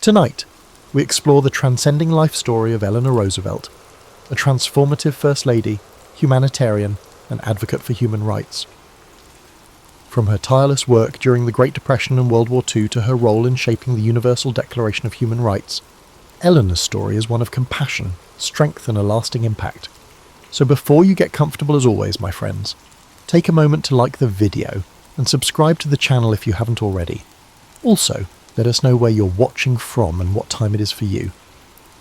Tonight, we explore the transcending life story of Eleanor Roosevelt, a transformative First Lady, humanitarian, and advocate for human rights. From her tireless work during the Great Depression and World War II to her role in shaping the Universal Declaration of Human Rights, Eleanor's story is one of compassion, strength, and a lasting impact. So before you get comfortable, as always, my friends, take a moment to like the video and subscribe to the channel if you haven't already. Also, let us know where you're watching from and what time it is for you.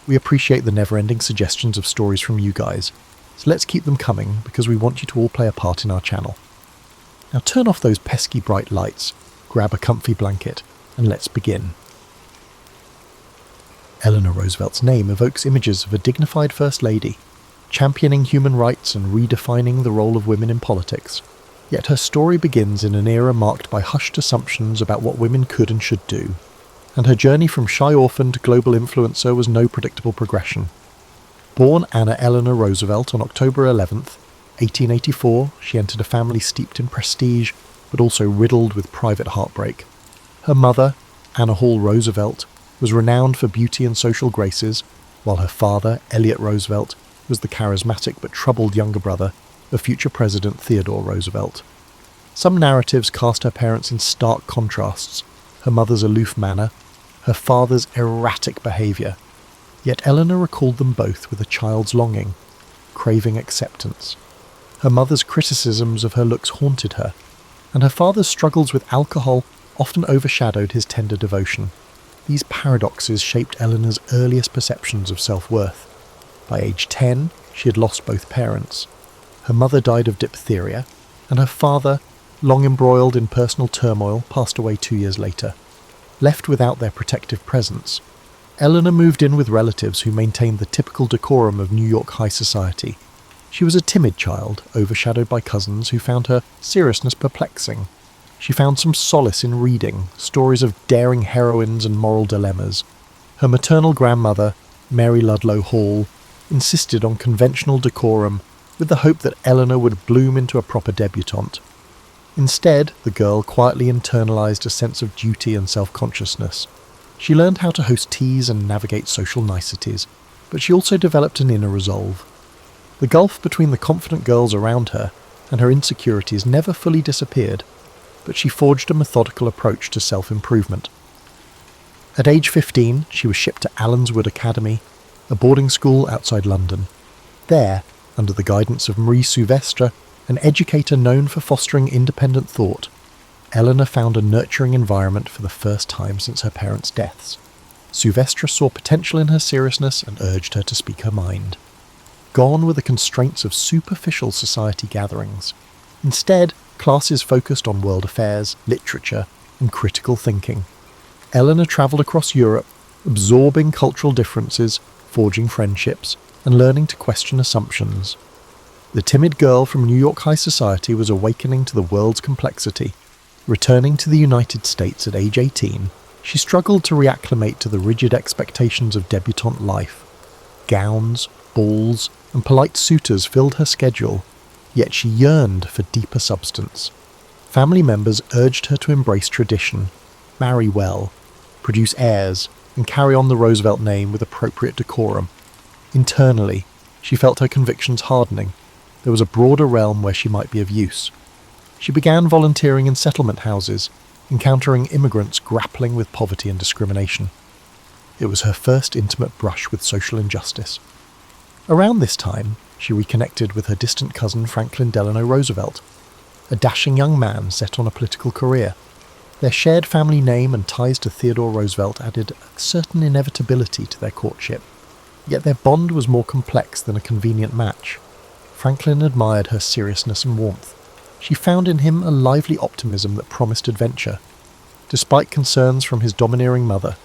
We appreciate the never-ending suggestions of stories from you guys, so let's keep them coming because we want you to all play a part in our channel. Now turn off those pesky bright lights, grab a comfy blanket, and let's begin. Eleanor Roosevelt's name evokes images of a dignified First Lady, championing human rights and redefining the role of women in politics. Yet her story begins in an era marked by hushed assumptions about what women could and should do, and her journey from shy orphan to global influencer was no predictable progression. Born Anna Eleanor Roosevelt on October 11th, 1884, she entered a family steeped in prestige, but also riddled with private heartbreak. Her mother, Anna Hall Roosevelt, was renowned for beauty and social graces, while her father, Elliot Roosevelt, was the charismatic but troubled younger brother of future President Theodore Roosevelt. Some narratives cast her parents in stark contrasts, her mother's aloof manner, her father's erratic behaviour. Yet Eleanor recalled them both with a child's longing, craving acceptance. Her mother's criticisms of her looks haunted her, and her father's struggles with alcohol often overshadowed his tender devotion. These paradoxes shaped Eleanor's earliest perceptions of self-worth. By age 10, she had lost both parents. Her mother died of diphtheria, and her father, long embroiled in personal turmoil, passed away 2 years later. Left without their protective presence, Eleanor moved in with relatives who maintained the typical decorum of New York high society. She was a timid child, overshadowed by cousins who found her seriousness perplexing. She found some solace in reading, stories of daring heroines and moral dilemmas. Her maternal grandmother, Mary Ludlow Hall, insisted on conventional decorum with the hope that Eleanor would bloom into a proper debutante. Instead, the girl quietly internalized a sense of duty and self-consciousness. She learned how to host teas and navigate social niceties, but she also developed an inner resolve. The gulf between the confident girls around her and her insecurities never fully disappeared, but she forged a methodical approach to self-improvement. At age 15, she was shipped to Allenswood Academy, a boarding school outside London. There, under the guidance of Marie Souvestre, an educator known for fostering independent thought, Eleanor found a nurturing environment for the first time since her parents' deaths. Souvestre saw potential in her seriousness and urged her to speak her mind. Gone were the constraints of superficial society gatherings. Instead, classes focused on world affairs, literature, and critical thinking. Eleanor travelled across Europe, absorbing cultural differences, forging friendships, and learning to question assumptions. The timid girl from New York high society was awakening to the world's complexity. Returning to the United States at age 18, she struggled to reacclimate to the rigid expectations of debutante life. Gowns, balls, and polite suitors filled her schedule, yet she yearned for deeper substance. Family members urged her to embrace tradition, marry well, produce heirs, and carry on the Roosevelt name with appropriate decorum. Internally, she felt her convictions hardening. There was a broader realm where she might be of use. She began volunteering in settlement houses, encountering immigrants grappling with poverty and discrimination. It was her first intimate brush with social injustice. Around this time, she reconnected with her distant cousin Franklin Delano Roosevelt, a dashing young man set on a political career. Their shared family name and ties to Theodore Roosevelt added a certain inevitability to their courtship. Yet their bond was more complex than a convenient match. Franklin admired her seriousness and warmth. She found in him a lively optimism that promised adventure. Despite concerns from his domineering mother,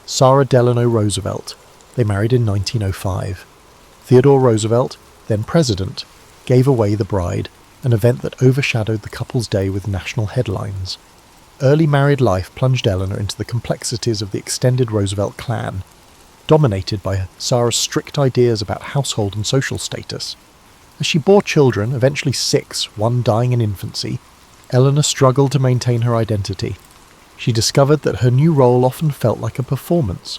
Sarah Delano Roosevelt, they married in 1905. Theodore Roosevelt, then president, gave away the bride, an event that overshadowed the couple's day with national headlines. Early married life plunged Eleanor into the complexities of the extended Roosevelt clan, dominated by Sarah's strict ideas about household and social status. As she bore children, eventually 6, one dying in infancy, Eleanor struggled to maintain her identity. She discovered that her new role often felt like a performance,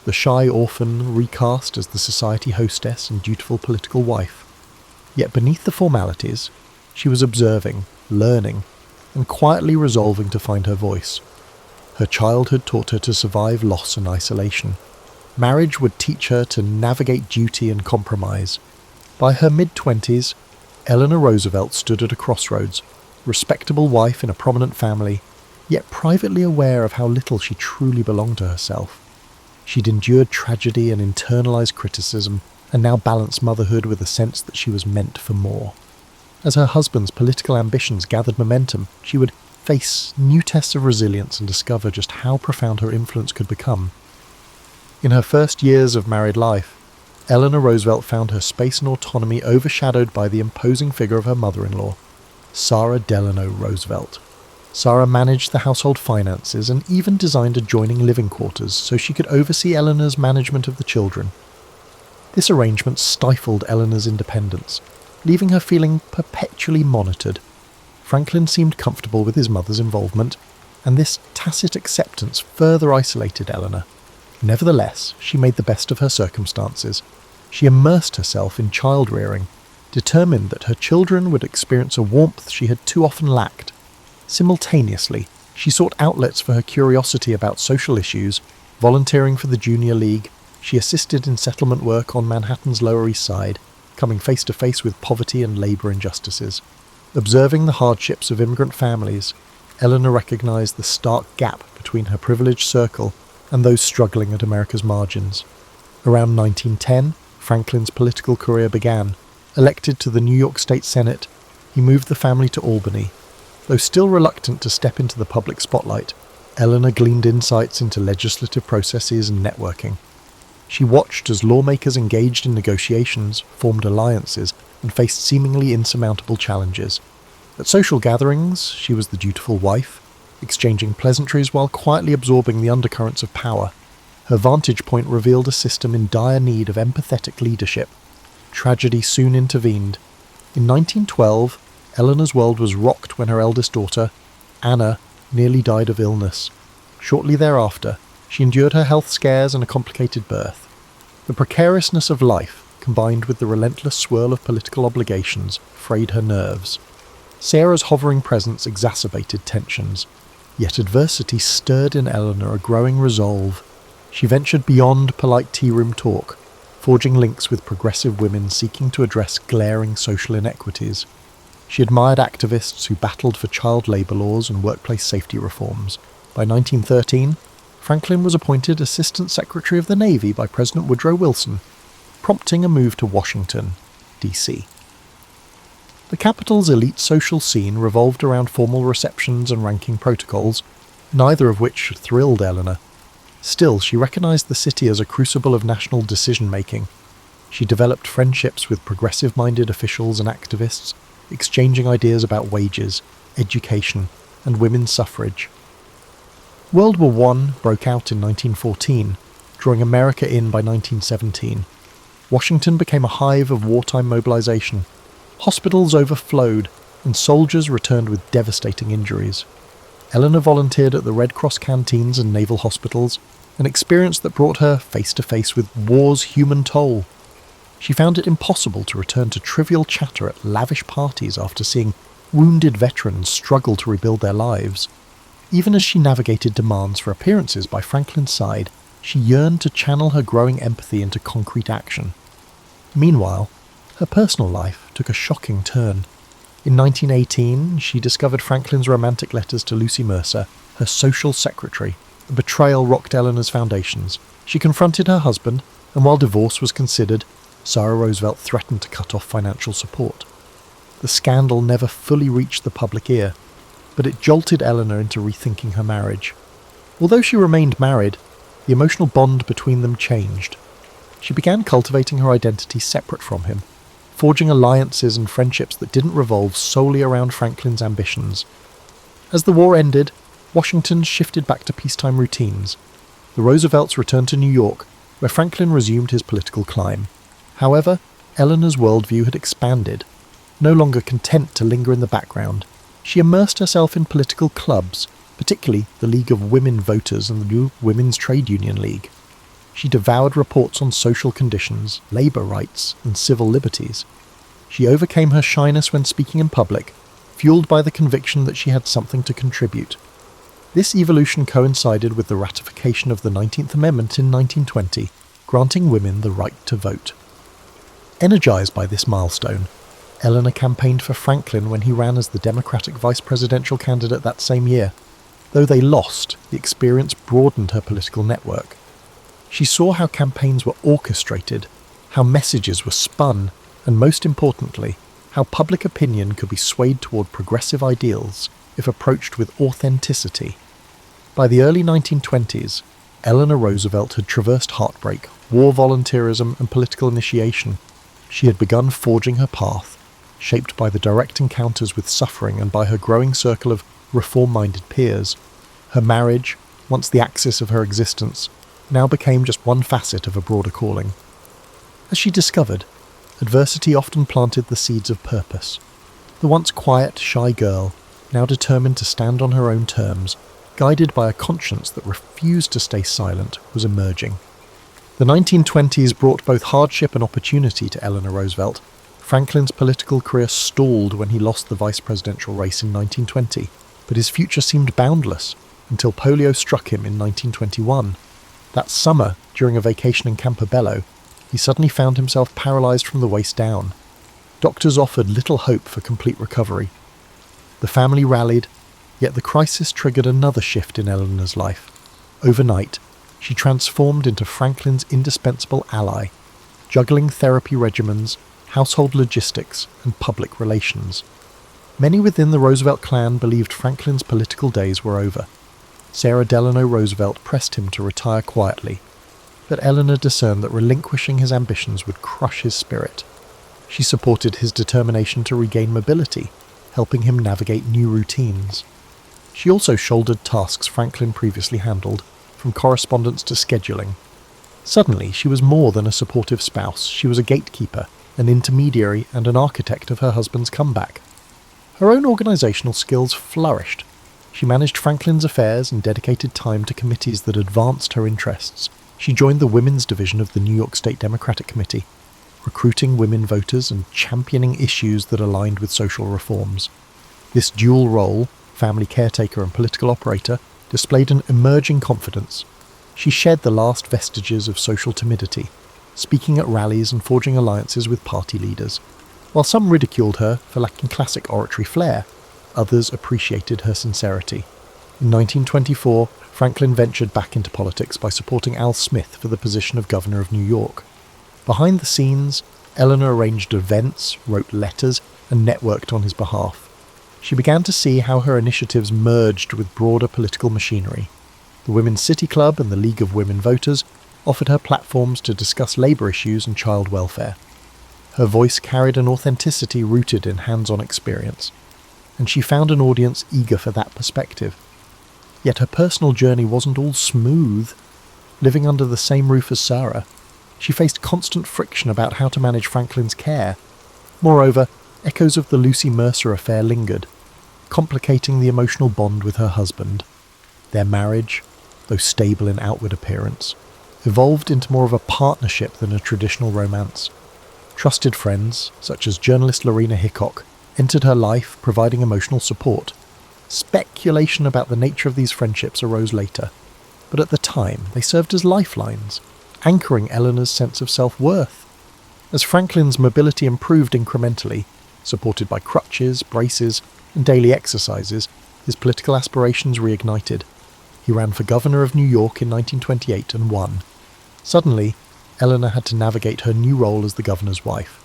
the shy orphan recast as the society hostess and dutiful political wife. Yet beneath the formalities, she was observing, learning, and quietly resolving to find her voice. Her childhood taught her to survive loss and isolation. Marriage would teach her to navigate duty and compromise. By her mid-20s, Eleanor Roosevelt stood at a crossroads, respectable wife in a prominent family, yet privately aware of how little she truly belonged to herself. She'd endured tragedy and internalized criticism, and now balanced motherhood with a sense that she was meant for more. As her husband's political ambitions gathered momentum, she would face new tests of resilience and discover just how profound her influence could become. In her first years of married life, Eleanor Roosevelt found her space and autonomy overshadowed by the imposing figure of her mother-in-law, Sarah Delano Roosevelt. Sarah managed the household finances and even designed adjoining living quarters so she could oversee Eleanor's management of the children. This arrangement stifled Eleanor's independence, leaving her feeling perpetually monitored. Franklin seemed comfortable with his mother's involvement, and this tacit acceptance further isolated Eleanor. Nevertheless, she made the best of her circumstances. She immersed herself in child-rearing, determined that her children would experience a warmth she had too often lacked. Simultaneously, she sought outlets for her curiosity about social issues, volunteering for the Junior League. She assisted in settlement work on Manhattan's Lower East Side, coming face to face with poverty and labour injustices. Observing the hardships of immigrant families, Eleanor recognized the stark gap between her privileged circle and those struggling at America's margins. Around 1910, Franklin's political career began. Elected to the New York State Senate, he moved the family to Albany. Though still reluctant to step into the public spotlight, Eleanor gleaned insights into legislative processes and networking. She watched as lawmakers engaged in negotiations, formed alliances, and faced seemingly insurmountable challenges. At social gatherings, she was the dutiful wife, exchanging pleasantries while quietly absorbing the undercurrents of power. Her vantage point revealed a system in dire need of empathetic leadership. Tragedy soon intervened. In 1912, Eleanor's world was rocked when her eldest daughter, Anna, nearly died of illness. Shortly thereafter, she endured her health scares and a complicated birth. The precariousness of life, combined with the relentless swirl of political obligations, frayed her nerves. Sarah's hovering presence exacerbated tensions, yet adversity stirred in Eleanor a growing resolve. She ventured beyond polite tea-room talk, forging links with progressive women seeking to address glaring social inequities. She admired activists who battled for child labour laws and workplace safety reforms. By 1913, Franklin was appointed Assistant Secretary of the Navy by President Woodrow Wilson, prompting a move to Washington, D.C. The capital's elite social scene revolved around formal receptions and ranking protocols, neither of which thrilled Eleanor. Still, she recognized the city as a crucible of national decision-making. She developed friendships with progressive-minded officials and activists, exchanging ideas about wages, education, and women's suffrage. World War I broke out in 1914, drawing America in by 1917. Washington became a hive of wartime mobilization. Hospitals overflowed, and soldiers returned with devastating injuries. Eleanor volunteered at the Red Cross canteens and naval hospitals, an experience that brought her face to face with war's human toll. She found it impossible to return to trivial chatter at lavish parties after seeing wounded veterans struggle to rebuild their lives. Even as she navigated demands for appearances by Franklin's side, she yearned to channel her growing empathy into concrete action. Meanwhile, her personal life took a shocking turn. In 1918, she discovered Franklin's romantic letters to Lucy Mercer, her social secretary. A betrayal rocked Eleanor's foundations. She confronted her husband, and while divorce was considered, Sarah Roosevelt threatened to cut off financial support. The scandal never fully reached the public ear, but it jolted Eleanor into rethinking her marriage. Although she remained married, the emotional bond between them changed. She began cultivating her identity separate from him, forging alliances and friendships that didn't revolve solely around Franklin's ambitions. As the war ended, Washington shifted back to peacetime routines. The Roosevelts returned to New York, where Franklin resumed his political climb. However, Eleanor's worldview had expanded. No longer content to linger in the background, she immersed herself in political clubs, particularly the League of Women Voters and the new Women's Trade Union League. She devoured reports on social conditions, labour rights, and civil liberties. She overcame her shyness when speaking in public, fueled by the conviction that she had something to contribute. This evolution coincided with the ratification of the 19th Amendment in 1920, granting women the right to vote. Energised by this milestone, Eleanor campaigned for Franklin when he ran as the Democratic vice presidential candidate that same year. Though they lost, the experience broadened her political network. She saw how campaigns were orchestrated, how messages were spun, and most importantly, how public opinion could be swayed toward progressive ideals if approached with authenticity. By the early 1920s, Eleanor Roosevelt had traversed heartbreak, war volunteerism, and political initiation. She had begun forging her path, shaped by the direct encounters with suffering and by her growing circle of reform-minded peers. Her marriage, once the axis of her existence, now became just one facet of a broader calling. As she discovered, adversity often planted the seeds of purpose. The once quiet, shy girl, now determined to stand on her own terms, guided by a conscience that refused to stay silent, was emerging. The 1920s brought both hardship and opportunity to Eleanor Roosevelt. Franklin's political career stalled when he lost the vice presidential race in 1920, but his future seemed boundless until polio struck him in 1921. That summer, during a vacation in Campobello, he suddenly found himself paralysed from the waist down. Doctors offered little hope for complete recovery. The family rallied, yet the crisis triggered another shift in Eleanor's life. Overnight, she transformed into Franklin's indispensable ally, juggling therapy regimens, household logistics, and public relations. Many within the Roosevelt clan believed Franklin's political days were over. Sarah Delano Roosevelt pressed him to retire quietly, but Eleanor discerned that relinquishing his ambitions would crush his spirit. She supported his determination to regain mobility, helping him navigate new routines. She also shouldered tasks Franklin previously handled, from correspondence to scheduling. Suddenly, she was more than a supportive spouse. She was a gatekeeper, an intermediary, and an architect of her husband's comeback. Her own organisational skills flourished. She managed Franklin's affairs and dedicated time to committees that advanced her interests. She joined the Women's Division of the New York State Democratic Committee, recruiting women voters and championing issues that aligned with social reforms. This dual role, family caretaker and political operator, displayed an emerging confidence. She shed the last vestiges of social timidity, speaking at rallies and forging alliances with party leaders. While some ridiculed her for lacking classic oratory flair, others appreciated her sincerity. In 1924, Franklin ventured back into politics by supporting Al Smith for the position of Governor of New York. Behind the scenes, Eleanor arranged events, wrote letters, and networked on his behalf. She began to see how her initiatives merged with broader political machinery. The Women's City Club and the League of Women Voters offered her platforms to discuss labour issues and child welfare. Her voice carried an authenticity rooted in hands-on experience, and she found an audience eager for that perspective. Yet her personal journey wasn't all smooth. Living under the same roof as Sarah, she faced constant friction about how to manage Franklin's care. Moreover, echoes of the Lucy Mercer affair lingered, complicating the emotional bond with her husband. Their marriage, though stable in outward appearance, evolved into more of a partnership than a traditional romance. Trusted friends, such as journalist Lorena Hickok, entered her life, providing emotional support. Speculation about the nature of these friendships arose later, but at the time they served as lifelines, anchoring Eleanor's sense of self-worth. As Franklin's mobility improved incrementally, supported by crutches, braces, and daily exercises, his political aspirations reignited. He ran for governor of New York in 1928 and won. Suddenly, Eleanor had to navigate her new role as the governor's wife.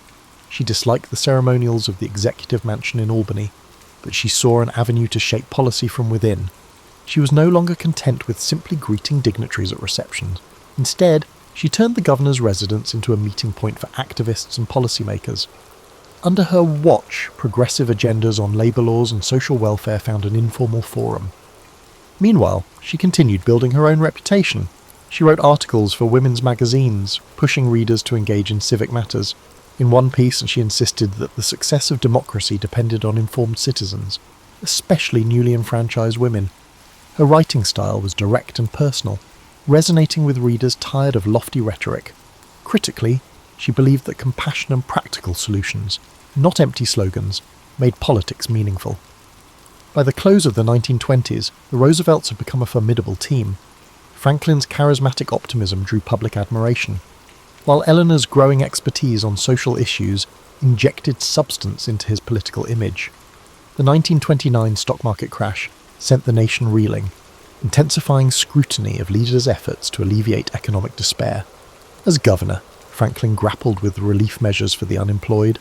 She disliked the ceremonials of the executive mansion in Albany, but she saw an avenue to shape policy from within. She was no longer content with simply greeting dignitaries at receptions. Instead, she turned the governor's residence into a meeting point for activists and policymakers. Under her watch, progressive agendas on labour laws and social welfare found an informal forum. Meanwhile, she continued building her own reputation. She wrote articles for women's magazines, pushing readers to engage in civic matters. In one piece, she insisted that the success of democracy depended on informed citizens, especially newly enfranchised women. Her writing style was direct and personal, resonating with readers tired of lofty rhetoric. Critically, she believed that compassion and practical solutions, not empty slogans, made politics meaningful. By the close of the 1920s, the Roosevelts had become a formidable team. Franklin's charismatic optimism drew public admiration, while Eleanor's growing expertise on social issues injected substance into his political image. The 1929 stock market crash sent the nation reeling, intensifying scrutiny of leaders' efforts to alleviate economic despair. As governor, Franklin grappled with relief measures for the unemployed.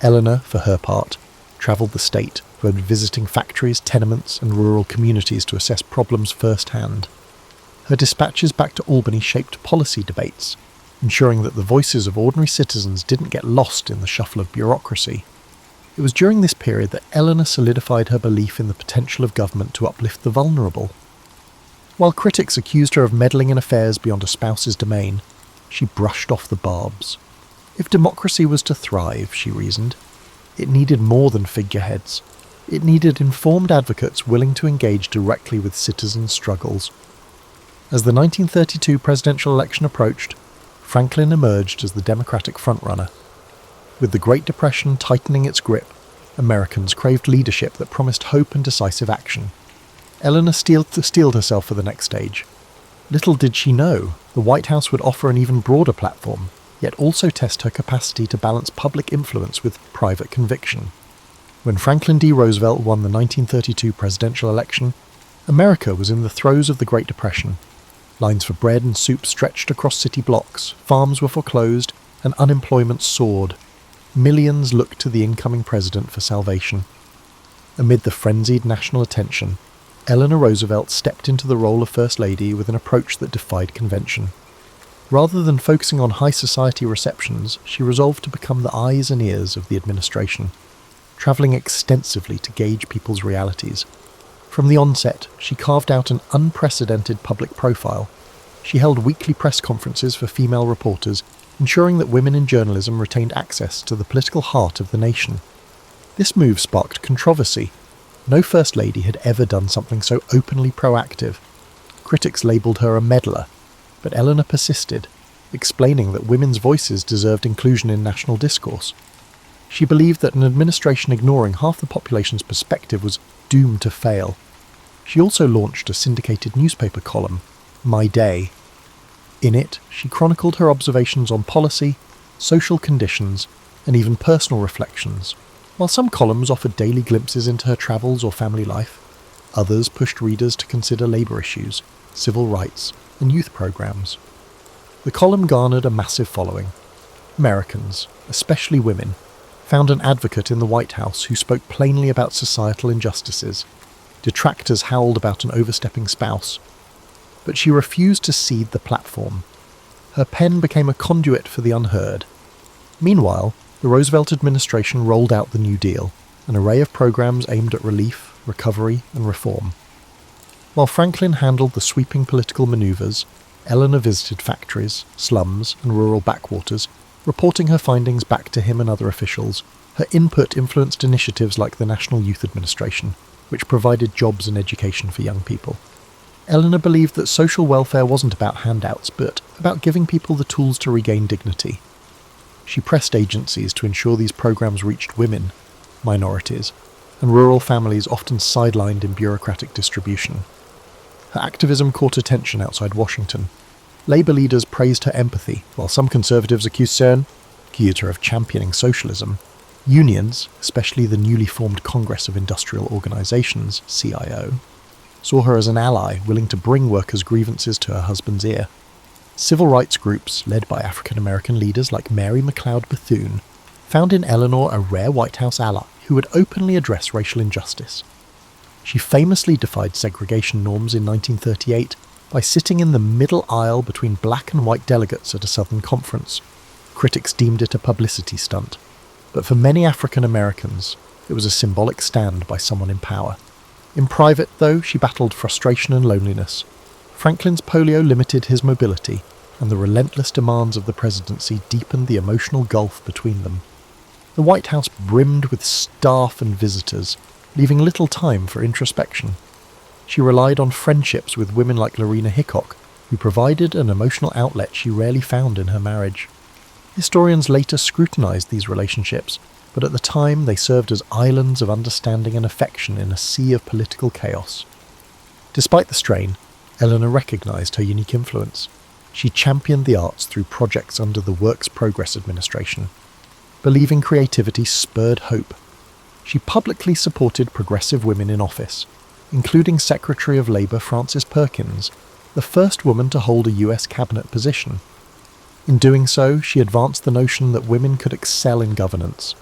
Eleanor, for her part, travelled the state, visiting factories, tenements, and rural communities to assess problems firsthand. Her dispatches back to Albany shaped policy debates, ensuring that the voices of ordinary citizens didn't get lost in the shuffle of bureaucracy. It was during this period that Eleanor solidified her belief in the potential of government to uplift the vulnerable. While critics accused her of meddling in affairs beyond a spouse's domain, she brushed off the barbs. If democracy was to thrive, she reasoned, it needed more than figureheads. It needed informed advocates willing to engage directly with citizens' struggles. As the 1932 presidential election approached, Franklin emerged as the Democratic frontrunner. With the Great Depression tightening its grip, Americans craved leadership that promised hope and decisive action. Eleanor steeled herself for the next stage. Little did she know, the White House would offer an even broader platform, yet also test her capacity to balance public influence with private conviction. When Franklin D. Roosevelt won the 1932 presidential election, America was in the throes of the Great Depression. Lines for bread and soup stretched across city blocks, farms were foreclosed, and unemployment soared. Millions looked to the incoming president for salvation. Amid the frenzied national attention, Eleanor Roosevelt stepped into the role of First Lady with an approach that defied convention. Rather than focusing on high society receptions, she resolved to become the eyes and ears of the administration, travelling extensively to gauge people's realities. From the onset, she carved out an unprecedented public profile. She held weekly press conferences for female reporters, ensuring that women in journalism retained access to the political heart of the nation. This move sparked controversy. No First Lady had ever done something so openly proactive. Critics labelled her a meddler, but Eleanor persisted, explaining that women's voices deserved inclusion in national discourse. She believed that an administration ignoring half the population's perspective was doomed to fail. She also launched a syndicated newspaper column, My Day. In it, she chronicled her observations on policy, social conditions, and even personal reflections. While some columns offered daily glimpses into her travels or family life, others pushed readers to consider labour issues, civil rights, and youth programmes. The column garnered a massive following. Americans, especially women, found an advocate in the White House who spoke plainly about societal injustices. Detractors howled about an overstepping spouse. But she refused to cede the platform. Her pen became a conduit for the unheard. Meanwhile, the Roosevelt administration rolled out the New Deal, an array of programs aimed at relief, recovery, and reform. While Franklin handled the sweeping political manoeuvres, Eleanor visited factories, slums, and rural backwaters, reporting her findings back to him and other officials. Her input influenced initiatives like the National Youth Administration, which provided jobs and education for young people. Eleanor believed that social welfare wasn't about handouts, but about giving people the tools to regain dignity. She pressed agencies to ensure these programs reached women, minorities, and rural families often sidelined in bureaucratic distribution. Her activism caught attention outside Washington. Labour leaders praised her empathy, while some conservatives accused her of championing socialism. Unions, especially the newly formed Congress of Industrial Organizations, CIO, saw her as an ally willing to bring workers' grievances to her husband's ear. Civil rights groups, led by African-American leaders like Mary McLeod Bethune, found in Eleanor a rare White House ally who would openly address racial injustice. She famously defied segregation norms in 1938 by sitting in the middle aisle between black and white delegates at a Southern conference. Critics deemed it a publicity stunt, but for many African Americans, it was a symbolic stand by someone in power. In private, though, she battled frustration and loneliness. Franklin's polio limited his mobility, and the relentless demands of the presidency deepened the emotional gulf between them. The White House brimmed with staff and visitors, leaving little time for introspection. She relied on friendships with women like Lorena Hickok, who provided an emotional outlet she rarely found in her marriage. Historians later scrutinized these relationships, but at the time they served as islands of understanding and affection in a sea of political chaos. Despite the strain, Eleanor recognized her unique influence. She championed the arts through projects under the Works Progress Administration. Believing creativity spurred hope. She publicly supported progressive women in office, including Secretary of Labour Frances Perkins, the first woman to hold a US cabinet position. In doing so, she advanced the notion that women could excel in governance.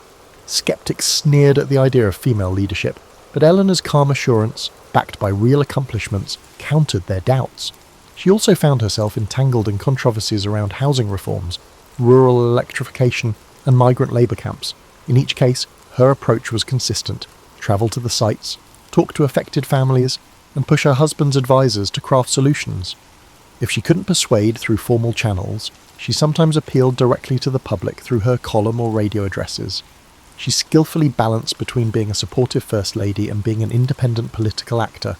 Skeptics sneered at the idea of female leadership, but Eleanor's calm assurance, backed by real accomplishments, countered their doubts. She also found herself entangled in controversies around housing reforms, rural electrification, and migrant labour camps. In each case, her approach was consistent: travel to the sites, talk to affected families, and push her husband's advisors to craft solutions. If she couldn't persuade through formal channels, she sometimes appealed directly to the public through her column or radio addresses. She skillfully balanced between being a supportive First Lady and being an independent political actor.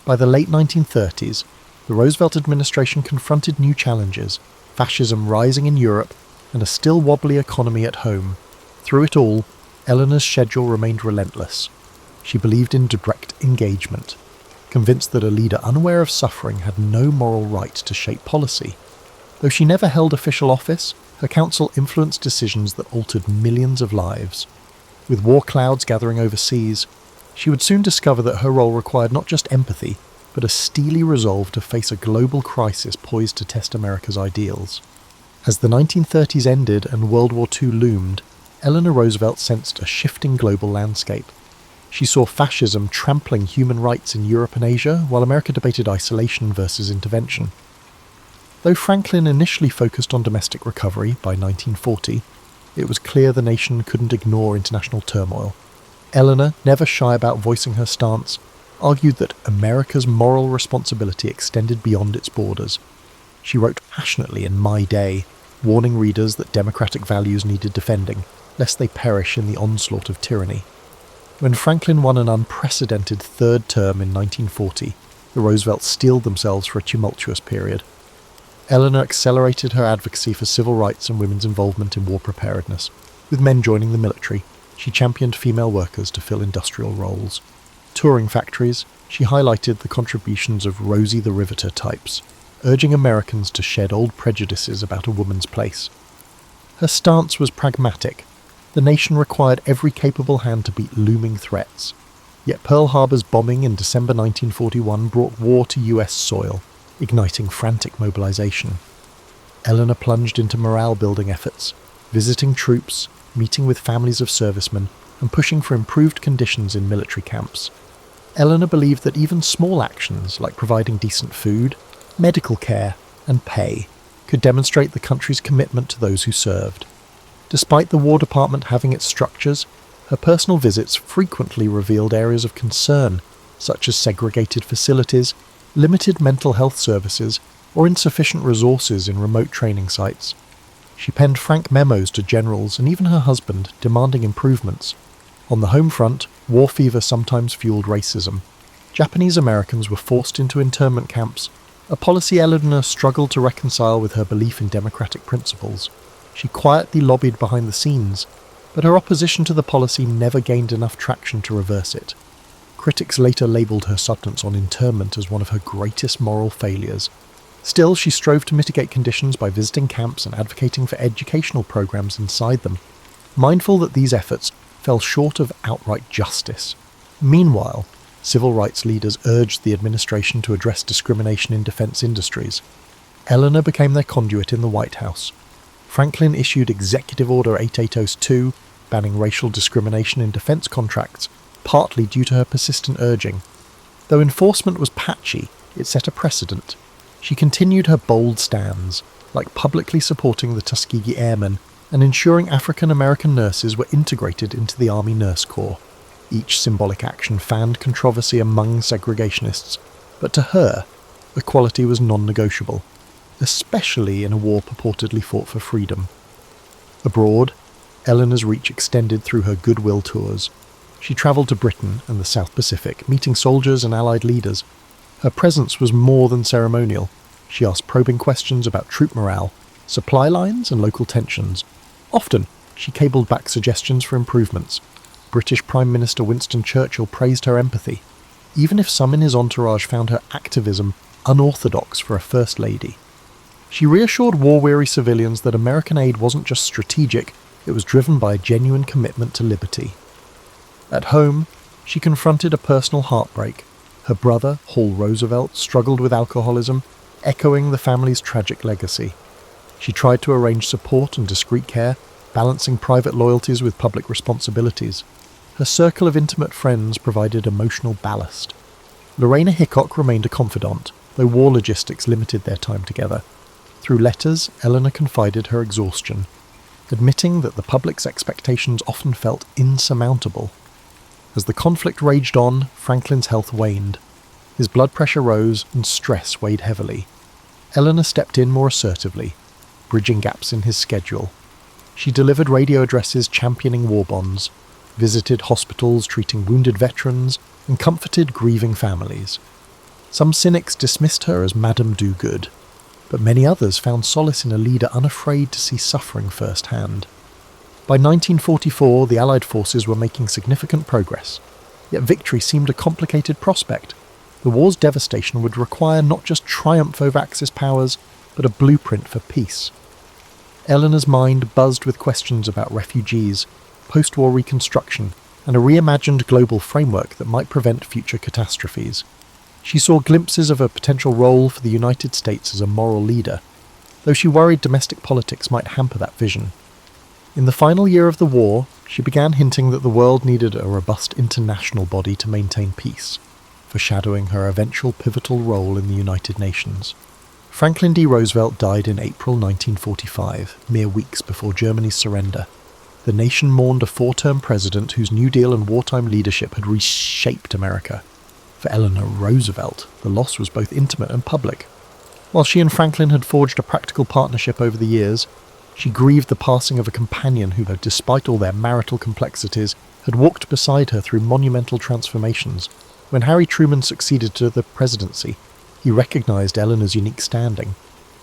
By the late 1930s, the Roosevelt administration confronted new challenges: fascism rising in Europe and a still wobbly economy at home. Through it all, Eleanor's schedule remained relentless. She believed in direct engagement, convinced that a leader unaware of suffering had no moral right to shape policy. Though she never held official office, her council influenced decisions that altered millions of lives. With war clouds gathering overseas, she would soon discover that her role required not just empathy, but a steely resolve to face a global crisis poised to test America's ideals. As the 1930s ended and World War II loomed, Eleanor Roosevelt sensed a shifting global landscape. She saw fascism trampling human rights in Europe and Asia, while America debated isolation versus intervention. Though Franklin initially focused on domestic recovery by 1940, it was clear the nation couldn't ignore international turmoil. Eleanor, never shy about voicing her stance, argued that America's moral responsibility extended beyond its borders. She wrote passionately in My Day, warning readers that democratic values needed defending, lest they perish in the onslaught of tyranny. When Franklin won an unprecedented third term in 1940, the Roosevelts steeled themselves for a tumultuous period. Eleanor accelerated her advocacy for civil rights and women's involvement in war preparedness. With men joining the military, she championed female workers to fill industrial roles. Touring factories, she highlighted the contributions of Rosie the Riveter types, urging Americans to shed old prejudices about a woman's place. Her stance was pragmatic. The nation required every capable hand to beat looming threats. Yet Pearl Harbor's bombing in December 1941 brought war to US soil, igniting frantic mobilization. Eleanor plunged into morale-building efforts, visiting troops, meeting with families of servicemen, and pushing for improved conditions in military camps. Eleanor believed that even small actions, like providing decent food, medical care, and pay, could demonstrate the country's commitment to those who served. Despite the War Department having its structures, her personal visits frequently revealed areas of concern, such as segregated facilities, limited mental health services, or insufficient resources in remote training sites. She penned frank memos to generals and even her husband, demanding improvements. On the home front, war fever sometimes fueled racism. Japanese Americans were forced into internment camps, a policy Eleanor struggled to reconcile with her belief in democratic principles. She quietly lobbied behind the scenes, but her opposition to the policy never gained enough traction to reverse it. Critics later labelled her substance on internment as one of her greatest moral failures. Still, she strove to mitigate conditions by visiting camps and advocating for educational programs inside them, mindful that these efforts fell short of outright justice. Meanwhile, civil rights leaders urged the administration to address discrimination in defense industries. Eleanor became their conduit in the White House. Franklin issued Executive Order 8802, banning racial discrimination in defense contracts, partly due to her persistent urging. Though enforcement was patchy, it set a precedent. She continued her bold stands, like publicly supporting the Tuskegee Airmen and ensuring African American nurses were integrated into the Army Nurse Corps. Each symbolic action fanned controversy among segregationists, but to her, equality was non-negotiable, especially in a war purportedly fought for freedom. Abroad, Eleanor's reach extended through her goodwill tours. She travelled to Britain and the South Pacific, meeting soldiers and Allied leaders. Her presence was more than ceremonial. She asked probing questions about troop morale, supply lines and local tensions. Often, she cabled back suggestions for improvements. British Prime Minister Winston Churchill praised her empathy, even if some in his entourage found her activism unorthodox for a First Lady. She reassured war-weary civilians that American aid wasn't just strategic, it was driven by a genuine commitment to liberty. At home, she confronted a personal heartbreak. Her brother, Hall Roosevelt, struggled with alcoholism, echoing the family's tragic legacy. She tried to arrange support and discreet care, balancing private loyalties with public responsibilities. Her circle of intimate friends provided emotional ballast. Lorena Hickok remained a confidant, though war logistics limited their time together. Through letters, Eleanor confided her exhaustion, admitting that the public's expectations often felt insurmountable. As the conflict raged on, Franklin's health waned. His blood pressure rose and stress weighed heavily. Eleanor stepped in more assertively, bridging gaps in his schedule. She delivered radio addresses championing war bonds, visited hospitals treating wounded veterans, and comforted grieving families. Some cynics dismissed her as Madame Do-Good, but many others found solace in a leader unafraid to see suffering firsthand. By 1944, the Allied forces were making significant progress, yet victory seemed a complicated prospect. The war's devastation would require not just triumph over Axis powers, but a blueprint for peace. Eleanor's mind buzzed with questions about refugees, post-war reconstruction, and a reimagined global framework that might prevent future catastrophes. She saw glimpses of a potential role for the United States as a moral leader, though she worried domestic politics might hamper that vision. In the final year of the war, she began hinting that the world needed a robust international body to maintain peace, foreshadowing her eventual pivotal role in the United Nations. Franklin D. Roosevelt died in April 1945, mere weeks before Germany's surrender. The nation mourned a 4-term president whose New Deal and wartime leadership had reshaped America. For Eleanor Roosevelt, the loss was both intimate and public. While she and Franklin had forged a practical partnership over the years, she grieved the passing of a companion who, despite all their marital complexities, had walked beside her through monumental transformations. When Harry Truman succeeded to the presidency, he recognized Eleanor's unique standing.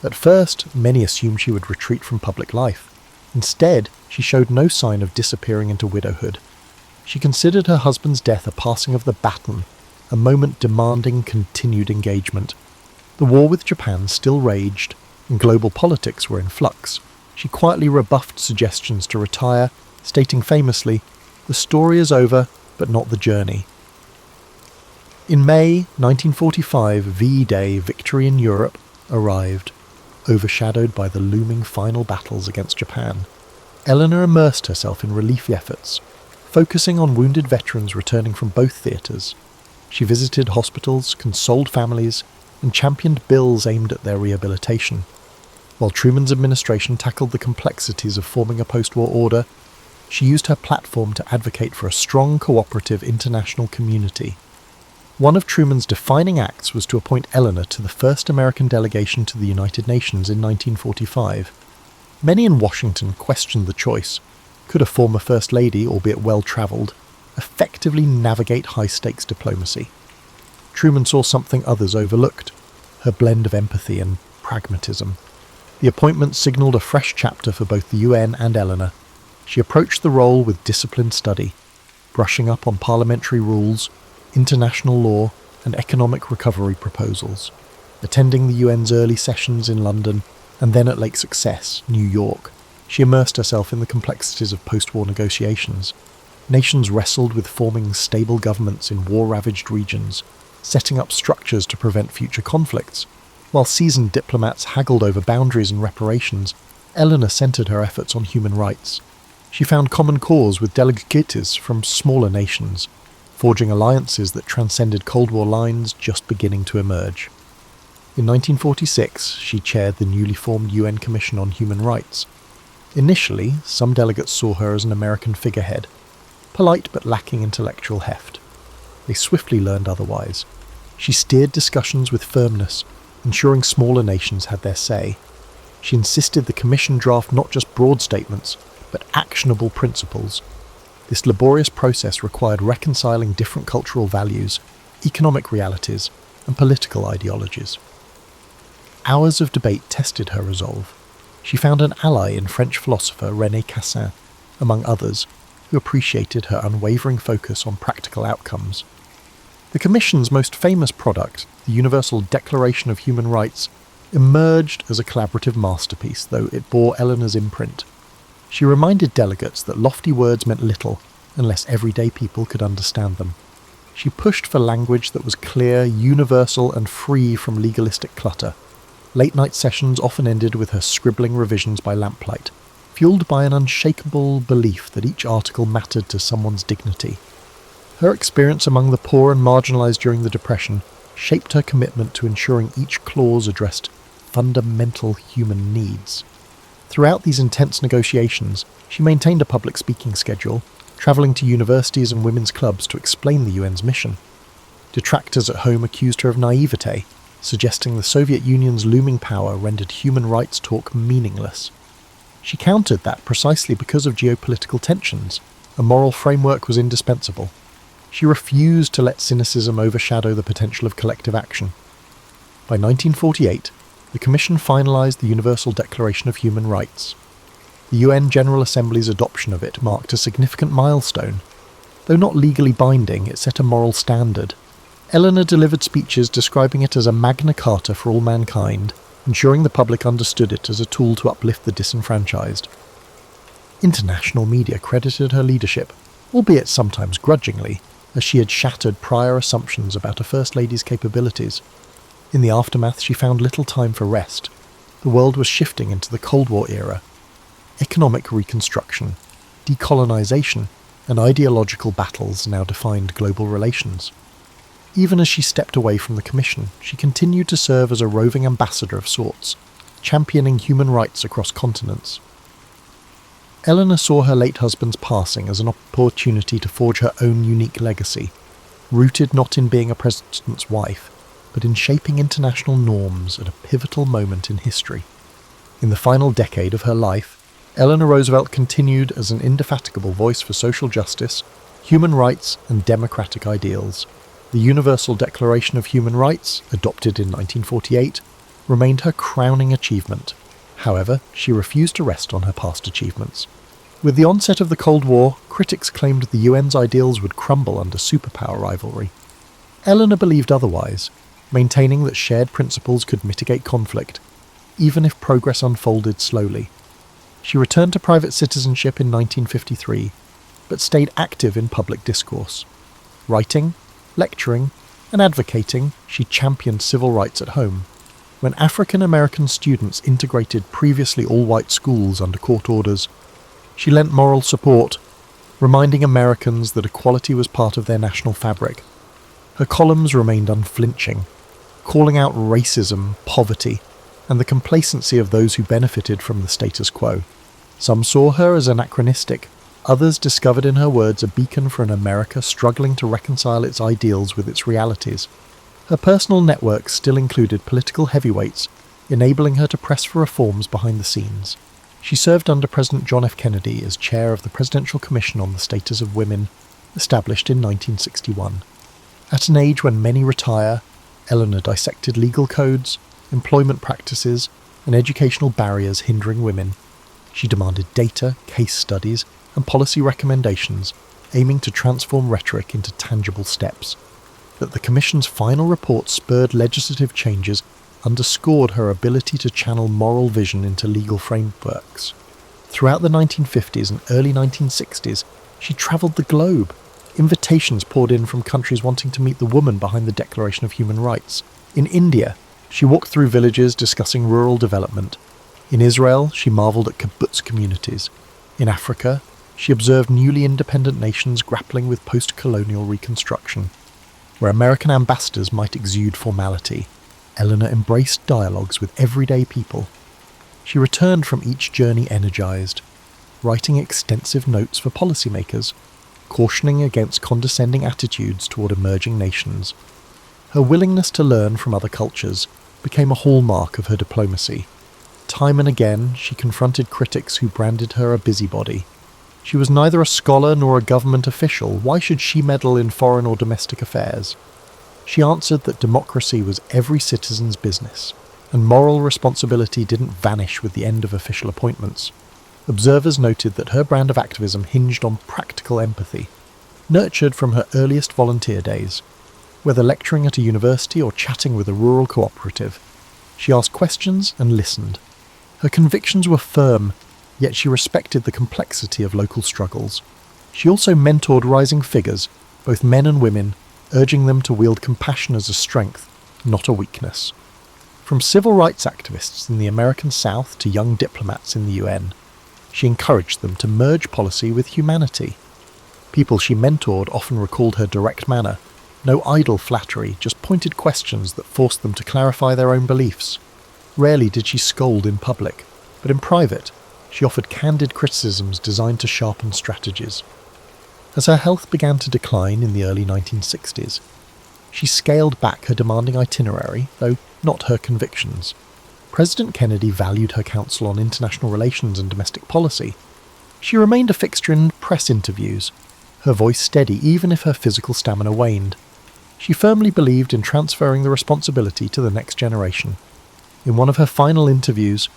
At first, many assumed she would retreat from public life. Instead, she showed no sign of disappearing into widowhood. She considered her husband's death a passing of the baton, a moment demanding continued engagement. The war with Japan still raged, and global politics were in flux. She quietly rebuffed suggestions to retire, stating famously, "The story is over, but not the journey." In May 1945, VE Day, Victory in Europe, arrived, overshadowed by the looming final battles against Japan. Eleanor immersed herself in relief efforts, focusing on wounded veterans returning from both theatres. She visited hospitals, consoled families, and championed bills aimed at their rehabilitation. While Truman's administration tackled the complexities of forming a post-war order, she used her platform to advocate for a strong, cooperative international community. One of Truman's defining acts was to appoint Eleanor to the first American delegation to the United Nations in 1945. Many in Washington questioned the choice. Could a former First Lady, albeit well-travelled, effectively navigate high-stakes diplomacy? Truman saw something others overlooked, her blend of empathy and pragmatism. The appointment signalled a fresh chapter for both the UN and Eleanor. She approached the role with disciplined study, brushing up on parliamentary rules, international law, and economic recovery proposals, attending the UN's early sessions in London, and then at Lake Success, New York. She immersed herself in the complexities of post-war negotiations. Nations wrestled with forming stable governments in war-ravaged regions, setting up structures to prevent future conflicts. While seasoned diplomats haggled over boundaries and reparations, Eleanor centred her efforts on human rights. She found common cause with delegates from smaller nations, forging alliances that transcended Cold War lines just beginning to emerge. In 1946, she chaired the newly formed UN Commission on Human Rights. Initially, some delegates saw her as an American figurehead, polite but lacking intellectual heft. They swiftly learned otherwise. She steered discussions with firmness, ensuring smaller nations had their say. She insisted the Commission draft not just broad statements, but actionable principles. This laborious process required reconciling different cultural values, economic realities, and political ideologies. Hours of debate tested her resolve. She found an ally in French philosopher René Cassin, among others, who appreciated her unwavering focus on practical outcomes. The Commission's most famous product, the Universal Declaration of Human Rights, emerged as a collaborative masterpiece, though it bore Eleanor's imprint. She reminded delegates that lofty words meant little unless everyday people could understand them. She pushed for language that was clear, universal, and free from legalistic clutter. Late-night sessions often ended with her scribbling revisions by lamplight, fueled by an unshakable belief that each article mattered to someone's dignity. Her experience among the poor and marginalised during the Depression shaped her commitment to ensuring each clause addressed fundamental human needs. Throughout these intense negotiations, she maintained a public speaking schedule, travelling to universities and women's clubs to explain the UN's mission. Detractors at home accused her of naivete, suggesting the Soviet Union's looming power rendered human rights talk meaningless. She countered that precisely because of geopolitical tensions, a moral framework was indispensable. She refused to let cynicism overshadow the potential of collective action. By 1948, the Commission finalised the Universal Declaration of Human Rights. The UN General Assembly's adoption of it marked a significant milestone. Though not legally binding, it set a moral standard. Eleanor delivered speeches describing it as a Magna Carta for all mankind, ensuring the public understood it as a tool to uplift the disenfranchised. International media credited her leadership, albeit sometimes grudgingly, as she had shattered prior assumptions about a First Lady's capabilities. In the aftermath, she found little time for rest. The world was shifting into the Cold War era. Economic reconstruction, decolonisation, and ideological battles now defined global relations. Even as she stepped away from the Commission, she continued to serve as a roving ambassador of sorts, championing human rights across continents. Eleanor saw her late husband's passing as an opportunity to forge her own unique legacy, rooted not in being a president's wife, but in shaping international norms at a pivotal moment in history. In the final decade of her life, Eleanor Roosevelt continued as an indefatigable voice for social justice, human rights, and democratic ideals. The Universal Declaration of Human Rights, adopted in 1948, remained her crowning achievement. However, she refused to rest on her past achievements. With the onset of the Cold War, critics claimed the UN's ideals would crumble under superpower rivalry. Eleanor believed otherwise, maintaining that shared principles could mitigate conflict, even if progress unfolded slowly. She returned to private citizenship in 1953, but stayed active in public discourse. Writing, lecturing, and advocating, she championed civil rights at home. When African American students integrated previously all-white schools under court orders, she lent moral support, reminding Americans that equality was part of their national fabric. Her columns remained unflinching, calling out racism, poverty, and the complacency of those who benefited from the status quo. Some saw her as anachronistic, others discovered in her words a beacon for an America struggling to reconcile its ideals with its realities. Her personal network still included political heavyweights, enabling her to press for reforms behind the scenes. She served under President John F. Kennedy as chair of the Presidential Commission on the Status of Women, established in 1961. At an age when many retire, Eleanor dissected legal codes, employment practices, and educational barriers hindering women. She demanded data, case studies, and policy recommendations, aiming to transform rhetoric into tangible steps. That the Commission's final report spurred legislative changes underscored her ability to channel moral vision into legal frameworks. Throughout the 1950s and early 1960s, she travelled the globe. Invitations poured in from countries wanting to meet the woman behind the Declaration of Human Rights. In India, she walked through villages discussing rural development. In Israel, she marvelled at kibbutz communities. In Africa, she observed newly independent nations grappling with post-colonial reconstruction. Where American ambassadors might exude formality, Eleanor embraced dialogues with everyday people. She returned from each journey energized, writing extensive notes for policymakers, cautioning against condescending attitudes toward emerging nations. Her willingness to learn from other cultures became a hallmark of her diplomacy. Time and again, she confronted critics who branded her a busybody. She was neither a scholar nor a government official. Why should she meddle in foreign or domestic affairs? She answered that democracy was every citizen's business, and moral responsibility didn't vanish with the end of official appointments. Observers noted that her brand of activism hinged on practical empathy, nurtured from her earliest volunteer days. Whether lecturing at a university or chatting with a rural cooperative, she asked questions and listened. Her convictions were firm, yet she respected the complexity of local struggles. She also mentored rising figures, both men and women, urging them to wield compassion as a strength, not a weakness. From civil rights activists in the American South to young diplomats in the UN, she encouraged them to merge policy with humanity. People she mentored often recalled her direct manner, no idle flattery, just pointed questions that forced them to clarify their own beliefs. Rarely did she scold in public, but in private, she offered candid criticisms designed to sharpen strategies. As her health began to decline in the early 1960s, she scaled back her demanding itinerary, though not her convictions. President Kennedy valued her counsel on international relations and domestic policy. She remained a fixture in press interviews, her voice steady even if her physical stamina waned. She firmly believed in transferring the responsibility to the next generation. In one of her final interviews,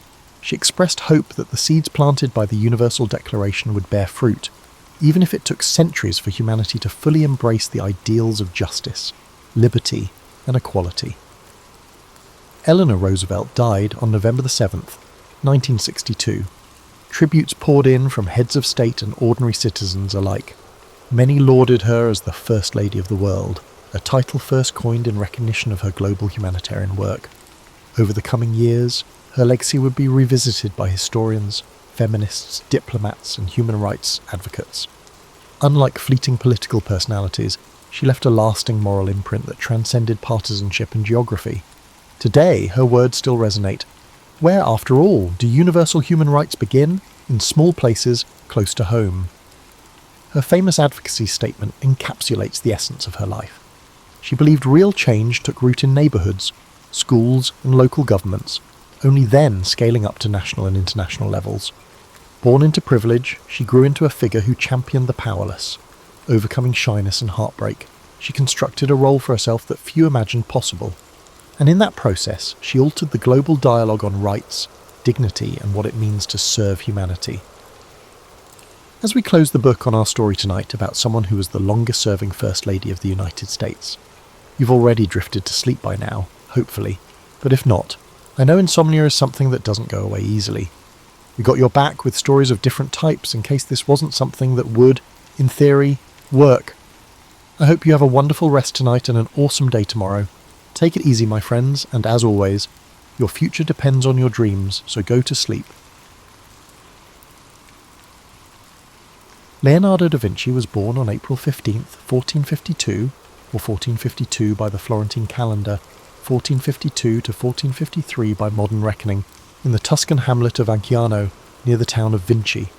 she expressed hope that the seeds planted by the Universal Declaration would bear fruit, even if it took centuries for humanity to fully embrace the ideals of justice, liberty, and equality. Eleanor Roosevelt died on November 7th, 1962. Tributes poured in from heads of state and ordinary citizens alike. Many lauded her as the First Lady of the World, a title first coined in recognition of her global humanitarian work. Over the coming years, her legacy would be revisited by historians, feminists, diplomats, and human rights advocates. Unlike fleeting political personalities, she left a lasting moral imprint that transcended partisanship and geography. Today, her words still resonate. Where, after all, do universal human rights begin? In small places, close to home. Her famous advocacy statement encapsulates the essence of her life. She believed real change took root in neighbourhoods, schools, and local governments, only then scaling up to national and international levels. Born into privilege, she grew into a figure who championed the powerless. Overcoming shyness and heartbreak, she constructed a role for herself that few imagined possible. And in that process, she altered the global dialogue on rights, dignity, and what it means to serve humanity. As we close the book on our story tonight about someone who was the longest-serving First Lady of the United States, you've already drifted to sleep by now, hopefully, but if not, I know insomnia is something that doesn't go away easily. We got your back with stories of different types in case this wasn't something that would, in theory, work. I hope you have a wonderful rest tonight and an awesome day tomorrow. Take it easy, my friends, and as always, your future depends on your dreams, so go to sleep. Leonardo da Vinci was born on April 15th, 1452, or 1452 by the Florentine calendar, 1452 to 1453 by modern reckoning, in the Tuscan hamlet of Anciano, near the town of Vinci.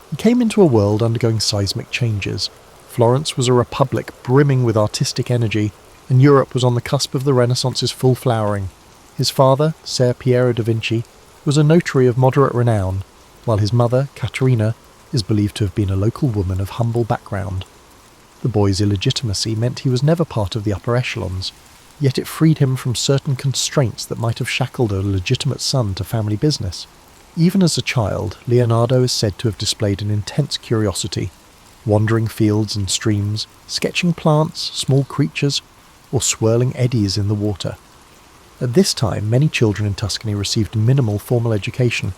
He came into a world undergoing seismic changes. Florence was a republic brimming with artistic energy, and Europe was on the cusp of the Renaissance's full flowering. His father, Ser Piero da Vinci, was a notary of moderate renown, while his mother, Caterina, is believed to have been a local woman of humble background. The boy's illegitimacy meant he was never part of the upper echelons, yet it freed him from certain constraints that might have shackled a legitimate son to family business. Even as a child, Leonardo is said to have displayed an intense curiosity, wandering fields and streams, sketching plants, small creatures, or swirling eddies in the water. At this time, many children in Tuscany received minimal formal education,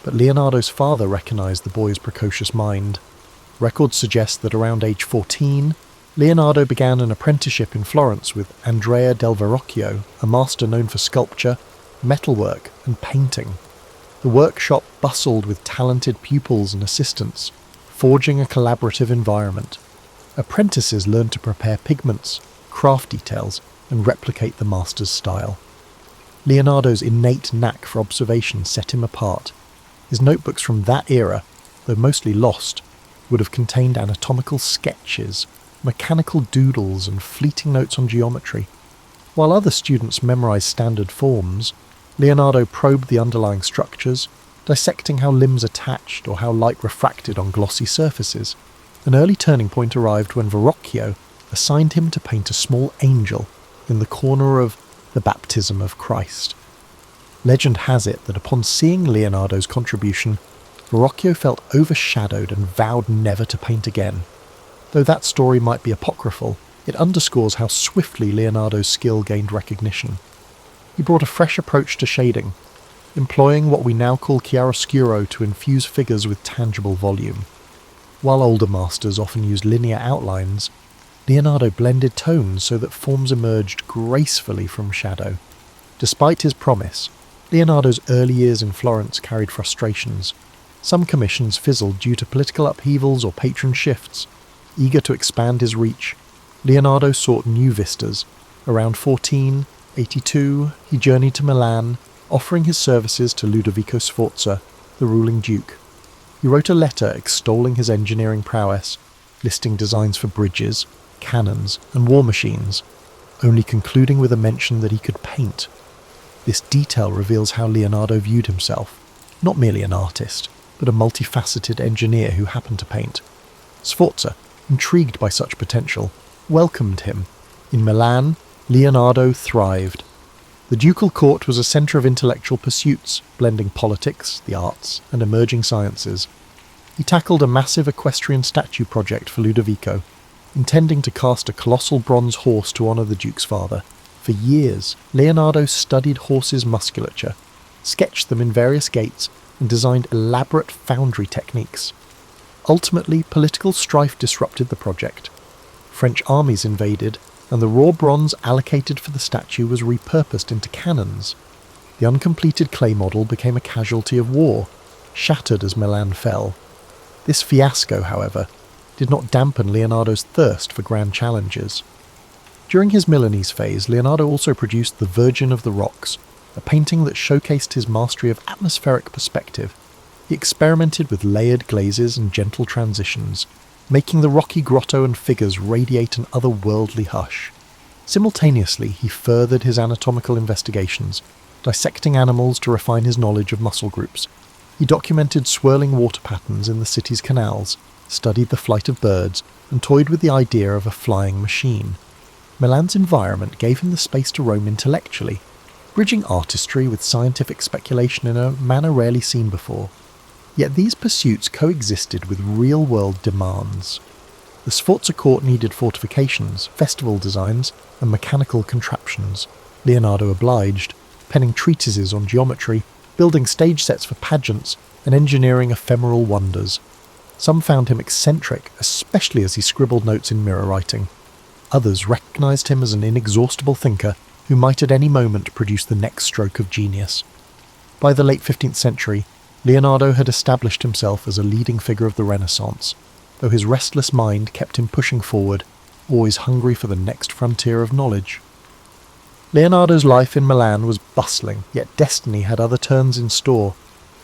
but Leonardo's father recognised the boy's precocious mind. Records suggest that around age 14, Leonardo began an apprenticeship in Florence with Andrea del Verrocchio, a master known for sculpture, metalwork, and painting. The workshop bustled with talented pupils and assistants, forging a collaborative environment. Apprentices learned to prepare pigments, craft details, and replicate the master's style. Leonardo's innate knack for observation set him apart. His notebooks from that era, though mostly lost, would have contained anatomical sketches, mechanical doodles, and fleeting notes on geometry. While other students memorized standard forms, Leonardo probed the underlying structures, dissecting how limbs attached or how light refracted on glossy surfaces. An early turning point arrived when Verrocchio assigned him to paint a small angel in the corner of the Baptism of Christ. Legend has it that upon seeing Leonardo's contribution, Verrocchio felt overshadowed and vowed never to paint again. Though that story might be apocryphal, it underscores how swiftly Leonardo's skill gained recognition. He brought a fresh approach to shading, employing what we now call chiaroscuro to infuse figures with tangible volume. While older masters often used linear outlines, Leonardo blended tones so that forms emerged gracefully from shadow. Despite his promise, Leonardo's early years in Florence carried frustrations. Some commissions fizzled due to political upheavals or patron shifts. Eager to expand his reach, Leonardo sought new vistas. Around 1482, he journeyed to Milan, offering his services to Ludovico Sforza, the ruling duke. He wrote a letter extolling his engineering prowess, listing designs for bridges, cannons, and war machines, only concluding with a mention that he could paint. This detail reveals how Leonardo viewed himself, not merely an artist, but a multifaceted engineer who happened to paint. Sforza, intrigued by such potential, welcomed him. In Milan, Leonardo thrived. The ducal court was a centre of intellectual pursuits, blending politics, the arts, and emerging sciences. He tackled a massive equestrian statue project for Ludovico, intending to cast a colossal bronze horse to honour the duke's father. For years, Leonardo studied horses' musculature, sketched them in various gaits, and designed elaborate foundry techniques. Ultimately, political strife disrupted the project. French armies invaded, and the raw bronze allocated for the statue was repurposed into cannons. The uncompleted clay model became a casualty of war, shattered as Milan fell. This fiasco, however, did not dampen Leonardo's thirst for grand challenges. During his Milanese phase, Leonardo also produced The Virgin of the Rocks, a painting that showcased his mastery of atmospheric perspective. He experimented with layered glazes and gentle transitions, making the rocky grotto and figures radiate an otherworldly hush. Simultaneously, he furthered his anatomical investigations, dissecting animals to refine his knowledge of muscle groups. He documented swirling water patterns in the city's canals, studied the flight of birds, and toyed with the idea of a flying machine. Milan's environment gave him the space to roam intellectually, bridging artistry with scientific speculation in a manner rarely seen before. Yet these pursuits coexisted with real-world demands. The Sforza court needed fortifications, festival designs, and mechanical contraptions. Leonardo obliged, penning treatises on geometry, building stage sets for pageants, and engineering ephemeral wonders. Some found him eccentric, especially as he scribbled notes in mirror writing. Others recognised him as an inexhaustible thinker who might at any moment produce the next stroke of genius. By the late 15th century, Leonardo had established himself as a leading figure of the Renaissance, though his restless mind kept him pushing forward, always hungry for the next frontier of knowledge. Leonardo's life in Milan was bustling, yet destiny had other turns in store.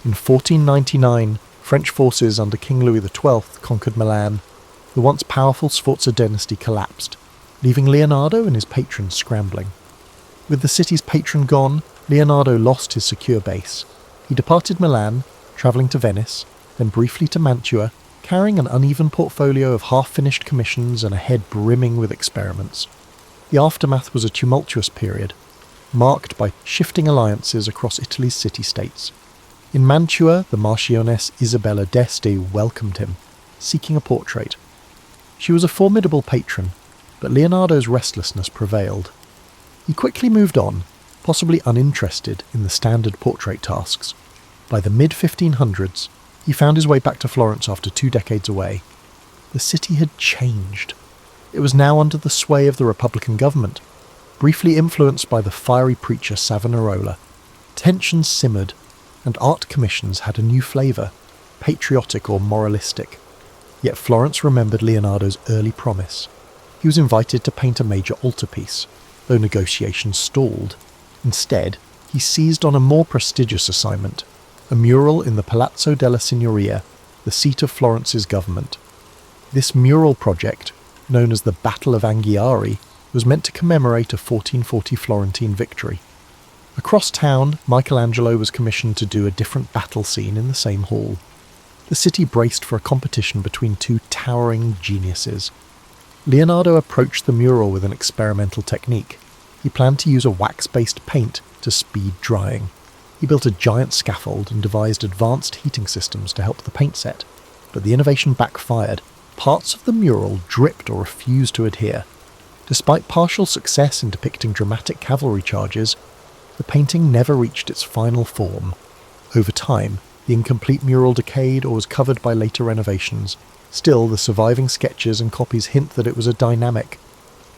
In 1499, French forces under King Louis XII conquered Milan. The once powerful Sforza dynasty collapsed, leaving Leonardo and his patrons scrambling. With the city's patron gone, Leonardo lost his secure base. He departed Milan, travelling to Venice, then briefly to Mantua, carrying an uneven portfolio of half-finished commissions and a head brimming with experiments. The aftermath was a tumultuous period, marked by shifting alliances across Italy's city-states. In Mantua, the Marchioness Isabella d'Este welcomed him, seeking a portrait. She was a formidable patron, but Leonardo's restlessness prevailed. He quickly moved on, possibly uninterested in the standard portrait tasks. By the mid-1500s, he found his way back to Florence after 2 decades away. The city had changed. It was now under the sway of the Republican government, briefly influenced by the fiery preacher Savonarola. Tensions simmered, and art commissions had a new flavour, patriotic or moralistic. Yet Florence remembered Leonardo's early promise. He was invited to paint a major altarpiece, though negotiations stalled. Instead, he seized on a more prestigious assignment, a mural in the Palazzo della Signoria, the seat of Florence's government. This mural project, known as the Battle of Anghiari, was meant to commemorate a 1440 Florentine victory. Across town, Michelangelo was commissioned to do a different battle scene in the same hall. The city braced for a competition between two towering geniuses. Leonardo approached the mural with an experimental technique. He planned to use a wax-based paint to speed drying. He built a giant scaffold and devised advanced heating systems to help the paint set, but the innovation backfired. Parts of the mural dripped or refused to adhere. Despite partial success in depicting dramatic cavalry charges, the painting never reached its final form. Over time, the incomplete mural decayed or was covered by later renovations. Still, the surviving sketches and copies hint that it was a dynamic,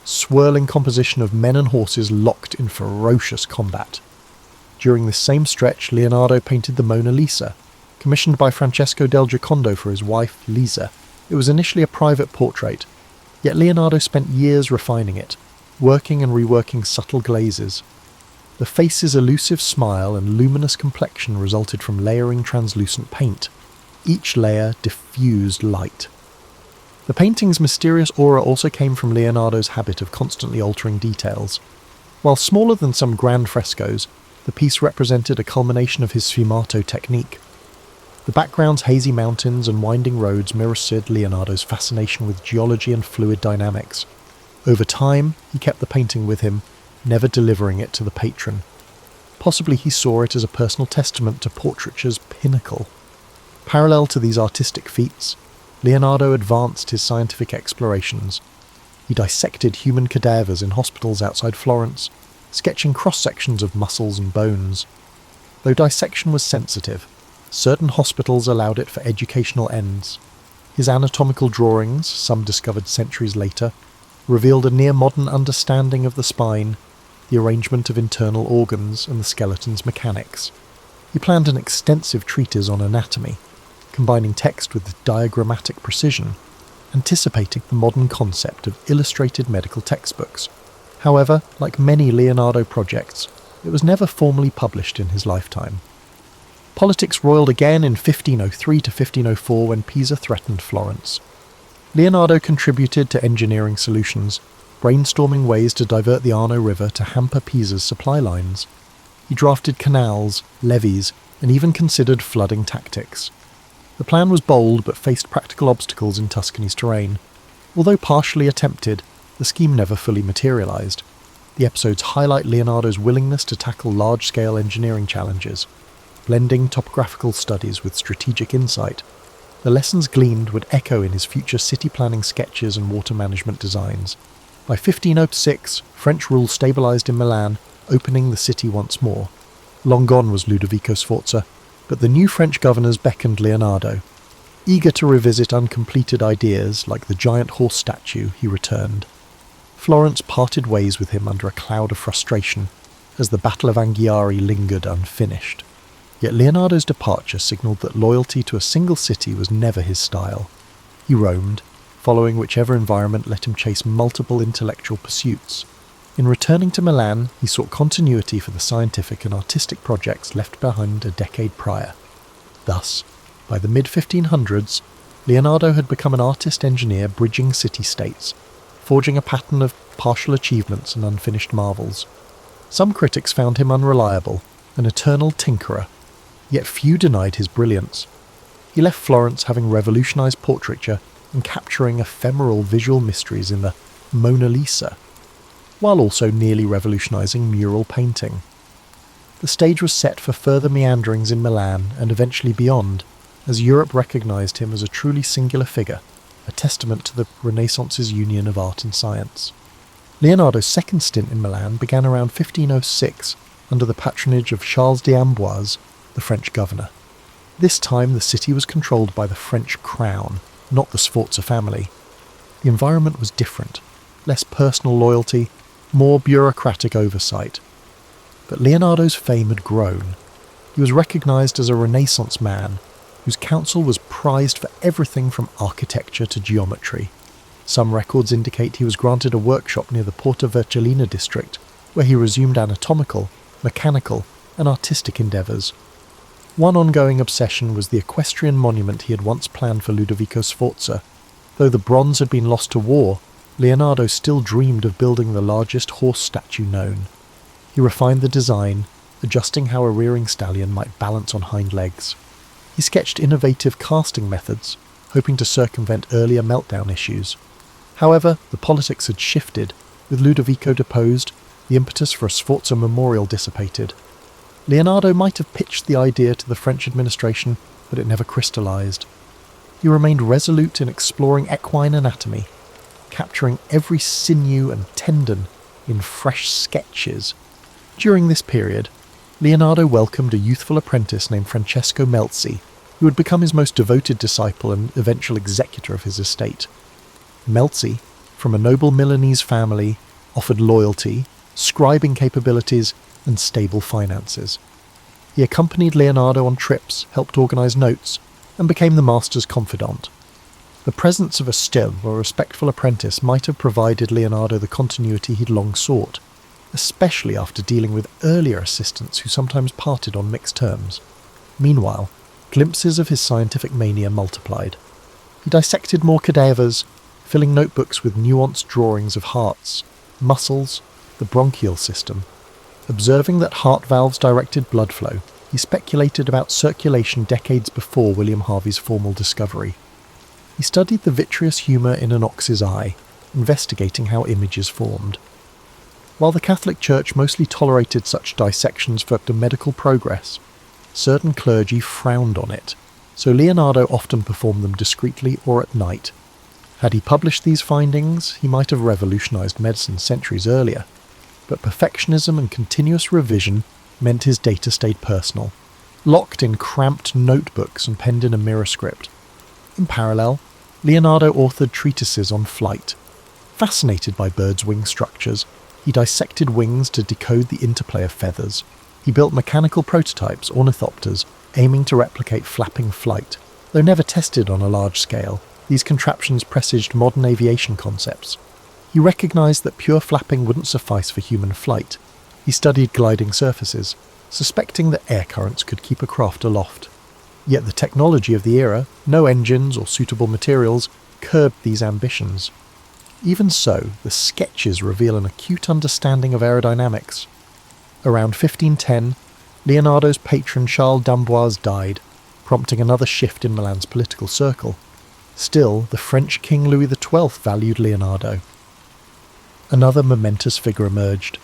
swirling composition of men and horses locked in ferocious combat. During this same stretch, Leonardo painted the Mona Lisa, commissioned by Francesco del Giocondo for his wife, Lisa. It was initially a private portrait, yet Leonardo spent years refining it, working and reworking subtle glazes. The face's elusive smile and luminous complexion resulted from layering translucent paint. Each layer diffused light. The painting's mysterious aura also came from Leonardo's habit of constantly altering details. While smaller than some grand frescoes, the piece represented a culmination of his sfumato technique. The background's hazy mountains and winding roads mirrored Leonardo's fascination with geology and fluid dynamics. Over time, he kept the painting with him, never delivering it to the patron. Possibly he saw it as a personal testament to portraiture's pinnacle. Parallel to these artistic feats, Leonardo advanced his scientific explorations. He dissected human cadavers in hospitals outside Florence, sketching cross-sections of muscles and bones. Though dissection was sensitive, certain hospitals allowed it for educational ends. His anatomical drawings, some discovered centuries later, revealed a near-modern understanding of the spine, the arrangement of internal organs, and the skeleton's mechanics. He planned an extensive treatise on anatomy, combining text with diagrammatic precision, anticipating the modern concept of illustrated medical textbooks. However, like many Leonardo projects, it was never formally published in his lifetime. Politics roiled again in 1503 to 1504 when Pisa threatened Florence. Leonardo contributed to engineering solutions, brainstorming ways to divert the Arno River to hamper Pisa's supply lines. He drafted canals, levees, and even considered flooding tactics. The plan was bold but faced practical obstacles in Tuscany's terrain. Although partially attempted, the scheme never fully materialised. The episodes highlight Leonardo's willingness to tackle large-scale engineering challenges, blending topographical studies with strategic insight. The lessons gleaned would echo in his future city planning sketches and water management designs. By 1506, French rule stabilised in Milan, opening the city once more. Long gone was Ludovico Sforza, but the new French governors beckoned Leonardo. Eager to revisit uncompleted ideas like the giant horse statue, he returned. Florence parted ways with him under a cloud of frustration, as the Battle of Anghiari lingered unfinished. Yet Leonardo's departure signalled that loyalty to a single city was never his style. He roamed, following whichever environment let him chase multiple intellectual pursuits. In returning to Milan, he sought continuity for the scientific and artistic projects left behind a decade prior. Thus, by the mid-1500s, Leonardo had become an artist-engineer bridging city-states, forging a pattern of partial achievements and unfinished marvels. Some critics found him unreliable, an eternal tinkerer, yet few denied his brilliance. He left Florence having revolutionised portraiture and capturing ephemeral visual mysteries in the Mona Lisa, while also nearly revolutionising mural painting. The stage was set for further meanderings in Milan and eventually beyond, as Europe recognised him as a truly singular figure, a testament to the Renaissance's union of art and science. Leonardo's second stint in Milan began around 1506 under the patronage of Charles d'Amboise, the French governor. This time the city was controlled by the French crown, not the Sforza family. The environment was different, less personal loyalty, more bureaucratic oversight. But Leonardo's fame had grown. He was recognised as a Renaissance man, whose counsel was prized for everything from architecture to geometry. Some records indicate he was granted a workshop near the Porta Vercellina district, where he resumed anatomical, mechanical, and artistic endeavours. One ongoing obsession was the equestrian monument he had once planned for Ludovico Sforza. Though the bronze had been lost to war, Leonardo still dreamed of building the largest horse statue known. He refined the design, adjusting how a rearing stallion might balance on hind legs. He sketched innovative casting methods, hoping to circumvent earlier meltdown issues. However, the politics had shifted. With Ludovico deposed, the impetus for a Sforza memorial dissipated. Leonardo might have pitched the idea to the French administration, but it never crystallised. He remained resolute in exploring equine anatomy, capturing every sinew and tendon in fresh sketches. During this period, Leonardo welcomed a youthful apprentice named Francesco Melzi, who would become his most devoted disciple and eventual executor of his estate. Melzi, from a noble Milanese family, offered loyalty, scribing capabilities, and stable finances. He accompanied Leonardo on trips, helped organise notes, and became the master's confidant. The presence of a still or respectful apprentice might have provided Leonardo the continuity he'd long sought, especially after dealing with earlier assistants who sometimes parted on mixed terms. Meanwhile, glimpses of his scientific mania multiplied. He dissected more cadavers, filling notebooks with nuanced drawings of hearts, muscles, the bronchial system. Observing that heart valves directed blood flow, he speculated about circulation decades before William Harvey's formal discovery. He studied the vitreous humour in an ox's eye, investigating how images formed. While the Catholic Church mostly tolerated such dissections for medical progress, certain clergy frowned on it, so Leonardo often performed them discreetly or at night. Had he published these findings, he might have revolutionised medicine centuries earlier, but perfectionism and continuous revision meant his data stayed personal, locked in cramped notebooks and penned in a mirror script. In parallel, Leonardo authored treatises on flight. Fascinated by birds' wing structures, he dissected wings to decode the interplay of feathers. He built mechanical prototypes, ornithopters, aiming to replicate flapping flight. Though never tested on a large scale, these contraptions presaged modern aviation concepts. He recognised that pure flapping wouldn't suffice for human flight. He studied gliding surfaces, suspecting that air currents could keep a craft aloft. Yet the technology of the era, no engines or suitable materials, curbed these ambitions. Even so, the sketches reveal an acute understanding of aerodynamics. Around 1510, Leonardo's patron Charles d'Amboise died, prompting another shift in Milan's political circle. Still, the French King Louis XII valued Leonardo. Another momentous figure emerged.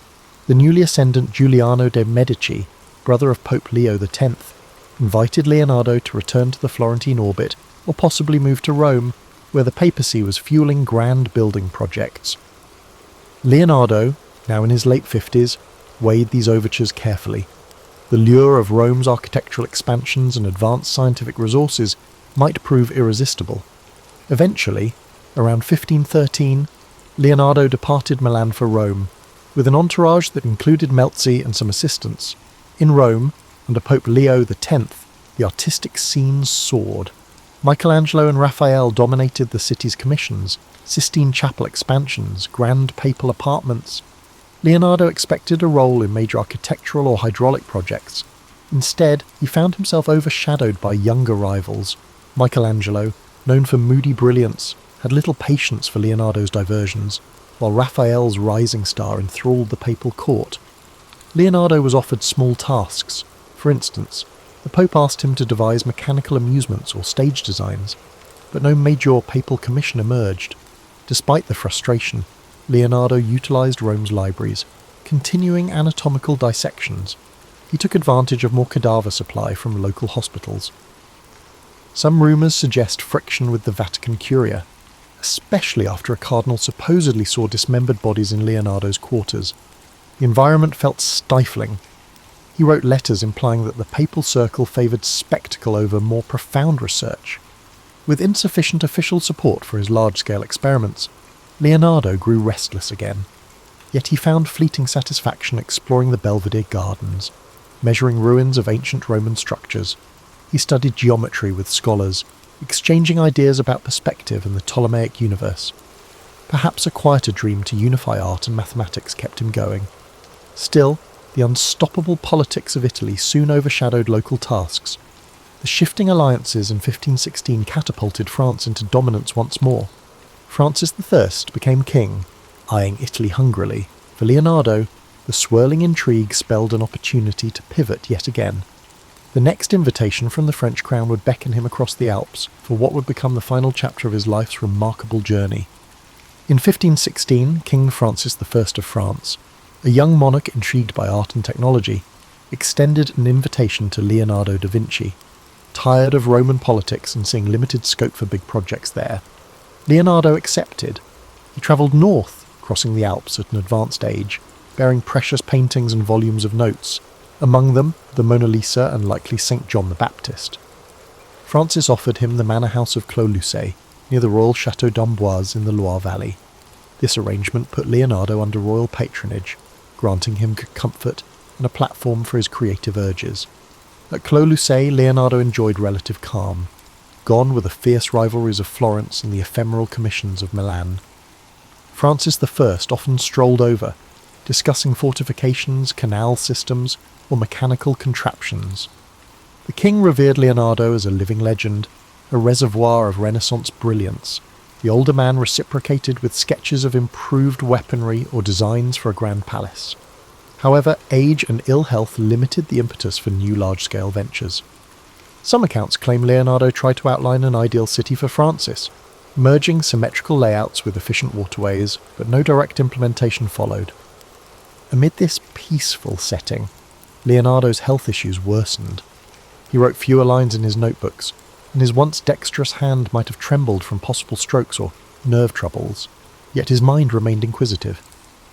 The newly ascendant Giuliano de' Medici, brother of Pope Leo X, invited Leonardo to return to the Florentine orbit or possibly move to Rome, where the papacy was fueling grand building projects. Leonardo, now in his late 50s, weighed these overtures carefully. The lure of Rome's architectural expansions and advanced scientific resources might prove irresistible. Eventually, around 1513, Leonardo departed Milan for Rome, with an entourage that included Melzi and some assistants. In Rome, under Pope Leo X, the artistic scene soared. Michelangelo and Raphael dominated the city's commissions, Sistine Chapel expansions, grand papal apartments. Leonardo expected a role in major architectural or hydraulic projects. Instead, he found himself overshadowed by younger rivals. Michelangelo, known for moody brilliance, had little patience for Leonardo's diversions, while Raphael's rising star enthralled the papal court. Leonardo was offered small tasks. For instance, the Pope asked him to devise mechanical amusements or stage designs, but no major papal commission emerged. Despite the frustration, Leonardo utilised Rome's libraries, continuing anatomical dissections. He took advantage of more cadaver supply from local hospitals. Some rumours suggest friction with the Vatican Curia, especially after a cardinal supposedly saw dismembered bodies in Leonardo's quarters. The environment felt stifling. He wrote letters implying that the papal circle favoured spectacle over more profound research. With insufficient official support for his large-scale experiments, Leonardo grew restless again. Yet he found fleeting satisfaction exploring the Belvedere Gardens, measuring ruins of ancient Roman structures. He studied geometry with scholars, exchanging ideas about perspective and the Ptolemaic universe. Perhaps a quieter dream to unify art and mathematics kept him going. Still, the unstoppable politics of Italy soon overshadowed local tasks. The shifting alliances in 1516 catapulted France into dominance once more. Francis I became king, eyeing Italy hungrily. For Leonardo, The swirling intrigue spelled an opportunity to pivot yet again. The next invitation from the French crown would beckon him across the Alps for what would become the final chapter of his life's remarkable journey. In 1516, King Francis I of France, a young monarch intrigued by art and technology, extended an invitation to Leonardo da Vinci. Tired of Roman politics and seeing limited scope for big projects there, Leonardo accepted. He travelled north, crossing the Alps at an advanced age, bearing precious paintings and volumes of notes, among them the Mona Lisa and likely St. John the Baptist. Francis offered him the manor house of Clos-Lucé, near the royal Château d'Amboise in the Loire Valley. This arrangement put Leonardo under royal patronage, granting him comfort and a platform for his creative urges. At Clos-Lucé, Leonardo enjoyed relative calm, gone were the fierce rivalries of Florence and the ephemeral commissions of Milan. Francis I often strolled over, discussing fortifications, canal systems, or mechanical contraptions. The king revered Leonardo as a living legend, a reservoir of Renaissance brilliance. The older man reciprocated with sketches of improved weaponry or designs for a grand palace. However, age and ill health limited the impetus for new large-scale ventures. Some accounts claim Leonardo tried to outline an ideal city for Francis, merging symmetrical layouts with efficient waterways, but no direct implementation followed. Amid this peaceful setting, Leonardo's health issues worsened. He wrote fewer lines in his notebooks, and his once dexterous hand might have trembled from possible strokes or nerve troubles, yet his mind remained inquisitive.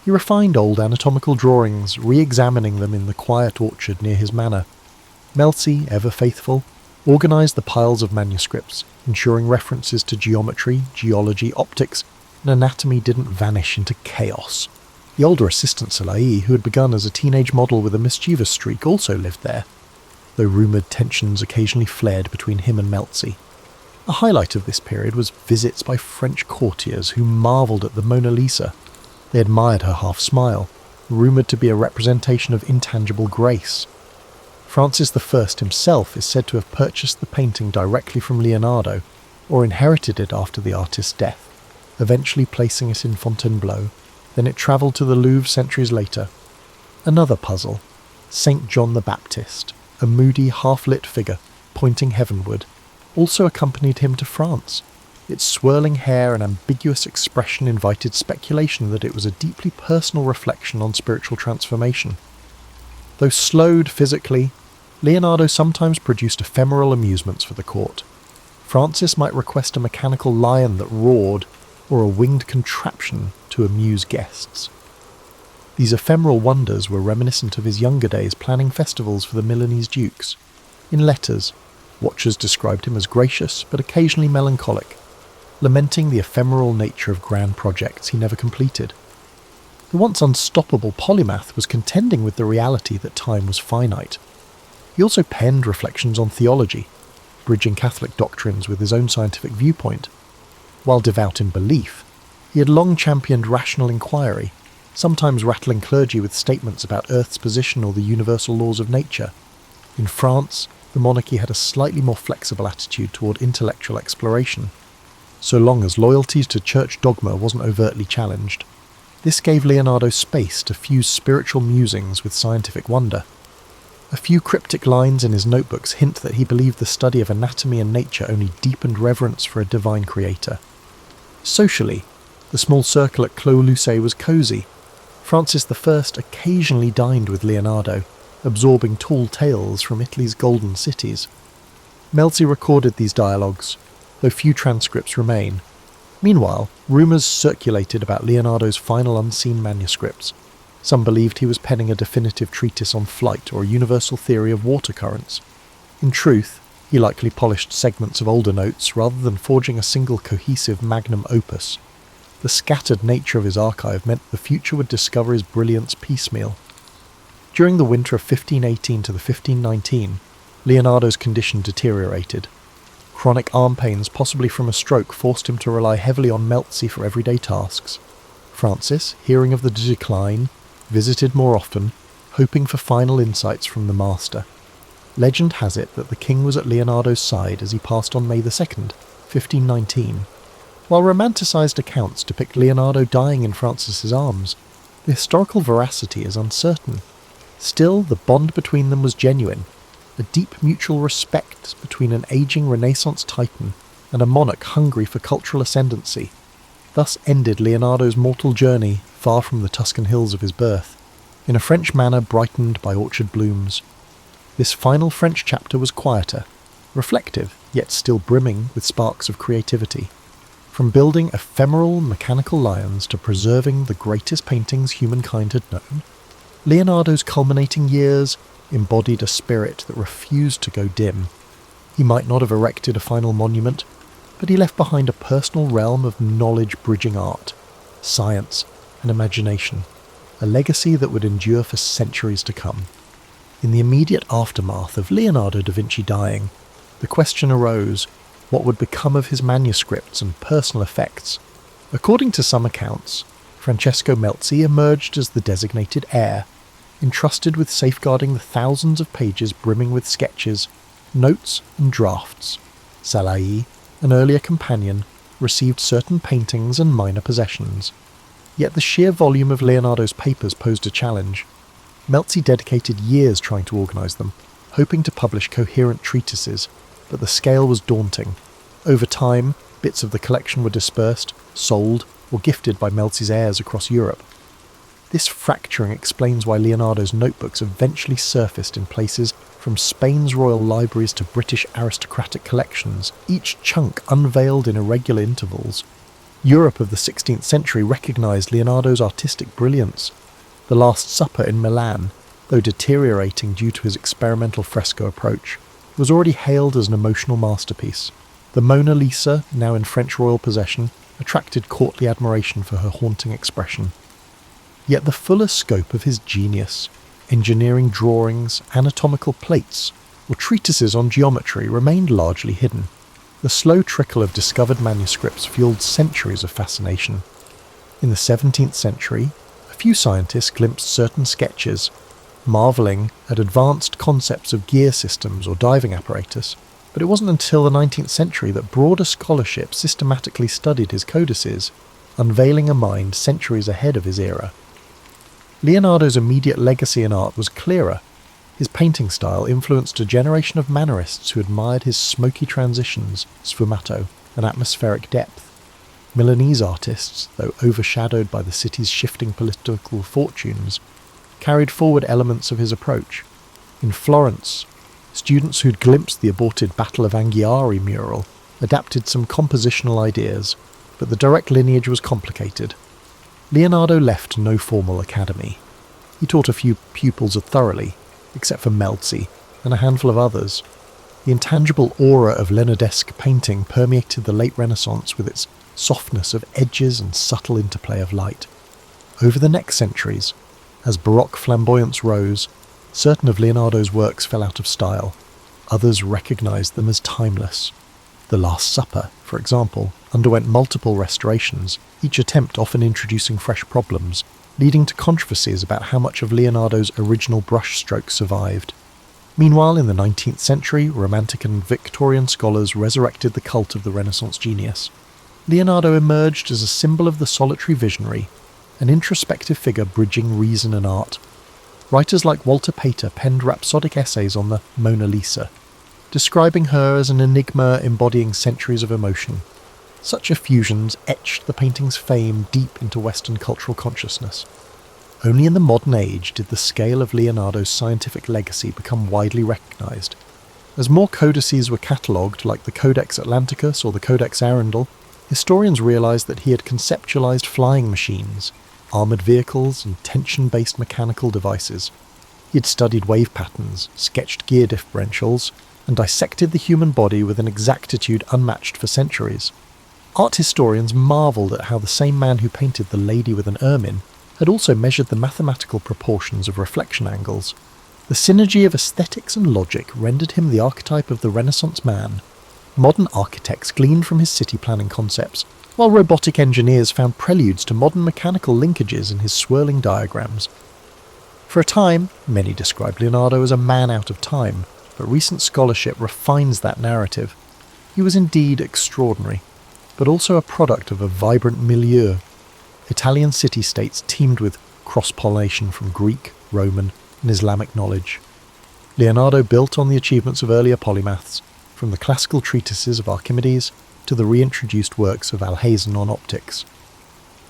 He refined old anatomical drawings, re-examining them in the quiet orchard near his manor. Melzi, ever faithful, organised the piles of manuscripts, ensuring references to geometry, geology, optics, and anatomy didn't vanish into chaos. The older assistant Salai, who had begun as a teenage model with a mischievous streak, also lived there, though rumoured tensions occasionally flared between him and Melzi. A highlight of this period was visits by French courtiers who marvelled at the Mona Lisa. They admired her half-smile, rumoured to be a representation of intangible grace. Francis I himself is said to have purchased the painting directly from Leonardo, or inherited it after the artist's death, eventually placing it in Fontainebleau. Then it travelled to the Louvre centuries later. Another puzzle, St. John the Baptist, a moody, half-lit figure, pointing heavenward, also accompanied him to France. Its swirling hair and ambiguous expression invited speculation that it was a deeply personal reflection on spiritual transformation. Though slowed physically, Leonardo sometimes produced ephemeral amusements for the court. Francis might request a mechanical lion that roared, or a winged contraption to amuse guests. These ephemeral wonders were reminiscent of his younger days planning festivals for the Milanese dukes. In letters, watchers described him as gracious but occasionally melancholic, lamenting the ephemeral nature of grand projects he never completed. The once unstoppable polymath was contending with the reality that time was finite. He also penned reflections on theology, bridging Catholic doctrines with his own scientific viewpoint. While devout in belief, he had long championed rational inquiry, sometimes rattling clergy with statements about Earth's position or the universal laws of nature. In France, the monarchy had a slightly more flexible attitude toward intellectual exploration, so long as loyalty to church dogma wasn't overtly challenged. This gave Leonardo space to fuse spiritual musings with scientific wonder. A few cryptic lines in his notebooks hint that he believed the study of anatomy and nature only deepened reverence for a divine creator. Socially, the small circle at Clos-Lucé was cosy. Francis I occasionally dined with Leonardo, absorbing tall tales from Italy's golden cities. Melzi recorded these dialogues, though few transcripts remain. Meanwhile, rumours circulated about Leonardo's final unseen manuscripts. Some believed he was penning a definitive treatise on flight or a universal theory of water currents. In truth, he likely polished segments of older notes rather than forging a single cohesive magnum opus. The scattered nature of his archive meant the future would discover his brilliance piecemeal. During the winter of 1518 to the 1519, Leonardo's condition deteriorated. Chronic arm pains, possibly from a stroke, forced him to rely heavily on Melzi for everyday tasks. Francis, hearing of the decline, visited more often, hoping for final insights from the master. Legend has it that the king was at Leonardo's side as he passed on May 2nd, 1519. While romanticised accounts depict Leonardo dying in Francis's arms, The historical veracity is uncertain. Still, the bond between them was genuine, a deep mutual respect between an aging Renaissance titan and a monarch hungry for cultural ascendancy. Thus ended Leonardo's mortal journey far from the Tuscan hills of his birth, in a French manor brightened by orchard blooms. This final French chapter was quieter, reflective, yet still brimming with sparks of creativity. From building ephemeral mechanical lions to preserving the greatest paintings humankind had known, Leonardo's culminating years embodied a spirit that refused to go dim. He might not have erected a final monument, but he left behind a personal realm of knowledge-bridging art, science, and imagination, a legacy that would endure for centuries to come. In the immediate aftermath of Leonardo da Vinci dying, the question arose, what would become of his manuscripts and personal effects? According to some accounts, Francesco Melzi emerged as the designated heir, entrusted with safeguarding the thousands of pages brimming with sketches, notes and drafts. Salai, an earlier companion, received certain paintings and minor possessions. Yet the sheer volume of Leonardo's papers posed a challenge. Melzi dedicated years trying to organise them, hoping to publish coherent treatises, but the scale was daunting. Over time, bits of the collection were dispersed, sold, or gifted by Melzi's heirs across Europe. This fracturing explains why Leonardo's notebooks eventually surfaced in places from Spain's royal libraries to British aristocratic collections, each chunk unveiled in irregular intervals. Europe of the 16th century recognised Leonardo's artistic brilliance. The Last Supper in Milan, though deteriorating due to his experimental fresco approach, was already hailed as an emotional masterpiece. The Mona Lisa, now in French royal possession, attracted courtly admiration for her haunting expression. Yet the fuller scope of his genius, engineering drawings, anatomical plates, or treatises on geometry remained largely hidden. The slow trickle of discovered manuscripts fueled centuries of fascination. In the 17th century, a few scientists glimpsed certain sketches, marvelling at advanced concepts of gear systems or diving apparatus, but it wasn't until the 19th century that broader scholarship systematically studied his codices, unveiling a mind centuries ahead of his era. Leonardo's immediate legacy in art was clearer. His painting style influenced a generation of mannerists who admired his smoky transitions, sfumato, and atmospheric depth. Milanese artists, though overshadowed by the city's shifting political fortunes, carried forward elements of his approach. In Florence, students who'd glimpsed the aborted Battle of Anghiari mural adapted some compositional ideas, but the direct lineage was complicated. Leonardo left no formal academy. He taught a few pupils thoroughly, except for Melzi and a handful of others. The intangible aura of Leonardesque painting permeated the late Renaissance with its softness of edges and subtle interplay of light. Over the next centuries, as Baroque flamboyance rose, certain of Leonardo's works fell out of style. Others recognized them as timeless. The Last Supper, for example, underwent multiple restorations, each attempt often introducing fresh problems, leading to controversies about how much of Leonardo's original brushstroke survived. Meanwhile, in the 19th century, Romantic and Victorian scholars resurrected the cult of the Renaissance genius. Leonardo emerged as a symbol of the solitary visionary, an introspective figure bridging reason and art. Writers like Walter Pater penned rhapsodic essays on the Mona Lisa, describing her as an enigma embodying centuries of emotion. Such effusions etched the painting's fame deep into Western cultural consciousness. Only in the modern age did the scale of Leonardo's scientific legacy become widely recognised. As more codices were catalogued, like the Codex Atlanticus or the Codex Arundel, historians realised that he had conceptualised flying machines, armoured vehicles, and tension-based mechanical devices. He had studied wave patterns, sketched gear differentials, and dissected the human body with an exactitude unmatched for centuries. Art historians marvelled at how the same man who painted the lady with an ermine had also measured the mathematical proportions of reflection angles. The synergy of aesthetics and logic rendered him the archetype of the Renaissance man. Modern architects gleaned from his city planning concepts, while robotic engineers found preludes to modern mechanical linkages in his swirling diagrams. For a time, many described Leonardo as a man out of time, but recent scholarship refines that narrative. He was indeed extraordinary, but also a product of a vibrant milieu. Italian city-states teemed with cross-pollination from Greek, Roman, and Islamic knowledge. Leonardo built on the achievements of earlier polymaths, from the classical treatises of Archimedes to the reintroduced works of Alhazen on optics.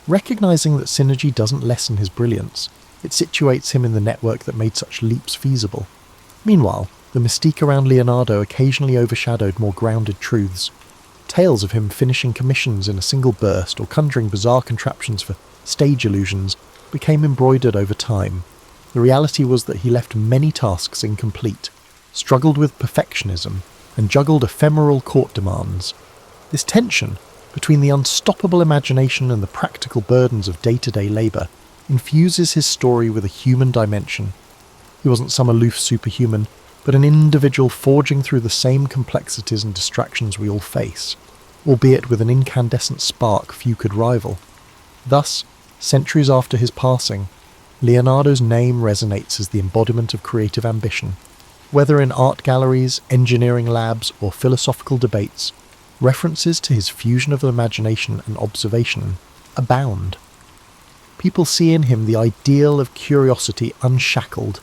Recognizing that synergy doesn't lessen his brilliance, it situates him in the network that made such leaps feasible. Meanwhile, the mystique around Leonardo occasionally overshadowed more grounded truths. Tales of him finishing commissions in a single burst or conjuring bizarre contraptions for stage illusions became embroidered over time. The reality was that he left many tasks incomplete, struggled with perfectionism, and juggled ephemeral court demands. This tension between the unstoppable imagination and the practical burdens of day-to-day labour infuses his story with a human dimension. He wasn't some aloof superhuman, but an individual forging through the same complexities and distractions we all face, albeit with an incandescent spark few could rival. Thus, centuries after his passing, Leonardo's name resonates as the embodiment of creative ambition. Whether in art galleries, engineering labs, or philosophical debates, references to his fusion of imagination and observation abound. People see in him the ideal of curiosity unshackled,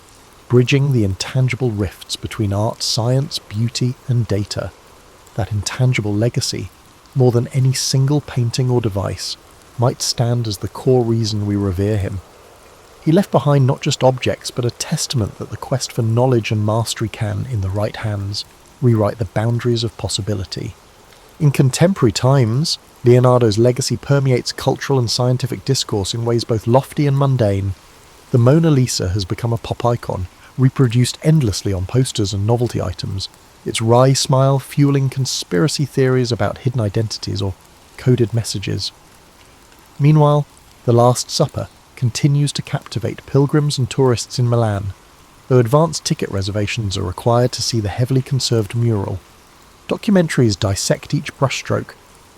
bridging the intangible rifts between art, science, beauty, and data. That intangible legacy, more than any single painting or device, might stand as the core reason we revere him. He left behind not just objects, but a testament that the quest for knowledge and mastery can, in the right hands, rewrite the boundaries of possibility. In contemporary times, Leonardo's legacy permeates cultural and scientific discourse in ways both lofty and mundane. The Mona Lisa has become a pop icon, reproduced endlessly on posters and novelty items, its wry smile fueling conspiracy theories about hidden identities or coded messages. Meanwhile, The Last Supper continues to captivate pilgrims and tourists in Milan, though advanced ticket reservations are required to see the heavily conserved mural. Documentaries dissect each brushstroke,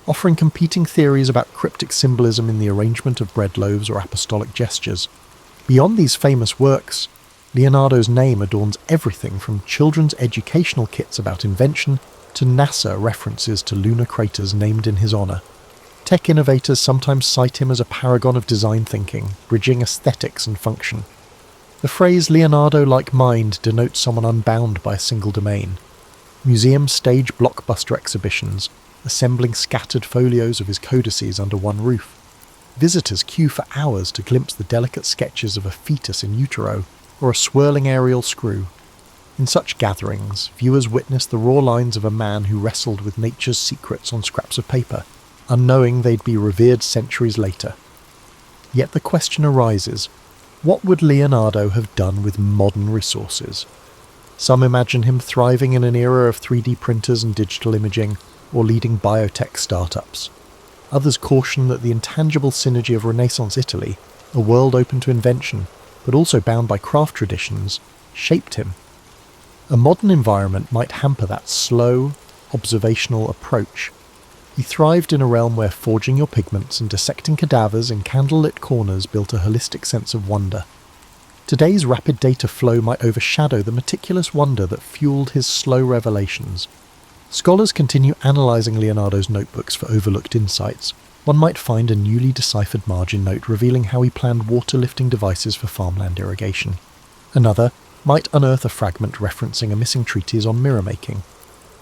offering competing theories about cryptic symbolism in the arrangement of bread loaves or apostolic gestures. Beyond these famous works, Leonardo's name adorns everything from children's educational kits about invention to NASA references to lunar craters named in his honour. Tech innovators sometimes cite him as a paragon of design thinking, bridging aesthetics and function. The phrase Leonardo-like mind denotes someone unbound by a single domain. Museums stage blockbuster exhibitions, assembling scattered folios of his codices under one roof. Visitors queue for hours to glimpse the delicate sketches of a fetus in utero or a swirling aerial screw. In such gatherings, viewers witness the raw lines of a man who wrestled with nature's secrets on scraps of paper, unknowing they'd be revered centuries later. Yet the question arises, what would Leonardo have done with modern resources? Some imagine him thriving in an era of 3D printers and digital imaging, or leading biotech startups. Others caution that the intangible synergy of Renaissance Italy, a world open to invention, but also bound by craft traditions, shaped him. A modern environment might hamper that slow, observational approach. He thrived in a realm where forging your pigments and dissecting cadavers in candlelit corners built a holistic sense of wonder. Today's rapid data flow might overshadow the meticulous wonder that fueled his slow revelations. Scholars continue analysing Leonardo's notebooks for overlooked insights. One might find a newly deciphered margin note revealing how he planned water-lifting devices for farmland irrigation. Another might unearth a fragment referencing a missing treatise on mirror making.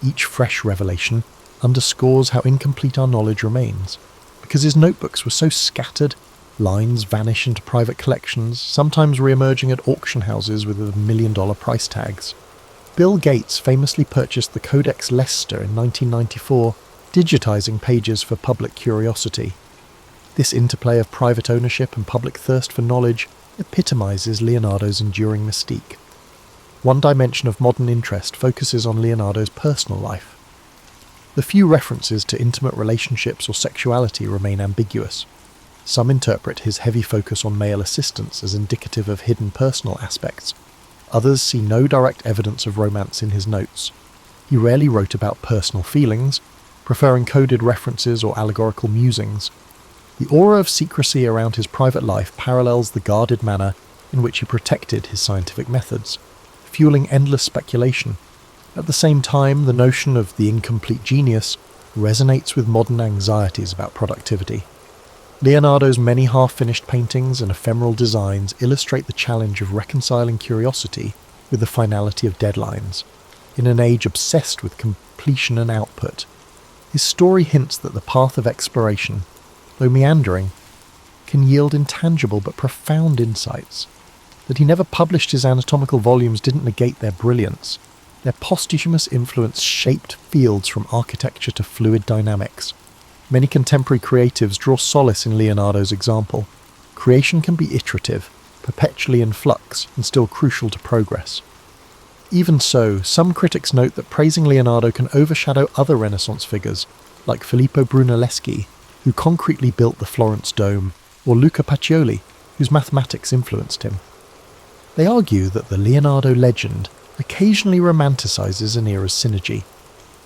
Each fresh revelation underscores how incomplete our knowledge remains. Because his notebooks were so scattered, lines vanish into private collections, sometimes re-emerging at auction houses with $1 million price tags. Bill Gates famously purchased the Codex Leicester in 1994, digitizing pages for public curiosity. This interplay of private ownership and public thirst for knowledge epitomizes Leonardo's enduring mystique. One dimension of modern interest focuses on Leonardo's personal life. The few references to intimate relationships or sexuality remain ambiguous. Some interpret his heavy focus on male assistance as indicative of hidden personal aspects. Others see no direct evidence of romance in his notes. He rarely wrote about personal feelings, preferring coded references or allegorical musings. The aura of secrecy around his private life parallels the guarded manner in which he protected his scientific methods, fueling endless speculation. At the same time, the notion of the incomplete genius resonates with modern anxieties about productivity. Leonardo's many half-finished paintings and ephemeral designs illustrate the challenge of reconciling curiosity with the finality of deadlines. In an age obsessed with completion and output, his story hints that the path of exploration, though meandering, can yield intangible but profound insights. That he never published his anatomical volumes didn't negate their brilliance. Their posthumous influence shaped fields from architecture to fluid dynamics. Many contemporary creatives draw solace in Leonardo's example. Creation can be iterative, perpetually in flux, and still crucial to progress. Even so, some critics note that praising Leonardo can overshadow other Renaissance figures, like Filippo Brunelleschi, who concretely built the Florence Dome, or Luca Pacioli, whose mathematics influenced him. They argue that the Leonardo legend occasionally romanticizes an era's synergy.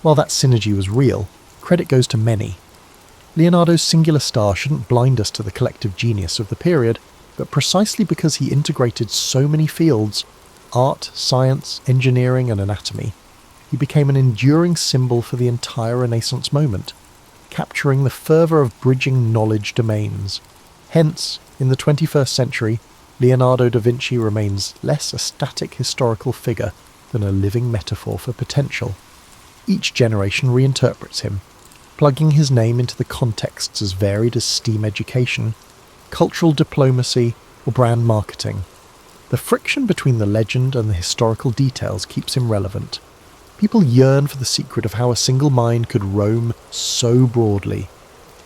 While that synergy was real, credit goes to many. Leonardo's singular star shouldn't blind us to the collective genius of the period, but precisely because he integrated so many fields, art, science, engineering and anatomy, he became an enduring symbol for the entire Renaissance moment, capturing the fervour of bridging knowledge domains. Hence, in the 21st century, Leonardo da Vinci remains less a static historical figure than a living metaphor for potential. Each generation reinterprets him, plugging his name into the contexts as varied as STEAM education, cultural diplomacy, or brand marketing. The friction between the legend and the historical details keeps him relevant. People yearn for the secret of how a single mind could roam so broadly,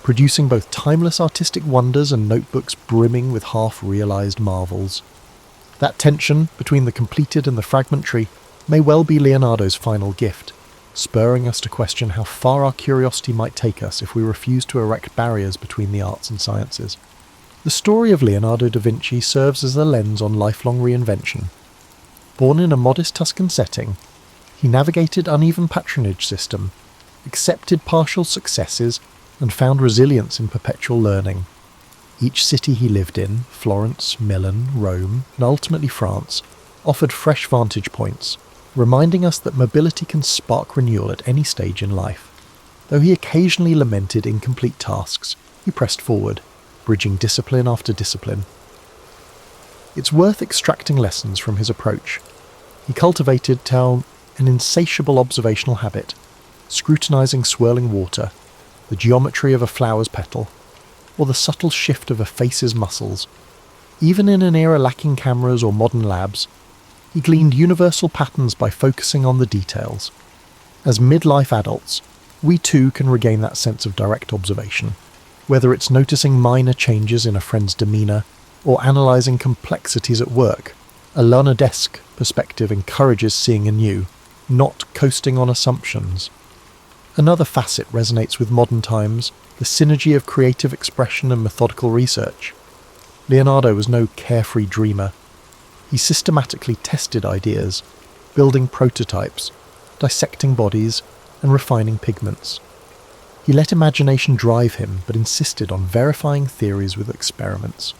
producing both timeless artistic wonders and notebooks brimming with half-realised marvels. That tension between the completed and the fragmentary may well be Leonardo's final gift, spurring us to question how far our curiosity might take us if we refuse to erect barriers between the arts and sciences. The story of Leonardo da Vinci serves as a lens on lifelong reinvention. Born in a modest Tuscan setting, he navigated uneven patronage system, accepted partial successes, and found resilience in perpetual learning. Each city he lived in, Florence, Milan, Rome, and ultimately France, offered fresh vantage points, reminding us that mobility can spark renewal at any stage in life. Though he occasionally lamented incomplete tasks, he pressed forward, bridging discipline after discipline. It's worth extracting lessons from his approach. He cultivated an insatiable observational habit, scrutinising swirling water, the geometry of a flower's petal, or the subtle shift of a face's muscles. Even in an era lacking cameras or modern labs, he gleaned universal patterns by focusing on the details. As midlife adults, we too can regain that sense of direct observation, whether it's noticing minor changes in a friend's demeanour or analysing complexities at work. A Leonardesque perspective encourages seeing anew, not coasting on assumptions. Another facet resonates with modern times, the synergy of creative expression and methodical research. Leonardo was no carefree dreamer. He systematically tested ideas, building prototypes, dissecting bodies, and refining pigments. He let imagination drive him, but insisted on verifying theories with experiments.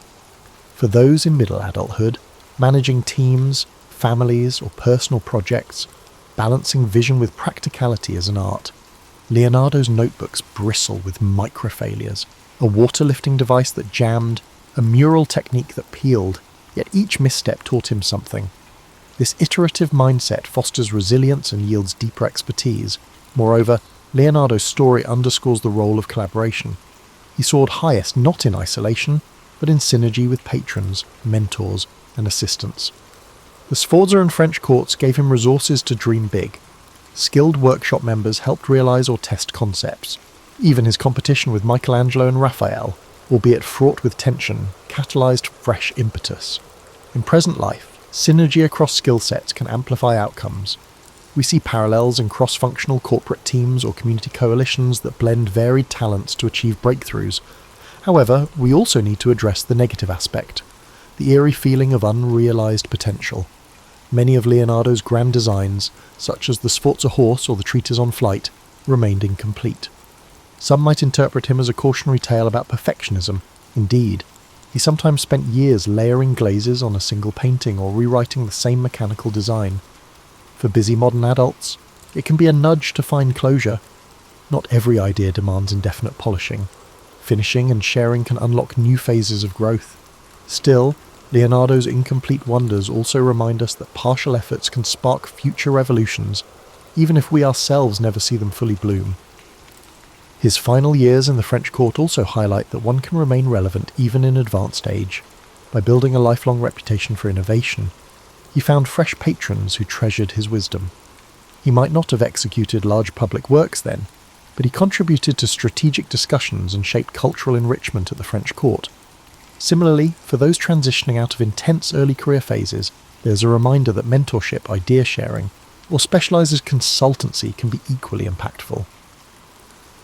For those in middle adulthood, managing teams, families, or personal projects, balancing vision with practicality is an art. Leonardo's notebooks bristle with micro-failures, a water-lifting device that jammed, a mural technique that peeled, yet each misstep taught him something. This iterative mindset fosters resilience and yields deeper expertise. Moreover, Leonardo's story underscores the role of collaboration. He soared highest not in isolation, but in synergy with patrons, mentors, and assistants. The Sforza and French courts gave him resources to dream big. Skilled workshop members helped realise or test concepts. Even his competition with Michelangelo and Raphael, albeit fraught with tension, catalysed fresh impetus. In present life, synergy across skill sets can amplify outcomes. We see parallels in cross-functional corporate teams or community coalitions that blend varied talents to achieve breakthroughs. However, we also need to address the negative aspect, the eerie feeling of unrealised potential. Many of Leonardo's grand designs, such as the Sforza horse or the treatise on flight, remained incomplete. Some might interpret him as a cautionary tale about perfectionism. Indeed, he sometimes spent years layering glazes on a single painting or rewriting the same mechanical design. For busy modern adults, it can be a nudge to find closure. Not every idea demands indefinite polishing. Finishing and sharing can unlock new phases of growth. Still, Leonardo's incomplete wonders also remind us that partial efforts can spark future revolutions, even if we ourselves never see them fully bloom. His final years in the French court also highlight that one can remain relevant even in advanced age. By building a lifelong reputation for innovation, he found fresh patrons who treasured his wisdom. He might not have executed large public works then, but he contributed to strategic discussions and shaped cultural enrichment at the French court. Similarly, for those transitioning out of intense early career phases, there's a reminder that mentorship, idea sharing, or specialised consultancy can be equally impactful.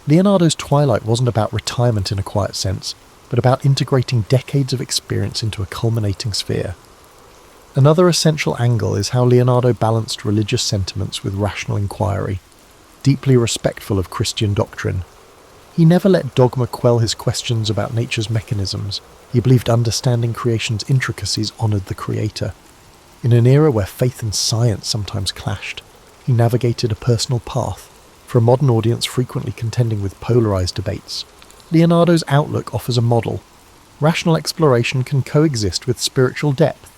Leonardo's twilight wasn't about retirement in a quiet sense, but about integrating decades of experience into a culminating sphere. Another essential angle is how Leonardo balanced religious sentiments with rational inquiry, deeply respectful of Christian doctrine. He never let dogma quell his questions about nature's mechanisms. He believed understanding creation's intricacies honoured the Creator. In an era where faith and science sometimes clashed, he navigated a personal path, for a modern audience frequently contending with polarised debates. Leonardo's outlook offers a model. Rational exploration can coexist with spiritual depth,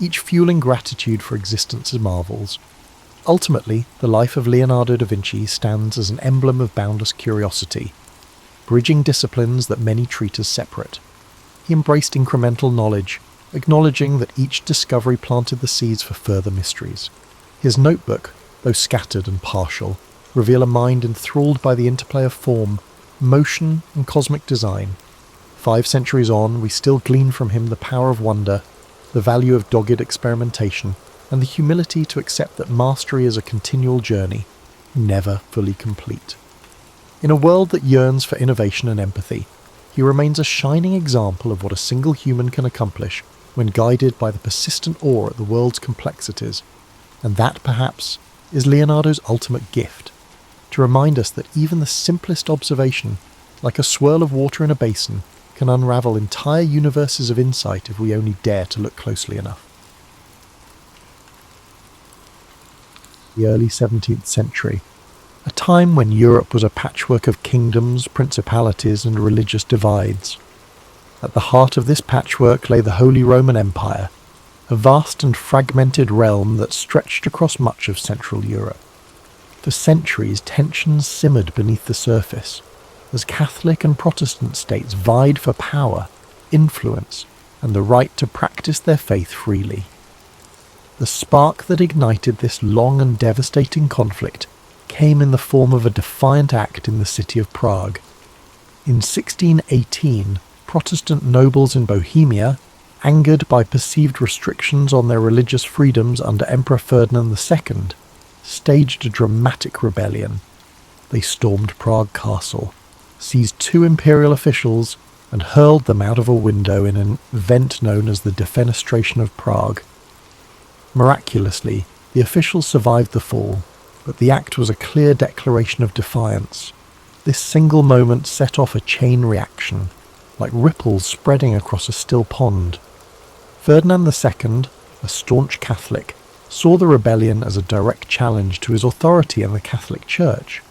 each fueling gratitude for existence's marvels. Ultimately, the life of Leonardo da Vinci stands as an emblem of boundless curiosity, bridging disciplines that many treat as separate. He embraced incremental knowledge, acknowledging that each discovery planted the seeds for further mysteries. His notebook, though scattered and partial, reveal a mind enthralled by the interplay of form, motion, and cosmic design. 5 centuries on, we still glean from him the power of wonder, the value of dogged experimentation, and the humility to accept that mastery is a continual journey, never fully complete. In a world that yearns for innovation and empathy, he remains a shining example of what a single human can accomplish when guided by the persistent awe at the world's complexities, and that, perhaps, is Leonardo's ultimate gift, to remind us that even the simplest observation, like a swirl of water in a basin, can unravel entire universes of insight if we only dare to look closely enough. The early 17th century, a time when Europe was a patchwork of kingdoms, principalities, and religious divides. At the heart of this patchwork lay the Holy Roman Empire, a vast and fragmented realm that stretched across much of Central Europe. For centuries, tensions simmered beneath the surface, as Catholic and Protestant states vied for power, influence, and the right to practice their faith freely. The spark that ignited this long and devastating conflict came in the form of a defiant act in the city of Prague. In 1618, Protestant nobles in Bohemia, angered by perceived restrictions on their religious freedoms under Emperor Ferdinand II, staged a dramatic rebellion. They stormed Prague Castle, seized 2 imperial officials, and hurled them out of a window in an event known as the Defenestration of Prague. Miraculously, the officials survived the fall, but the act was a clear declaration of defiance. This single moment set off a chain reaction, like ripples spreading across a still pond. Ferdinand II, a staunch Catholic, saw the rebellion as a direct challenge to his authority in the Catholic Church.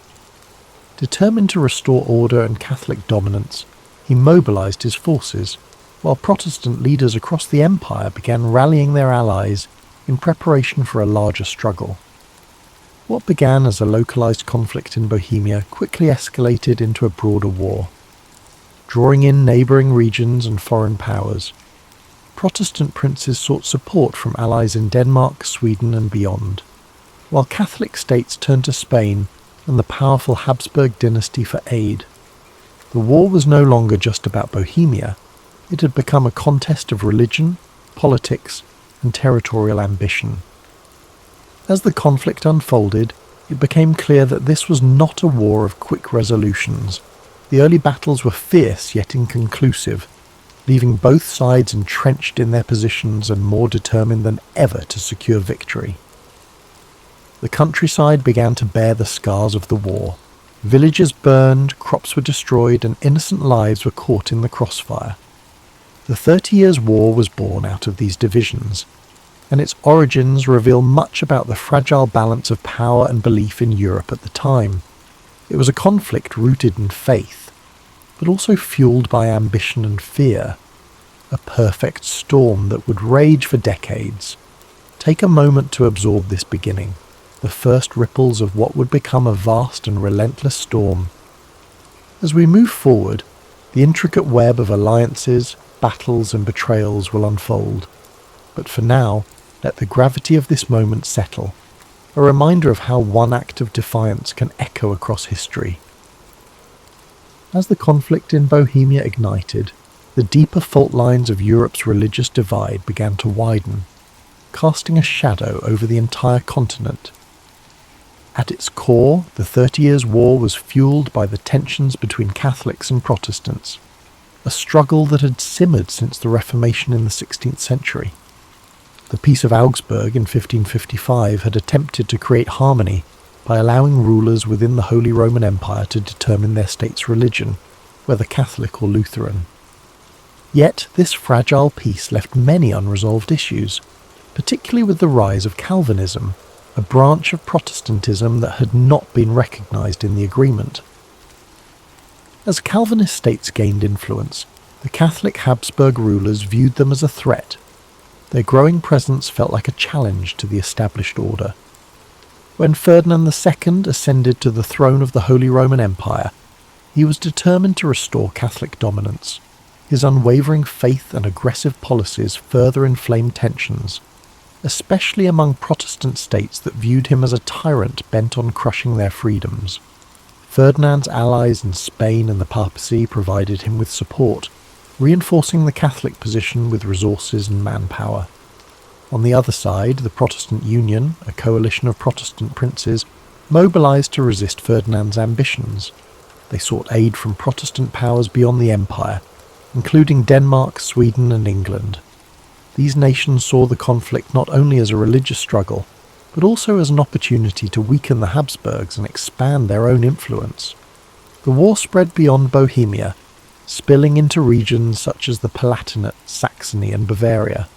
Determined to restore order and Catholic dominance, he mobilized his forces, while Protestant leaders across the empire began rallying their allies in preparation for a larger struggle. What began as a localized conflict in Bohemia quickly escalated into a broader war, drawing in neighboring regions and foreign powers. Protestant princes sought support from allies in Denmark, Sweden, and beyond, while Catholic states turned to Spain and the powerful Habsburg dynasty for aid. The war was no longer just about Bohemia. It had become a contest of religion, politics, and territorial ambition. As the conflict unfolded, it became clear that this was not a war of quick resolutions. The early battles were fierce yet inconclusive, leaving both sides entrenched in their positions and more determined than ever to secure victory. The countryside began to bear the scars of the war. Villages burned, crops were destroyed, and innocent lives were caught in the crossfire. The 30 Years' War was born out of these divisions, and its origins reveal much about the fragile balance of power and belief in Europe at the time. It was a conflict rooted in faith. but also fueled by ambition and fear, a perfect storm that would rage for decades. Take a moment to absorb this beginning, the first ripples of what would become a vast and relentless storm. As we move forward, the intricate web of alliances, battles and betrayals will unfold. But for now, let the gravity of this moment settle, a reminder of how one act of defiance can echo across history. As the conflict in Bohemia ignited, the deeper fault lines of Europe's religious divide began to widen, casting a shadow over the entire continent. At its core, the 30 Years' War was fueled by the tensions between Catholics and Protestants, a struggle that had simmered since the Reformation in the 16th century. The Peace of Augsburg in 1555 had attempted to create harmony by allowing rulers within the Holy Roman Empire to determine their state's religion, whether Catholic or Lutheran. Yet this fragile peace left many unresolved issues, particularly with the rise of Calvinism, a branch of Protestantism that had not been recognised in the agreement. As Calvinist states gained influence, the Catholic Habsburg rulers viewed them as a threat. Their growing presence felt like a challenge to the established order. When Ferdinand II ascended to the throne of the Holy Roman Empire, he was determined to restore Catholic dominance. His unwavering faith and aggressive policies further inflamed tensions, especially among Protestant states that viewed him as a tyrant bent on crushing their freedoms. Ferdinand's allies in Spain and the papacy provided him with support, reinforcing the Catholic position with resources and manpower. On the other side, the Protestant Union, a coalition of Protestant princes, mobilized to resist Ferdinand's ambitions. They sought aid from Protestant powers beyond the empire, including Denmark, Sweden and England. These nations saw the conflict not only as a religious struggle, but also as an opportunity to weaken the Habsburgs and expand their own influence. The war spread beyond Bohemia, spilling into regions such as the Palatinate, Saxony and Bavaria.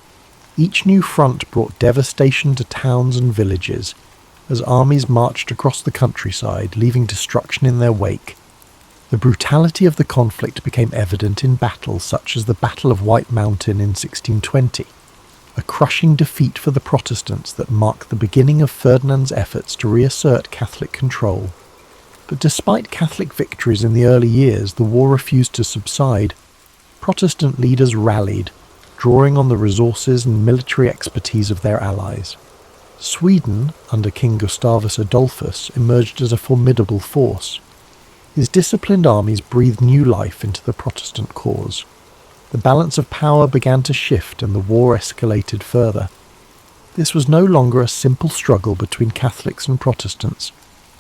Each new front brought devastation to towns and villages, as armies marched across the countryside, leaving destruction in their wake. The brutality of the conflict became evident in battles such as the Battle of White Mountain in 1620, a crushing defeat for the Protestants that marked the beginning of Ferdinand's efforts to reassert Catholic control. But despite Catholic victories in the early years, the war refused to subside. Protestant leaders rallied, drawing on the resources and military expertise of their allies. Sweden, under King Gustavus Adolphus, emerged as a formidable force. His disciplined armies breathed new life into the Protestant cause. The balance of power began to shift and the war escalated further. This was no longer a simple struggle between Catholics and Protestants.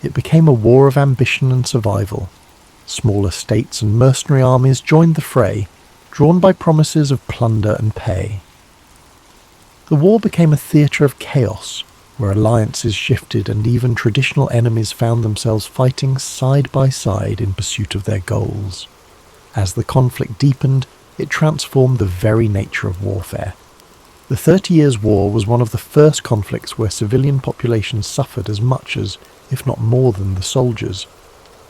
It became a war of ambition and survival. Smaller states and mercenary armies joined the fray, drawn by promises of plunder and pay. The war became a theatre of chaos, where alliances shifted and even traditional enemies found themselves fighting side by side in pursuit of their goals. As the conflict deepened, it transformed the very nature of warfare. The 30 Years' War was one of the first conflicts where civilian populations suffered as much as, if not more than, the soldiers.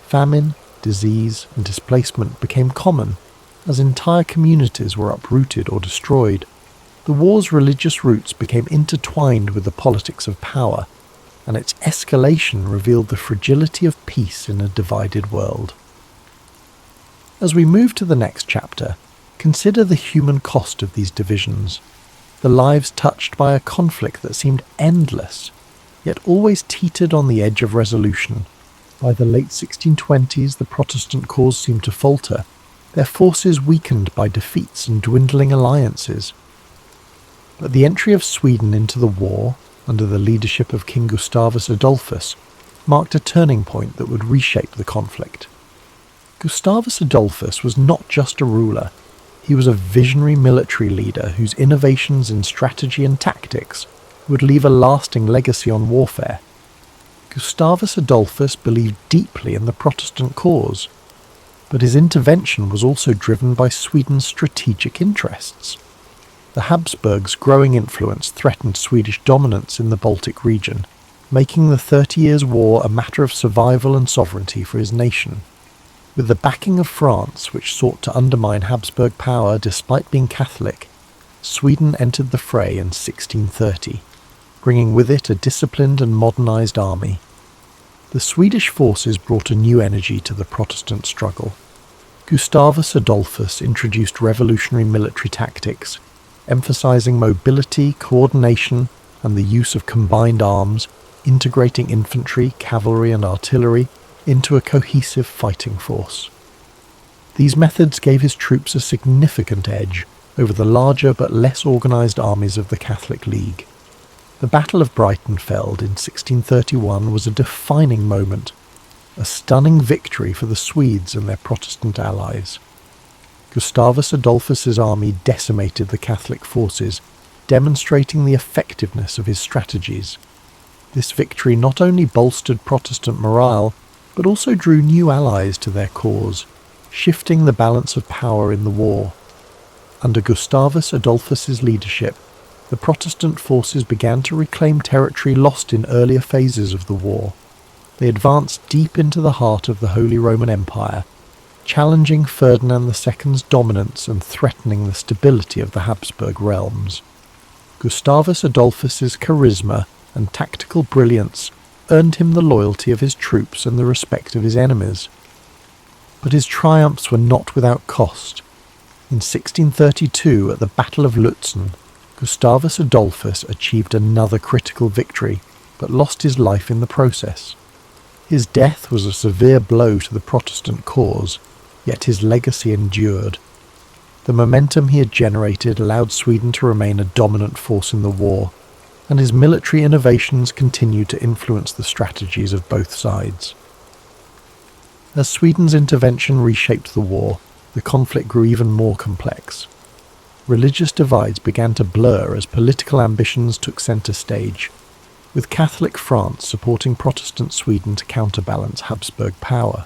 Famine, disease, and displacement became common, as entire communities were uprooted or destroyed. The war's religious roots became intertwined with the politics of power, and its escalation revealed the fragility of peace in a divided world. As we move to the next chapter, consider the human cost of these divisions, the lives touched by a conflict that seemed endless, yet always teetered on the edge of resolution. By the late 1620s, the Protestant cause seemed to falter, their forces weakened by defeats and dwindling alliances. But the entry of Sweden into the war, under the leadership of King Gustavus Adolphus, marked a turning point that would reshape the conflict. Gustavus Adolphus was not just a ruler, he was a visionary military leader whose innovations in strategy and tactics would leave a lasting legacy on warfare. Gustavus Adolphus believed deeply in the Protestant cause, but his intervention was also driven by Sweden's strategic interests. The Habsburgs' growing influence threatened Swedish dominance in the Baltic region, making the 30 Years' War a matter of survival and sovereignty for his nation. With the backing of France, which sought to undermine Habsburg power despite being Catholic, Sweden entered the fray in 1630, bringing with it a disciplined and modernised army. The Swedish forces brought a new energy to the Protestant struggle. Gustavus Adolphus introduced revolutionary military tactics, emphasising mobility, coordination, and the use of combined arms, integrating infantry, cavalry, and artillery into a cohesive fighting force. These methods gave his troops a significant edge over the larger but less organised armies of the Catholic League. The Battle of Breitenfeld in 1631 was a defining moment, a stunning victory for the Swedes and their Protestant allies. Gustavus Adolphus's army decimated the Catholic forces, demonstrating the effectiveness of his strategies. This victory not only bolstered Protestant morale, but also drew new allies to their cause, shifting the balance of power in the war. Under Gustavus Adolphus's leadership, the Protestant forces began to reclaim territory lost in earlier phases of the war. They advanced deep into the heart of the Holy Roman Empire, challenging Ferdinand II's dominance and threatening the stability of the Habsburg realms. Gustavus Adolphus's charisma and tactical brilliance earned him the loyalty of his troops and the respect of his enemies. But his triumphs were not without cost. In 1632, at the Battle of Lutzen, Gustavus Adolphus achieved another critical victory, but lost his life in the process. His death was a severe blow to the Protestant cause, yet his legacy endured. The momentum he had generated allowed Sweden to remain a dominant force in the war, and his military innovations continued to influence the strategies of both sides. As Sweden's intervention reshaped the war, the conflict grew even more complex. Religious divides began to blur as political ambitions took centre stage, with Catholic France supporting Protestant Sweden to counterbalance Habsburg power.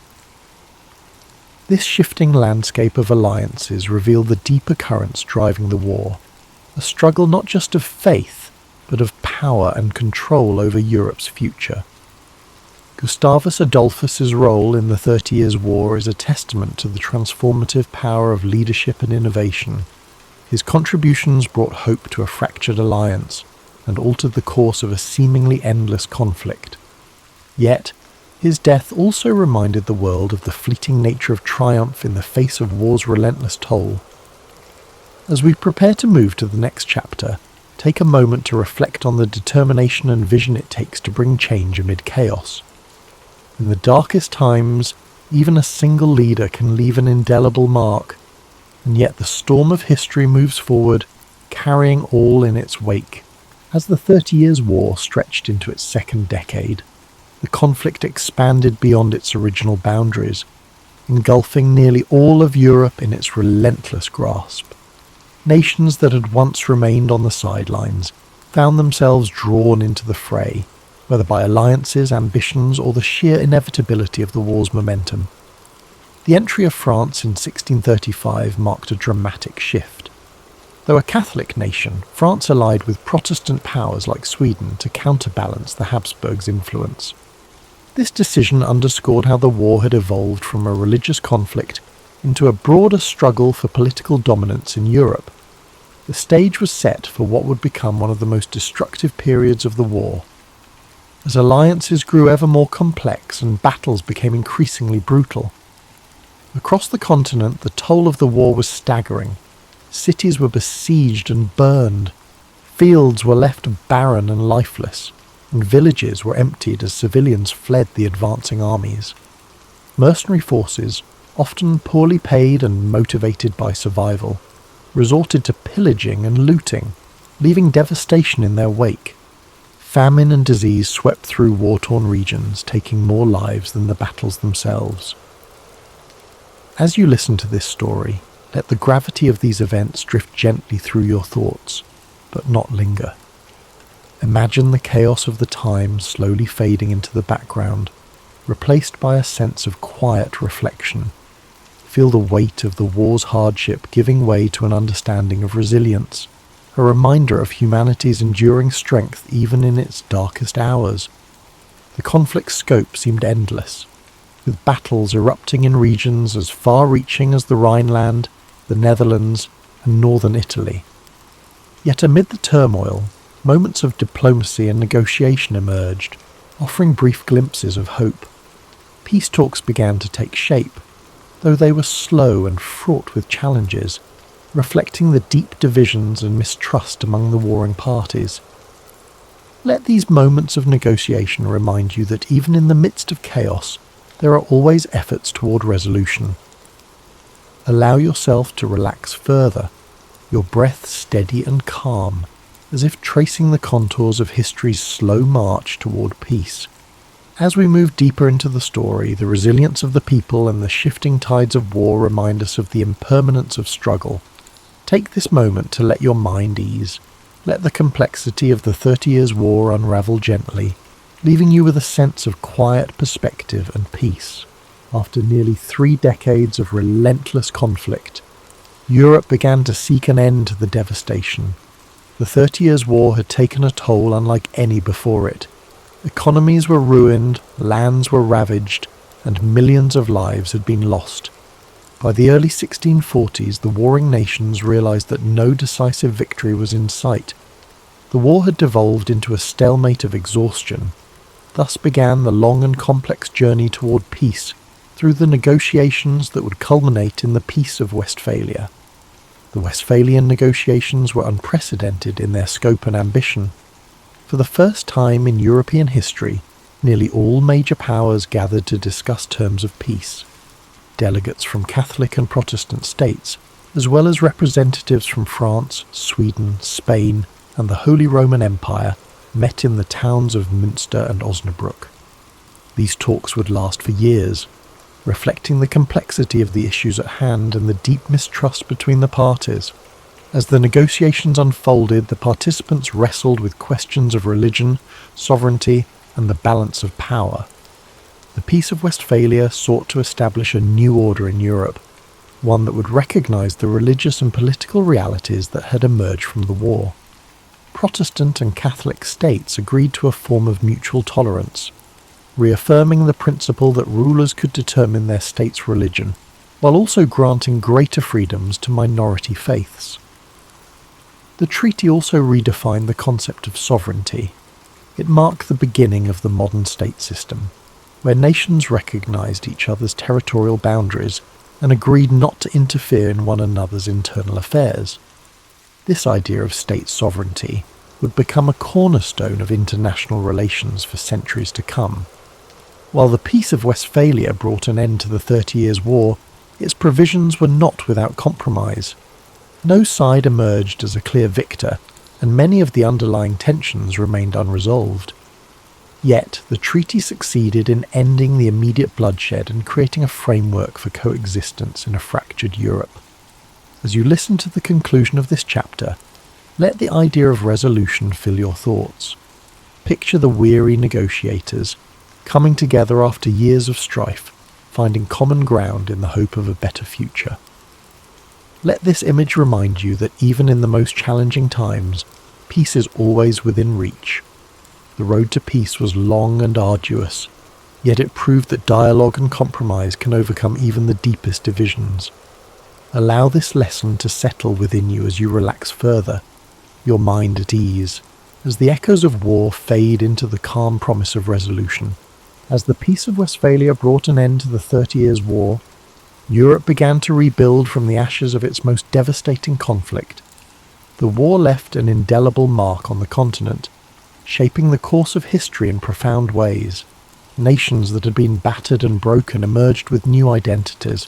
This shifting landscape of alliances revealed the deeper currents driving the war, a struggle not just of faith, but of power and control over Europe's future. Gustavus Adolphus's role in the 30 Years' War is a testament to the transformative power of leadership and innovation. His contributions brought hope to a fractured alliance and altered the course of a seemingly endless conflict. Yet, his death also reminded the world of the fleeting nature of triumph in the face of war's relentless toll. As we prepare to move to the next chapter, take a moment to reflect on the determination and vision it takes to bring change amid chaos. In the darkest times, even a single leader can leave an indelible mark, and yet the storm of history moves forward, carrying all in its wake. As the 30 Years' War stretched into its second decade, the conflict expanded beyond its original boundaries, engulfing nearly all of Europe in its relentless grasp. Nations that had once remained on the sidelines found themselves drawn into the fray, whether by alliances, ambitions, or the sheer inevitability of the war's momentum. The entry of France in 1635 marked a dramatic shift. Though a Catholic nation, France allied with Protestant powers like Sweden to counterbalance the Habsburgs' influence. This decision underscored how the war had evolved from a religious conflict into a broader struggle for political dominance in Europe. The stage was set for what would become one of the most destructive periods of the war. As alliances grew ever more complex and battles became increasingly brutal. Across the continent, the toll of the war was staggering. Cities were besieged and burned. Fields were left barren and lifeless, and villages were emptied as civilians fled the advancing armies. Mercenary forces, often poorly paid and motivated by survival, resorted to pillaging and looting, leaving devastation in their wake. Famine and disease swept through war-torn regions, taking more lives than the battles themselves. As you listen to this story, let the gravity of these events drift gently through your thoughts, but not linger. Imagine the chaos of the time slowly fading into the background, replaced by a sense of quiet reflection. Feel the weight of the war's hardship giving way to an understanding of resilience, a reminder of humanity's enduring strength even in its darkest hours. The conflict's scope seemed endless, with battles erupting in regions as far-reaching as the Rhineland, the Netherlands, and northern Italy. Yet amid the turmoil, moments of diplomacy and negotiation emerged, offering brief glimpses of hope. Peace talks began to take shape, though they were slow and fraught with challenges, reflecting the deep divisions and mistrust among the warring parties. Let these moments of negotiation remind you that even in the midst of chaos, there are always efforts toward resolution. Allow yourself to relax further, your breath steady and calm, as if tracing the contours of history's slow march toward peace. As we move deeper into the story, the resilience of the people and the shifting tides of war remind us of the impermanence of struggle. Take this moment to let your mind ease. Let the complexity of the 30 Years' War unravel gently, leaving you with a sense of quiet perspective and peace. After nearly 3 decades of relentless conflict, Europe began to seek an end to the devastation. The 30 Years' War had taken a toll unlike any before it. Economies were ruined, lands were ravaged, and millions of lives had been lost. By the early 1640s, the warring nations realized that no decisive victory was in sight. The war had devolved into a stalemate of exhaustion. Thus began the long and complex journey toward peace, through the negotiations that would culminate in the Peace of Westphalia. The Westphalian negotiations were unprecedented in their scope and ambition. For the first time in European history, nearly all major powers gathered to discuss terms of peace. Delegates from Catholic and Protestant states, as well as representatives from France, Sweden, Spain, and the Holy Roman Empire, met in the towns of Münster and Osnabrück. These talks would last for years, reflecting the complexity of the issues at hand and the deep mistrust between the parties. As the negotiations unfolded, the participants wrestled with questions of religion, sovereignty, and the balance of power. The Peace of Westphalia sought to establish a new order in Europe, one that would recognize the religious and political realities that had emerged from the war. Protestant and Catholic states agreed to a form of mutual tolerance, reaffirming the principle that rulers could determine their state's religion, while also granting greater freedoms to minority faiths. The treaty also redefined the concept of sovereignty. It marked the beginning of the modern state system, where nations recognized each other's territorial boundaries and agreed not to interfere in one another's internal affairs. This idea of state sovereignty would become a cornerstone of international relations for centuries to come. While the Peace of Westphalia brought an end to the 30 Years' War, its provisions were not without compromise. No side emerged as a clear victor, and many of the underlying tensions remained unresolved. Yet, the treaty succeeded in ending the immediate bloodshed and creating a framework for coexistence in a fractured Europe. As you listen to the conclusion of this chapter, let the idea of resolution fill your thoughts. Picture the weary negotiators, coming together after years of strife, finding common ground in the hope of a better future. Let this image remind you that even in the most challenging times, peace is always within reach. The road to peace was long and arduous, yet it proved that dialogue and compromise can overcome even the deepest divisions. Allow this lesson to settle within you as you relax further, your mind at ease, as the echoes of war fade into the calm promise of resolution. As the Peace of Westphalia brought an end to the 30 Years' War, Europe began to rebuild from the ashes of its most devastating conflict. The war left an indelible mark on the continent, shaping the course of history in profound ways. Nations that had been battered and broken emerged with new identities,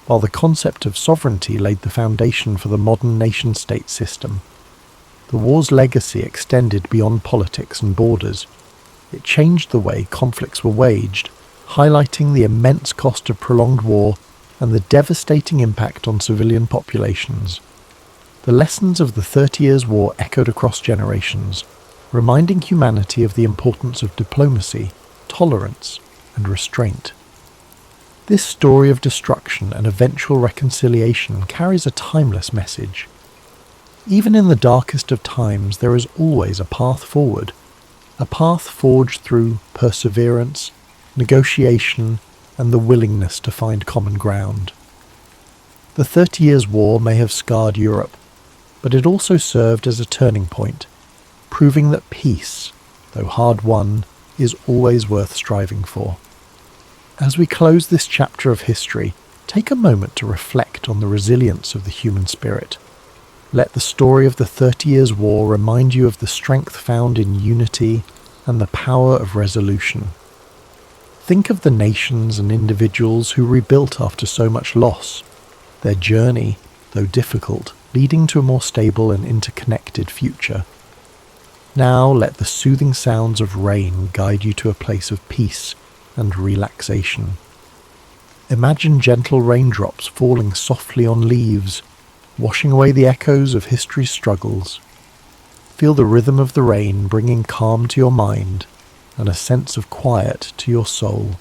while the concept of sovereignty laid the foundation for the modern nation-state system. The war's legacy extended beyond politics and borders. It changed the way conflicts were waged, highlighting the immense cost of prolonged war and the devastating impact on civilian populations. The lessons of the 30 Years' War echoed across generations, reminding humanity of the importance of diplomacy, tolerance, and restraint. This story of destruction and eventual reconciliation carries a timeless message. Even in the darkest of times, there is always a path forward, a path forged through perseverance, negotiation, and the willingness to find common ground. The 30 Years' War may have scarred Europe, but it also served as a turning point, proving that peace, though hard won, is always worth striving for. As we close this chapter of history, take a moment to reflect on the resilience of the human spirit. Let the story of the 30 Years' War remind you of the strength found in unity and the power of resolution. Think of the nations and individuals who rebuilt after so much loss, their journey, though difficult, leading to a more stable and interconnected future. Now let the soothing sounds of rain guide you to a place of peace and relaxation. Imagine gentle raindrops falling softly on leaves, washing away the echoes of history's struggles. Feel the rhythm of the rain bringing calm to your mind and a sense of quiet to your soul.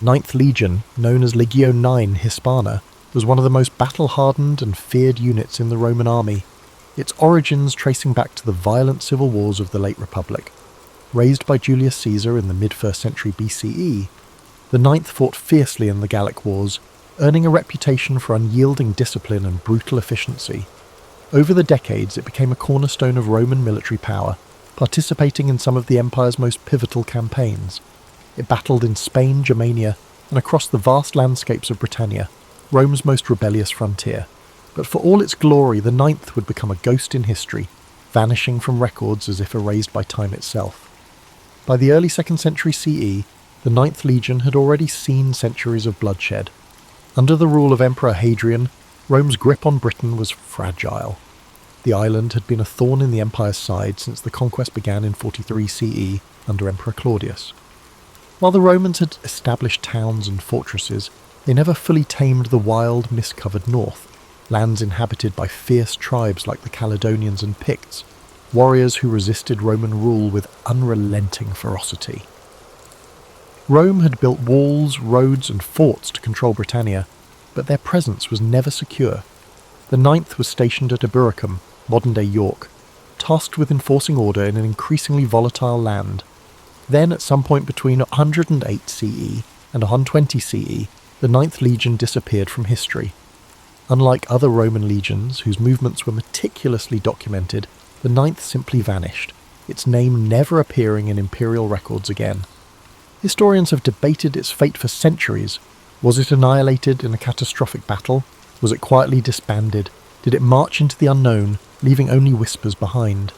Ninth Legion, known as Legio IX Hispana, was one of the most battle-hardened and feared units in the Roman army, its origins tracing back to the violent civil wars of the late Republic. Raised by Julius Caesar in the mid-1st century BCE, the Ninth fought fiercely in the Gallic Wars, earning a reputation for unyielding discipline and brutal efficiency. Over the decades, it became a cornerstone of Roman military power, participating in some of the empire's most pivotal campaigns. It battled in Spain, Germania, and across the vast landscapes of Britannia, Rome's most rebellious frontier. But for all its glory, the Ninth would become a ghost in history, vanishing from records as if erased by time itself. By the early 2nd century CE, the Ninth Legion had already seen centuries of bloodshed. Under the rule of Emperor Hadrian, Rome's grip on Britain was fragile. The island had been a thorn in the empire's side since the conquest began in 43 CE under Emperor Claudius. While the Romans had established towns and fortresses, they never fully tamed the wild, mist-covered north, lands inhabited by fierce tribes like the Caledonians and Picts, warriors who resisted Roman rule with unrelenting ferocity. Rome had built walls, roads and forts to control Britannia, but their presence was never secure. The Ninth was stationed at Eburacum, modern-day York, tasked with enforcing order in an increasingly volatile land. Then, at some point between 108 CE and 120 CE, the Ninth Legion disappeared from history. Unlike other Roman legions, whose movements were meticulously documented, the Ninth simply vanished, its name never appearing in imperial records again. Historians have debated its fate for centuries. Was it annihilated in a catastrophic battle? Was it quietly disbanded? Did it march into the unknown, leaving only whispers behind?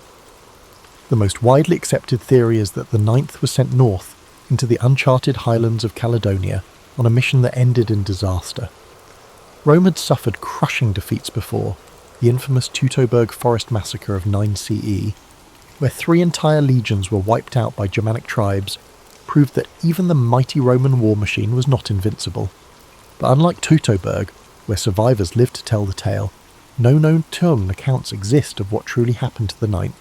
The most widely accepted theory is that the Ninth was sent north, into the uncharted highlands of Caledonia, on a mission that ended in disaster. Rome had suffered crushing defeats before, the infamous Teutoburg Forest Massacre of 9 CE, where 3 entire legions were wiped out by Germanic tribes, proved that even the mighty Roman war machine was not invincible. But unlike Teutoburg, where survivors lived to tell the tale, no known tomb accounts exist of what truly happened to the Ninth.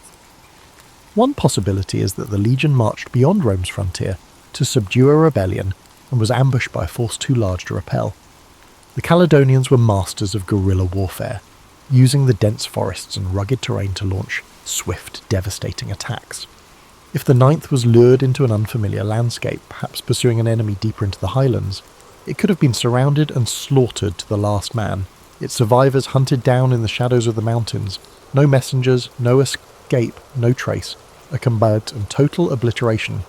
One possibility is that the legion marched beyond Rome's frontier to subdue a rebellion and was ambushed by a force too large to repel. The Caledonians were masters of guerrilla warfare, using the dense forests and rugged terrain to launch swift, devastating attacks. If the Ninth was lured into an unfamiliar landscape, perhaps pursuing an enemy deeper into the highlands, it could have been surrounded and slaughtered to the last man, its survivors hunted down in the shadows of the mountains, no messengers, no escape, no trace, a combat and total obliteration.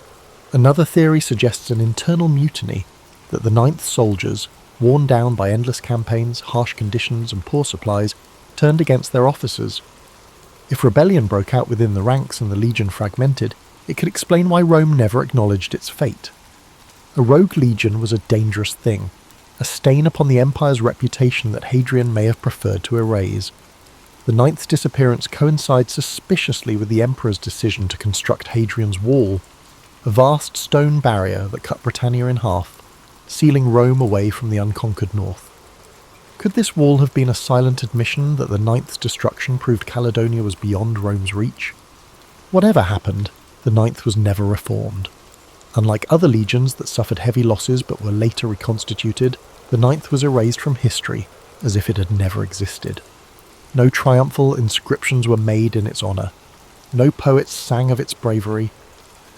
Another theory suggests an internal mutiny, that the Ninth soldiers, worn down by endless campaigns, harsh conditions and poor supplies, turned against their officers. If rebellion broke out within the ranks and the legion fragmented, it could explain why Rome never acknowledged its fate. A rogue legion was a dangerous thing, a stain upon the empire's reputation that Hadrian may have preferred to erase. The Ninth's disappearance coincides suspiciously with the emperor's decision to construct Hadrian's Wall, a vast stone barrier that cut Britannia in half, sealing Rome away from the unconquered north. Could this wall have been a silent admission that the Ninth's destruction proved Caledonia was beyond Rome's reach? Whatever happened, the Ninth was never reformed. Unlike other legions that suffered heavy losses but were later reconstituted, the Ninth was erased from history as if it had never existed. No triumphal inscriptions were made in its honour. No poets sang of its bravery.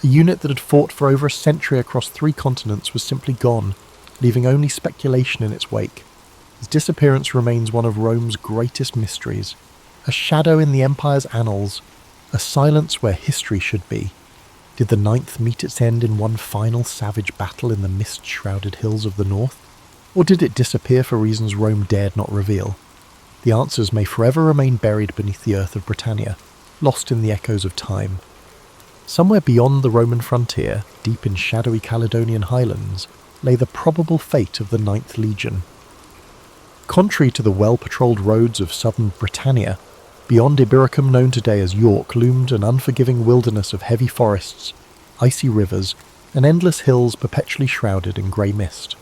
A unit that had fought for over a century across 3 continents was simply gone, leaving only speculation in its wake. His disappearance remains one of Rome's greatest mysteries, a shadow in the Empire's annals, a silence where history should be. Did the Ninth meet its end in one final savage battle in the mist-shrouded hills of the north? Or did it disappear for reasons Rome dared not reveal? The answers may forever remain buried beneath the earth of Britannia, lost in the echoes of time. Somewhere beyond the Roman frontier, deep in shadowy Caledonian highlands, lay the probable fate of the Ninth Legion. Contrary to the well-patrolled roads of southern Britannia, beyond Ibericum known today as York loomed an unforgiving wilderness of heavy forests, icy rivers, and endless hills perpetually shrouded in grey mist.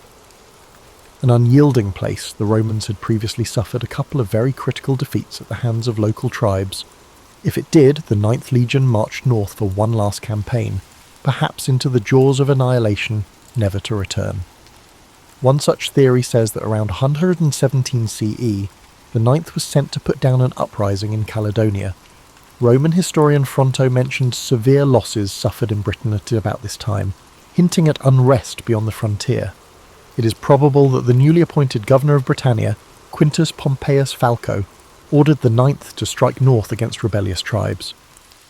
An unyielding place, the Romans had previously suffered a couple of very critical defeats at the hands of local tribes. If it did, the Ninth Legion marched north for one last campaign, perhaps into the jaws of annihilation, never to return. One such theory says that around 117 CE, the Ninth was sent to put down an uprising in Caledonia. Roman historian Fronto mentioned severe losses suffered in Britain at about this time, hinting at unrest beyond the frontier. It is probable that the newly appointed governor of Britannia, Quintus Pompeius Falco, ordered the Ninth to strike north against rebellious tribes.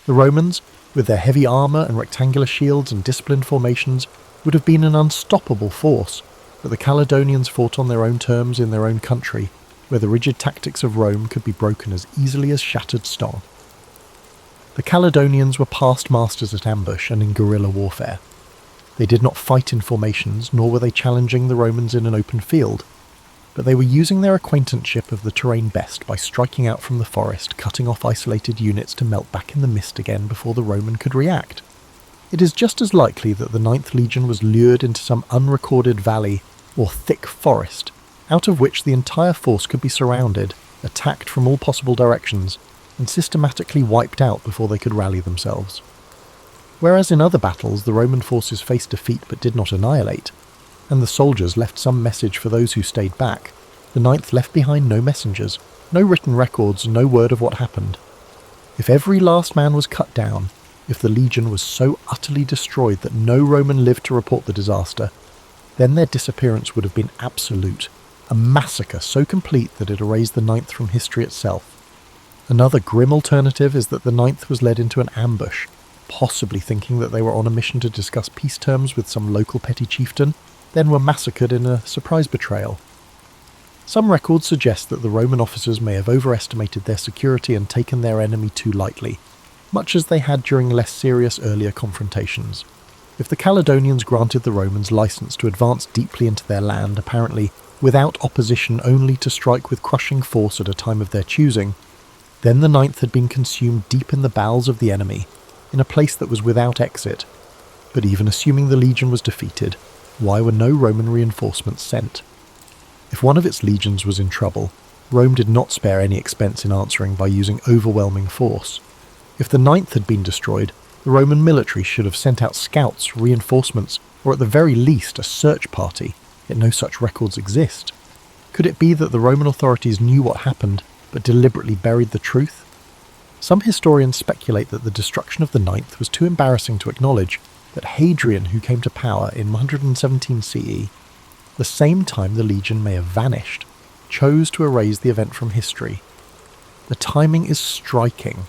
The Romans, with their heavy armour and rectangular shields and disciplined formations, would have been an unstoppable force, but the Caledonians fought on their own terms in their own country, where the rigid tactics of Rome could be broken as easily as shattered stone. The Caledonians were past masters at ambush and in guerrilla warfare. They did not fight in formations, nor were they challenging the Romans in an open field, but they were using their acquaintanceship of the terrain best by striking out from the forest, cutting off isolated units to melt back in the mist again before the Roman could react. It is just as likely that the Ninth Legion was lured into some unrecorded valley or thick forest, out of which the entire force could be surrounded, attacked from all possible directions, and systematically wiped out before they could rally themselves. Whereas in other battles the Roman forces faced defeat but did not annihilate, and the soldiers left some message for those who stayed back, the Ninth left behind no messengers, no written records, no word of what happened. If every last man was cut down, if the legion was so utterly destroyed that no Roman lived to report the disaster, then their disappearance would have been absolute, a massacre so complete that it erased the Ninth from history itself. Another grim alternative is that the Ninth was led into an ambush, possibly thinking that they were on a mission to discuss peace terms with some local petty chieftain, then were massacred in a surprise betrayal. Some records suggest that the Roman officers may have overestimated their security and taken their enemy too lightly, much as they had during less serious earlier confrontations. If the Caledonians granted the Romans license to advance deeply into their land, apparently without opposition, only to strike with crushing force at a time of their choosing, then the Ninth had been consumed deep in the bowels of the enemy, in a place that was without exit. But even assuming the legion was defeated, why were no Roman reinforcements sent? If one of its legions was in trouble, Rome did not spare any expense in answering by using overwhelming force. If the Ninth had been destroyed, the Roman military should have sent out scouts, reinforcements, or at the very least a search party, yet no such records exist. Could it be that the Roman authorities knew what happened, but deliberately buried the truth? Some historians speculate that the destruction of the Ninth was too embarrassing to acknowledge, that Hadrian, who came to power in 117 CE, the same time the legion may have vanished, chose to erase the event from history. The timing is striking.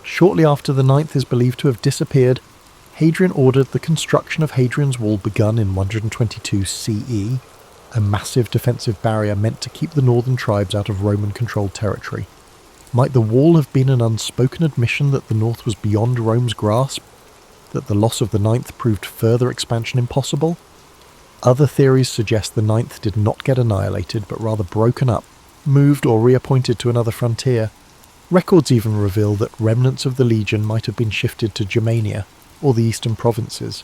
Shortly after the Ninth is believed to have disappeared, Hadrian ordered the construction of Hadrian's Wall begun in 122 CE, a massive defensive barrier meant to keep the northern tribes out of Roman-controlled territory. Might the wall have been an unspoken admission that the north was beyond Rome's grasp, that the loss of the Ninth proved further expansion impossible? Other theories suggest the Ninth did not get annihilated, but rather broken up, moved or reappointed to another frontier. Records even reveal that remnants of the legion might have been shifted to Germania, or the eastern provinces.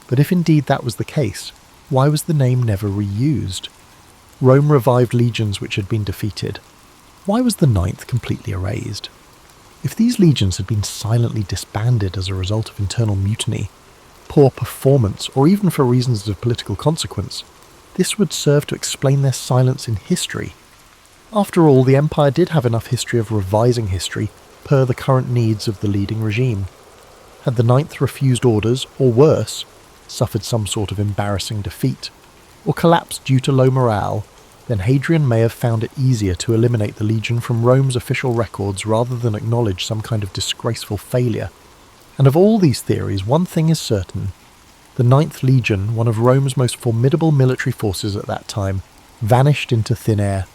But if indeed that was the case, why was the name never reused? Rome revived legions which had been defeated. Why was the Ninth completely erased? If these legions had been silently disbanded as a result of internal mutiny, poor performance, or even for reasons of political consequence, this would serve to explain their silence in history. After all, the Empire did have enough history of revising history per the current needs of the leading regime. Had the Ninth refused orders, or worse, suffered some sort of embarrassing defeat, or collapsed due to low morale, then Hadrian may have found it easier to eliminate the legion from Rome's official records rather than acknowledge some kind of disgraceful failure. And of all these theories, one thing is certain. The Ninth Legion, one of Rome's most formidable military forces at that time, vanished into thin air.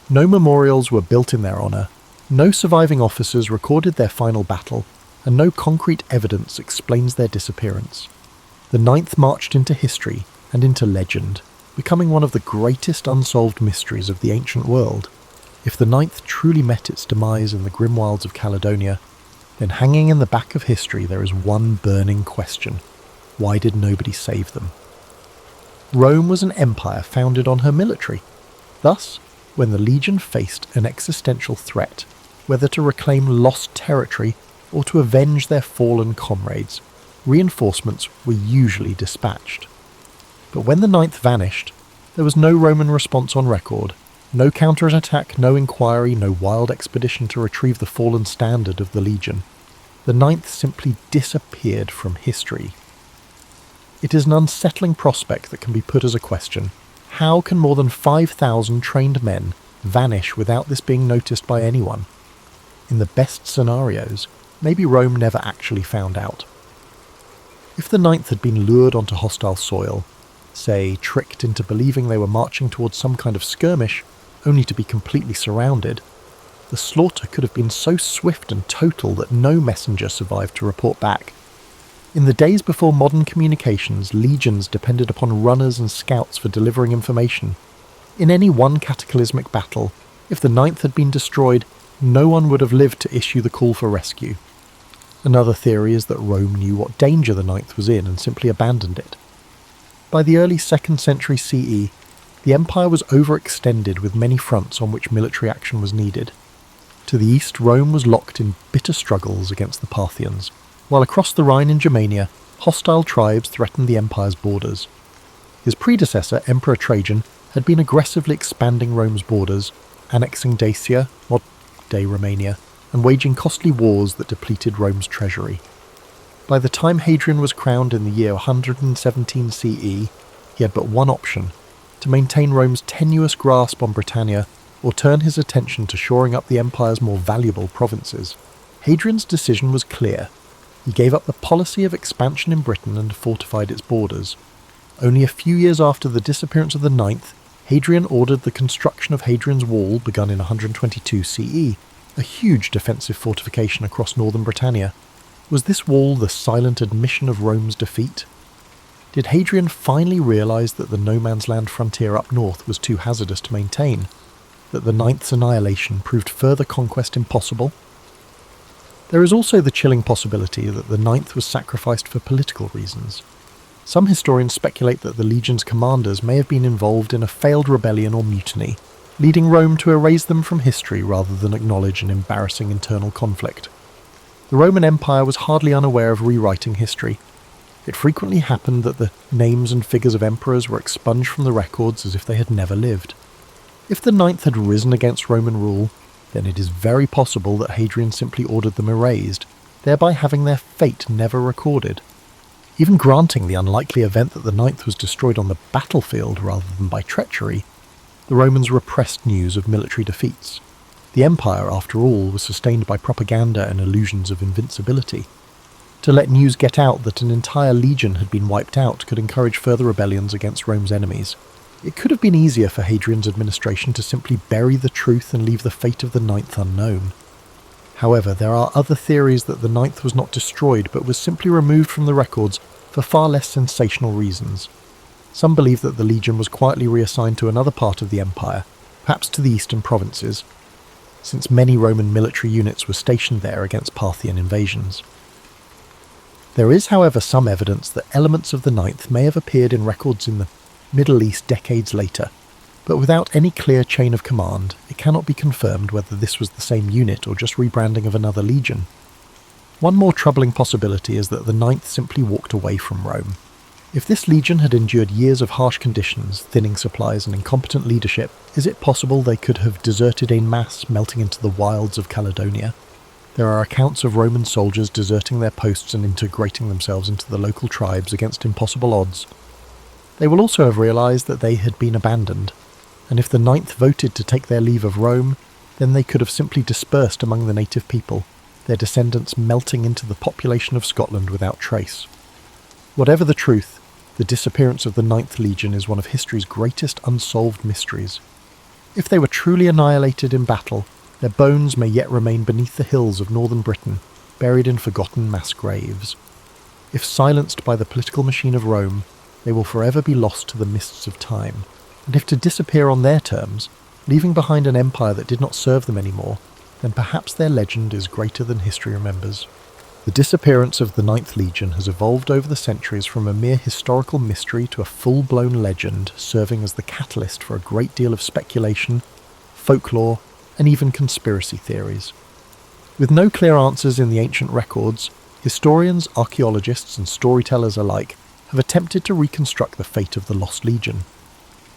No memorials were built in their honour, no surviving officers recorded their final battle, and no concrete evidence explains their disappearance. The Ninth marched into history and into legend, becoming one of the greatest unsolved mysteries of the ancient world. If the Ninth truly met its demise in the grim wilds of Caledonia, then hanging in the back of history there is one burning question. Why did nobody save them? Rome was an empire founded on her military. Thus, when the legion faced an existential threat, whether to reclaim lost territory or to avenge their fallen comrades, reinforcements were usually dispatched. But when the Ninth vanished, there was no Roman response on record, no counter-attack, no inquiry, no wild expedition to retrieve the fallen standard of the legion. The Ninth simply disappeared from history. It is an unsettling prospect that can be put as a question. How can more than 5,000 trained men vanish without this being noticed by anyone? In the best scenarios, maybe Rome never actually found out. If the Ninth had been lured onto hostile soil, say tricked into believing they were marching towards some kind of skirmish, only to be completely surrounded, the slaughter could have been so swift and total that no messenger survived to report back. In the days before modern communications, legions depended upon runners and scouts for delivering information. In any one cataclysmic battle, if the Ninth had been destroyed, no one would have lived to issue the call for rescue. Another theory is that Rome knew what danger the Ninth was in and simply abandoned it. By the early 2nd century CE, the empire was overextended with many fronts on which military action was needed. To the east, Rome was locked in bitter struggles against the Parthians, while across the Rhine in Germania, hostile tribes threatened the empire's borders. His predecessor, Emperor Trajan, had been aggressively expanding Rome's borders, annexing Dacia, modern-day Romania, and waging costly wars that depleted Rome's treasury. By the time Hadrian was crowned in the year 117 CE, he had but one option: to maintain Rome's tenuous grasp on Britannia or turn his attention to shoring up the empire's more valuable provinces. Hadrian's decision was clear. He gave up the policy of expansion in Britain and fortified its borders. Only a few years after the disappearance of the Ninth, Hadrian ordered the construction of Hadrian's Wall, begun in 122 CE, a huge defensive fortification across northern Britannia. Was this wall the silent admission of Rome's defeat? Did Hadrian finally realise that the no-man's land frontier up north was too hazardous to maintain? That the Ninth's annihilation proved further conquest impossible? There is also the chilling possibility that the Ninth was sacrificed for political reasons. Some historians speculate that the legion's commanders may have been involved in a failed rebellion or mutiny, leading Rome to erase them from history rather than acknowledge an embarrassing internal conflict. The Roman Empire was hardly unaware of rewriting history. It frequently happened that the names and figures of emperors were expunged from the records as if they had never lived. If the Ninth had risen against Roman rule, then it is very possible that Hadrian simply ordered them erased, thereby having their fate never recorded. Even granting the unlikely event that the Ninth was destroyed on the battlefield rather than by treachery, the Romans repressed news of military defeats. The empire, after all, was sustained by propaganda and illusions of invincibility. To let news get out that an entire legion had been wiped out could encourage further rebellions against Rome's enemies. It could have been easier for Hadrian's administration to simply bury the truth and leave the fate of the Ninth unknown. However, there are other theories that the Ninth was not destroyed but was simply removed from the records for far less sensational reasons. Some believe that the legion was quietly reassigned to another part of the empire, perhaps to the eastern provinces, since many Roman military units were stationed there against Parthian invasions. There is, however, some evidence that elements of the Ninth may have appeared in records in the Middle East decades later, but without any clear chain of command, it cannot be confirmed whether this was the same unit or just rebranding of another legion. One more troubling possibility is that the Ninth simply walked away from Rome. If this legion had endured years of harsh conditions, thinning supplies and incompetent leadership, is it possible they could have deserted en masse, melting into the wilds of Caledonia? There are accounts of Roman soldiers deserting their posts and integrating themselves into the local tribes against impossible odds. They will also have realised that they had been abandoned, and if the Ninth voted to take their leave of Rome, then they could have simply dispersed among the native people, their descendants melting into the population of Scotland without trace. Whatever the truth, the disappearance of the Ninth Legion is one of history's greatest unsolved mysteries. If they were truly annihilated in battle, their bones may yet remain beneath the hills of northern Britain, buried in forgotten mass graves. If silenced by the political machine of Rome, they will forever be lost to the mists of time, and if to disappear on their terms, leaving behind an empire that did not serve them anymore, then perhaps their legend is greater than history remembers. The disappearance of the Ninth Legion has evolved over the centuries from a mere historical mystery to a full-blown legend, serving as the catalyst for a great deal of speculation, folklore, and even conspiracy theories. With no clear answers in the ancient records, historians, archaeologists, and storytellers alike have attempted to reconstruct the fate of the Lost Legion.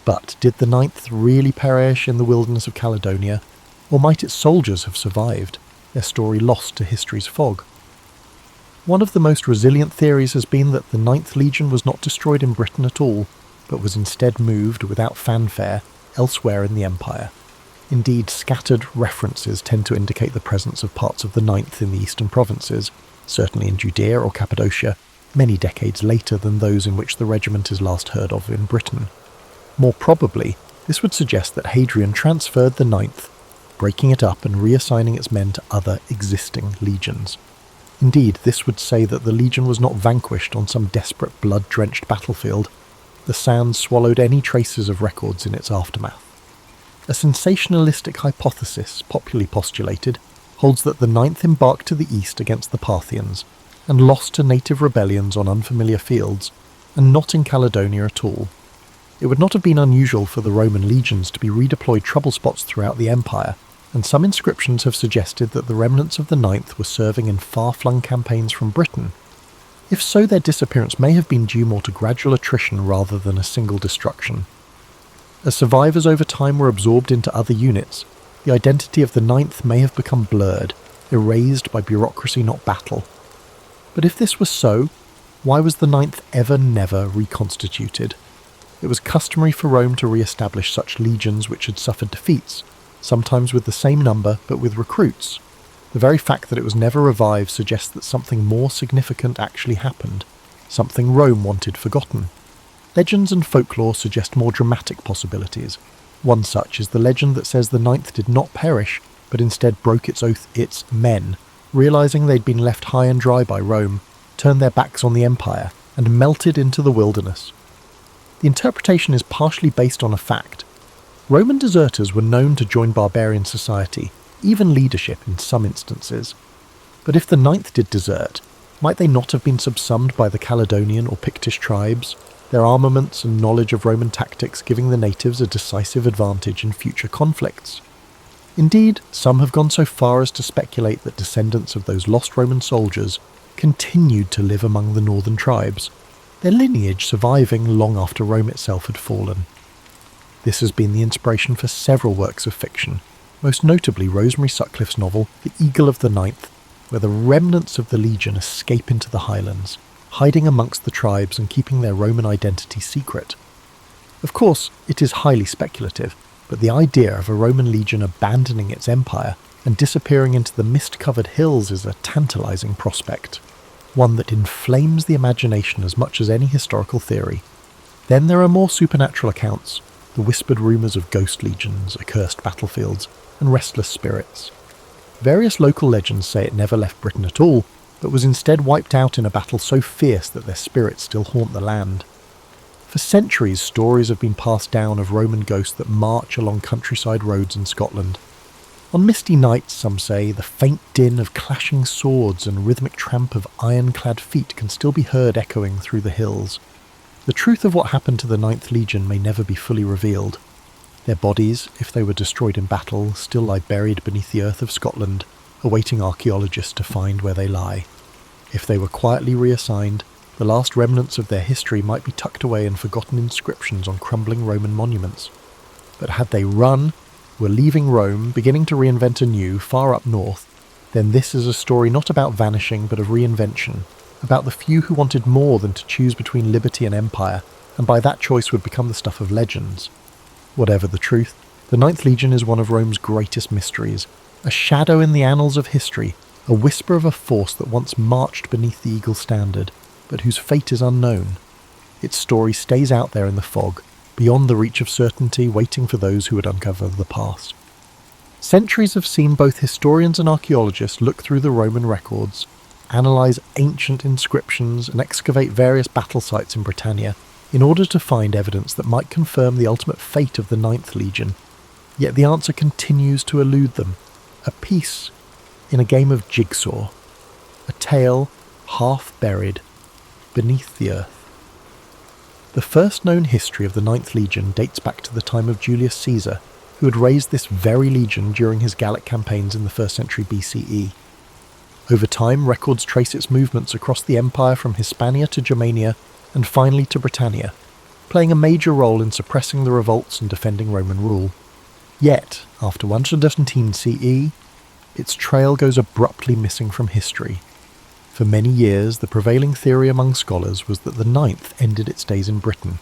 But did the Ninth really perish in the wilderness of Caledonia, or might its soldiers have survived, their story lost to history's fog? One of the most resilient theories has been that the Ninth Legion was not destroyed in Britain at all, but was instead moved, without fanfare, elsewhere in the empire. Indeed, scattered references tend to indicate the presence of parts of the Ninth in the eastern provinces, certainly in Judea or Cappadocia, many decades later than those in which the regiment is last heard of in Britain. More probably, this would suggest that Hadrian transferred the Ninth, breaking it up and reassigning its men to other existing legions. Indeed, this would say that the legion was not vanquished on some desperate blood-drenched battlefield. The sand swallowed any traces of records in its aftermath. A sensationalistic hypothesis, popularly postulated, holds that the Ninth embarked to the east against the Parthians, and lost to native rebellions on unfamiliar fields, and not in Caledonia at all. It would not have been unusual for the Roman legions to be redeployed trouble spots throughout the empire, and some inscriptions have suggested that the remnants of the Ninth were serving in far-flung campaigns from Britain. If so, their disappearance may have been due more to gradual attrition rather than a single destruction. As survivors over time were absorbed into other units, the identity of the Ninth may have become blurred, erased by bureaucracy not battle. But if this was so, why was the Ninth never reconstituted? It was customary for Rome to re-establish such legions which had suffered defeats, sometimes with the same number but with recruits. The very fact that it was never revived suggests that something more significant actually happened, something Rome wanted forgotten. Legends and folklore suggest more dramatic possibilities. One such is the legend that says the Ninth did not perish, but instead broke its oath its men, realising they'd been left high and dry by Rome, turned their backs on the empire, and melted into the wilderness. The interpretation is partially based on a fact. Roman deserters were known to join barbarian society, even leadership in some instances. But if the Ninth did desert, might they not have been subsumed by the Caledonian or Pictish tribes, their armaments and knowledge of Roman tactics giving the natives a decisive advantage in future conflicts? Indeed, some have gone so far as to speculate that descendants of those lost Roman soldiers continued to live among the northern tribes, their lineage surviving long after Rome itself had fallen. This has been the inspiration for several works of fiction, most notably Rosemary Sutcliffe's novel The Eagle of the Ninth, where the remnants of the legion escape into the highlands, hiding amongst the tribes and keeping their Roman identity secret. Of course, it is highly speculative, but the idea of a Roman legion abandoning its empire and disappearing into the mist-covered hills is a tantalizing prospect, one that inflames the imagination as much as any historical theory. Then there are more supernatural accounts, the whispered rumours of ghost legions, accursed battlefields, and restless spirits. Various local legends say it never left Britain at all, but was instead wiped out in a battle so fierce that their spirits still haunt the land. For centuries, stories have been passed down of Roman ghosts that march along countryside roads in Scotland. On misty nights, some say, the faint din of clashing swords and rhythmic tramp of iron-clad feet can still be heard echoing through the hills. The truth of what happened to the Ninth Legion may never be fully revealed. Their bodies, if they were destroyed in battle, still lie buried beneath the earth of Scotland, awaiting archaeologists to find where they lie. If they were quietly reassigned, the last remnants of their history might be tucked away in forgotten inscriptions on crumbling Roman monuments. But had they run, were leaving Rome, beginning to reinvent anew far up north, then this is a story not about vanishing but of reinvention, about the few who wanted more than to choose between liberty and empire, and by that choice would become the stuff of legends. Whatever the truth, the Ninth Legion is one of Rome's greatest mysteries, a shadow in the annals of history, a whisper of a force that once marched beneath the eagle standard, but whose fate is unknown. Its story stays out there in the fog, beyond the reach of certainty, waiting for those who would uncover the past. Centuries have seen both historians and archaeologists look through the Roman records, analyse ancient inscriptions and excavate various battle sites in Britannia in order to find evidence that might confirm the ultimate fate of the Ninth Legion. Yet the answer continues to elude them. A piece in a game of jigsaw. A tale half buried beneath the earth. The first known history of the Ninth Legion dates back to the time of Julius Caesar, who had raised this very legion during his Gallic campaigns in the 1st century BCE. Over time, records trace its movements across the empire from Hispania to Germania and finally to Britannia, playing a major role in suppressing the revolts and defending Roman rule. Yet, after 117 CE, its trail goes abruptly missing from history. For many years, the prevailing theory among scholars was that the Ninth ended its days in Britain,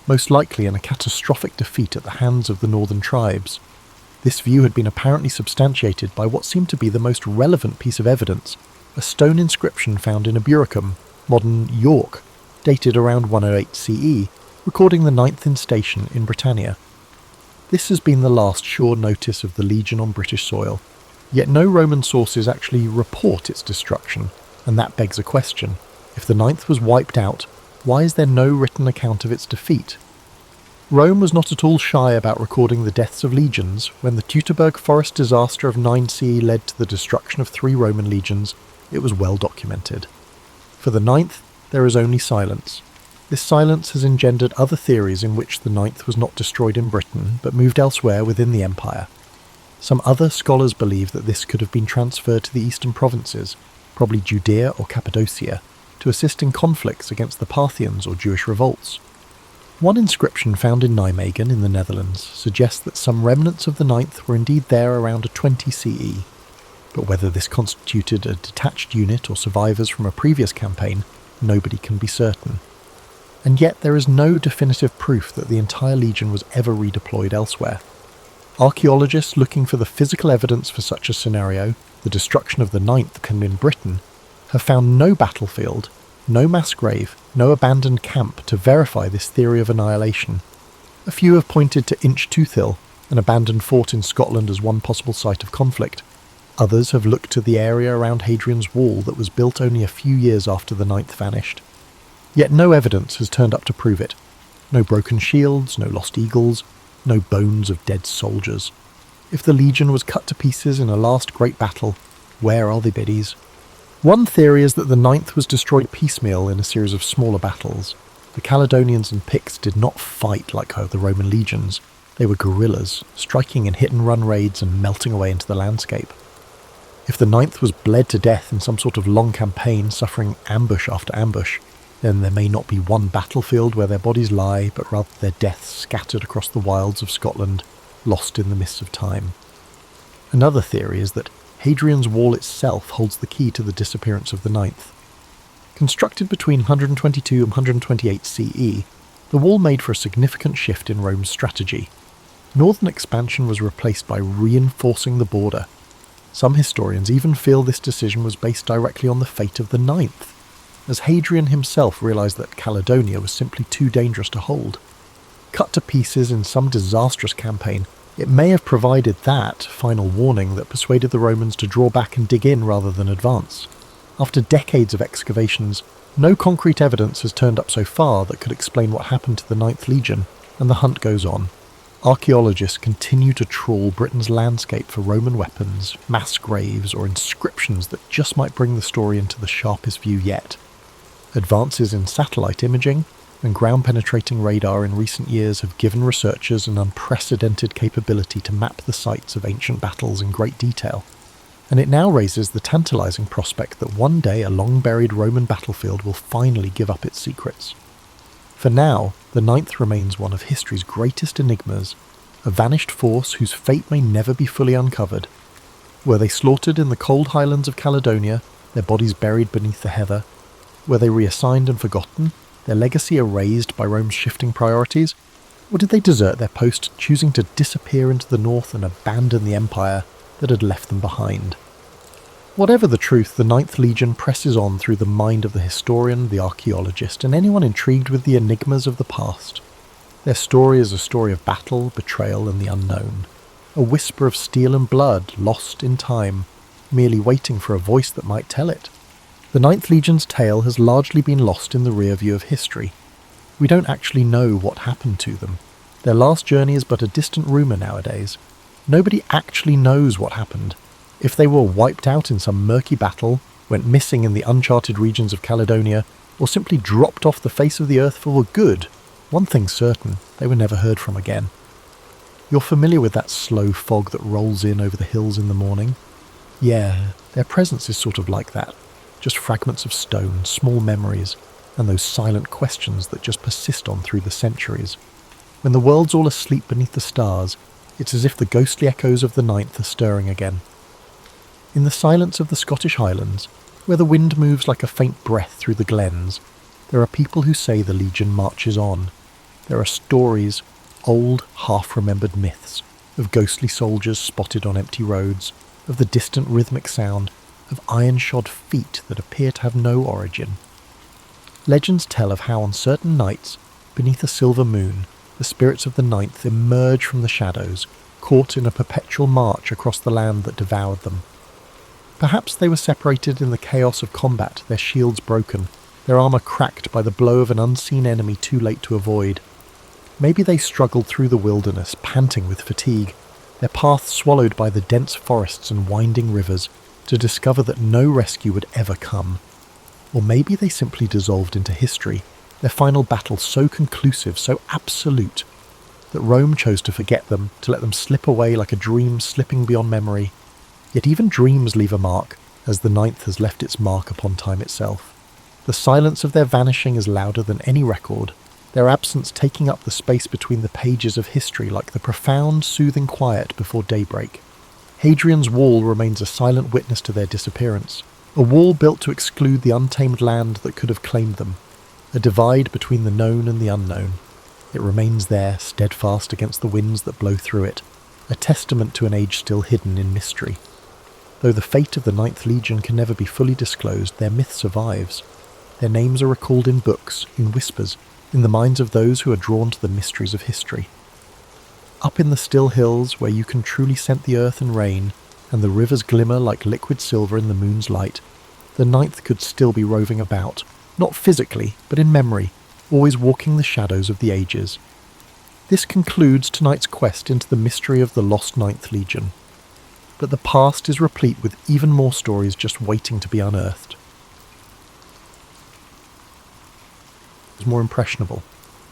most likely in a catastrophic defeat at the hands of the northern tribes. This view had been apparently substantiated by what seemed to be the most relevant piece of evidence, a stone inscription found in Eburacum, modern York, dated around 108 CE, recording the Ninth Instation in Britannia. This has been the last sure notice of the Legion on British soil, yet no Roman sources actually report its destruction, and that begs a question. If the Ninth was wiped out, why is there no written account of its defeat? Rome was not at all shy about recording the deaths of legions. When the Teutoburg forest disaster of 9 CE led to the destruction of 3 Roman legions, it was well documented. For the Ninth, there is only silence. This silence has engendered other theories in which the Ninth was not destroyed in Britain, but moved elsewhere within the empire. Some other scholars believe that this could have been transferred to the eastern provinces, probably Judea or Cappadocia, to assist in conflicts against the Parthians or Jewish revolts. One inscription found in Nijmegen in the Netherlands suggests that some remnants of the Ninth were indeed there around 20 CE, but whether this constituted a detached unit or survivors from a previous campaign, nobody can be certain. And yet there is no definitive proof that the entire legion was ever redeployed elsewhere. Archaeologists looking for the physical evidence for such a scenario, the destruction of the Ninth in Britain, have found no battlefield, no mass grave, no abandoned camp to verify this theory of annihilation. A few have pointed to Inch Tooth, an abandoned fort in Scotland, as one possible site of conflict. Others have looked to the area around Hadrian's Wall that was built only a few years after the Ninth vanished. Yet no evidence has turned up to prove it. No broken shields, no lost eagles, no bones of dead soldiers. If the legion was cut to pieces in a last great battle, where are the biddies? One theory is that the Ninth was destroyed piecemeal in a series of smaller battles. The Caledonians and Picts did not fight like the Roman legions. They were guerrillas, striking in hit-and-run raids and melting away into the landscape. If the Ninth was bled to death in some sort of long campaign, suffering ambush after ambush, then there may not be one battlefield where their bodies lie, but rather their deaths scattered across the wilds of Scotland, lost in the mists of time. Another theory is that Hadrian's Wall itself holds the key to the disappearance of the Ninth. Constructed between 122 and 128 CE, the wall made for a significant shift in Rome's strategy. Northern expansion was replaced by reinforcing the border. Some historians even feel this decision was based directly on the fate of the Ninth, as Hadrian himself realised that Caledonia was simply too dangerous to hold. Cut to pieces in some disastrous campaign, it may have provided that final warning that persuaded the Romans to draw back and dig in rather than advance. After decades of excavations, no concrete evidence has turned up so far that could explain what happened to the Ninth Legion, and the hunt goes on. Archaeologists continue to trawl Britain's landscape for Roman weapons, mass graves, or inscriptions that just might bring the story into the sharpest view yet. Advances in satellite imaging and ground-penetrating radar in recent years have given researchers an unprecedented capability to map the sites of ancient battles in great detail, and it now raises the tantalizing prospect that one day a long-buried Roman battlefield will finally give up its secrets. For now, the Ninth remains one of history's greatest enigmas, a vanished force whose fate may never be fully uncovered. Were they slaughtered in the cold highlands of Caledonia, their bodies buried beneath the heather? Were they reassigned and forgotten, their legacy erased by Rome's shifting priorities? Or did they desert their post, choosing to disappear into the north and abandon the empire that had left them behind? Whatever the truth, the Ninth Legion presses on through the mind of the historian, the archaeologist, and anyone intrigued with the enigmas of the past. Their story is a story of battle, betrayal, and the unknown. A whisper of steel and blood, lost in time, merely waiting for a voice that might tell it. The Ninth Legion's tale has largely been lost in the rear view of history. We don't actually know what happened to them. Their last journey is but a distant rumour nowadays. Nobody actually knows what happened. If they were wiped out in some murky battle, went missing in the uncharted regions of Caledonia, or simply dropped off the face of the earth for good, one thing's certain, they were never heard from again. You're familiar with that slow fog that rolls in over the hills in the morning? Yeah, their presence is sort of like that. Just fragments of stone, small memories, and those silent questions that just persist on through the centuries. When the world's all asleep beneath the stars, it's as if the ghostly echoes of the ninth are stirring again. In the silence of the Scottish Highlands, where the wind moves like a faint breath through the glens, there are people who say the Legion marches on. There are stories, old, half-remembered myths, of ghostly soldiers spotted on empty roads, of the distant rhythmic sound, of iron-shod feet that appear to have no origin. Legends tell of how on certain nights, beneath a silver moon, the spirits of the ninth emerge from the shadows, caught in a perpetual march across the land that devoured them. Perhaps they were separated in the chaos of combat, their shields broken, their armour cracked by the blow of an unseen enemy too late to avoid. Maybe they struggled through the wilderness, panting with fatigue, their path swallowed by the dense forests and winding rivers, to discover that no rescue would ever come. Or maybe they simply dissolved into history, their final battle so conclusive, so absolute, that Rome chose to forget them, to let them slip away like a dream slipping beyond memory. Yet even dreams leave a mark, as the ninth has left its mark upon time itself. The silence of their vanishing is louder than any record, their absence taking up the space between the pages of history like the profound, soothing quiet before daybreak. Hadrian's Wall remains a silent witness to their disappearance, a wall built to exclude the untamed land that could have claimed them, a divide between the known and the unknown. It remains there, steadfast against the winds that blow through it, a testament to an age still hidden in mystery. Though the fate of the Ninth Legion can never be fully disclosed, their myth survives. Their names are recalled in books, in whispers, in the minds of those who are drawn to the mysteries of history. Up in the still hills, where you can truly scent the earth and rain, and the rivers glimmer like liquid silver in the moon's light, the ninth could still be roving about, not physically, but in memory, always walking the shadows of the ages. This concludes tonight's quest into the mystery of the lost Ninth Legion. But the past is replete with even more stories just waiting to be unearthed. It was more impressionable,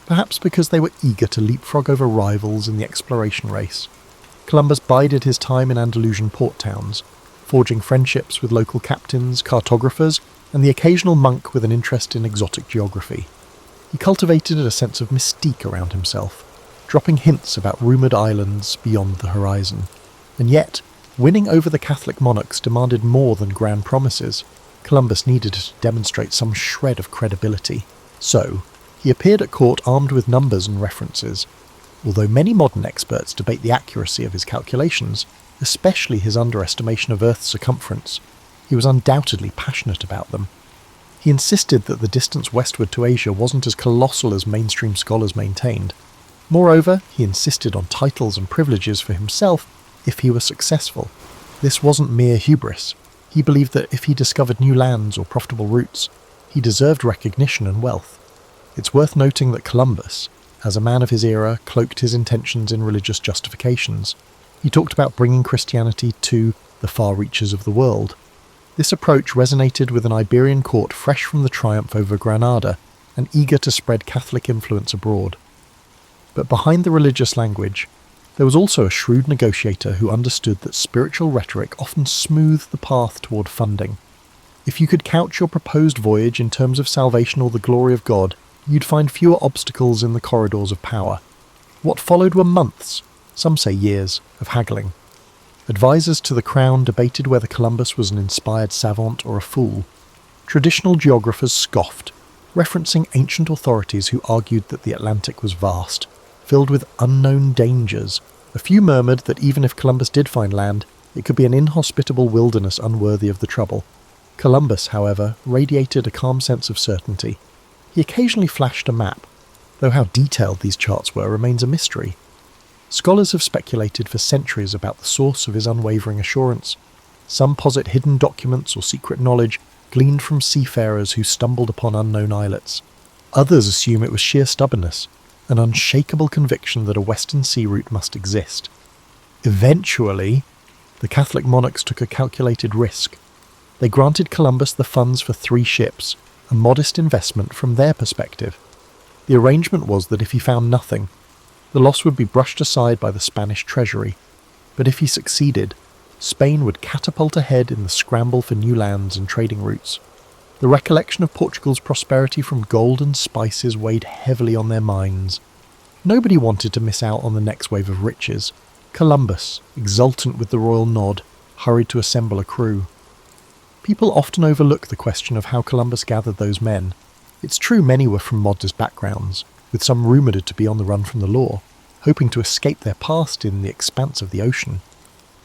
perhaps because they were eager to leapfrog over rivals in the exploration race. Columbus bided his time in Andalusian port towns, forging friendships with local captains, cartographers, and the occasional monk with an interest in exotic geography. He cultivated a sense of mystique around himself, dropping hints about rumoured islands beyond the horizon. And yet, winning over the Catholic monarchs demanded more than grand promises. Columbus needed to demonstrate some shred of credibility. So, he appeared at court armed with numbers and references. Although many modern experts debate the accuracy of his calculations, especially his underestimation of Earth's circumference, he was undoubtedly passionate about them. He insisted that the distance westward to Asia wasn't as colossal as mainstream scholars maintained. Moreover, he insisted on titles and privileges for himself if he were successful. This wasn't mere hubris. He believed that if he discovered new lands or profitable routes, he deserved recognition and wealth. It's worth noting that Columbus, as a man of his era, cloaked his intentions in religious justifications. He talked about bringing Christianity to the far reaches of the world. This approach resonated with an Iberian court fresh from the triumph over Granada and eager to spread Catholic influence abroad. But behind the religious language, there was also a shrewd negotiator who understood that spiritual rhetoric often smoothed the path toward funding. If you could couch your proposed voyage in terms of salvation or the glory of God, you'd find fewer obstacles in the corridors of power. What followed were months, some say years, of haggling. Advisors to the crown debated whether Columbus was an inspired savant or a fool. Traditional geographers scoffed, referencing ancient authorities who argued that the Atlantic was vast, filled with unknown dangers. A few murmured that even if Columbus did find land, it could be an inhospitable wilderness unworthy of the trouble. Columbus, however, radiated a calm sense of certainty. He occasionally flashed a map, though how detailed these charts were remains a mystery. Scholars have speculated for centuries about the source of his unwavering assurance. Some posit hidden documents or secret knowledge gleaned from seafarers who stumbled upon unknown islets. Others assume it was sheer stubbornness, an unshakable conviction that a western sea route must exist. Eventually, the Catholic monarchs took a calculated risk. They granted Columbus the funds for 3 ships, a modest investment from their perspective. The arrangement was that if he found nothing, the loss would be brushed aside by the Spanish treasury, but if he succeeded, Spain would catapult ahead in the scramble for new lands and trading routes. The recollection of Portugal's prosperity from gold and spices weighed heavily on their minds. Nobody wanted to miss out on the next wave of riches. Columbus, exultant with the royal nod, hurried to assemble a crew. People often overlook the question of how Columbus gathered those men. It's true many were from modest backgrounds, with some rumoured to be on the run from the law, hoping to escape their past in the expanse of the ocean.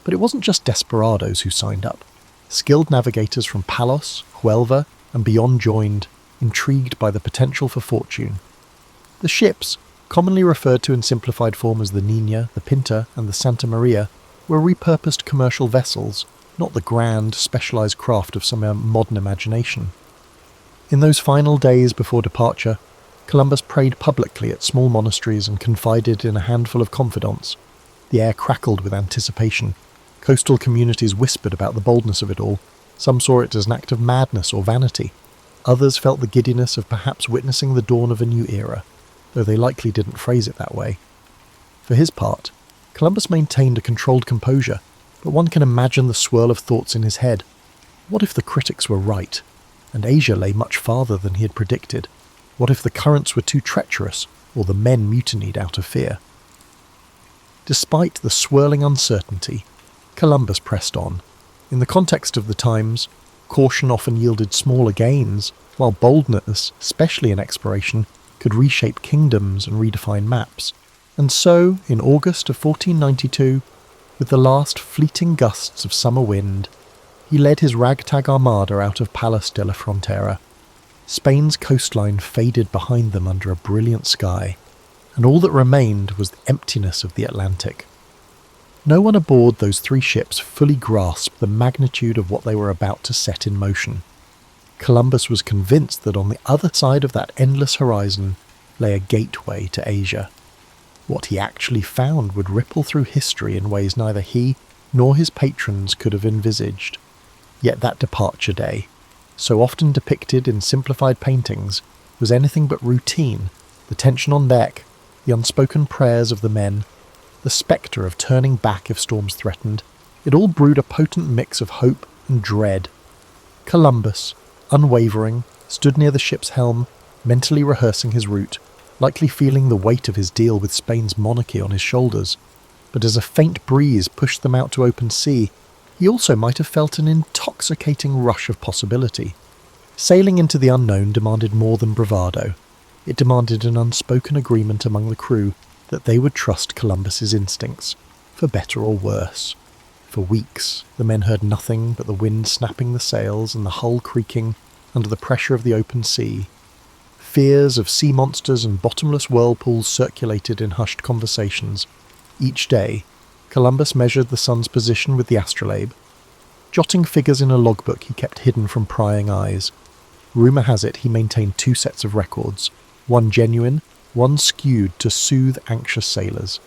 But it wasn't just desperados who signed up. Skilled navigators from Palos, Huelva, and beyond joined, intrigued by the potential for fortune. The ships, commonly referred to in simplified form as the Nina, the Pinta, and the Santa Maria, were repurposed commercial vessels, not the grand, specialised craft of some modern imagination. In those final days before departure, Columbus prayed publicly at small monasteries and confided in a handful of confidants. The air crackled with anticipation. Coastal communities whispered about the boldness of it all. Some saw it as an act of madness or vanity. Others felt the giddiness of perhaps witnessing the dawn of a new era, though they likely didn't phrase it that way. For his part, Columbus maintained a controlled composure, but one can imagine the swirl of thoughts in his head. What if the critics were right, and Asia lay much farther than he had predicted? What if the currents were too treacherous, or the men mutinied out of fear? Despite the swirling uncertainty, Columbus pressed on. In the context of the times, caution often yielded smaller gains, while boldness, especially in exploration, could reshape kingdoms and redefine maps. And so, in August of 1492, with the last fleeting gusts of summer wind, he led his ragtag armada out of Palos de la Frontera. Spain's coastline faded behind them under a brilliant sky, and all that remained was the emptiness of the Atlantic. No one aboard those 3 ships fully grasped the magnitude of what they were about to set in motion. Columbus was convinced that on the other side of that endless horizon lay a gateway to Asia. What he actually found would ripple through history in ways neither he nor his patrons could have envisaged. Yet that departure day, so often depicted in simplified paintings, was anything but routine. The tension on deck, the unspoken prayers of the men, the spectre of turning back if storms threatened, it all brewed a potent mix of hope and dread. Columbus, unwavering, stood near the ship's helm, mentally rehearsing his route, likely feeling the weight of his deal with Spain's monarchy on his shoulders. But as a faint breeze pushed them out to open sea, he also might have felt an intoxicating rush of possibility. Sailing into the unknown demanded more than bravado. It demanded an unspoken agreement among the crew that they would trust Columbus's instincts, for better or worse. For weeks, the men heard nothing but the wind snapping the sails and the hull creaking under the pressure of the open sea. Fears of sea monsters and bottomless whirlpools circulated in hushed conversations. Each day, Columbus measured the sun's position with the astrolabe, jotting figures in a logbook he kept hidden from prying eyes. Rumour has it he maintained 2 sets of records, one genuine, one skewed to soothe anxious sailors.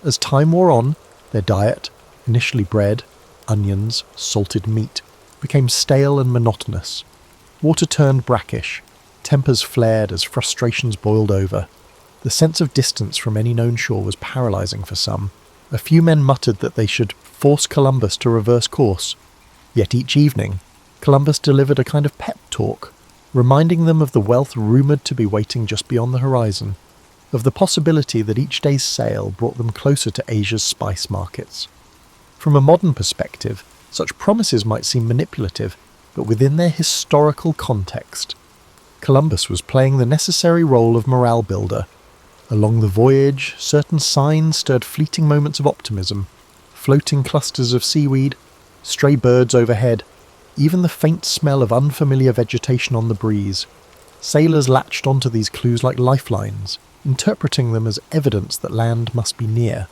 As time wore on, their diet, initially bread, onions, salted meat, became stale and monotonous. Water turned brackish, tempers flared as frustrations boiled over. The sense of distance from any known shore was paralysing for some. A few men muttered that they should force Columbus to reverse course. Yet each evening, Columbus delivered a kind of pep talk, reminding them of the wealth rumoured to be waiting just beyond the horizon, of the possibility that each day's sail brought them closer to Asia's spice markets. From a modern perspective, such promises might seem manipulative, but within their historical context, Columbus was playing the necessary role of morale builder. Along the voyage, certain signs stirred fleeting moments of optimism: floating clusters of seaweed, stray birds overhead, even the faint smell of unfamiliar vegetation on the breeze. Sailors latched onto these clues like lifelines, interpreting them as evidence that land must be near.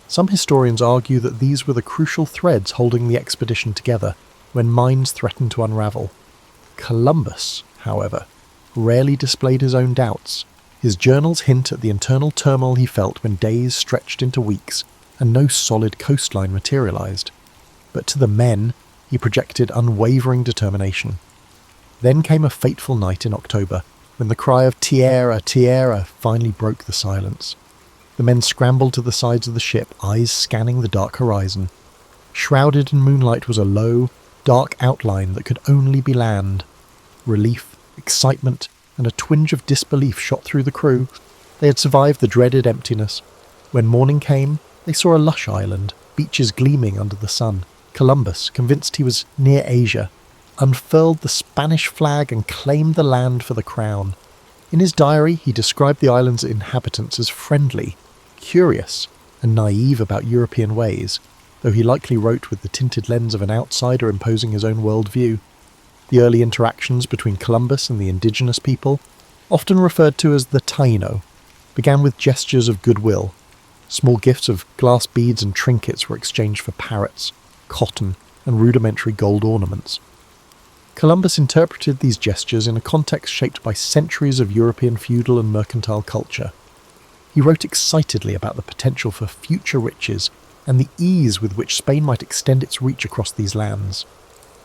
Some historians argue that these were the crucial threads holding the expedition together when minds threatened to unravel. Columbus, however, rarely displayed his own doubts. His journals hint at the internal turmoil he felt when days stretched into weeks and no solid coastline materialized. But to the men, he projected unwavering determination. Then came a fateful night in October, when the cry of "Tierra, Tierra" finally broke the silence. The men scrambled to the sides of the ship, eyes scanning the dark horizon. Shrouded in moonlight was a low, dark outline that could only be land. Relief, excitement, and a twinge of disbelief shot through the crew. They had survived the dreaded emptiness. When morning came, they saw a lush island, beaches gleaming under the sun. Columbus, convinced he was near Asia, unfurled the Spanish flag and claimed the land for the crown. In his diary, he described the island's inhabitants as friendly, curious, and naive about European ways, though he likely wrote with the tinted lens of an outsider imposing his own worldview. The early interactions between Columbus and the indigenous people, often referred to as the Taino, began with gestures of goodwill. Small gifts of glass beads and trinkets were exchanged for parrots, cotton, and rudimentary gold ornaments. Columbus interpreted these gestures in a context shaped by centuries of European feudal and mercantile culture. He wrote excitedly about the potential for future riches and the ease with which Spain might extend its reach across these lands.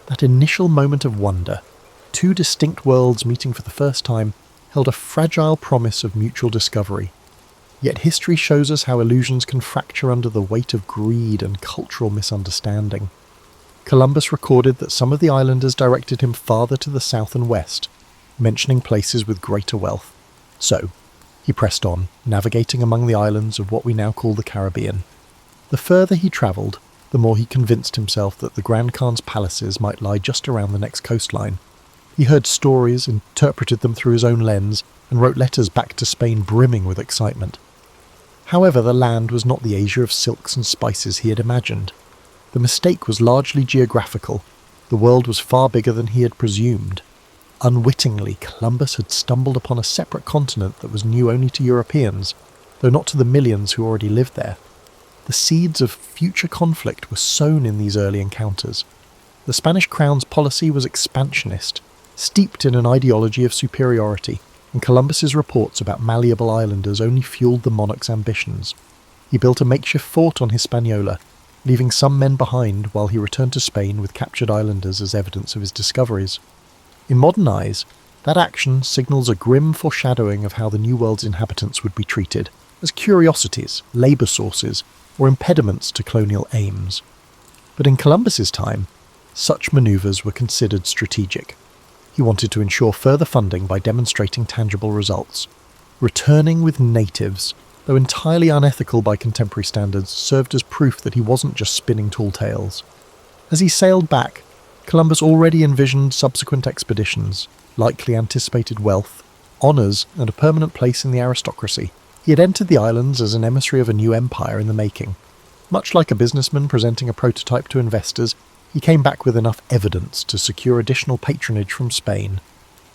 That initial moment of wonder, two distinct worlds meeting for the first time, held a fragile promise of mutual discovery. Yet history shows us how illusions can fracture under the weight of greed and cultural misunderstanding. Columbus recorded that some of the islanders directed him farther to the south and west, mentioning places with greater wealth. So, he pressed on, navigating among the islands of what we now call the Caribbean. The further he travelled, the more he convinced himself that the Grand Khan's palaces might lie just around the next coastline. He heard stories, interpreted them through his own lens, and wrote letters back to Spain brimming with excitement. However, the land was not the Asia of silks and spices he had imagined. The mistake was largely geographical. The world was far bigger than he had presumed. Unwittingly, Columbus had stumbled upon a separate continent that was new only to Europeans, though not to the millions who already lived there. The seeds of future conflict were sown in these early encounters. The Spanish crown's policy was expansionist, steeped in an ideology of superiority, and Columbus's reports about malleable islanders only fueled the monarch's ambitions. He built a makeshift fort on Hispaniola, leaving some men behind while he returned to Spain with captured islanders as evidence of his discoveries. In modern eyes, that action signals a grim foreshadowing of how the New World's inhabitants would be treated, as curiosities, labour sources, or impediments to colonial aims. But in Columbus's time, such manoeuvres were considered strategic. He wanted to ensure further funding by demonstrating tangible results. Returning with natives, though entirely unethical by contemporary standards, served as proof that he wasn't just spinning tall tales. As he sailed back, Columbus already envisioned subsequent expeditions, likely anticipated wealth, honours, and a permanent place in the aristocracy. He had entered the islands as an emissary of a new empire in the making. Much like a businessman presenting a prototype to investors, he came back with enough evidence to secure additional patronage from Spain.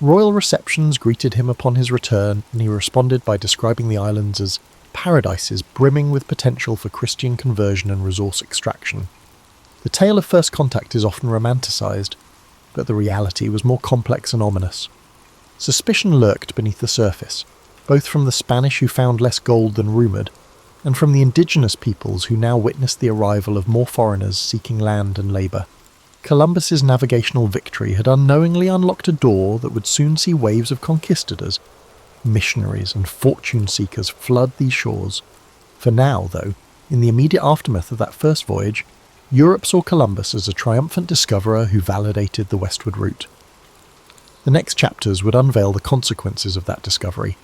Royal receptions greeted him upon his return, and he responded by describing the islands as paradises brimming with potential for Christian conversion and resource extraction. The tale of first contact is often romanticised, but the reality was more complex and ominous. Suspicion lurked beneath the surface, both from the Spanish who found less gold than rumoured, and from the indigenous peoples who now witnessed the arrival of more foreigners seeking land and labour. Columbus's navigational victory had unknowingly unlocked a door that would soon see waves of conquistadors. Missionaries and fortune-seekers flood these shores. For now, though, in the immediate aftermath of that first voyage, Europe saw Columbus as a triumphant discoverer who validated the westward route. The next chapters would unveil the consequences of that discovery.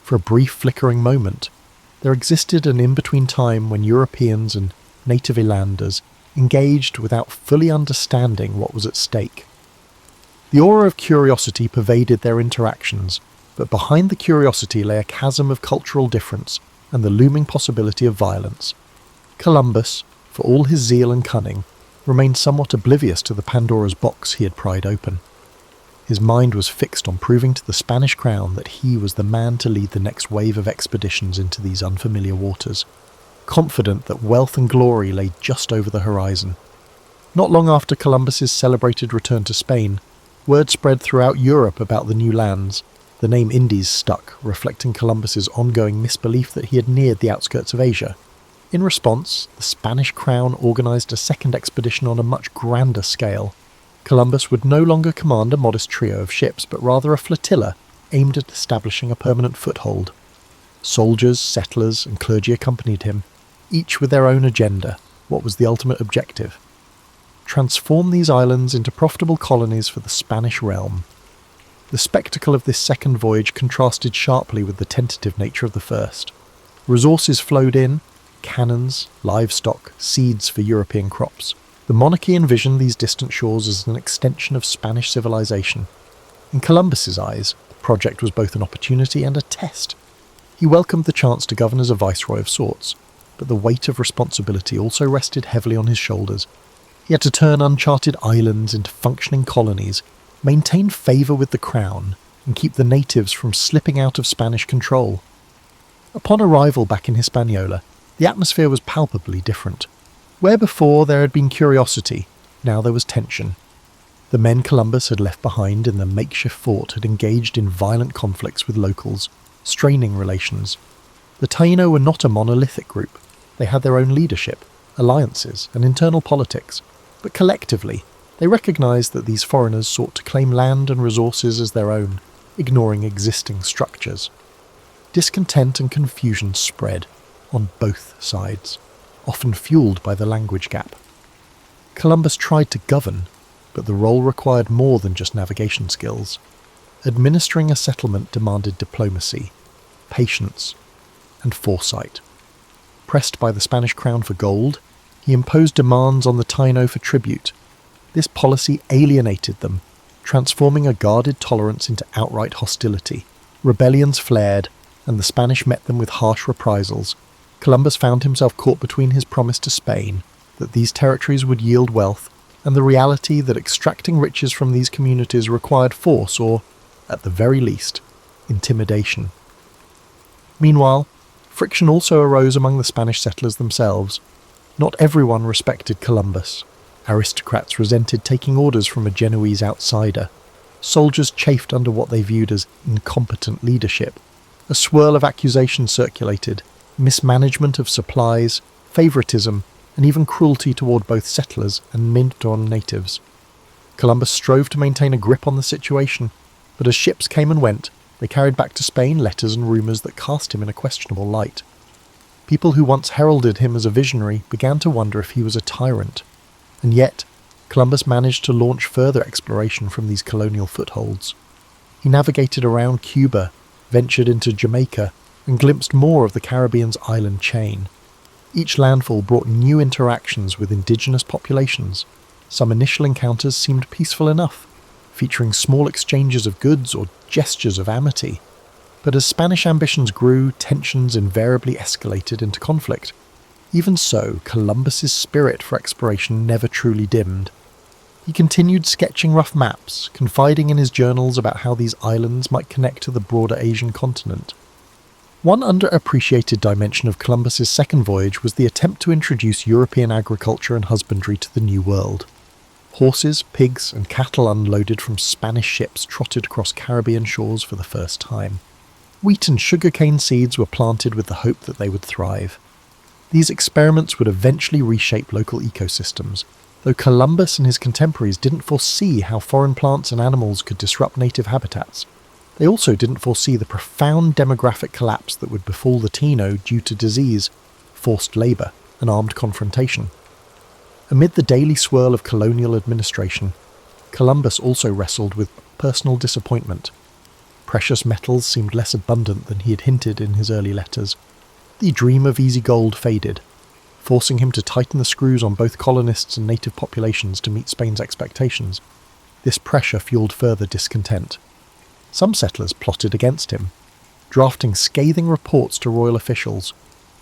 For a brief flickering moment, there existed an in-between time when Europeans and native islanders engaged without fully understanding what was at stake. The aura of curiosity pervaded their interactions, but behind the curiosity lay a chasm of cultural difference and the looming possibility of violence. Columbus, for all his zeal and cunning, remained somewhat oblivious to the Pandora's box he had pried open. His mind was fixed on proving to the Spanish crown that he was the man to lead the next wave of expeditions into these unfamiliar waters, confident that wealth and glory lay just over the horizon. Not long after Columbus's celebrated return to Spain, word spread throughout Europe about the new lands. The name Indies stuck, reflecting Columbus's ongoing misbelief that he had neared the outskirts of Asia. In response, the Spanish crown organised a second expedition on a much grander scale. Columbus would no longer command a modest trio of ships, but rather a flotilla aimed at establishing a permanent foothold. Soldiers, settlers, and clergy accompanied him, each with their own agenda. What was the ultimate objective? Transform these islands into profitable colonies for the Spanish realm. The spectacle of this second voyage contrasted sharply with the tentative nature of the first. Resources flowed in: cannons, livestock, seeds for European crops. The monarchy envisioned these distant shores as an extension of Spanish civilization. In Columbus's eyes, the project was both an opportunity and a test. He welcomed the chance to govern as a viceroy of sorts, but the weight of responsibility also rested heavily on his shoulders. He had to turn uncharted islands into functioning colonies, maintain favour with the crown, and keep the natives from slipping out of Spanish control. Upon arrival back in Hispaniola, the atmosphere was palpably different. Where before there had been curiosity, now there was tension. The men Columbus had left behind in the makeshift fort had engaged in violent conflicts with locals, straining relations. The Taino were not a monolithic group. They had their own leadership, alliances, and internal politics, but collectively, they recognised that these foreigners sought to claim land and resources as their own, ignoring existing structures. Discontent and confusion spread, on both sides, often fueled by the language gap. Columbus tried to govern, but the role required more than just navigation skills. Administering a settlement demanded diplomacy, patience, and foresight. Pressed by the Spanish crown for gold, he imposed demands on the Taino for tribute. This policy alienated them, transforming a guarded tolerance into outright hostility. Rebellions flared, and the Spanish met them with harsh reprisals. Columbus found himself caught between his promise to Spain that these territories would yield wealth, and the reality that extracting riches from these communities required force or, at the very least, intimidation. Meanwhile, friction also arose among the Spanish settlers themselves. Not everyone respected Columbus. Aristocrats resented taking orders from a Genoese outsider. Soldiers chafed under what they viewed as incompetent leadership. A swirl of accusations circulated: mismanagement of supplies, favouritism, and even cruelty toward both settlers and Midway natives. Columbus strove to maintain a grip on the situation, but as ships came and went, they carried back to Spain letters and rumours that cast him in a questionable light. People who once heralded him as a visionary began to wonder if he was a tyrant. And yet, Columbus managed to launch further exploration from these colonial footholds. He navigated around Cuba, ventured into Jamaica, and glimpsed more of the Caribbean's island chain. Each landfall brought new interactions with indigenous populations. Some initial encounters seemed peaceful enough, featuring small exchanges of goods or gestures of amity. But as Spanish ambitions grew, tensions invariably escalated into conflict. Even so, Columbus's spirit for exploration never truly dimmed. He continued sketching rough maps, confiding in his journals about how these islands might connect to the broader Asian continent. One underappreciated dimension of Columbus's second voyage was the attempt to introduce European agriculture and husbandry to the New World. Horses, pigs, and cattle unloaded from Spanish ships trotted across Caribbean shores for the first time. Wheat and sugarcane seeds were planted with the hope that they would thrive. These experiments would eventually reshape local ecosystems, though Columbus and his contemporaries didn't foresee how foreign plants and animals could disrupt native habitats. They also didn't foresee the profound demographic collapse that would befall the Taino due to disease, forced labour, and armed confrontation. Amid the daily swirl of colonial administration, Columbus also wrestled with personal disappointment. Precious metals seemed less abundant than he had hinted in his early letters. The dream of easy gold faded. forcing him to tighten the screws on both colonists and native populations to meet Spain's expectations. This pressure fueled further discontent. Some settlers plotted against him, drafting scathing reports to royal officials.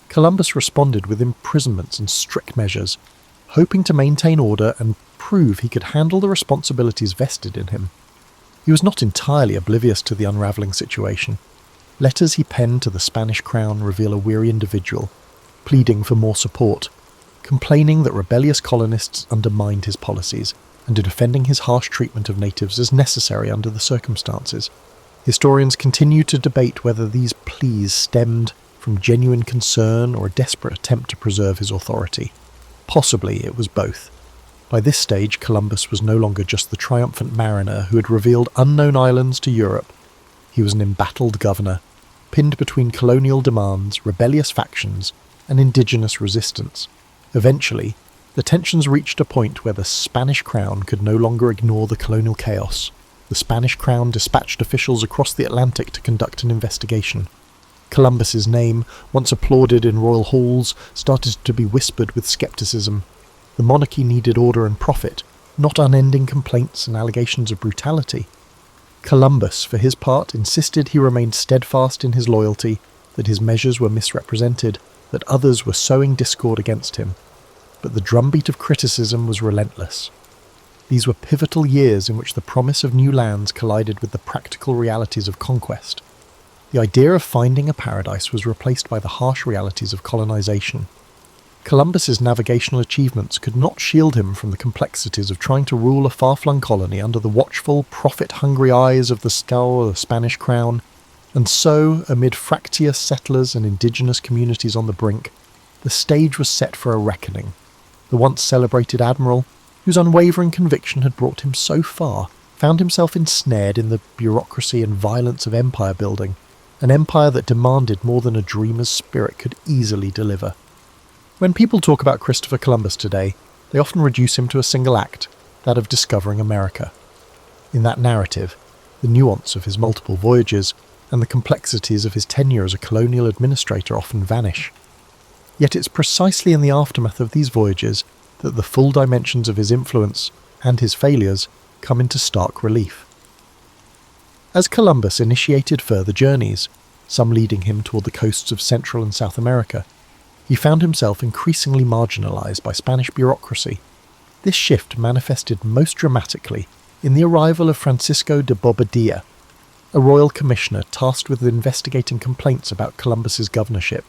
Columbus responded with imprisonments and strict measures, hoping to maintain order and prove he could handle the responsibilities vested in him. He was not entirely oblivious to the unravelling situation. Letters he penned to the Spanish crown reveal a weary individual, pleading for more support, complaining that rebellious colonists undermined his policies, and defending his harsh treatment of natives as necessary under the circumstances. Historians continue to debate whether these pleas stemmed from genuine concern or a desperate attempt to preserve his authority. Possibly it was both. By this stage, Columbus was no longer just the triumphant mariner who had revealed unknown islands to Europe. He was an embattled governor, pinned between colonial demands, rebellious factions, and indigenous resistance. Eventually, the tensions reached a point where the Spanish crown could no longer ignore the colonial chaos. The Spanish crown dispatched officials across the Atlantic to conduct an investigation. Columbus's name, once applauded in royal halls, started to be whispered with skepticism. The monarchy needed order and profit, not unending complaints and allegations of brutality. Columbus, for his part, insisted he remained steadfast in his loyalty, that his measures were misrepresented, that others were sowing discord against him. But the drumbeat of criticism was relentless. These were pivotal years in which the promise of new lands collided with the practical realities of conquest. The idea of finding a paradise was replaced by the harsh realities of colonization. Columbus's navigational achievements could not shield him from the complexities of trying to rule a far-flung colony under the watchful, profit-hungry eyes of the skull of the Spanish crown, and so, amid fractious settlers and indigenous communities on the brink, the stage was set for a reckoning. The once celebrated admiral, whose unwavering conviction had brought him so far, found himself ensnared in the bureaucracy and violence of empire building, an empire that demanded more than a dreamer's spirit could easily deliver. When people talk about Christopher Columbus today, they often reduce him to a single act, that of discovering America. In that narrative, the nuance of his multiple voyages and the complexities of his tenure as a colonial administrator often vanish. Yet it's precisely in the aftermath of these voyages that the full dimensions of his influence and his failures come into stark relief. As Columbus initiated further journeys, some leading him toward the coasts of Central and South America, he found himself increasingly marginalized by Spanish bureaucracy. This shift manifested most dramatically in the arrival of Francisco de Bobadilla, a royal commissioner tasked with investigating complaints about Columbus's governorship.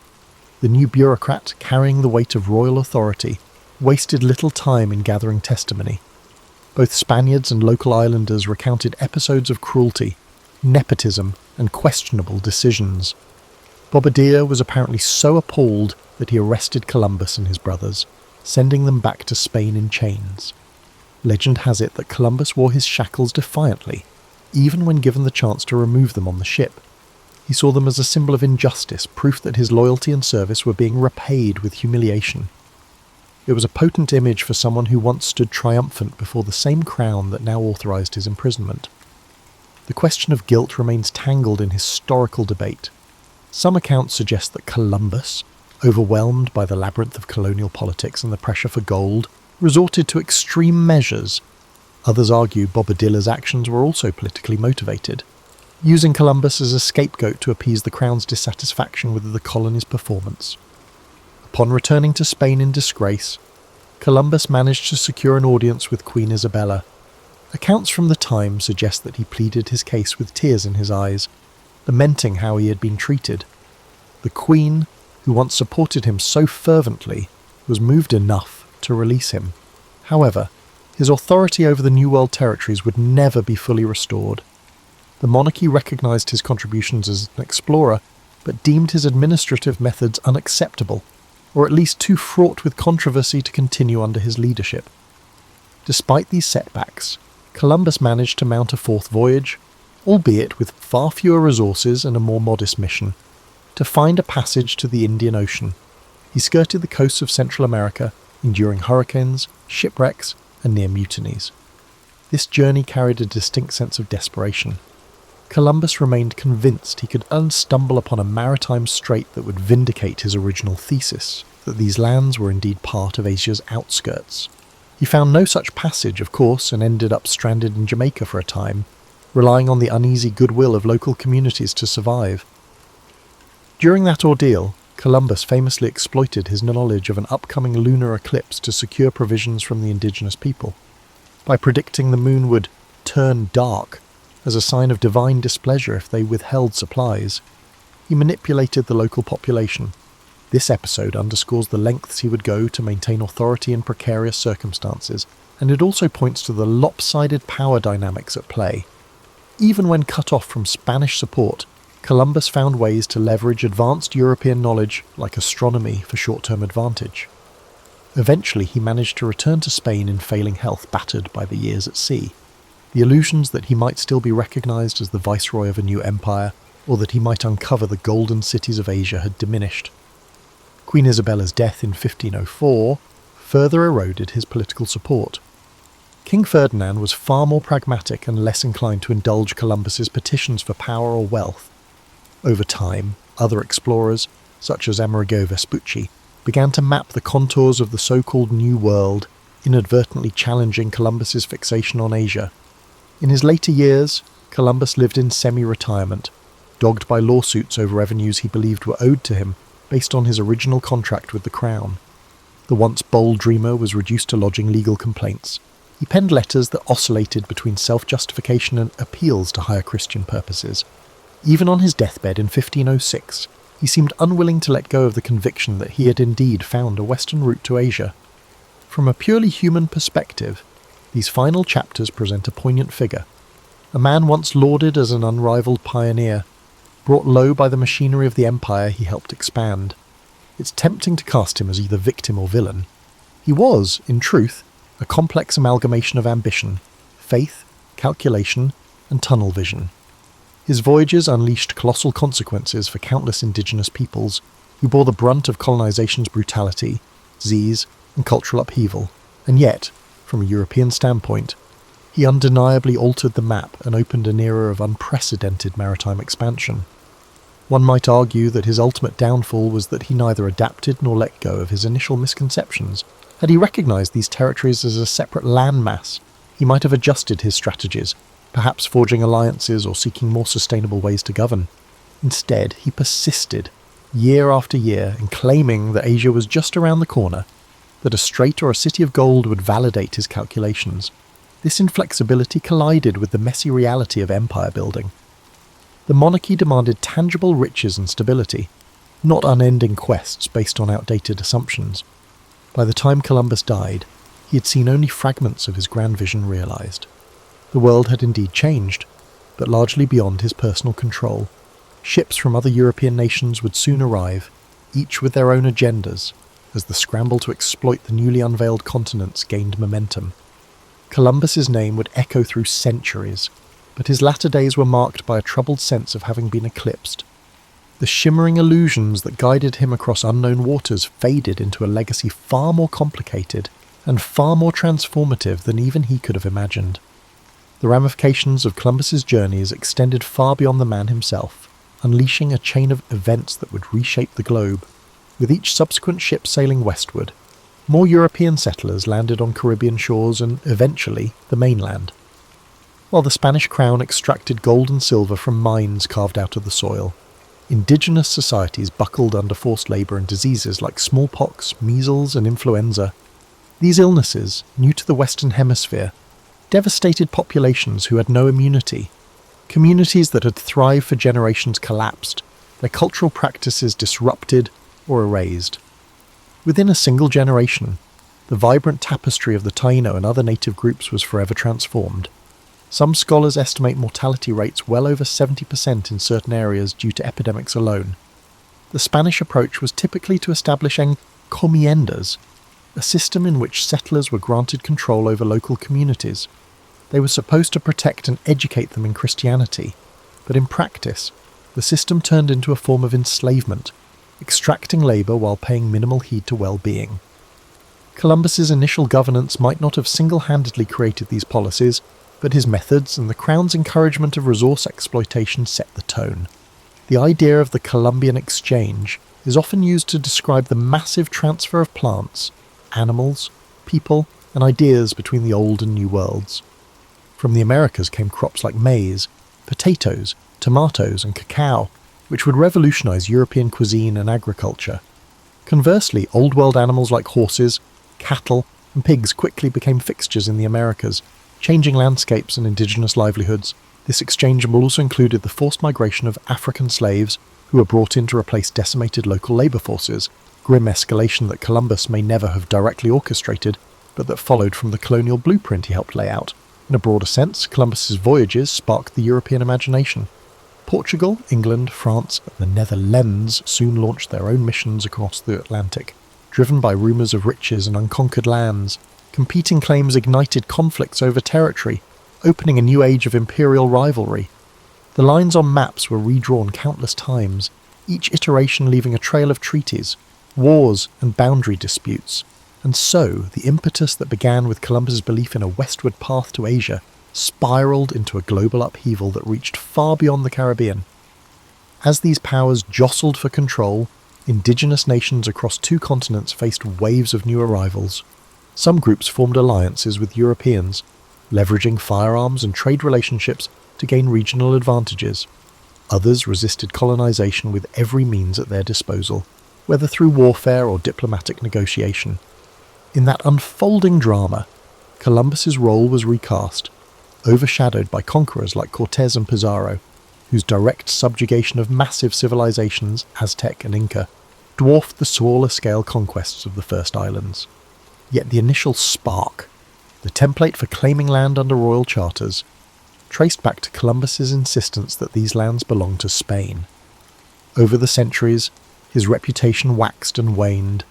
The new bureaucrat, carrying the weight of royal authority, wasted little time in gathering testimony. Both Spaniards and local islanders recounted episodes of cruelty, nepotism, and questionable decisions. Bobadilla was apparently so appalled that he arrested Columbus and his brothers, sending them back to Spain in chains. Legend has it that Columbus wore his shackles defiantly, even when given the chance to remove them on the ship. He saw them as a symbol of injustice, proof that his loyalty and service were being repaid with humiliation. It was a potent image for someone who once stood triumphant before the same crown that now authorized his imprisonment. The question of guilt remains tangled in historical debate. Some accounts suggest that Columbus, overwhelmed by the labyrinth of colonial politics and the pressure for gold, resorted to extreme measures. Others argue Bobadilla's actions were also politically motivated, using Columbus as a scapegoat to appease the crown's dissatisfaction with the colony's performance. Upon returning to Spain in disgrace, Columbus managed to secure an audience with Queen Isabella. Accounts from the time suggest that he pleaded his case with tears in his eyes, lamenting how he had been treated. The Queen, who once supported him so fervently, was moved enough to release him. However, his authority over the New World territories would never be fully restored. The monarchy recognised his contributions as an explorer, but deemed his administrative methods unacceptable, or at least too fraught with controversy to continue under his leadership. Despite these setbacks, Columbus managed to mount a fourth voyage, albeit with far fewer resources and a more modest mission, to find a passage to the Indian Ocean. He skirted the coasts of Central America, enduring hurricanes, shipwrecks, and near mutinies. This journey carried a distinct sense of desperation. Columbus remained convinced he could unstumble upon a maritime strait that would vindicate his original thesis, that these lands were indeed part of Asia's outskirts. He found no such passage, of course, and ended up stranded in Jamaica for a time, relying on the uneasy goodwill of local communities to survive. During that ordeal, Columbus famously exploited his knowledge of an upcoming lunar eclipse to secure provisions from the indigenous people. By predicting the moon would turn dark as a sign of divine displeasure if they withheld supplies, he manipulated the local population. This episode underscores the lengths he would go to maintain authority in precarious circumstances, and it also points to the lopsided power dynamics at play. Even when cut off from Spanish support, Columbus found ways to leverage advanced European knowledge like astronomy for short-term advantage. Eventually he managed to return to Spain in failing health, battered by the years at sea. The illusions that he might still be recognised as the viceroy of a new empire, or that he might uncover the golden cities of Asia, had diminished. Queen Isabella's death in 1504 further eroded his political support. King Ferdinand was far more pragmatic and less inclined to indulge Columbus's petitions for power or wealth. Over time, other explorers, such as Amerigo Vespucci, began to map the contours of the so-called New World, inadvertently challenging Columbus's fixation on Asia. In his later years, Columbus lived in semi-retirement, dogged by lawsuits over revenues he believed were owed to him based on his original contract with the Crown. The once bold dreamer was reduced to lodging legal complaints. He penned letters that oscillated between self-justification and appeals to higher Christian purposes. Even on his deathbed in 1506, he seemed unwilling to let go of the conviction that he had indeed found a western route to Asia. From a purely human perspective, these final chapters present a poignant figure. A man once lauded as an unrivaled pioneer, brought low by the machinery of the empire he helped expand. It's tempting to cast him as either victim or villain. He was, in truth, a complex amalgamation of ambition, faith, calculation, and tunnel vision. His voyages unleashed colossal consequences for countless indigenous peoples who bore the brunt of colonization's brutality, disease, and cultural upheaval, and yet, from a European standpoint, he undeniably altered the map and opened an era of unprecedented maritime expansion. One might argue that his ultimate downfall was that he neither adapted nor let go of his initial misconceptions. Had he recognized these territories as a separate landmass, he might have adjusted his strategies, perhaps forging alliances or seeking more sustainable ways to govern. Instead, he persisted, year after year, in claiming that Asia was just around the corner, that a strait or a city of gold would validate his calculations. This inflexibility collided with the messy reality of empire building. The monarchy demanded tangible riches and stability, not unending quests based on outdated assumptions. By the time Columbus died, he had seen only fragments of his grand vision realized. The world had indeed changed, but largely beyond his personal control. Ships from other European nations would soon arrive, each with their own agendas, as the scramble to exploit the newly unveiled continents gained momentum. Columbus's name would echo through centuries, but his latter days were marked by a troubled sense of having been eclipsed. The shimmering illusions that guided him across unknown waters faded into a legacy far more complicated and far more transformative than even he could have imagined. The ramifications of Columbus's journeys extended far beyond the man himself, unleashing a chain of events that would reshape the globe. With each subsequent ship sailing westward, more European settlers landed on Caribbean shores and, eventually, the mainland. While the Spanish crown extracted gold and silver from mines carved out of the soil, indigenous societies buckled under forced labour and diseases like smallpox, measles, and influenza. These illnesses, new to the Western Hemisphere, devastated populations who had no immunity. Communities that had thrived for generations collapsed, their cultural practices disrupted or erased. Within a single generation, the vibrant tapestry of the Taino and other native groups was forever transformed. Some scholars estimate mortality rates well over 70% in certain areas due to epidemics alone. The Spanish approach was typically to establish encomiendas, a system in which settlers were granted control over local communities. They were supposed to protect and educate them in Christianity, but in practice, the system turned into a form of enslavement, extracting labour while paying minimal heed to well-being. Columbus's initial governance might not have single-handedly created these policies, but his methods and the Crown's encouragement of resource exploitation set the tone. The idea of the Columbian Exchange is often used to describe the massive transfer of plants, animals, people, and ideas between the old and new worlds. From the Americas came crops like maize, potatoes, tomatoes, and cacao, which would revolutionize European cuisine and agriculture. Conversely, Old World animals like horses, cattle, and pigs quickly became fixtures in the Americas, changing landscapes and indigenous livelihoods. This exchange also included the forced migration of African slaves who were brought in to replace decimated local labour forces, grim escalation that Columbus may never have directly orchestrated, but that followed from the colonial blueprint he helped lay out. In a broader sense, Columbus's voyages sparked the European imagination. Portugal, England, France, and the Netherlands soon launched their own missions across the Atlantic, driven by rumours of riches and unconquered lands. Competing claims ignited conflicts over territory, opening a new age of imperial rivalry. The lines on maps were redrawn countless times, each iteration leaving a trail of treaties, wars, and boundary disputes. And so, the impetus that began with Columbus's belief in a westward path to Asia spiralled into a global upheaval that reached far beyond the Caribbean. As these powers jostled for control, indigenous nations across two continents faced waves of new arrivals. Some groups formed alliances with Europeans, leveraging firearms and trade relationships to gain regional advantages. Others resisted colonization with every means at their disposal, whether through warfare or diplomatic negotiation. In that unfolding drama, Columbus's role was recast, overshadowed by conquerors like Cortés and Pizarro, whose direct subjugation of massive civilizations, Aztec and Inca, dwarfed the smaller-scale conquests of the first islands. Yet the initial spark, the template for claiming land under royal charters, traced back to Columbus's insistence that these lands belonged to Spain. Over the centuries, his reputation waxed and waned.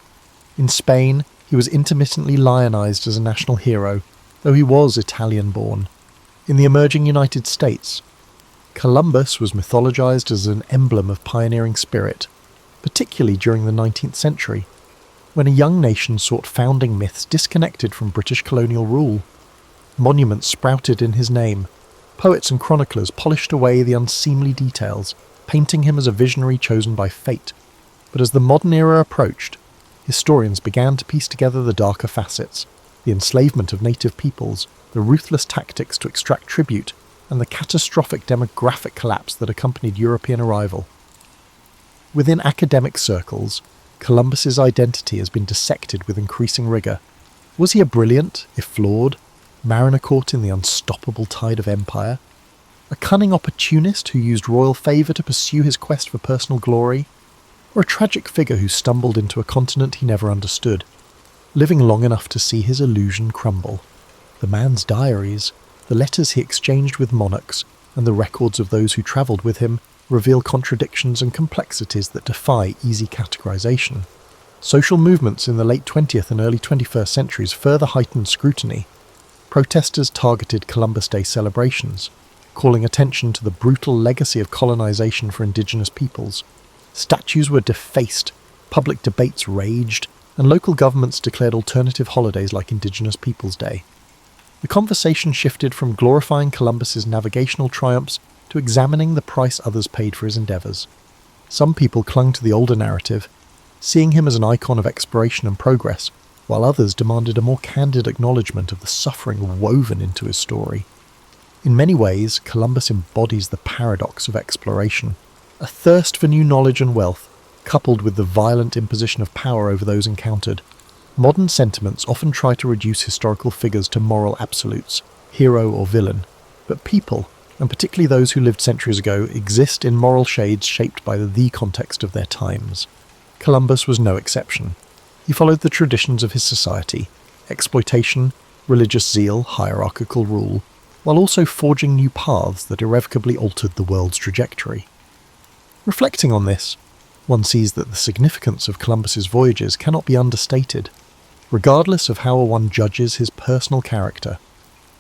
In Spain, he was intermittently lionized as a national hero, though he was Italian-born. In the emerging United States, Columbus was mythologized as an emblem of pioneering spirit, particularly during the 19th century, when a young nation sought founding myths disconnected from British colonial rule. Monuments sprouted in his name. Poets and chroniclers polished away the unseemly details, painting him as a visionary chosen by fate. But as the modern era approached, historians began to piece together the darker facets, the enslavement of native peoples, the ruthless tactics to extract tribute, and the catastrophic demographic collapse that accompanied European arrival. Within academic circles, Columbus's identity has been dissected with increasing rigour. Was he a brilliant, if flawed, mariner caught in the unstoppable tide of empire? A cunning opportunist who used royal favour to pursue his quest for personal glory? Or a tragic figure who stumbled into a continent he never understood, living long enough to see his illusion crumble? The man's diaries, the letters he exchanged with monarchs, and the records of those who travelled with him reveal contradictions and complexities that defy easy categorization. Social movements in the late 20th and early 21st centuries further heightened scrutiny. Protesters targeted Columbus Day celebrations, calling attention to the brutal legacy of colonization for indigenous peoples. Statues were defaced, public debates raged, and local governments declared alternative holidays like Indigenous Peoples' Day. The conversation shifted from glorifying Columbus's navigational triumphs to examining the price others paid for his endeavours. Some people clung to the older narrative, seeing him as an icon of exploration and progress, while others demanded a more candid acknowledgement of the suffering woven into his story. In many ways, Columbus embodies the paradox of exploration, a thirst for new knowledge and wealth, coupled with the violent imposition of power over those encountered. Modern sentiments often try to reduce historical figures to moral absolutes, hero or villain, but people, and particularly those who lived centuries ago, exist in moral shades shaped by the context of their times. Columbus was no exception. He followed the traditions of his society, exploitation, religious zeal, hierarchical rule, while also forging new paths that irrevocably altered the world's trajectory. Reflecting on this, one sees that the significance of Columbus's voyages cannot be understated. Regardless of how one judges his personal character,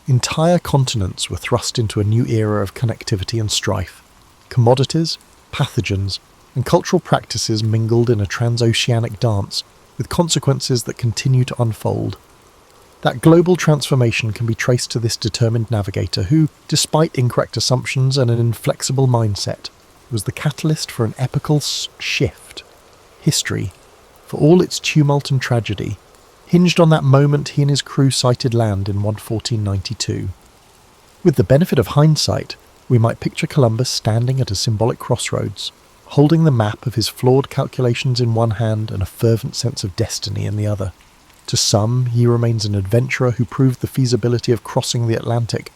entire continents were thrust into a new era of connectivity and strife. Commodities, pathogens, and cultural practices mingled in a transoceanic dance, with consequences that continue to unfold. That global transformation can be traced to this determined navigator who, despite incorrect assumptions and an inflexible mindset, was the catalyst for an epical shift. history, for all its tumult and tragedy, hinged on that moment he and his crew sighted land in 1492. With the benefit of hindsight, we might picture Columbus standing at a symbolic crossroads, holding the map of his flawed calculations in one hand and a fervent sense of destiny in the other. To some, he remains an adventurer who proved the feasibility of crossing the Atlantic,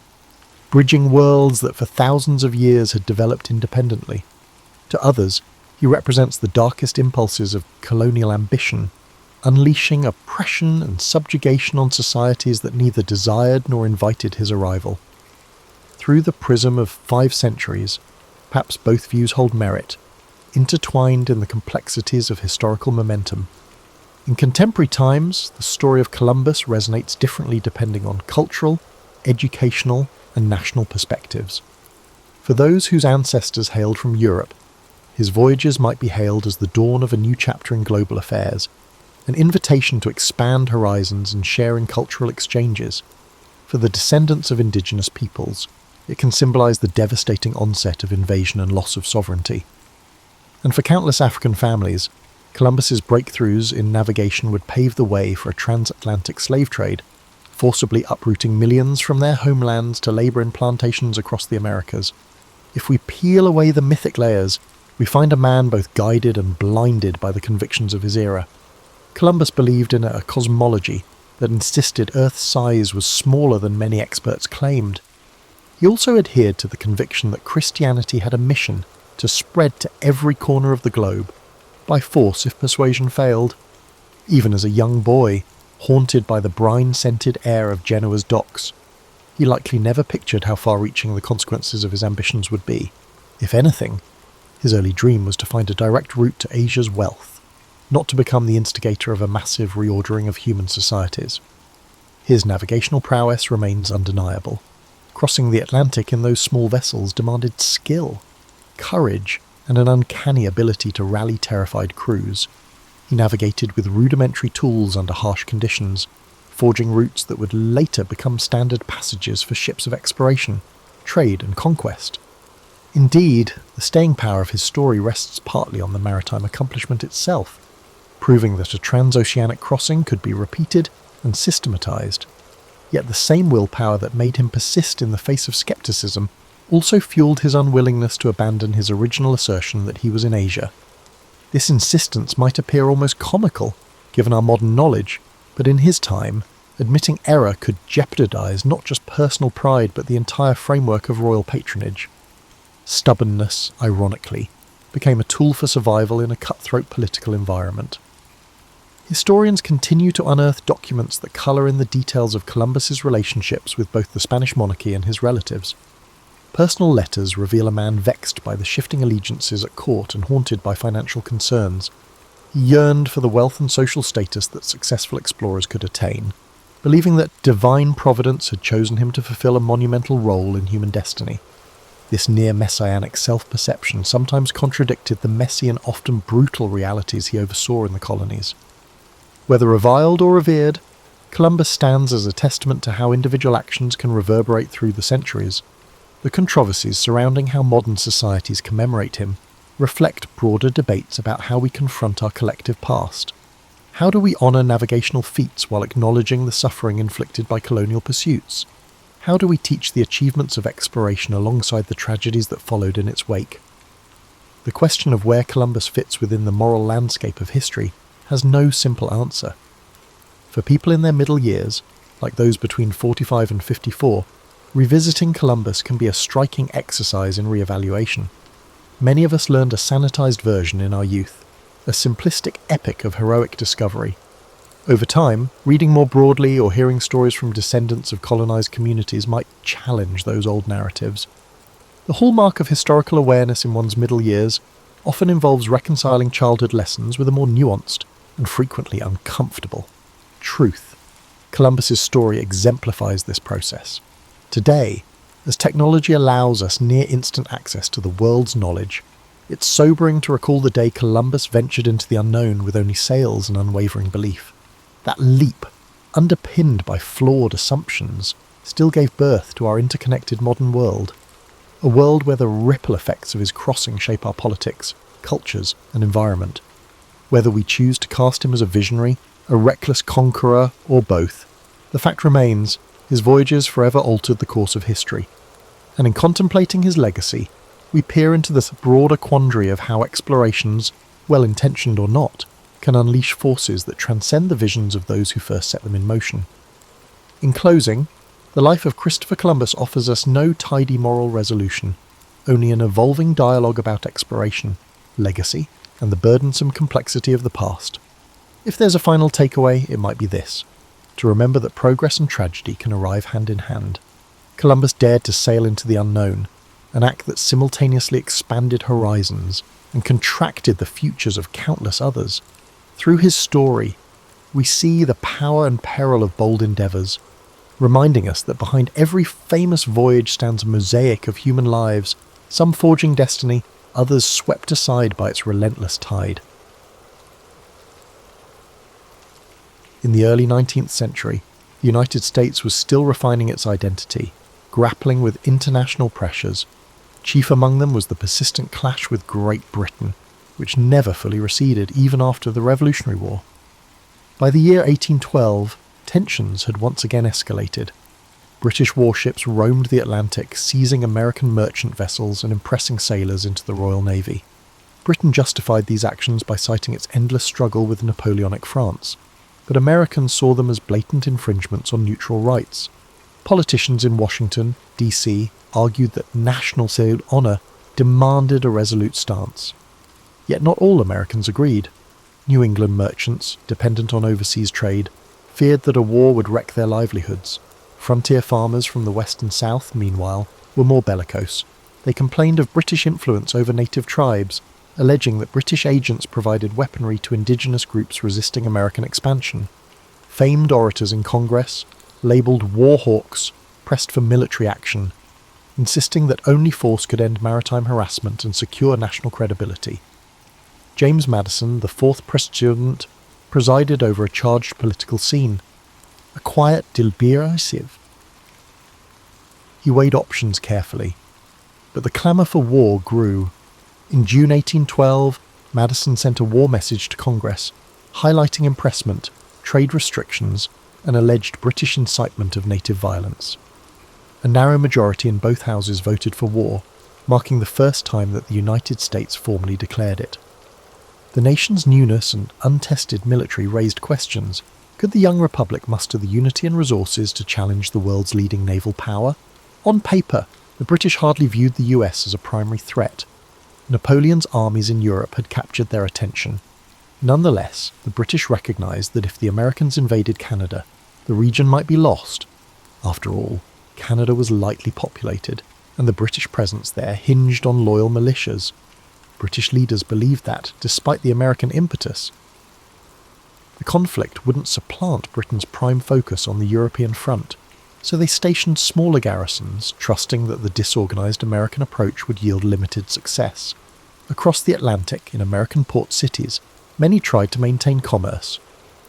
bridging worlds that for thousands of years had developed independently. To others, he represents the darkest impulses of colonial ambition, unleashing oppression and subjugation on societies that neither desired nor invited his arrival. Through the prism of 5 centuries, perhaps both views hold merit, intertwined in the complexities of historical momentum. In contemporary times, the story of Columbus resonates differently depending on cultural, educational, and national perspectives. For those whose ancestors hailed from Europe, his voyages might be hailed as the dawn of a new chapter in global affairs, an invitation to expand horizons and share in cultural exchanges. For the descendants of indigenous peoples, it can symbolize the devastating onset of invasion and loss of sovereignty. And for countless African families, Columbus's breakthroughs in navigation would pave the way for a transatlantic slave trade, forcibly uprooting millions from their homelands to labor in plantations across the Americas. If we peel away the mythic layers, we find a man both guided and blinded by the convictions of his era. Columbus believed in a cosmology that insisted Earth's size was smaller than many experts claimed. He also adhered to the conviction that Christianity had a mission to spread to every corner of the globe, by force if persuasion failed. Even as a young boy, haunted by the brine-scented air of Genoa's docks, he likely never pictured how far-reaching the consequences of his ambitions would be. If anything, his early dream was to find a direct route to Asia's wealth, not to become the instigator of a massive reordering of human societies. His navigational prowess remains undeniable. Crossing the Atlantic in those small vessels demanded skill, courage, and an uncanny ability to rally terrified crews. He navigated with rudimentary tools under harsh conditions, forging routes that would later become standard passages for ships of exploration, trade, and conquest. Indeed, the staying power of his story rests partly on the maritime accomplishment itself, proving that a transoceanic crossing could be repeated and systematized. Yet the same willpower that made him persist in the face of skepticism also fueled his unwillingness to abandon his original assertion that he was in Asia. This insistence might appear almost comical, given our modern knowledge, but in his time, admitting error could jeopardize not just personal pride but the entire framework of royal patronage. Stubbornness, ironically, became a tool for survival in a cutthroat political environment. Historians continue to unearth documents that colour in the details of Columbus's relationships with both the Spanish monarchy and his relatives. Personal letters reveal a man vexed by the shifting allegiances at court and haunted by financial concerns. He yearned for the wealth and social status that successful explorers could attain, believing that divine providence had chosen him to fulfill a monumental role in human destiny. This near-messianic self-perception sometimes contradicted the messy and often brutal realities he oversaw in the colonies. Whether reviled or revered, Columbus stands as a testament to how individual actions can reverberate through the centuries. The controversies surrounding how modern societies commemorate him reflect broader debates about how we confront our collective past. How do we honour navigational feats while acknowledging the suffering inflicted by colonial pursuits? How do we teach the achievements of exploration alongside the tragedies that followed in its wake? The question of where Columbus fits within the moral landscape of history has no simple answer. For people in their middle years, like those between 45 and 54, revisiting Columbus can be a striking exercise in re-evaluation. Many of us learned a sanitized version in our youth, a simplistic epic of heroic discovery. Over time, reading more broadly or hearing stories from descendants of colonized communities might challenge those old narratives. The hallmark of historical awareness in one's middle years often involves reconciling childhood lessons with a more nuanced and frequently uncomfortable truth. Columbus's story exemplifies this process. Today, as technology allows us near-instant access to the world's knowledge, it's sobering to recall the day Columbus ventured into the unknown with only sails and unwavering belief. That leap, underpinned by flawed assumptions, still gave birth to our interconnected modern world, a world where the ripple effects of his crossing shape our politics, cultures, and environment. Whether we choose to cast him as a visionary, a reckless conqueror, or both, the fact remains, his voyages forever altered the course of history. And in contemplating his legacy, we peer into this broader quandary of how explorations, well-intentioned or not, can unleash forces that transcend the visions of those who first set them in motion. In closing, the life of Christopher Columbus offers us no tidy moral resolution, only an evolving dialogue about exploration, legacy, and the burdensome complexity of the past. If there's a final takeaway, it might be this: to remember that progress and tragedy can arrive hand in hand. Columbus dared to sail into the unknown, an act that simultaneously expanded horizons and contracted the futures of countless others. Through his story, we see the power and peril of bold endeavours, reminding us that behind every famous voyage stands a mosaic of human lives, some forging destiny, others swept aside by its relentless tide. In the early 19th century, the United States was still refining its identity, grappling with international pressures. Chief among them was the persistent clash with Great Britain, which never fully receded even after the Revolutionary War. By the year 1812, tensions had once again escalated. British warships roamed the Atlantic, seizing American merchant vessels and impressing sailors into the Royal Navy. Britain justified these actions by citing its endless struggle with Napoleonic France, but Americans saw them as blatant infringements on neutral rights. Politicians in Washington, D.C., argued that national honour demanded a resolute stance. Yet not all Americans agreed. New England merchants, dependent on overseas trade, feared that a war would wreck their livelihoods. Frontier farmers from the West and South, meanwhile, were more bellicose. They complained of British influence over native tribes, alleging that British agents provided weaponry to indigenous groups resisting American expansion. Famed orators in Congress, labelled war hawks, pressed for military action, insisting that only force could end maritime harassment and secure national credibility. James Madison, the fourth president, presided over a charged political scene, a quiet, deliberative. He weighed options carefully, but the clamour for war grew. In June 1812, Madison sent a war message to Congress, highlighting impressment, trade restrictions, and alleged British incitement of native violence. A narrow majority in both houses voted for war, marking the first time that the United States formally declared it. The nation's newness and untested military raised questions. Could the young republic muster the unity and resources to challenge the world's leading naval power? On paper, the British hardly viewed the US as a primary threat. Napoleon's armies in Europe had captured their attention. Nonetheless, the British recognised that if the Americans invaded Canada, the region might be lost. After all, Canada was lightly populated, and the British presence there hinged on loyal militias. British leaders believed that, despite the American impetus, the conflict wouldn't supplant Britain's prime focus on the European front, so they stationed smaller garrisons, trusting that the disorganised American approach would yield limited success. Across the Atlantic, in American port cities, many tried to maintain commerce,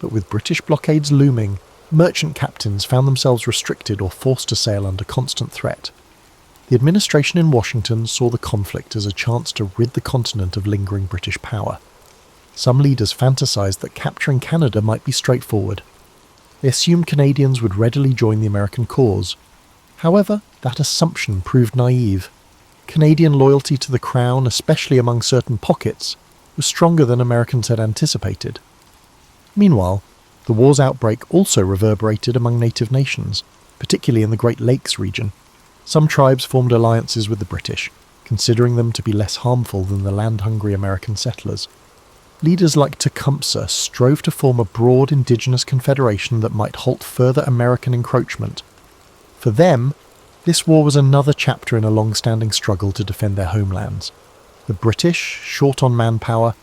but with British blockades looming, merchant captains found themselves restricted or forced to sail under constant threat. The administration in Washington saw the conflict as a chance to rid the continent of lingering British power. Some leaders fantasized that capturing Canada might be straightforward. They assumed Canadians would readily join the American cause. However, that assumption proved naive. Canadian loyalty to the Crown, especially among certain pockets, was stronger than Americans had anticipated. Meanwhile, the war's outbreak also reverberated among native nations, particularly in the Great Lakes region. Some tribes formed alliances with the British, considering them to be less harmful than the land-hungry American settlers. Leaders like Tecumseh strove to form a broad indigenous confederation that might halt further American encroachment. For them, this war was another chapter in a long-standing struggle to defend their homelands. The British, short on manpower,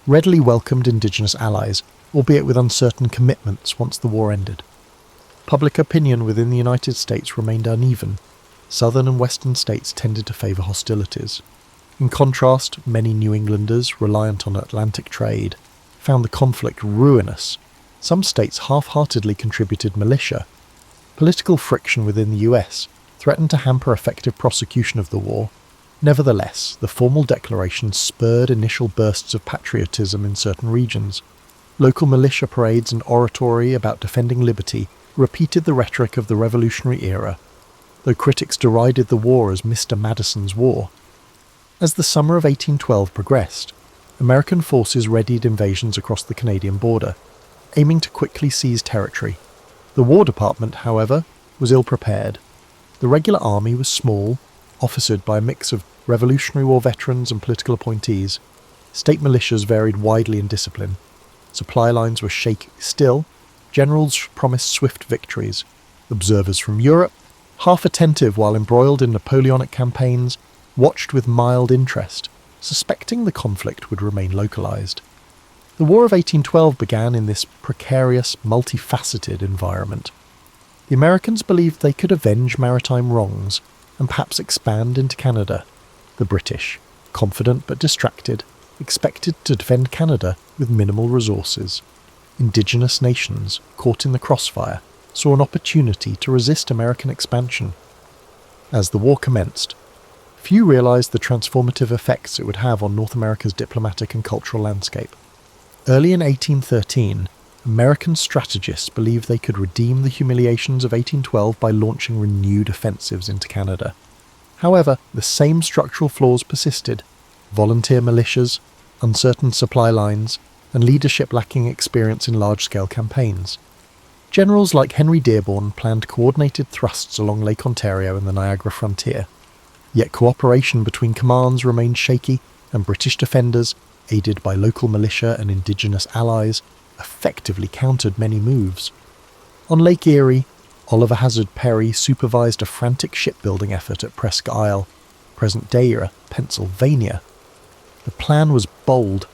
readily welcomed indigenous allies, albeit with uncertain commitments once the war ended. Public opinion within the United States remained uneven. Southern and western states tended to favour hostilities. In contrast, many New Englanders, reliant on Atlantic trade, found the conflict ruinous. Some states half-heartedly contributed militia. Political friction within the US threatened to hamper effective prosecution of the war. Nevertheless, the formal declaration spurred initial bursts of patriotism in certain regions. Local militia parades and oratory about defending liberty repeated the rhetoric of the Revolutionary era, though critics derided the war as Mr. Madison's war. As the summer of 1812 progressed, American forces readied invasions across the Canadian border, aiming to quickly seize territory. The War Department, however, was ill-prepared. The regular army was small, officered by a mix of Revolutionary War veterans and political appointees. State militias varied widely in discipline. Supply lines were shaky. Still, generals promised swift victories. Observers from Europe, half attentive while embroiled in Napoleonic campaigns, watched with mild interest, suspecting the conflict would remain localized. The War of 1812 began in this precarious, multifaceted environment. The Americans believed they could avenge maritime wrongs and perhaps expand into Canada. The British, confident but distracted, expected to defend Canada with minimal resources. Indigenous nations, caught in the crossfire, saw an opportunity to resist American expansion. As the war commenced, few realized the transformative effects it would have on North America's diplomatic and cultural landscape. Early in 1813, American strategists believed they could redeem the humiliations of 1812 by launching renewed offensives into Canada. However, the same structural flaws persisted: volunteer militias, uncertain supply lines, and leadership lacking experience in large-scale campaigns. Generals like Henry Dearborn planned coordinated thrusts along Lake Ontario and the Niagara frontier. Yet cooperation between commands remained shaky, and British defenders, aided by local militia and Indigenous allies, effectively countered many moves. On Lake Erie, Oliver Hazard Perry supervised a frantic shipbuilding effort at Presque Isle, present-day Pennsylvania. The plan was bold: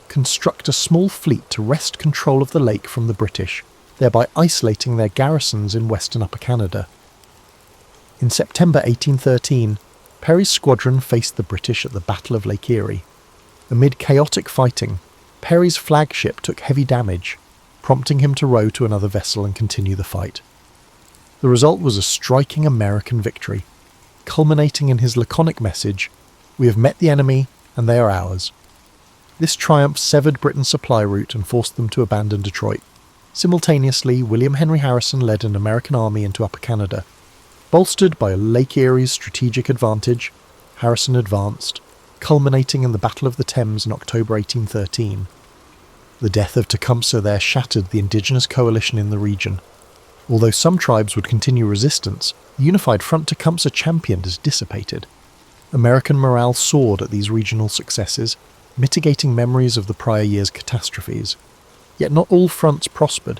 construct a small fleet to wrest control of the lake from the British, thereby isolating their garrisons in western Upper Canada. In September 1813, Perry's squadron faced the British at the Battle of Lake Erie. Amid chaotic fighting, Perry's flagship took heavy damage, prompting him to row to another vessel and continue the fight. The result was a striking American victory, culminating in his laconic message, "We have met the enemy, and they are ours." This triumph severed Britain's supply route and forced them to abandon Detroit. Simultaneously, William Henry Harrison led an American army into Upper Canada. Bolstered by Lake Erie's strategic advantage, Harrison advanced, culminating in the Battle of the Thames in October 1813. The death of Tecumseh there shattered the indigenous coalition in the region. Although some tribes would continue resistance, the unified front Tecumseh championed is dissipated. American morale soared at these regional successes, mitigating memories of the prior year's catastrophes. Yet not all fronts prospered.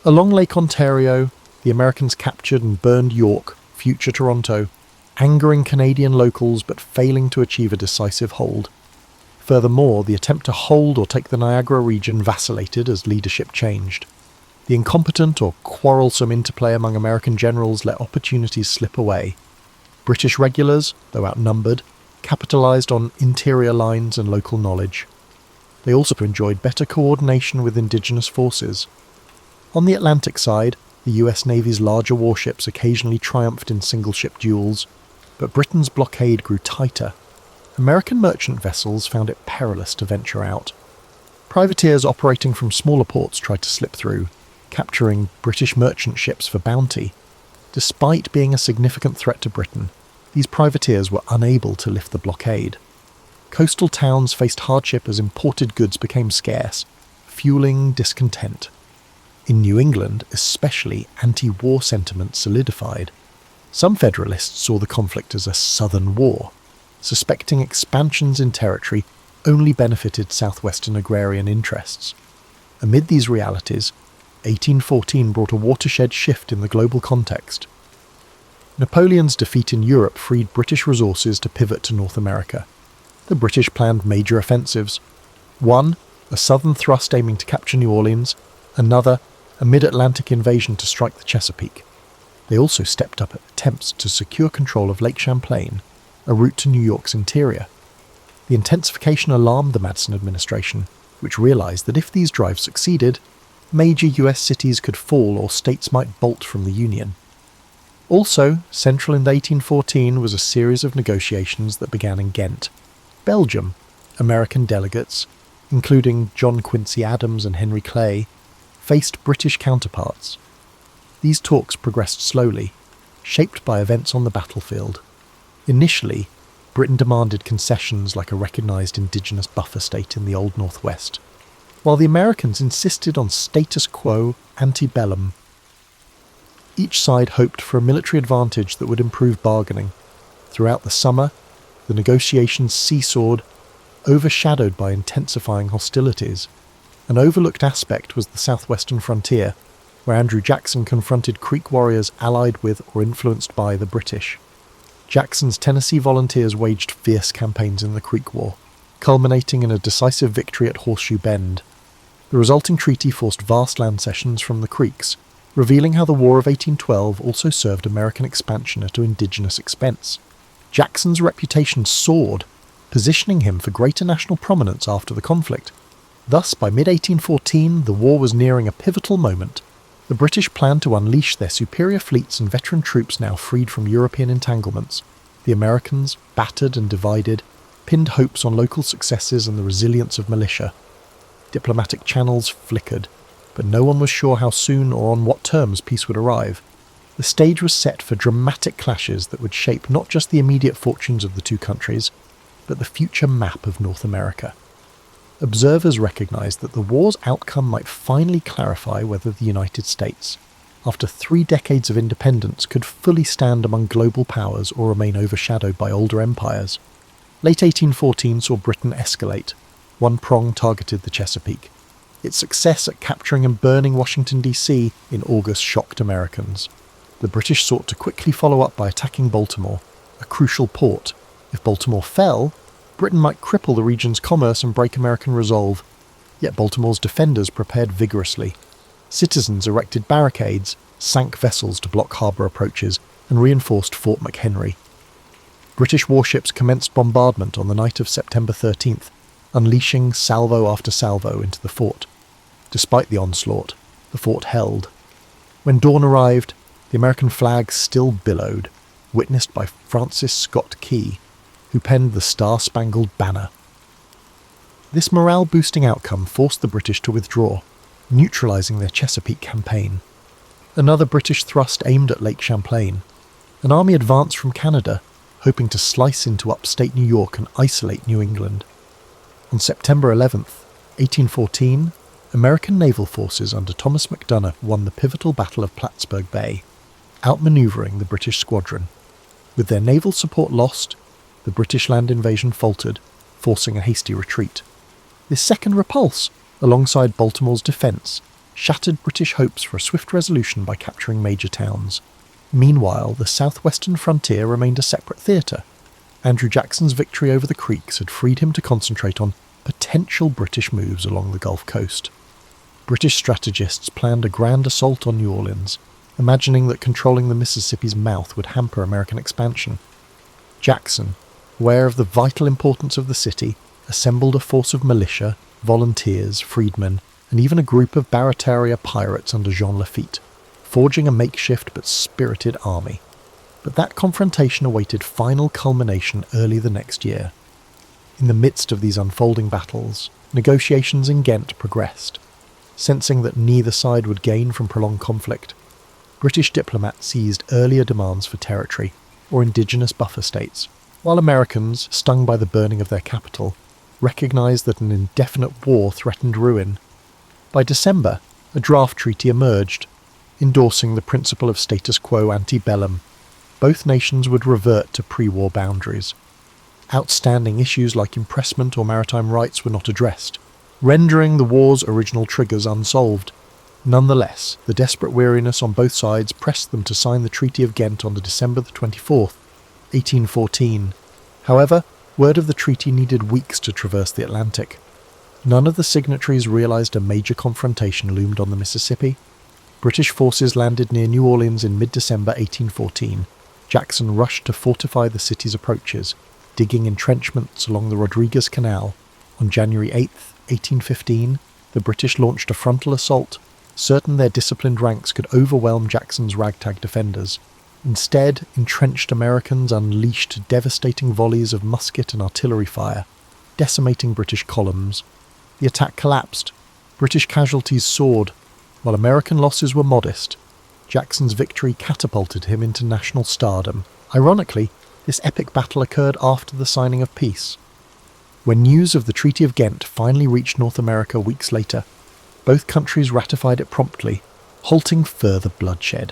Along Lake Ontario, the Americans captured and burned York, future Toronto, angering Canadian locals but failing to achieve a decisive hold. Furthermore, the attempt to hold or take the Niagara region vacillated as leadership changed. The incompetent or quarrelsome interplay among American generals let opportunities slip away. British regulars, though outnumbered, capitalized on interior lines and local knowledge. They also enjoyed better coordination with indigenous forces. On the Atlantic side, the US Navy's larger warships occasionally triumphed in single-ship duels, but Britain's blockade grew tighter. American merchant vessels found it perilous to venture out. Privateers operating from smaller ports tried to slip through, capturing British merchant ships for bounty. Despite being a significant threat to Britain, these privateers were unable to lift the blockade. Coastal towns faced hardship as imported goods became scarce, fueling discontent. In New England, especially, anti-war sentiment solidified. Some Federalists saw the conflict as a Southern war, suspecting expansions in territory only benefited southwestern agrarian interests. Amid these realities, 1814 brought a watershed shift in the global context. Napoleon's defeat in Europe freed British resources to pivot to North America. The British planned major offensives. One, a southern thrust aiming to capture New Orleans. Another, a mid-Atlantic invasion to strike the Chesapeake. They also stepped up attempts to secure control of Lake Champlain, a route to New York's interior. The intensification alarmed the Madison administration, which realized that if these drives succeeded, major US cities could fall or states might bolt from the Union. Also, central in 1814 was a series of negotiations that began in Ghent. Belgium, American delegates, including John Quincy Adams and Henry Clay, faced British counterparts. These talks progressed slowly, shaped by events on the battlefield. Initially, Britain demanded concessions like a recognised indigenous buffer state in the Old Northwest, while the Americans insisted on status quo ante bellum. Each side hoped for a military advantage that would improve bargaining. Throughout the summer, the negotiations seesawed, overshadowed by intensifying hostilities. An overlooked aspect was the southwestern frontier, where Andrew Jackson confronted Creek warriors allied with or influenced by the British. Jackson's Tennessee volunteers waged fierce campaigns in the Creek War, culminating in a decisive victory at Horseshoe Bend. The resulting treaty forced vast land cessions from the Creeks, revealing how the War of 1812 also served American expansion at an indigenous expense. Jackson's reputation soared, positioning him for greater national prominence after the conflict. Thus, by mid-1814, the war was nearing a pivotal moment. The British planned to unleash their superior fleets and veteran troops now freed from European entanglements. The Americans, battered and divided, pinned hopes on local successes and the resilience of militia. Diplomatic channels flickered, but no one was sure how soon or on what terms peace would arrive. The stage was set for dramatic clashes that would shape not just the immediate fortunes of the two countries, but the future map of North America. Observers recognized that the war's outcome might finally clarify whether the United States, after 3 decades of independence, could fully stand among global powers or remain overshadowed by older empires. Late 1814 saw Britain escalate. One prong targeted the Chesapeake. Its success at capturing and burning Washington, D.C. in August shocked Americans. The British sought to quickly follow up by attacking Baltimore, a crucial port. If Baltimore fell, Britain might cripple the region's commerce and break American resolve. Yet Baltimore's defenders prepared vigorously. Citizens erected barricades, sank vessels to block harbour approaches, and reinforced Fort McHenry. British warships commenced bombardment on the night of September 13th, unleashing salvo after salvo into the fort. Despite the onslaught, the fort held. When dawn arrived, the American flag still billowed, witnessed by Francis Scott Key, who penned the Star-Spangled Banner. This morale-boosting outcome forced the British to withdraw, neutralising their Chesapeake campaign. Another British thrust aimed at Lake Champlain. An army advanced from Canada, hoping to slice into upstate New York and isolate New England. On September 11th, 1814, American naval forces under Thomas MacDonough won the pivotal Battle of Plattsburgh Bay, outmanoeuvring the British squadron. With their naval support lost, the British land invasion faltered, forcing a hasty retreat. This second repulse, alongside Baltimore's defence, shattered British hopes for a swift resolution by capturing major towns. Meanwhile, the southwestern frontier remained a separate theatre. Andrew Jackson's victory over the Creeks had freed him to concentrate on potential British moves along the Gulf Coast. British strategists planned a grand assault on New Orleans, imagining that controlling the Mississippi's mouth would hamper American expansion. Jackson, aware of the vital importance of the city, assembled a force of militia, volunteers, freedmen, and even a group of Barataria pirates under Jean Lafitte, forging a makeshift but spirited army. But that confrontation awaited final culmination early the next year. In the midst of these unfolding battles, negotiations in Ghent progressed. Sensing that neither side would gain from prolonged conflict, British diplomats seized earlier demands for territory, or indigenous buffer states, while Americans, stung by the burning of their capital, recognised that an indefinite war threatened ruin. By December, a draft treaty emerged, endorsing the principle of status quo ante bellum. Both nations would revert to pre-war boundaries. Outstanding issues like impressment or maritime rights were not addressed, rendering the war's original triggers unsolved. Nonetheless, the desperate weariness on both sides pressed them to sign the Treaty of Ghent on December 24th, 1814. However, word of the treaty needed weeks to traverse the Atlantic. None of the signatories realised a major confrontation loomed on the Mississippi. British forces landed near New Orleans in mid-December 1814. Jackson rushed to fortify the city's approaches, digging entrenchments along the Rodriguez Canal. On January 8, 1815, the British launched a frontal assault, certain their disciplined ranks could overwhelm Jackson's ragtag defenders. Instead, entrenched Americans unleashed devastating volleys of musket and artillery fire, decimating British columns. The attack collapsed. British casualties soared. While American losses were modest, Jackson's victory catapulted him into national stardom. Ironically, this epic battle occurred after the signing of peace. When news of the Treaty of Ghent finally reached North America weeks later, both countries ratified it promptly, halting further bloodshed.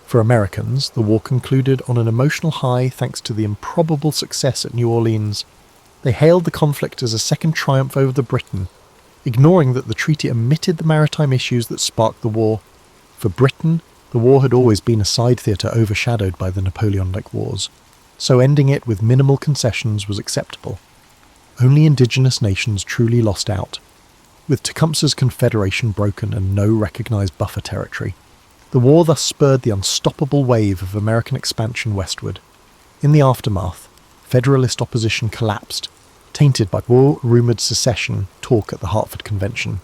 For Americans, the war concluded on an emotional high thanks to the improbable success at New Orleans. They hailed the conflict as a second triumph over Britain, ignoring that the treaty omitted the maritime issues that sparked the war. For Britain, the war had always been a side theatre overshadowed by the Napoleonic Wars, so ending it with minimal concessions was acceptable. Only indigenous nations truly lost out. With Tecumseh's confederation broken and no recognised buffer territory, the war thus spurred the unstoppable wave of American expansion westward. In the aftermath, Federalist opposition collapsed, tainted by war-rumoured secession talk at the Hartford Convention.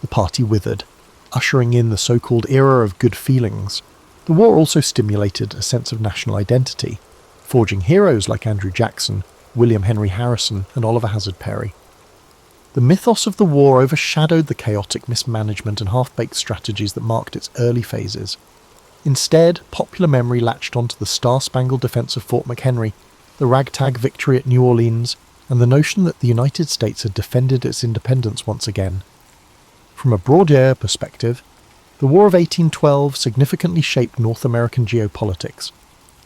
The party withered, ushering in the so-called era of good feelings. The war also stimulated a sense of national identity, forging heroes like Andrew Jackson, William Henry Harrison, and Oliver Hazard Perry. The mythos of the war overshadowed the chaotic mismanagement and half-baked strategies that marked its early phases. Instead, popular memory latched onto the star-spangled defence of Fort McHenry, the ragtag victory at New Orleans, and the notion that the United States had defended its independence once again. From a broader perspective, the War of 1812 significantly shaped North American geopolitics.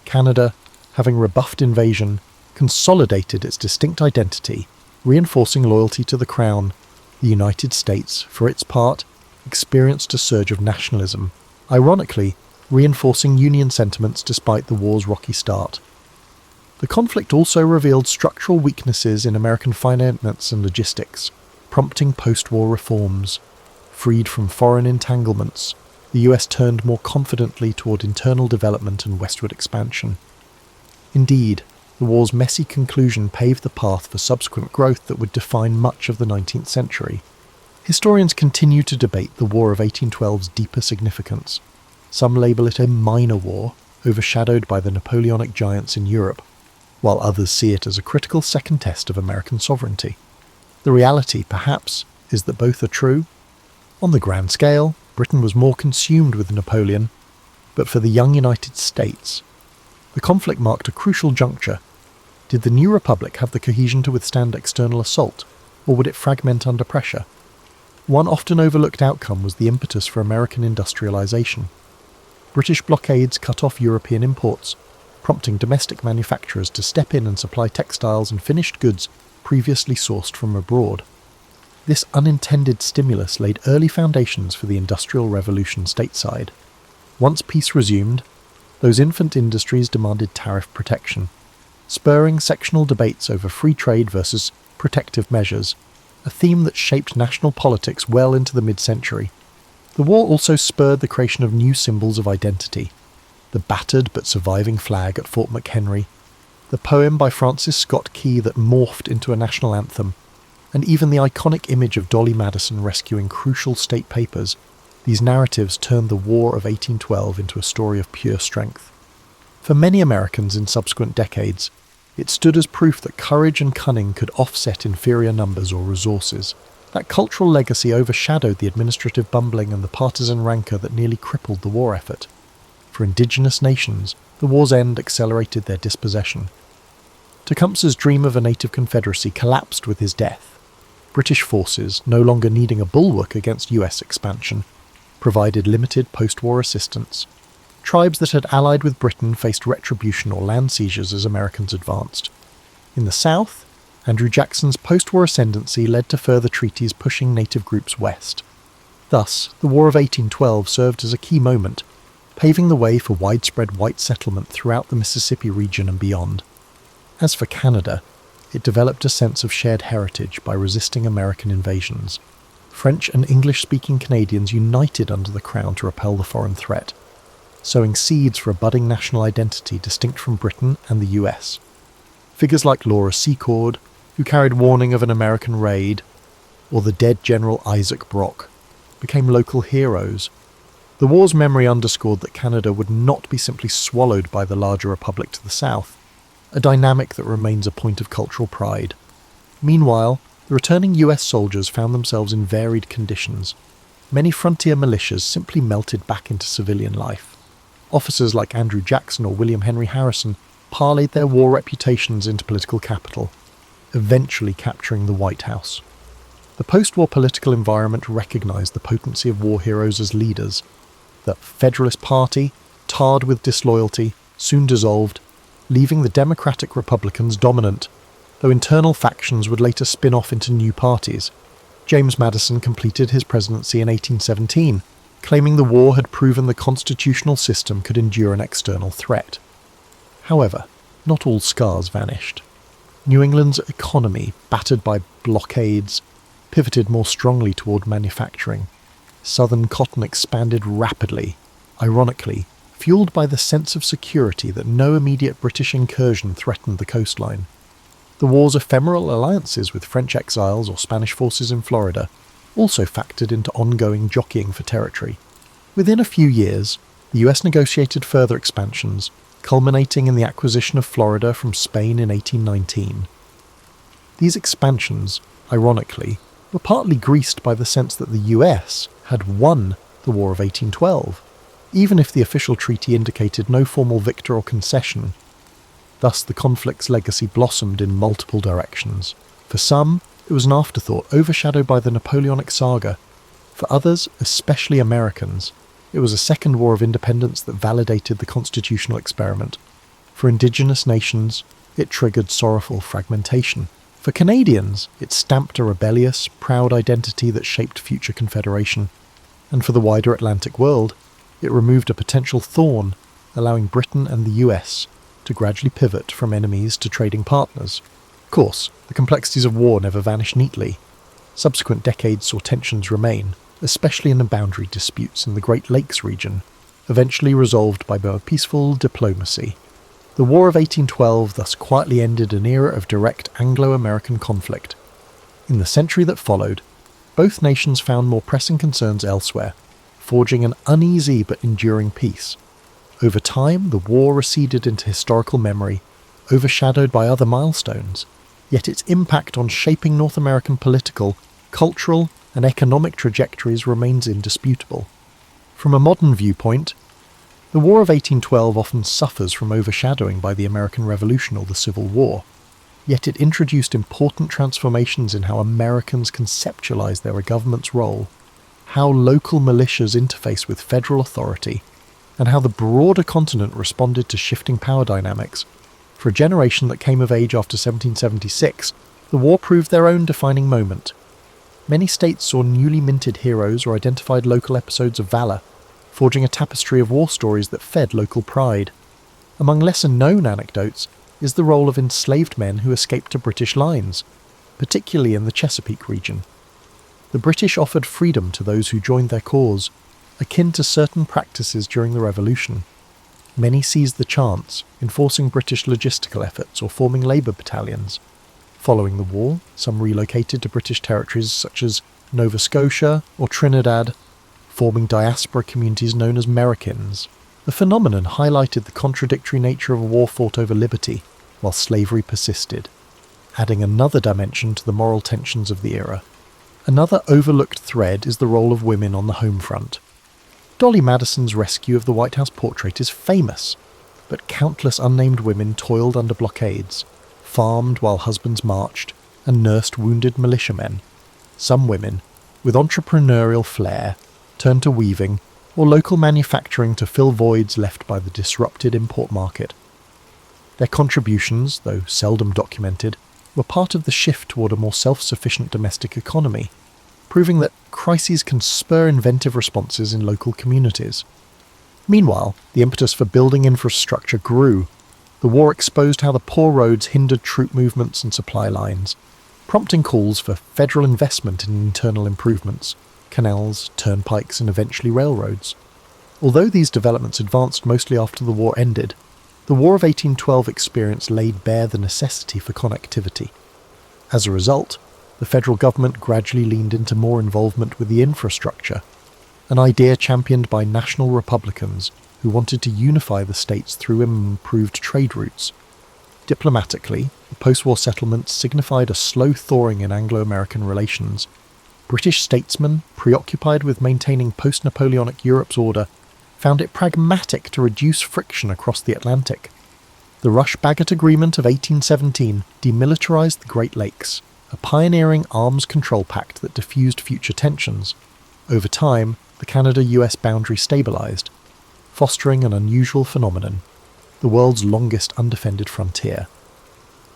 Canada, having rebuffed invasion, consolidated its distinct identity, reinforcing loyalty to the Crown. The United States, for its part, experienced a surge of nationalism, ironically reinforcing Union sentiments despite the war's rocky start. The conflict also revealed structural weaknesses in American finance and logistics, prompting post-war reforms. Freed from foreign entanglements, the US turned more confidently toward internal development and westward expansion. Indeed, the war's messy conclusion paved the path for subsequent growth that would define much of the 19th century. Historians continue to debate the War of 1812's deeper significance. Some label it a minor war, overshadowed by the Napoleonic giants in Europe, while others see it as a critical second test of American sovereignty. The reality, perhaps, is that both are true. On the grand scale, Britain was more consumed with Napoleon, but for the young United States, the conflict marked a crucial juncture. Did the new republic have the cohesion to withstand external assault, or would it fragment under pressure? One often overlooked outcome was the impetus for American industrialization. British blockades cut off European imports, prompting domestic manufacturers to step in and supply textiles and finished goods previously sourced from abroad. This unintended stimulus laid early foundations for the Industrial Revolution stateside. Once peace resumed, those infant industries demanded tariff protection, spurring sectional debates over free trade versus protective measures, a theme that shaped national politics well into the mid-century. The war also spurred the creation of new symbols of identity: the battered but surviving flag at Fort McHenry, the poem by Francis Scott Key that morphed into a national anthem, and even the iconic image of Dolly Madison rescuing crucial state papers. These narratives turned the War of 1812 into a story of pure strength. For many Americans in subsequent decades, it stood as proof that courage and cunning could offset inferior numbers or resources. That cultural legacy overshadowed the administrative bumbling and the partisan rancor that nearly crippled the war effort. For indigenous nations, the war's end accelerated their dispossession. Tecumseh's dream of a native confederacy collapsed with his death. British forces, no longer needing a bulwark against US expansion, provided limited post-war assistance. Tribes that had allied with Britain faced retribution or land seizures as Americans advanced. In the South, Andrew Jackson's post-war ascendancy led to further treaties pushing native groups west. Thus, the War of 1812 served as a key moment, paving the way for widespread white settlement throughout the Mississippi region and beyond. As for Canada, it developed a sense of shared heritage by resisting American invasions. French and English-speaking Canadians united under the Crown to repel the foreign threat, sowing seeds for a budding national identity distinct from Britain and the US. Figures like Laura Secord, who carried warning of an American raid, or the dead General Isaac Brock, became local heroes. The war's memory underscored that Canada would not be simply swallowed by the larger republic to the south, a dynamic that remains a point of cultural pride. Meanwhile, the returning US soldiers found themselves in varied conditions. Many frontier militias simply melted back into civilian life. Officers like Andrew Jackson or William Henry Harrison parlayed their war reputations into political capital, eventually capturing the White House. The post-war political environment recognised the potency of war heroes as leaders. The Federalist Party, tarred with disloyalty, soon dissolved, leaving the Democratic Republicans dominant, though internal factions would later spin off into new parties. James Madison completed his presidency in 1817, claiming the war had proven the constitutional system could endure an external threat. However, not all scars vanished. New England's economy, battered by blockades, pivoted more strongly toward manufacturing. Southern cotton expanded rapidly, ironically, fueled by the sense of security that no immediate British incursion threatened the coastline. The war's ephemeral alliances with French exiles or Spanish forces in Florida also factored into ongoing jockeying for territory. Within a few years, the US negotiated further expansions, culminating in the acquisition of Florida from Spain in 1819. These expansions, ironically, were partly greased by the sense that the US had won the War of 1812, even if the official treaty indicated no formal victor or concession. Thus the conflict's legacy blossomed in multiple directions. For some, it was an afterthought overshadowed by the Napoleonic saga. For others, especially Americans, it was a second war of independence that validated the constitutional experiment. For indigenous nations, it triggered sorrowful fragmentation. For Canadians, it stamped a rebellious, proud identity that shaped future confederation. And for the wider Atlantic world, it removed a potential thorn, allowing Britain and the US to gradually pivot from enemies to trading partners. Of course, the complexities of war never vanish neatly. Subsequent decades saw tensions remain, especially in the boundary disputes in the Great Lakes region, eventually resolved by more peaceful diplomacy. The War of 1812 thus quietly ended an era of direct Anglo-American conflict. In the century that followed, both nations found more pressing concerns elsewhere, forging an uneasy but enduring peace. Over time, the war receded into historical memory, overshadowed by other milestones, yet its impact on shaping North American political, cultural, and economic trajectories remains indisputable. From a modern viewpoint, the War of 1812 often suffers from overshadowing by the American Revolution or the Civil War, yet it introduced important transformations in how Americans conceptualize their government's role, how local militias interface with federal authority, and how the broader continent responded to shifting power dynamics. For a generation that came of age after 1776, the war proved their own defining moment. Many states saw newly minted heroes or identified local episodes of valor, forging a tapestry of war stories that fed local pride. Among lesser-known anecdotes is the role of enslaved men who escaped to British lines, particularly in the Chesapeake region. The British offered freedom to those who joined their cause, akin to certain practices during the Revolution. Many seized the chance, enforcing British logistical efforts or forming labour battalions. Following the war, some relocated to British territories such as Nova Scotia or Trinidad, forming diaspora communities known as Americans. The phenomenon highlighted the contradictory nature of a war fought over liberty, while slavery persisted, adding another dimension to the moral tensions of the era. Another overlooked thread is the role of women on the home front. Dolly Madison's rescue of the White House portrait is famous, but countless unnamed women toiled under blockades, farmed while husbands marched, and nursed wounded militiamen. Some women, with entrepreneurial flair, turned to weaving or local manufacturing to fill voids left by the disrupted import market. Their contributions, though seldom documented, were part of the shift toward a more self-sufficient domestic economy, proving that crises can spur inventive responses in local communities. Meanwhile, the impetus for building infrastructure grew. The war exposed how the poor roads hindered troop movements and supply lines, prompting calls for federal investment in internal improvements, canals, turnpikes, and eventually railroads. Although these developments advanced mostly after the war ended, the War of 1812 experience laid bare the necessity for connectivity. As a result, the federal government gradually leaned into more involvement with the infrastructure, an idea championed by national Republicans who wanted to unify the states through improved trade routes. Diplomatically, the post-war settlements signified a slow thawing in Anglo-American relations. British statesmen, preoccupied with maintaining post-Napoleonic Europe's order, found it pragmatic to reduce friction across the Atlantic. The Rush-Bagot Agreement of 1817 demilitarized the Great Lakes, a pioneering arms control pact that diffused future tensions. Over time, the Canada-US boundary stabilized, fostering an unusual phenomenon, the world's longest undefended frontier.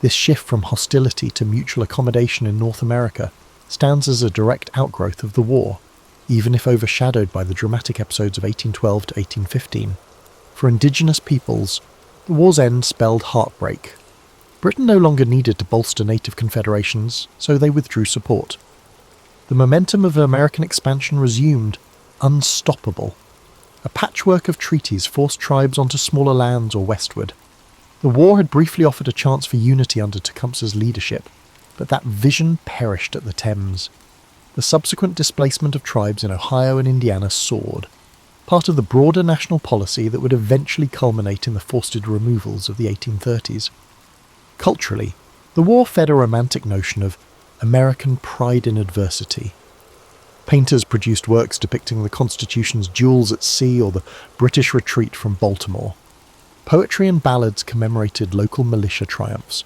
This shift from hostility to mutual accommodation in North America stands as a direct outgrowth of the war, even if overshadowed by the dramatic episodes of 1812 to 1815. For indigenous peoples, the war's end spelled heartbreak. Britain no longer needed to bolster native confederations, so they withdrew support. The momentum of American expansion resumed, unstoppable. A patchwork of treaties forced tribes onto smaller lands or westward. The war had briefly offered a chance for unity under Tecumseh's leadership, but that vision perished at the Thames. The subsequent displacement of tribes in Ohio and Indiana soared, part of the broader national policy that would eventually culminate in the forced removals of the 1830s. Culturally, the war fed a romantic notion of American pride in adversity. Painters produced works depicting the Constitution's duels at sea or the British retreat from Baltimore. Poetry and ballads commemorated local militia triumphs.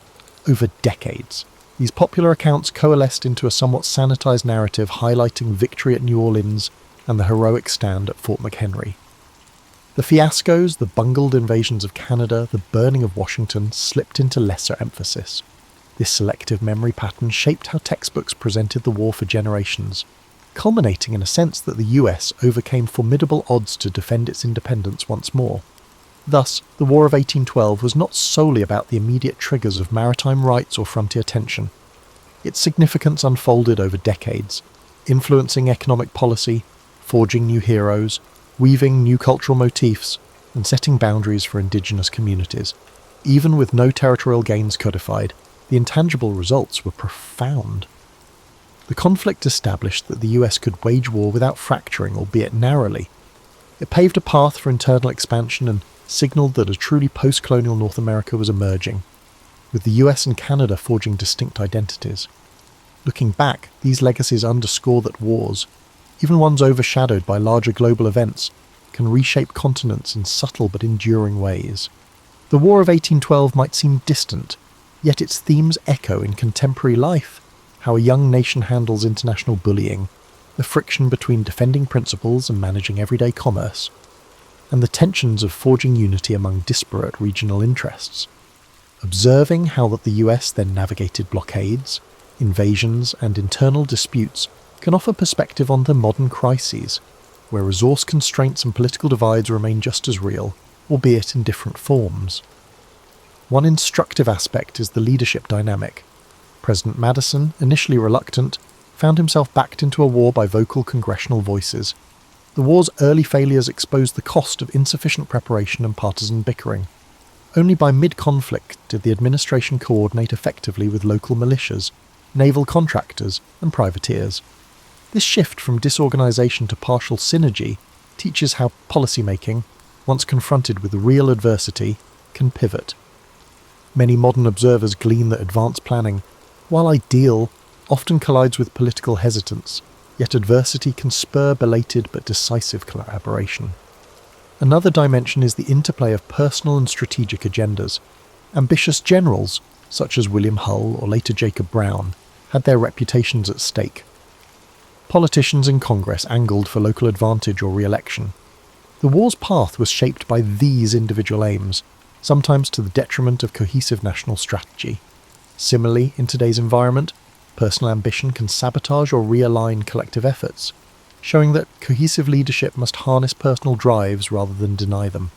Over decades, these popular accounts coalesced into a somewhat sanitized narrative highlighting victory at New Orleans and the heroic stand at Fort McHenry. The fiascos, the bungled invasions of Canada, the burning of Washington slipped into lesser emphasis. This selective memory pattern shaped how textbooks presented the war for generations, culminating in a sense that the US overcame formidable odds to defend its independence once more. Thus, the War of 1812 was not solely about the immediate triggers of maritime rights or frontier tension. Its significance unfolded over decades, influencing economic policy, forging new heroes, weaving new cultural motifs, and setting boundaries for indigenous communities. Even with no territorial gains codified, the intangible results were profound. The conflict established that the US could wage war without fracturing, albeit narrowly. It paved a path for internal expansion and signalled that a truly post-colonial North America was emerging, with the US and Canada forging distinct identities. Looking back, these legacies underscore that wars, even ones overshadowed by larger global events, can reshape continents in subtle but enduring ways. The War of 1812 might seem distant, yet its themes echo in contemporary life. How a young nation handles international bullying, the friction between defending principles and managing everyday commerce, and the tensions of forging unity among disparate regional interests. Observing how that the US then navigated blockades, invasions, and internal disputes can offer perspective on the modern crises, where resource constraints and political divides remain just as real, albeit in different forms. One instructive aspect is the leadership dynamic. President Madison, initially reluctant, found himself backed into a war by vocal congressional voices. The war's early failures exposed the cost of insufficient preparation and partisan bickering. Only by mid-conflict did the administration coordinate effectively with local militias, naval contractors, and privateers. This shift from disorganization to partial synergy teaches how policymaking, once confronted with real adversity, can pivot. Many modern observers glean that advanced planning, while ideal, often collides with political hesitance, yet adversity can spur belated but decisive collaboration. Another dimension is the interplay of personal and strategic agendas. Ambitious generals, such as William Hull or later Jacob Brown, had their reputations at stake. Politicians in Congress angled for local advantage or re-election. The war's path was shaped by these individual aims, sometimes to the detriment of cohesive national strategy. Similarly, in today's environment, personal ambition can sabotage or realign collective efforts, showing that cohesive leadership must harness personal drives rather than deny them.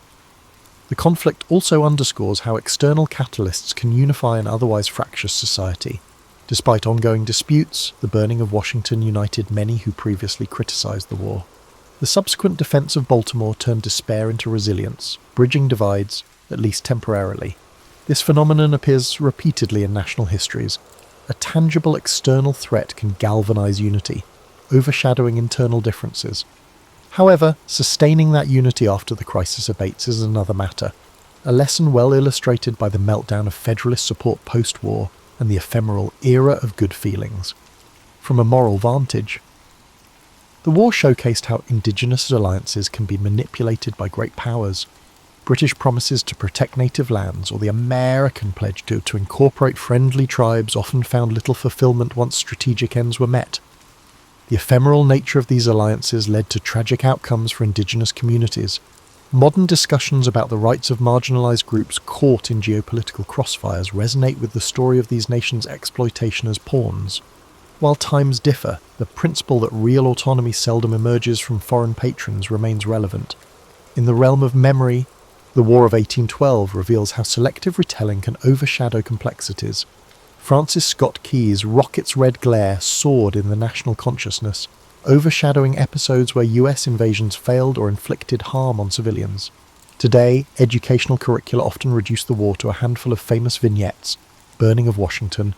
The conflict also underscores how external catalysts can unify an otherwise fractious society. Despite ongoing disputes, the burning of Washington united many who previously criticized the war. The subsequent defense of Baltimore turned despair into resilience, bridging divides, at least temporarily. This phenomenon appears repeatedly in national histories. A tangible external threat can galvanize unity, overshadowing internal differences. However, sustaining that unity after the crisis abates is another matter, a lesson well illustrated by the meltdown of Federalist support post-war and the ephemeral era of good feelings. From a moral vantage, the war showcased how indigenous alliances can be manipulated by great powers. British promises to protect native lands, or the American pledge to incorporate friendly tribes, often found little fulfillment once strategic ends were met. The ephemeral nature of these alliances led to tragic outcomes for indigenous communities. Modern discussions about the rights of marginalised groups caught in geopolitical crossfires resonate with the story of these nations' exploitation as pawns. While times differ, the principle that real autonomy seldom emerges from foreign patrons remains relevant. In the realm of memory, the War of 1812 reveals how selective retelling can overshadow complexities. Francis Scott Key's rocket's red glare soared in the national consciousness, overshadowing episodes where US invasions failed or inflicted harm on civilians. Today, educational curricula often reduce the war to a handful of famous vignettes: burning of Washington,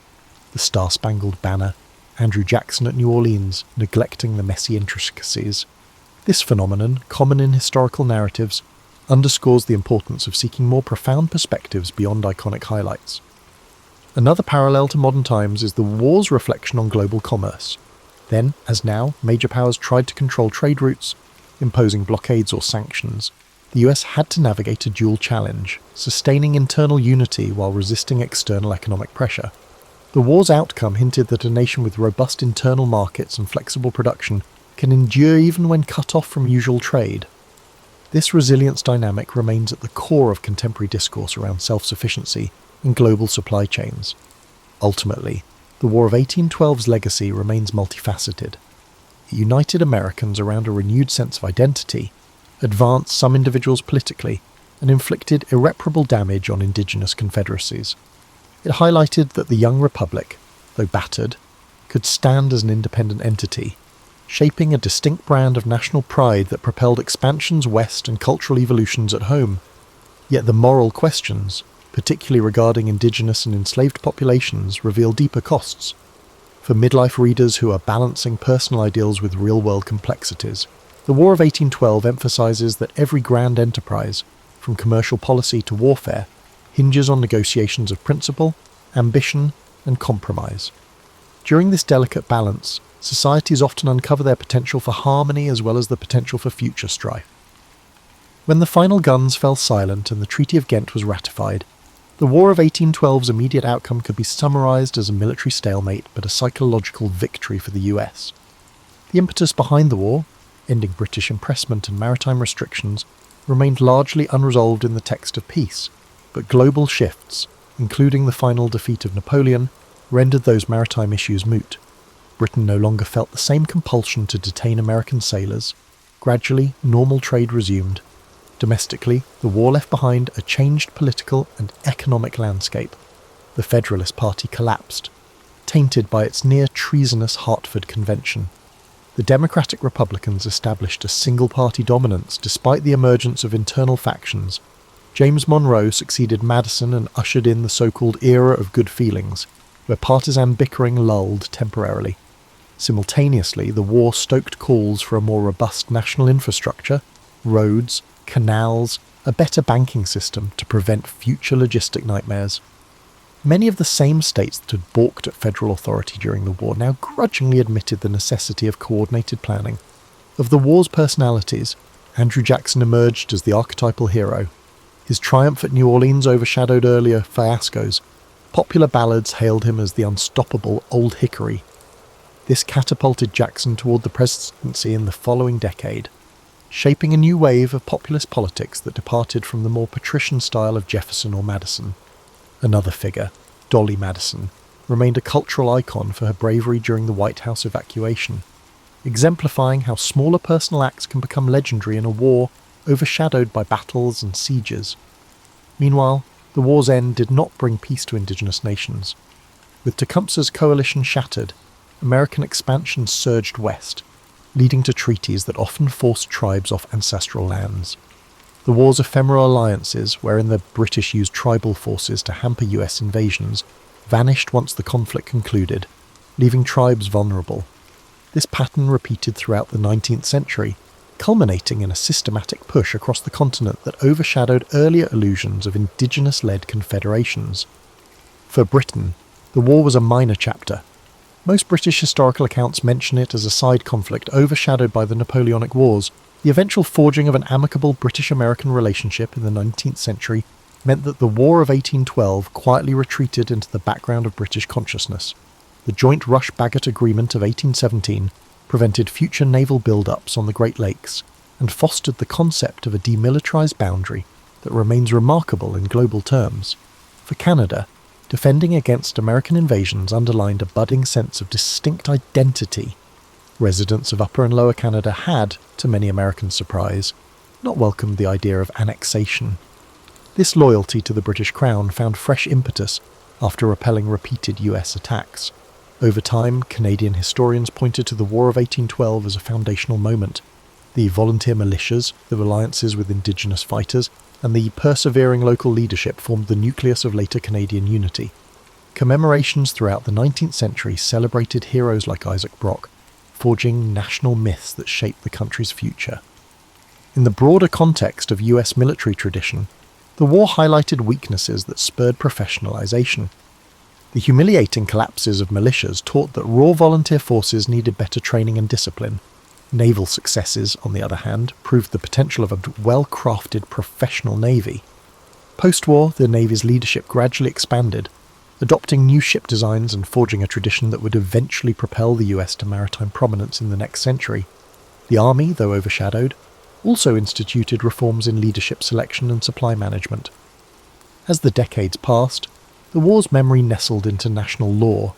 the Star-Spangled Banner, Andrew Jackson at New Orleans, neglecting the messy intricacies. This phenomenon, common in historical narratives, underscores the importance of seeking more profound perspectives beyond iconic highlights. Another parallel to modern times is the war's reflection on global commerce. Then, as now, major powers tried to control trade routes, imposing blockades or sanctions. The US had to navigate a dual challenge, sustaining internal unity while resisting external economic pressure. The war's outcome hinted that a nation with robust internal markets and flexible production can endure even when cut off from usual trade. This resilience dynamic remains at the core of contemporary discourse around self-sufficiency and global supply chains. Ultimately, the War of 1812's legacy remains multifaceted. It united Americans around a renewed sense of identity, advanced some individuals politically, and inflicted irreparable damage on indigenous confederacies. It highlighted that the young republic, though battered, could stand as an independent entity, shaping a distinct brand of national pride that propelled expansions west and cultural evolutions at home. Yet the moral questions, particularly regarding indigenous and enslaved populations, reveal deeper costs. For midlife readers who are balancing personal ideals with real-world complexities, the War of 1812 emphasizes that every grand enterprise, from commercial policy to warfare, hinges on negotiations of principle, ambition, and compromise. During this delicate balance, societies often uncover their potential for harmony as well as the potential for future strife. When the final guns fell silent and the Treaty of Ghent was ratified, the War of 1812's immediate outcome could be summarised as a military stalemate but a psychological victory for the US. The impetus behind the war, ending British impressment and maritime restrictions, remained largely unresolved in the text of peace, but global shifts, including the final defeat of Napoleon, rendered those maritime issues moot. Britain no longer felt the same compulsion to detain American sailors. Gradually, normal trade resumed. Domestically, the war left behind a changed political and economic landscape. The Federalist Party collapsed, tainted by its near-treasonous Hartford Convention. The Democratic Republicans established a single-party dominance despite the emergence of internal factions. James Monroe succeeded Madison and ushered in the so-called era of good feelings, where partisan bickering lulled temporarily. Simultaneously, the war stoked calls for a more robust national infrastructure, roads, canals, a better banking system to prevent future logistic nightmares. Many of the same states that had balked at federal authority during the war now grudgingly admitted the necessity of coordinated planning. Of the war's personalities, Andrew Jackson emerged as the archetypal hero. His triumph at New Orleans overshadowed earlier fiascos. Popular ballads hailed him as the unstoppable Old Hickory. This catapulted Jackson toward the presidency in the following decade, shaping a new wave of populist politics that departed from the more patrician style of Jefferson or Madison. Another figure, Dolly Madison, remained a cultural icon for her bravery during the White House evacuation, exemplifying how smaller personal acts can become legendary in a war overshadowed by battles and sieges. Meanwhile, the war's end did not bring peace to indigenous nations. With Tecumseh's coalition shattered, American expansion surged west, leading to treaties that often forced tribes off ancestral lands. The war's ephemeral alliances, wherein the British used tribal forces to hamper US invasions, vanished once the conflict concluded, leaving tribes vulnerable. This pattern repeated throughout the 19th century, culminating in a systematic push across the continent that overshadowed earlier illusions of indigenous-led confederations. For Britain, the war was a minor chapter. Most British historical accounts mention it as a side conflict overshadowed by the Napoleonic Wars. The eventual forging of an amicable British-American relationship in the 19th century meant that the War of 1812 quietly retreated into the background of British consciousness. The Joint Rush-Bagot Agreement of 1817 prevented future naval build-ups on the Great Lakes and fostered the concept of a demilitarized boundary that remains remarkable in global terms. For Canada, defending against American invasions underlined a budding sense of distinct identity. Residents of Upper and Lower Canada had, to many Americans' surprise, not welcomed the idea of annexation. This loyalty to the British Crown found fresh impetus after repelling repeated US attacks. Over time, Canadian historians pointed to the War of 1812 as a foundational moment. The volunteer militias, the alliances with Indigenous fighters, and the persevering local leadership formed the nucleus of later Canadian unity. Commemorations throughout the 19th century celebrated heroes like Isaac Brock, forging national myths that shaped the country's future. In the broader context of US military tradition, the war highlighted weaknesses that spurred professionalization. The humiliating collapses of militias taught that raw volunteer forces needed better training and discipline. Naval successes, on the other hand, proved the potential of a well-crafted professional navy. Post-war, the Navy's leadership gradually expanded, adopting new ship designs and forging a tradition that would eventually propel the US to maritime prominence in the next century. The Army, though overshadowed, also instituted reforms in leadership selection and supply management. As the decades passed, the war's memory nestled into national lore.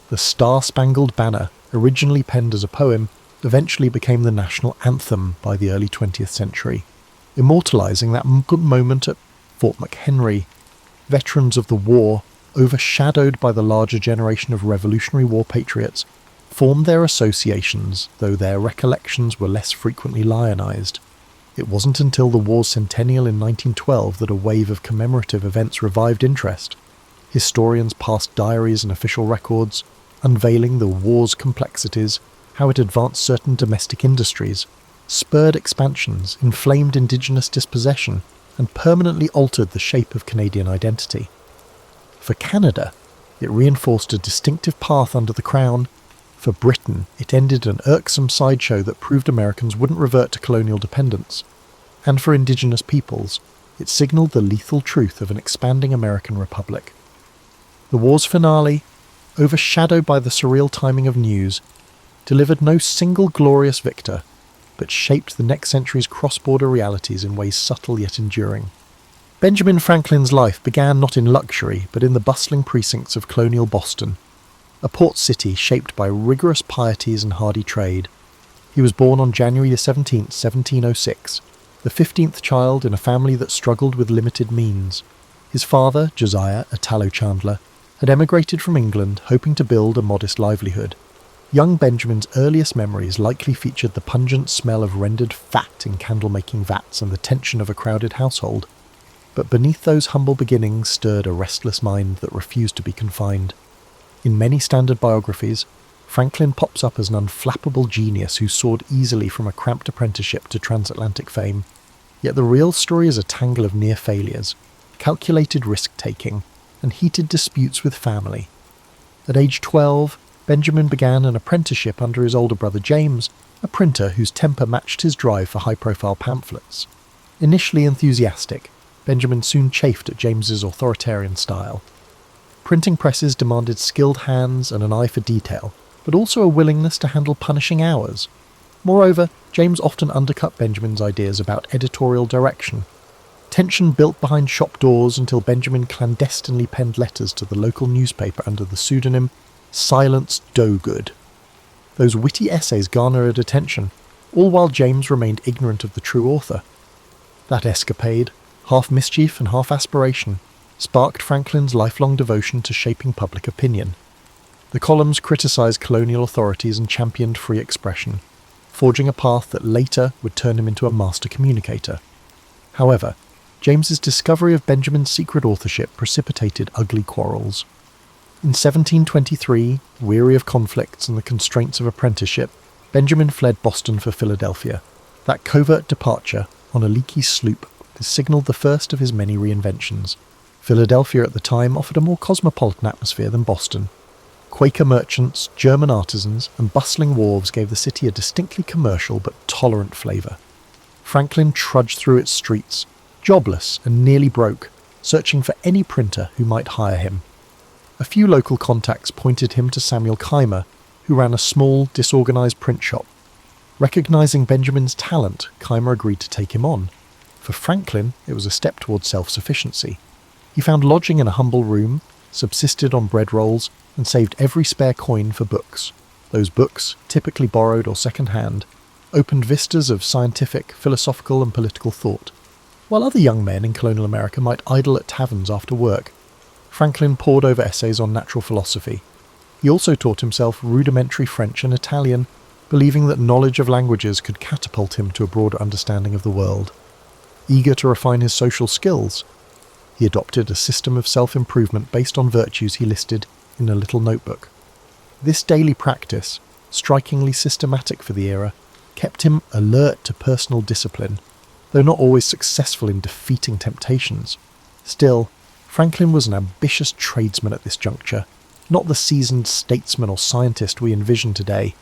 The Star-Spangled Banner, originally penned as a poem, eventually became the national anthem by the early 20th century, immortalising that moment at Fort McHenry. Veterans of the war, overshadowed by the larger generation of Revolutionary War patriots, formed their associations, though their recollections were less frequently lionised. It wasn't until the war's centennial in 1912 that a wave of commemorative events revived interest. Historians passed diaries and official records, unveiling the war's complexities, how it advanced certain domestic industries, spurred expansions, inflamed Indigenous dispossession, and permanently altered the shape of Canadian identity. For Canada, it reinforced a distinctive path under the Crown. For Britain, it ended an irksome sideshow that proved Americans wouldn't revert to colonial dependence. And for Indigenous peoples, it signalled the lethal truth of an expanding American republic. The war's finale, overshadowed by the surreal timing of news, delivered no single glorious victor, but shaped the next century's cross-border realities in ways subtle yet enduring. Benjamin Franklin's life began not in luxury, but in the bustling precincts of colonial Boston, a port city shaped by rigorous pieties and hardy trade. He was born on January 17, 1706, the 15th child in a family that struggled with limited means. His father, Josiah, a tallow chandler, had emigrated from England, hoping to build a modest livelihood. Young Benjamin's earliest memories likely featured the pungent smell of rendered fat in candle-making vats and the tension of a crowded household. But beneath those humble beginnings stirred a restless mind that refused to be confined. In many standard biographies, Franklin pops up as an unflappable genius who soared easily from a cramped apprenticeship to transatlantic fame. Yet the real story is a tangle of near failures, calculated risk-taking, and heated disputes with family. At age 12, Benjamin began an apprenticeship under his older brother James, a printer whose temper matched his drive for high-profile pamphlets. Initially enthusiastic, Benjamin soon chafed at James's authoritarian style. Printing presses demanded skilled hands and an eye for detail, but also a willingness to handle punishing hours. Moreover, James often undercut Benjamin's ideas about editorial direction. Tension built behind shop doors until Benjamin clandestinely penned letters to the local newspaper under the pseudonym Silence Dogood. Those witty essays garnered attention, all while James remained ignorant of the true author. That escapade, half mischief and half aspiration, sparked Franklin's lifelong devotion to shaping public opinion. The columns criticised colonial authorities and championed free expression, forging a path that later would turn him into a master communicator. However, James's discovery of Benjamin's secret authorship precipitated ugly quarrels. In 1723, weary of conflicts and the constraints of apprenticeship, Benjamin fled Boston for Philadelphia. That covert departure on a leaky sloop signalled the first of his many reinventions. Philadelphia at the time offered a more cosmopolitan atmosphere than Boston. Quaker merchants, German artisans, and bustling wharves gave the city a distinctly commercial but tolerant flavour. Franklin trudged through its streets, jobless and nearly broke, searching for any printer who might hire him. A few local contacts pointed him to Samuel Keimer, who ran a small, disorganised print shop. Recognising Benjamin's talent, Keimer agreed to take him on. For Franklin, it was a step towards self-sufficiency. He found lodging in a humble room, subsisted on bread rolls, and saved every spare coin for books. Those books, typically borrowed or second-hand, opened vistas of scientific, philosophical and political thought. While other young men in colonial America might idle at taverns after work, Franklin pored over essays on natural philosophy. He also taught himself rudimentary French and Italian, believing that knowledge of languages could catapult him to a broader understanding of the world. Eager to refine his social skills, he adopted a system of self-improvement based on virtues he listed in a little notebook. This daily practice, strikingly systematic for the era, kept him alert to personal discipline, though not always successful in defeating temptations. Still, Franklin was an ambitious tradesman at this juncture, not the seasoned statesman or scientist we envision today,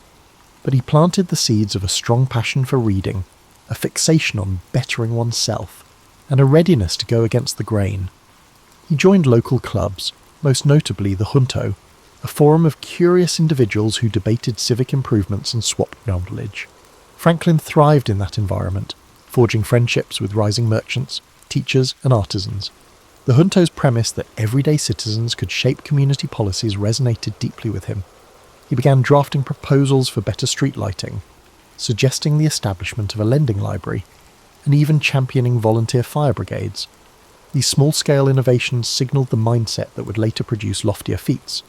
but he planted the seeds of a strong passion for reading, a fixation on bettering oneself, and a readiness to go against the grain. He joined local clubs, most notably the Junto, a forum of curious individuals who debated civic improvements and swapped knowledge. Franklin thrived in that environment, forging friendships with rising merchants, teachers and artisans. The Junto's premise that everyday citizens could shape community policies resonated deeply with him. He began drafting proposals for better street lighting, suggesting the establishment of a lending library, and even championing volunteer fire brigades. These small-scale innovations signalled the mindset that would later produce loftier feats.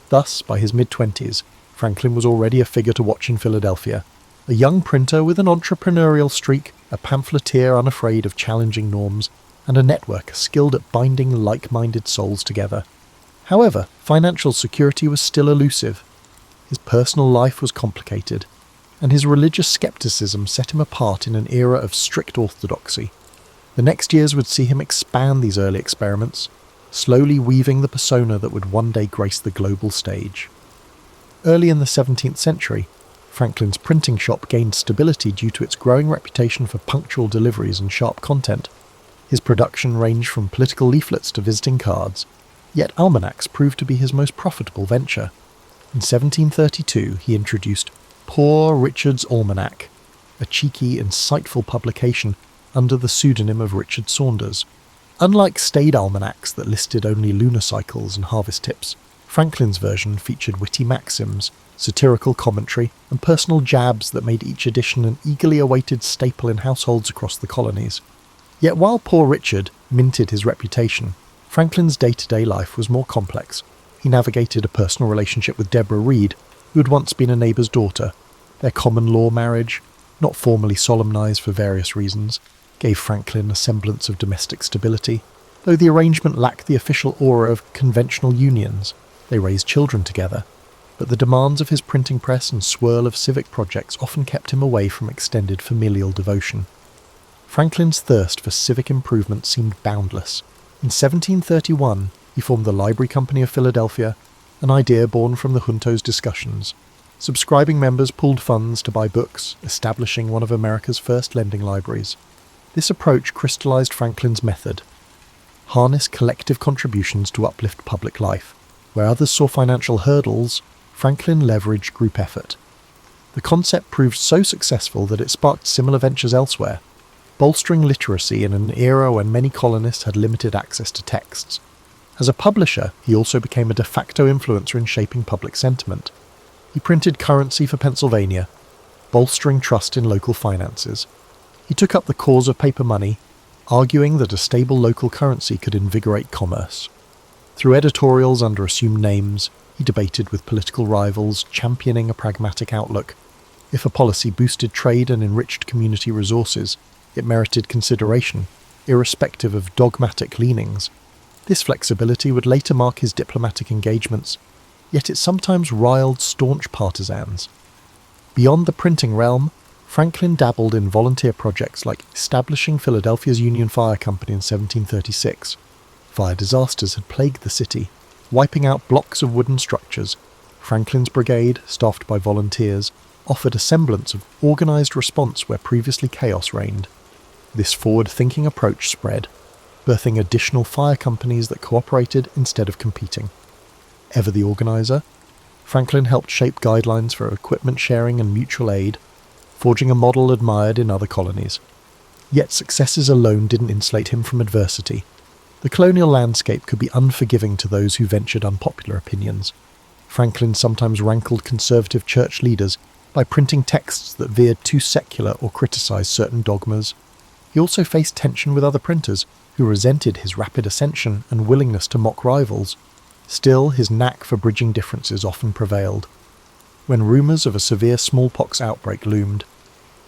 Thus, by his mid-20s, Franklin was already a figure to watch in Philadelphia, a young printer with an entrepreneurial streak, a pamphleteer unafraid of challenging norms, and a network skilled at binding like-minded souls together. However, financial security was still elusive. His personal life was complicated, and his religious skepticism set him apart in an era of strict orthodoxy. The next years would see him expand these early experiments, slowly weaving the persona that would one day grace the global stage. Early in the 17th century, Franklin's printing shop gained stability due to its growing reputation for punctual deliveries and sharp content. His production ranged from political leaflets to visiting cards, yet almanacs proved to be his most profitable venture. In 1732, he introduced Poor Richard's Almanac, a cheeky, insightful publication under the pseudonym of Richard Saunders. Unlike staid almanacs that listed only lunar cycles and harvest tips, Franklin's version featured witty maxims, satirical commentary, and personal jabs that made each edition an eagerly awaited staple in households across the colonies. Yet while Poor Richard minted his reputation, Franklin's day-to-day life was more complex. He navigated a personal relationship with Deborah Reed, who had once been a neighbour's daughter. Their common-law marriage, not formally solemnised for various reasons, gave Franklin a semblance of domestic stability, though the arrangement lacked the official aura of conventional unions. They raised children together, but the demands of his printing press and swirl of civic projects often kept him away from extended familial devotion. Franklin's thirst for civic improvement seemed boundless. In 1731, he formed the Library Company of Philadelphia, an idea born from the Junto's discussions. Subscribing members pooled funds to buy books, establishing one of America's first lending libraries. This approach crystallized Franklin's method: harness collective contributions to uplift public life. Where others saw financial hurdles, Franklin leveraged group effort. The concept proved so successful that it sparked similar ventures elsewhere, bolstering literacy in an era when many colonists had limited access to texts. As a publisher, he also became a de facto influencer in shaping public sentiment. He printed currency for Pennsylvania, bolstering trust in local finances. He took up the cause of paper money, arguing that a stable local currency could invigorate commerce. Through editorials under assumed names, he debated with political rivals, championing a pragmatic outlook. If a policy boosted trade and enriched community resources, it merited consideration, irrespective of dogmatic leanings. This flexibility would later mark his diplomatic engagements, yet it sometimes riled staunch partisans. Beyond the printing realm, Franklin dabbled in volunteer projects like establishing Philadelphia's Union Fire Company in 1736. Fire disasters had plagued the city, wiping out blocks of wooden structures. Franklin's brigade, staffed by volunteers, offered a semblance of organised response where previously chaos reigned. This forward-thinking approach spread, birthing additional fire companies that cooperated instead of competing. Ever the organiser, Franklin helped shape guidelines for equipment sharing and mutual aid, forging a model admired in other colonies. Yet successes alone didn't insulate him from adversity. The colonial landscape could be unforgiving to those who ventured unpopular opinions. Franklin sometimes rankled conservative church leaders by printing texts that veered too secular or criticised certain dogmas. He also faced tension with other printers, who resented his rapid ascension and willingness to mock rivals. Still, his knack for bridging differences often prevailed. When rumours of a severe smallpox outbreak loomed,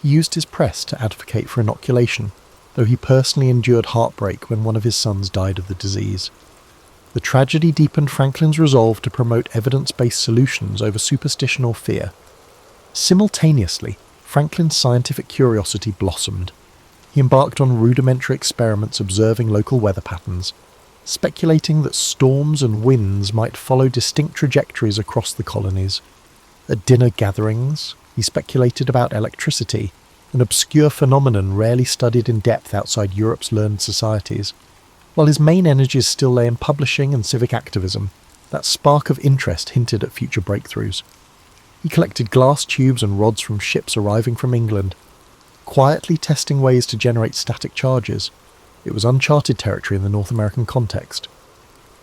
he used his press to advocate for inoculation, though he personally endured heartbreak when one of his sons died of the disease. The tragedy deepened Franklin's resolve to promote evidence-based solutions over superstition or fear. Simultaneously, Franklin's scientific curiosity blossomed. He embarked on rudimentary experiments observing local weather patterns, speculating that storms and winds might follow distinct trajectories across the colonies. At dinner gatherings, he speculated about electricity, an obscure phenomenon rarely studied in depth outside Europe's learned societies. While his main energies still lay in publishing and civic activism, that spark of interest hinted at future breakthroughs. He collected glass tubes and rods from ships arriving from England, quietly testing ways to generate static charges. It was uncharted territory in the North American context.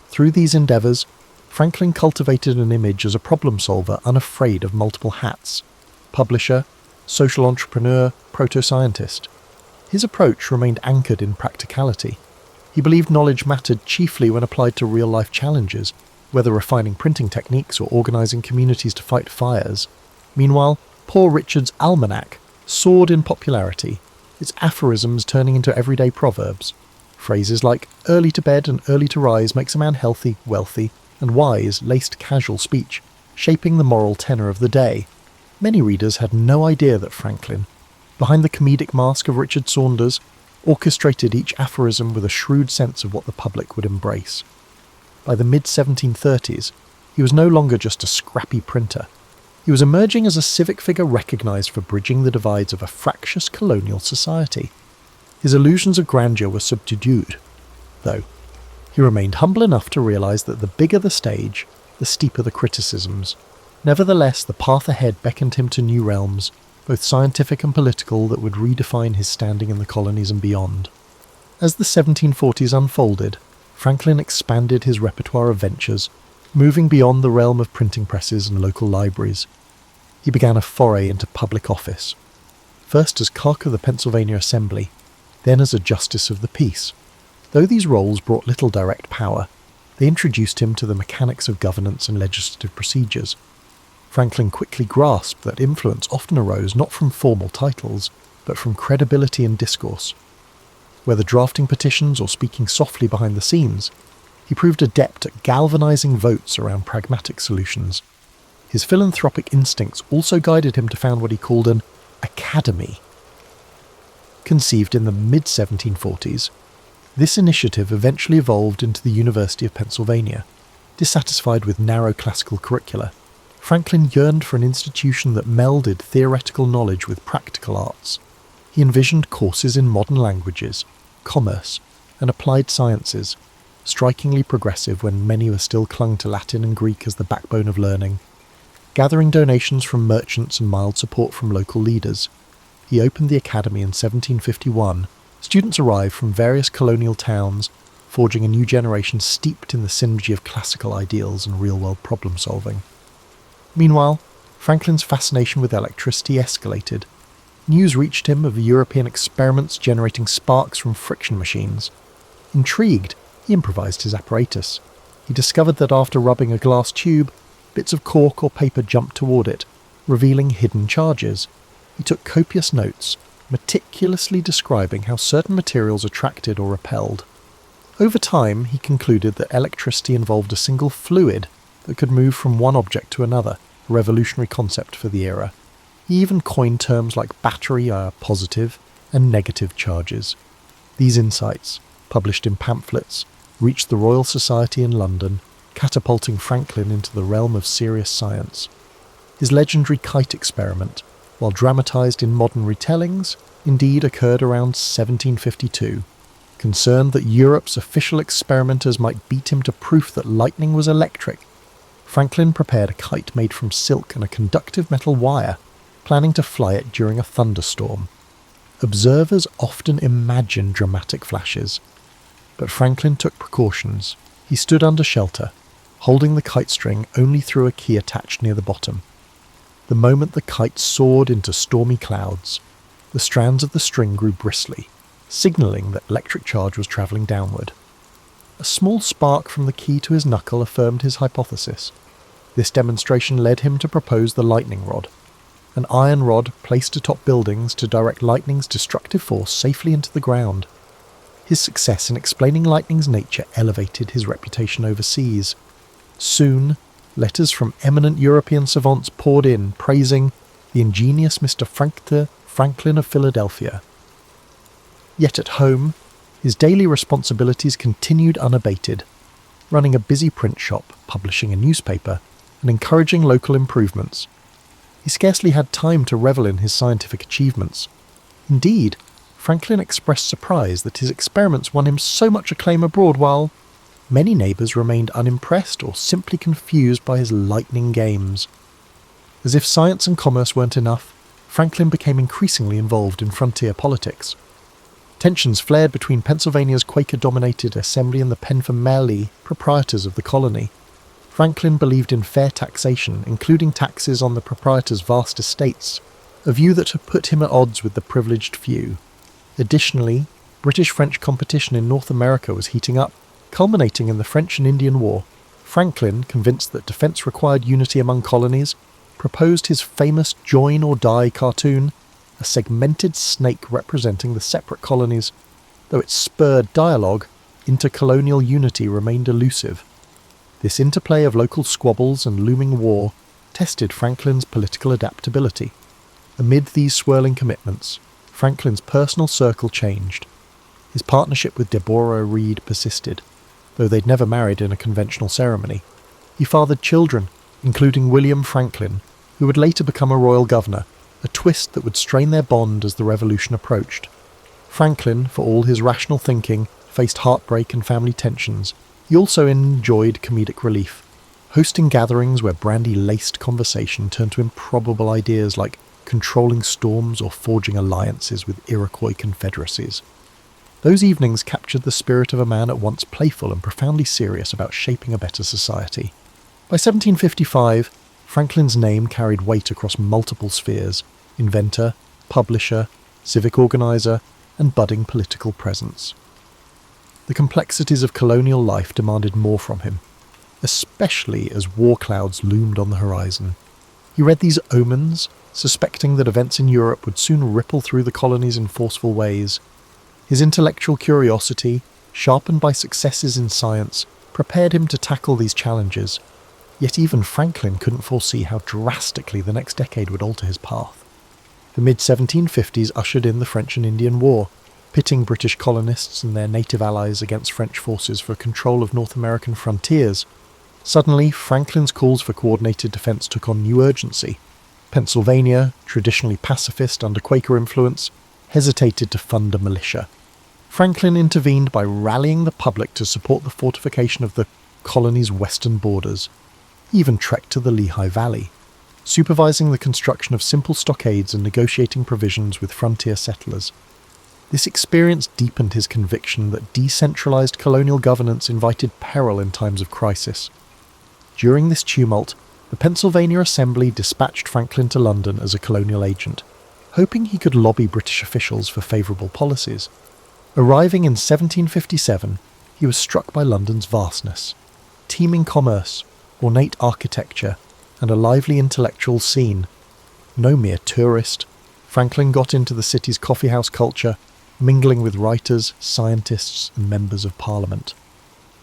Through these endeavours, Franklin cultivated an image as a problem solver unafraid of multiple hats: publisher, social entrepreneur, proto-scientist. His approach remained anchored in practicality. He believed knowledge mattered chiefly when applied to real-life challenges, whether refining printing techniques or organising communities to fight fires. Meanwhile, Poor Richard's Almanac soared in popularity, its aphorisms turning into everyday proverbs. Phrases like "early to bed and early to rise makes a man healthy, wealthy, and wise" laced casual speech, shaping the moral tenor of the day. Many readers had no idea that Franklin, behind the comedic mask of Richard Saunders, orchestrated each aphorism with a shrewd sense of what the public would embrace. By the mid-1730s, he was no longer just a scrappy printer. He was emerging as a civic figure recognised for bridging the divides of a fractious colonial society. His illusions of grandeur were subdued, though. He remained humble enough to realise that the bigger the stage, the steeper the criticisms. Nevertheless, the path ahead beckoned him to new realms, both scientific and political, that would redefine his standing in the colonies and beyond. As the 1740s unfolded, Franklin expanded his repertoire of ventures, moving beyond the realm of printing presses and local libraries. He began a foray into public office, first as clerk of the Pennsylvania Assembly, then as a justice of the peace. Though these roles brought little direct power, they introduced him to the mechanics of governance and legislative procedures. Franklin quickly grasped that influence often arose not from formal titles, but from credibility and discourse. Whether drafting petitions or speaking softly behind the scenes, he proved adept at galvanizing votes around pragmatic solutions. His philanthropic instincts also guided him to found what he called an academy. Conceived in the mid-1740s, this initiative eventually evolved into the University of Pennsylvania. Dissatisfied with narrow classical curricula, Franklin yearned for an institution that melded theoretical knowledge with practical arts. He envisioned courses in modern languages, commerce, and applied sciences, strikingly progressive when many were still clung to Latin and Greek as the backbone of learning. Gathering donations from merchants and mild support from local leaders, he opened the academy in 1751. Students arrived from various colonial towns, forging a new generation steeped in the synergy of classical ideals and real-world problem-solving. Meanwhile, Franklin's fascination with electricity escalated. News reached him of European experiments generating sparks from friction machines. Intrigued, he improvised his apparatus. He discovered that after rubbing a glass tube, bits of cork or paper jumped toward it, revealing hidden charges. He took copious notes, meticulously describing how certain materials attracted or repelled. Over time, he concluded that electricity involved a single fluid that could move from one object to another, a revolutionary concept for the era. He even coined terms like battery positive and negative charges. These insights, published in pamphlets, reached the Royal Society in London, catapulting Franklin into the realm of serious science. His legendary kite experiment, while dramatised in modern retellings, indeed occurred around 1752. Concerned that Europe's official experimenters might beat him to proof that lightning was electric, Franklin prepared a kite made from silk and a conductive metal wire, planning to fly it during a thunderstorm. Observers often imagine dramatic flashes, but Franklin took precautions. He stood under shelter, holding the kite string only through a key attached near the bottom. The moment the kite soared into stormy clouds, the strands of the string grew bristly, signalling that electric charge was travelling downward. A small spark from the key to his knuckle affirmed his hypothesis. This demonstration led him to propose the lightning rod, an iron rod placed atop buildings to direct lightning's destructive force safely into the ground. His success in explaining lightning's nature elevated his reputation overseas. Soon, letters from eminent European savants poured in, praising the ingenious Mr. Franklin of Philadelphia. Yet at home, his daily responsibilities continued unabated, running a busy print shop, publishing a newspaper, and encouraging local improvements. He scarcely had time to revel in his scientific achievements. Indeed, Franklin expressed surprise that his experiments won him so much acclaim abroad, while many neighbours remained unimpressed or simply confused by his lightning games. As if science and commerce weren't enough, Franklin became increasingly involved in frontier politics. Tensions flared between Pennsylvania's Quaker-dominated assembly and the Penn-Family proprietors of the colony. Franklin believed in fair taxation, including taxes on the proprietors' vast estates, a view that had put him at odds with the privileged few. Additionally, British-French competition in North America was heating up, culminating in the French and Indian War. Franklin, convinced that defence required unity among colonies, proposed his famous Join or Die cartoon, a segmented snake representing the separate colonies. Though it spurred dialogue, intercolonial unity remained elusive. This interplay of local squabbles and looming war tested Franklin's political adaptability. Amid these swirling commitments, Franklin's personal circle changed. His partnership with Deborah Reed persisted, though they'd never married in a conventional ceremony. He fathered children, including William Franklin, who would later become a royal governor, a twist that would strain their bond as the revolution approached. Franklin, for all his rational thinking, faced heartbreak and family tensions. He also enjoyed comedic relief, hosting gatherings where brandy-laced conversation turned to improbable ideas like controlling storms or forging alliances with Iroquois confederacies. Those evenings captured the spirit of a man at once playful and profoundly serious about shaping a better society. By 1755, Franklin's name carried weight across multiple spheres: inventor, publisher, civic organizer, and budding political presence. The complexities of colonial life demanded more from him, especially as war clouds loomed on the horizon. He read these omens, suspecting that events in Europe would soon ripple through the colonies in forceful ways. His intellectual curiosity, sharpened by successes in science, prepared him to tackle these challenges. Yet even Franklin couldn't foresee how drastically the next decade would alter his path. The mid-1750s ushered in the French and Indian War, pitting British colonists and their native allies against French forces for control of North American frontiers. Suddenly, Franklin's calls for coordinated defence took on new urgency. Pennsylvania, traditionally pacifist under Quaker influence, hesitated to fund a militia. Franklin intervened by rallying the public to support the fortification of the colony's western borders. He even trekked to the Lehigh Valley, supervising the construction of simple stockades and negotiating provisions with frontier settlers. This experience deepened his conviction that decentralized colonial governance invited peril in times of crisis. During this tumult, the Pennsylvania Assembly dispatched Franklin to London as a colonial agent, hoping he could lobby British officials for favourable policies. Arriving in 1757, he was struck by London's vastness, teeming commerce, ornate architecture, and a lively intellectual scene. No mere tourist, Franklin got into the city's coffeehouse culture, mingling with writers, scientists, and members of Parliament.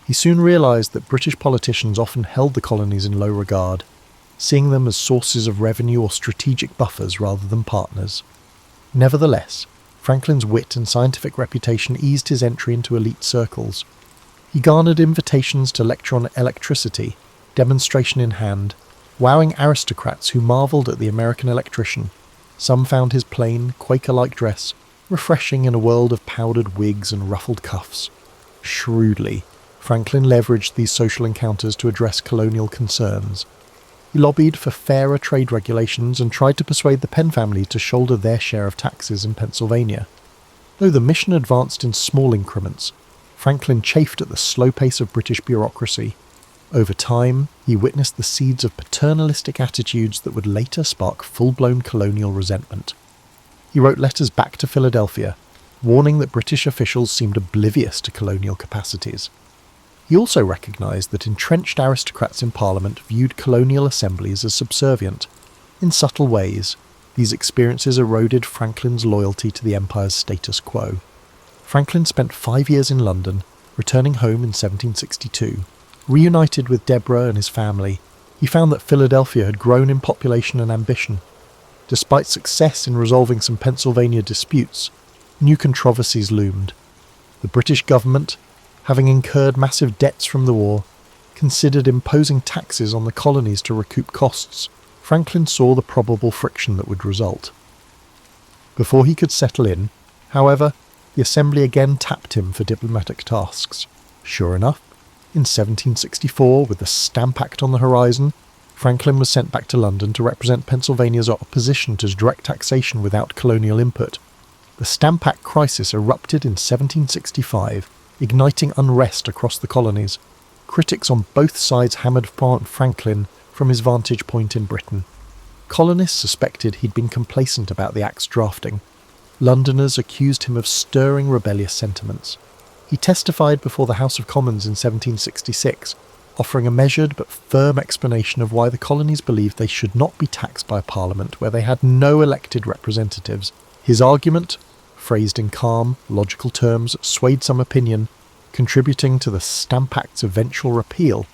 He soon realised that British politicians often held the colonies in low regard. seeing them as sources of revenue or strategic buffers rather than partners. Nevertheless, Franklin's wit and scientific reputation eased his entry into elite circles. He garnered invitations to lecture on electricity, demonstration in hand, wowing aristocrats who marvelled at the American electrician. Some found his plain, Quaker-like dress refreshing in a world of powdered wigs and ruffled cuffs. Shrewdly, Franklin leveraged these social encounters to address colonial concerns. He lobbied for fairer trade regulations and tried to persuade the Penn family to shoulder their share of taxes in Pennsylvania. Though the mission advanced in small increments, Franklin chafed at the slow pace of British bureaucracy. Over time, he witnessed the seeds of paternalistic attitudes that would later spark full-blown colonial resentment. He wrote letters back to Philadelphia, warning that British officials seemed oblivious to colonial capacities. He also recognised that entrenched aristocrats in Parliament viewed colonial assemblies as subservient. In subtle ways, these experiences eroded Franklin's loyalty to the empire's status quo. Franklin spent 5 years in London, returning home in 1762. Reunited with Deborah and his family, he found that Philadelphia had grown in population and ambition. Despite success in resolving some Pennsylvania disputes, new controversies loomed. The British government, having incurred massive debts from the war, considered imposing taxes on the colonies to recoup costs. Franklin saw the probable friction that would result. Before he could settle in, however, the Assembly again tapped him for diplomatic tasks. Sure enough, in 1764, with the Stamp Act on the horizon, Franklin was sent back to London to represent Pennsylvania's opposition to direct taxation without colonial input. The Stamp Act crisis erupted in 1765, igniting unrest across the colonies. Critics on both sides hammered Franklin from his vantage point in Britain. Colonists suspected he'd been complacent about the Act's drafting. Londoners accused him of stirring rebellious sentiments. He testified before the House of Commons in 1766, offering a measured but firm explanation of why the colonies believed they should not be taxed by a parliament where they had no elected representatives. His argument, phrased in calm, logical terms, swayed some opinion, contributing to the Stamp Act's eventual repeal.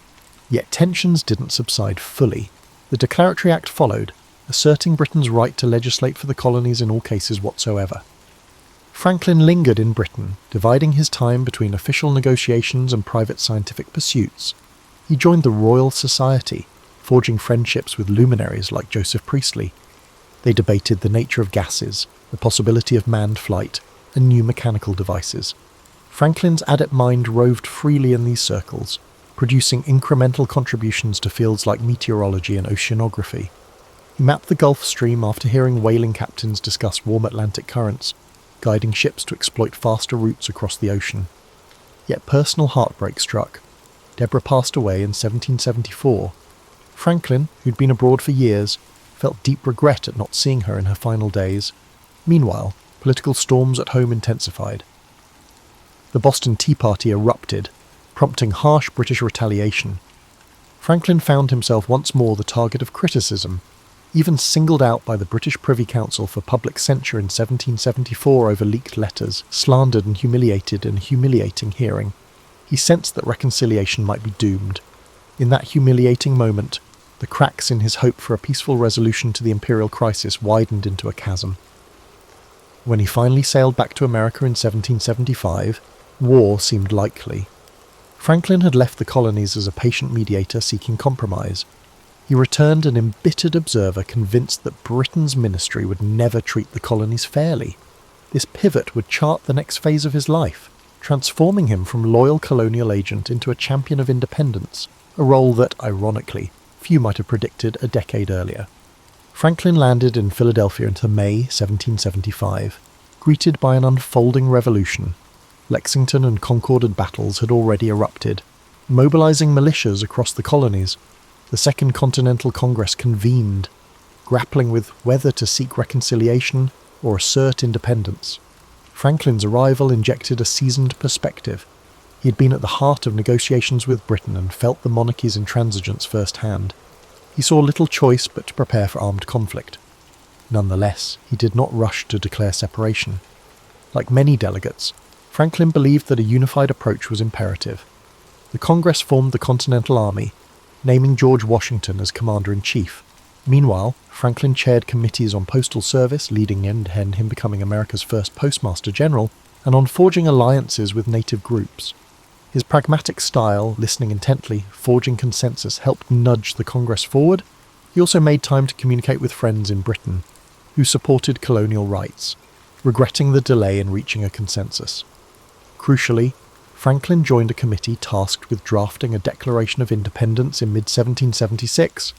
Yet tensions didn't subside fully. The Declaratory Act followed, asserting Britain's right to legislate for the colonies in all cases whatsoever. Franklin lingered in Britain, dividing his time between official negotiations and private scientific pursuits. He joined the Royal Society, forging friendships with luminaries like Joseph Priestley. They debated the nature of gases, the possibility of manned flight, and new mechanical devices. Franklin's adept mind roved freely in these circles, producing incremental contributions to fields like meteorology and oceanography. He mapped the Gulf Stream after hearing whaling captains discuss warm Atlantic currents, guiding ships to exploit faster routes across the ocean. Yet personal heartbreak struck. Deborah passed away in 1774. Franklin, who'd been abroad for years, felt deep regret at not seeing her in her final days. Meanwhile, political storms at home intensified. The Boston Tea Party erupted, prompting harsh British retaliation. Franklin found himself once more the target of criticism, even singled out by the British Privy Council for public censure in 1774 over leaked letters, slandered and humiliated in a humiliating hearing. He sensed that reconciliation might be doomed. In that humiliating moment, the cracks in his hope for a peaceful resolution to the imperial crisis widened into a chasm. When he finally sailed back to America in 1775, war seemed likely. Franklin had left the colonies as a patient mediator seeking compromise. He returned an embittered observer convinced that Britain's ministry would never treat the colonies fairly. This pivot would chart the next phase of his life, transforming him from loyal colonial agent into a champion of independence, a role that, ironically, few might have predicted a decade earlier. Franklin landed in Philadelphia into May 1775, greeted by an unfolding revolution. Lexington and Concord battles had already erupted, mobilizing militias across the colonies. The Second Continental Congress convened, grappling with whether to seek reconciliation or assert independence. Franklin's arrival injected a seasoned perspective. He had been at the heart of negotiations with Britain and felt the monarchy's intransigence firsthand. He saw little choice but to prepare for armed conflict. Nonetheless, he did not rush to declare separation. Like many delegates, Franklin believed that a unified approach was imperative. The Congress formed the Continental Army, naming George Washington as commander-in-chief. Meanwhile, Franklin chaired committees on postal service, leading in him becoming America's first postmaster general, and on forging alliances with native groups. His pragmatic style, listening intently, forging consensus, helped nudge the Congress forward. He also made time to communicate with friends in Britain, who supported colonial rights, regretting the delay in reaching a consensus. Crucially, Franklin joined a committee tasked with drafting a Declaration of Independence in mid-1776.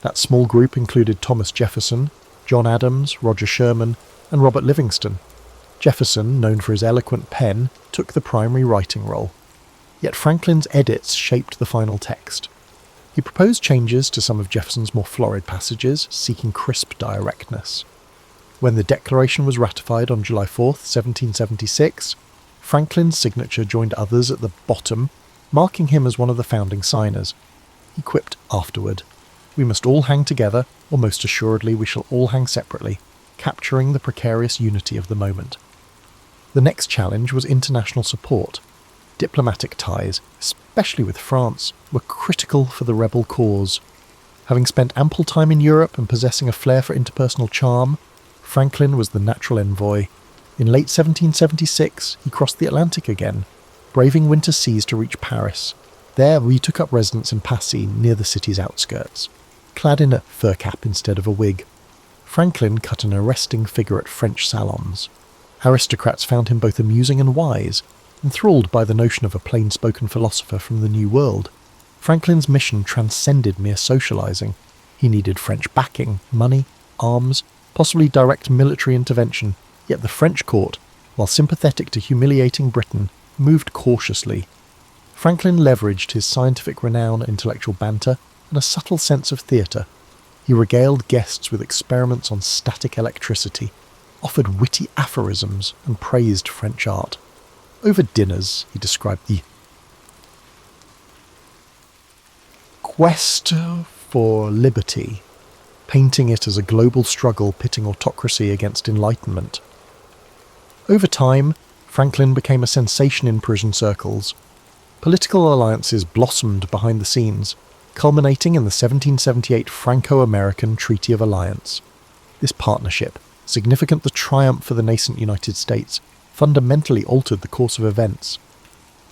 That small group included Thomas Jefferson, John Adams, Roger Sherman, and Robert Livingston. Jefferson, known for his eloquent pen, took the primary writing role. Yet Franklin's edits shaped the final text. He proposed changes to some of Jefferson's more florid passages, seeking crisp directness. When the Declaration was ratified on July 4, 1776, Franklin's signature joined others at the bottom, marking him as one of the founding signers. He quipped afterward, "We must all hang together, or most assuredly we shall all hang separately," capturing the precarious unity of the moment. The next challenge was international support. Diplomatic ties, especially with France, were critical for the rebel cause. Having spent ample time in Europe and possessing a flair for interpersonal charm, Franklin was the natural envoy. In late 1776, he crossed the Atlantic again, braving winter seas to reach Paris. There he took up residence in Passy, near the city's outskirts, clad in a fur cap instead of a wig. Franklin cut an arresting figure at French salons. Aristocrats found him both amusing and wise, enthralled by the notion of a plain-spoken philosopher from the New World. Franklin's mission transcended mere socializing. He needed French backing, money, arms, possibly direct military intervention, yet the French court, while sympathetic to humiliating Britain, moved cautiously. Franklin leveraged his scientific renown, intellectual banter, and a subtle sense of theatre. He regaled guests with experiments on static electricity, offered witty aphorisms, and praised French art. Over dinners, he described the quest for liberty, painting it as a global struggle pitting autocracy against enlightenment. Over time, Franklin became a sensation in Parisian circles. Political alliances blossomed behind the scenes, culminating in the 1778 Franco-American Treaty of Alliance. This partnership, significant the triumph for the nascent United States, fundamentally altered the course of events.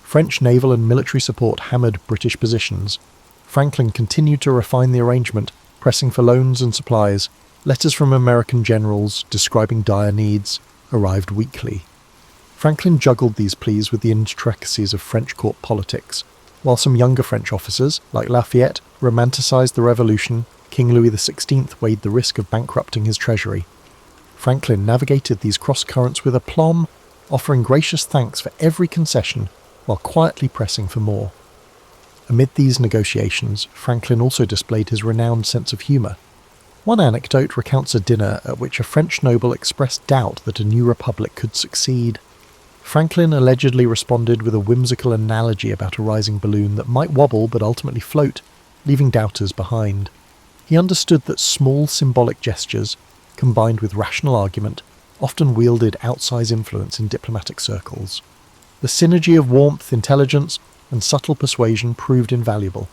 French naval and military support hammered British positions. Franklin continued to refine the arrangement, pressing for loans and supplies. Letters from American generals, describing dire needs, arrived weekly. Franklin juggled these pleas with the intricacies of French court politics. While some younger French officers, like Lafayette, romanticized the revolution, King Louis XVI weighed the risk of bankrupting his treasury. Franklin navigated these cross-currents with aplomb, offering gracious thanks for every concession, while quietly pressing for more. Amid these negotiations, Franklin also displayed his renowned sense of humour. One anecdote recounts a dinner at which a French noble expressed doubt that a new republic could succeed. Franklin allegedly responded with a whimsical analogy about a rising balloon that might wobble but ultimately float, leaving doubters behind. He understood that small symbolic gestures, combined with rational argument, often wielded outsized influence in diplomatic circles. The synergy of warmth, intelligence, and subtle persuasion proved invaluable.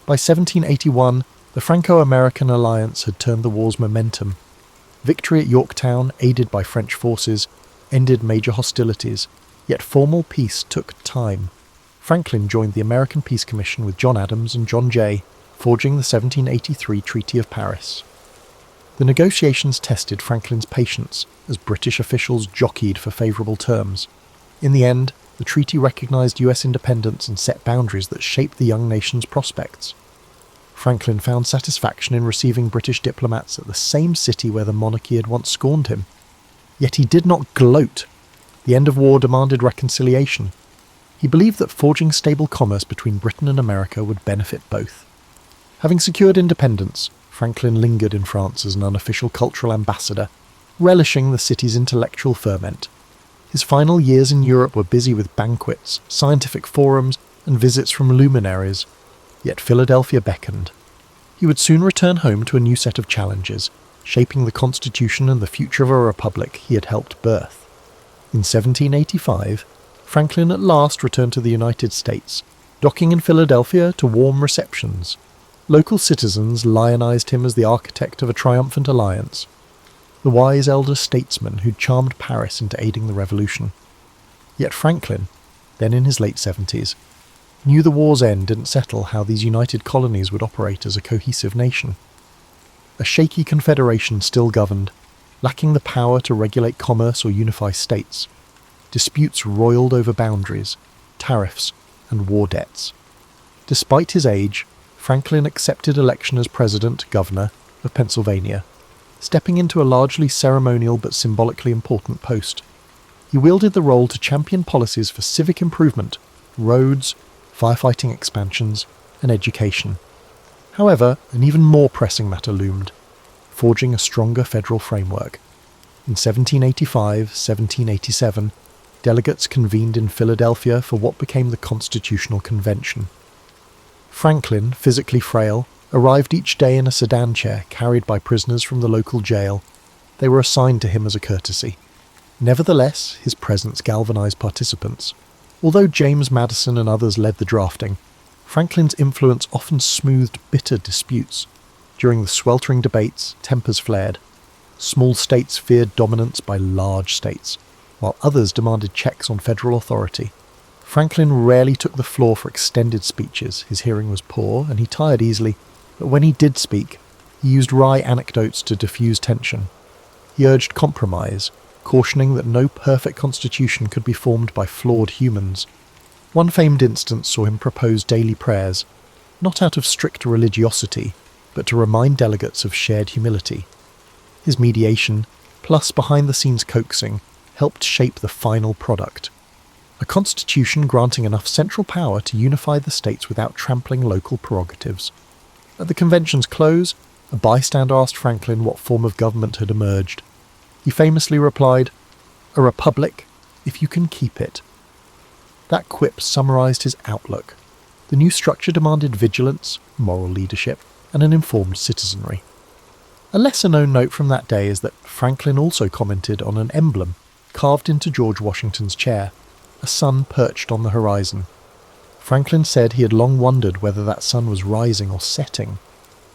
By 1781, the Franco-American alliance had turned the war's momentum. Victory at Yorktown, aided by French forces, ended major hostilities, yet formal peace took time. Franklin joined the American Peace Commission with John Adams and John Jay, forging the 1783 Treaty of Paris. The negotiations tested Franklin's patience as British officials jockeyed for favourable terms. In the end, the treaty recognised US independence and set boundaries that shaped the young nation's prospects. Franklin found satisfaction in receiving British diplomats at the same city where the monarchy had once scorned him. Yet he did not gloat. The end of war demanded reconciliation. He believed that forging stable commerce between Britain and America would benefit both. Having secured independence, Franklin lingered in France as an unofficial cultural ambassador, relishing the city's intellectual ferment. His final years in Europe were busy with banquets, scientific forums, and visits from luminaries. Yet Philadelphia beckoned. He would soon return home to a new set of challenges, shaping the Constitution and the future of a republic he had helped birth. In 1785, Franklin at last returned to the United States, docking in Philadelphia to warm receptions. Local citizens lionized him as the architect of a triumphant alliance, the wise elder statesman who'd charmed Paris into aiding the revolution. Yet Franklin, then in his late 70s, knew the war's end didn't settle how these united colonies would operate as a cohesive nation. A shaky confederation still governed, lacking the power to regulate commerce or unify states. Disputes roiled over boundaries, tariffs, and war debts. Despite his age, Franklin accepted election as president-governor of Pennsylvania, stepping into a largely ceremonial but symbolically important post. He wielded the role to champion policies for civic improvement, roads, firefighting expansions, and education. However, an even more pressing matter loomed, forging a stronger federal framework. In 1785-1787, delegates convened in Philadelphia for what became the Constitutional Convention. Franklin, physically frail, arrived each day in a sedan chair carried by prisoners from the local jail. They were assigned to him as a courtesy. Nevertheless, his presence galvanized participants. Although James Madison and others led the drafting, Franklin's influence often smoothed bitter disputes. During the sweltering debates, tempers flared. Small states feared dominance by large states, while others demanded checks on federal authority. Franklin rarely took the floor for extended speeches. His hearing was poor, and he tired easily, but when he did speak, he used wry anecdotes to diffuse tension. He urged compromise, cautioning that no perfect constitution could be formed by flawed humans. One famed instance saw him propose daily prayers, not out of strict religiosity, but to remind delegates of shared humility. His mediation, plus behind-the-scenes coaxing, helped shape the final product. A constitution granting enough central power to unify the states without trampling local prerogatives. At the convention's close, a bystander asked Franklin what form of government had emerged. He famously replied, "A republic, if you can keep it." That quip summarized his outlook. The new structure demanded vigilance, moral leadership, and an informed citizenry. A lesser-known note from that day is that Franklin also commented on an emblem carved into George Washington's chair, a sun perched on the horizon. Franklin said he had long wondered whether that sun was rising or setting.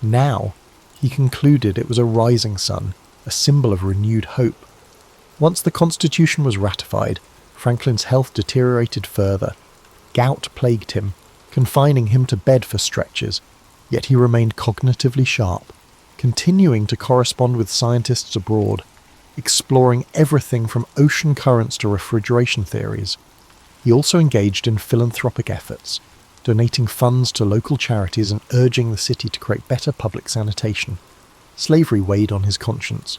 Now, he concluded it was a rising sun, a symbol of renewed hope. Once the Constitution was ratified, Franklin's health deteriorated further. Gout plagued him, confining him to bed for stretches, yet he remained cognitively sharp, continuing to correspond with scientists abroad, exploring everything from ocean currents to refrigeration theories. He also engaged in philanthropic efforts, donating funds to local charities and urging the city to create better public sanitation. Slavery weighed on his conscience.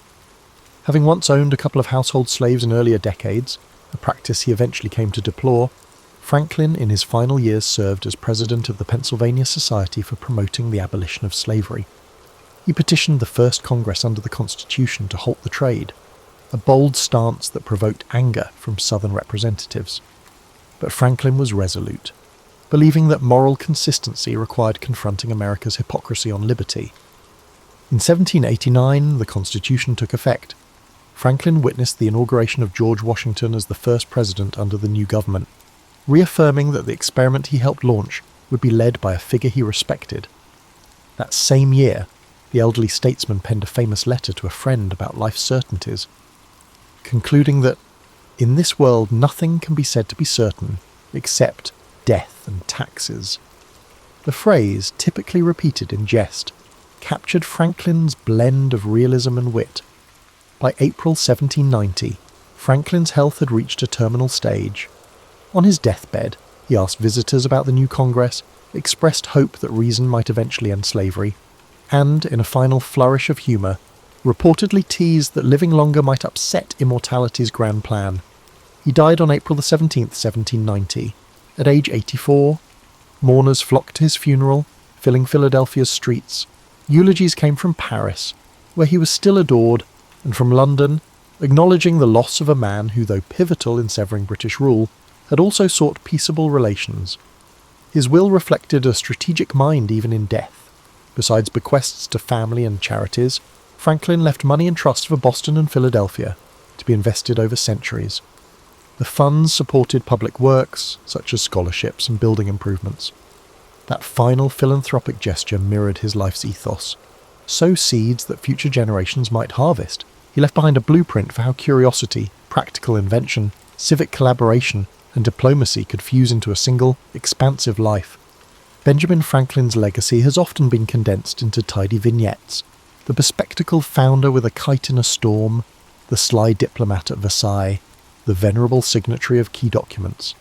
Having once owned a couple of household slaves in earlier decades, a practice he eventually came to deplore, Franklin in his final years served as president of the Pennsylvania Society for Promoting the Abolition of Slavery. He petitioned the first Congress under the Constitution to halt the trade, a bold stance that provoked anger from Southern representatives. But Franklin was resolute, believing that moral consistency required confronting America's hypocrisy on liberty. In 1789, the Constitution took effect. Franklin witnessed the inauguration of George Washington as the first president under the new government, reaffirming that the experiment he helped launch would be led by a figure he respected. That same year, the elderly statesman penned a famous letter to a friend about life's certainties, concluding that, in this world nothing can be said to be certain except death and taxes. The phrase, typically repeated in jest, captured Franklin's blend of realism and wit. By April 1790, Franklin's health had reached a terminal stage. On his deathbed, he asked visitors about the new Congress, expressed hope that reason might eventually end slavery, and, in a final flourish of humour, reportedly teased that living longer might upset immortality's grand plan. He died on April 17th, 1790, at age 84. Mourners flocked to his funeral, filling Philadelphia's streets. Eulogies came from Paris, where he was still adored, and from London, acknowledging the loss of a man who, though pivotal in severing British rule, had also sought peaceable relations. His will reflected a strategic mind even in death. Besides bequests to family and charities, Franklin left money in trust for Boston and Philadelphia, to be invested over centuries. The funds supported public works, such as scholarships and building improvements. That final philanthropic gesture mirrored his life's ethos. Sow seeds that future generations might harvest. He left behind a blueprint for how curiosity, practical invention, civic collaboration, and diplomacy could fuse into a single, expansive life. Benjamin Franklin's legacy has often been condensed into tidy vignettes. The bespectacled founder with a kite in a storm, the sly diplomat at Versailles, the venerable signatory of key documents.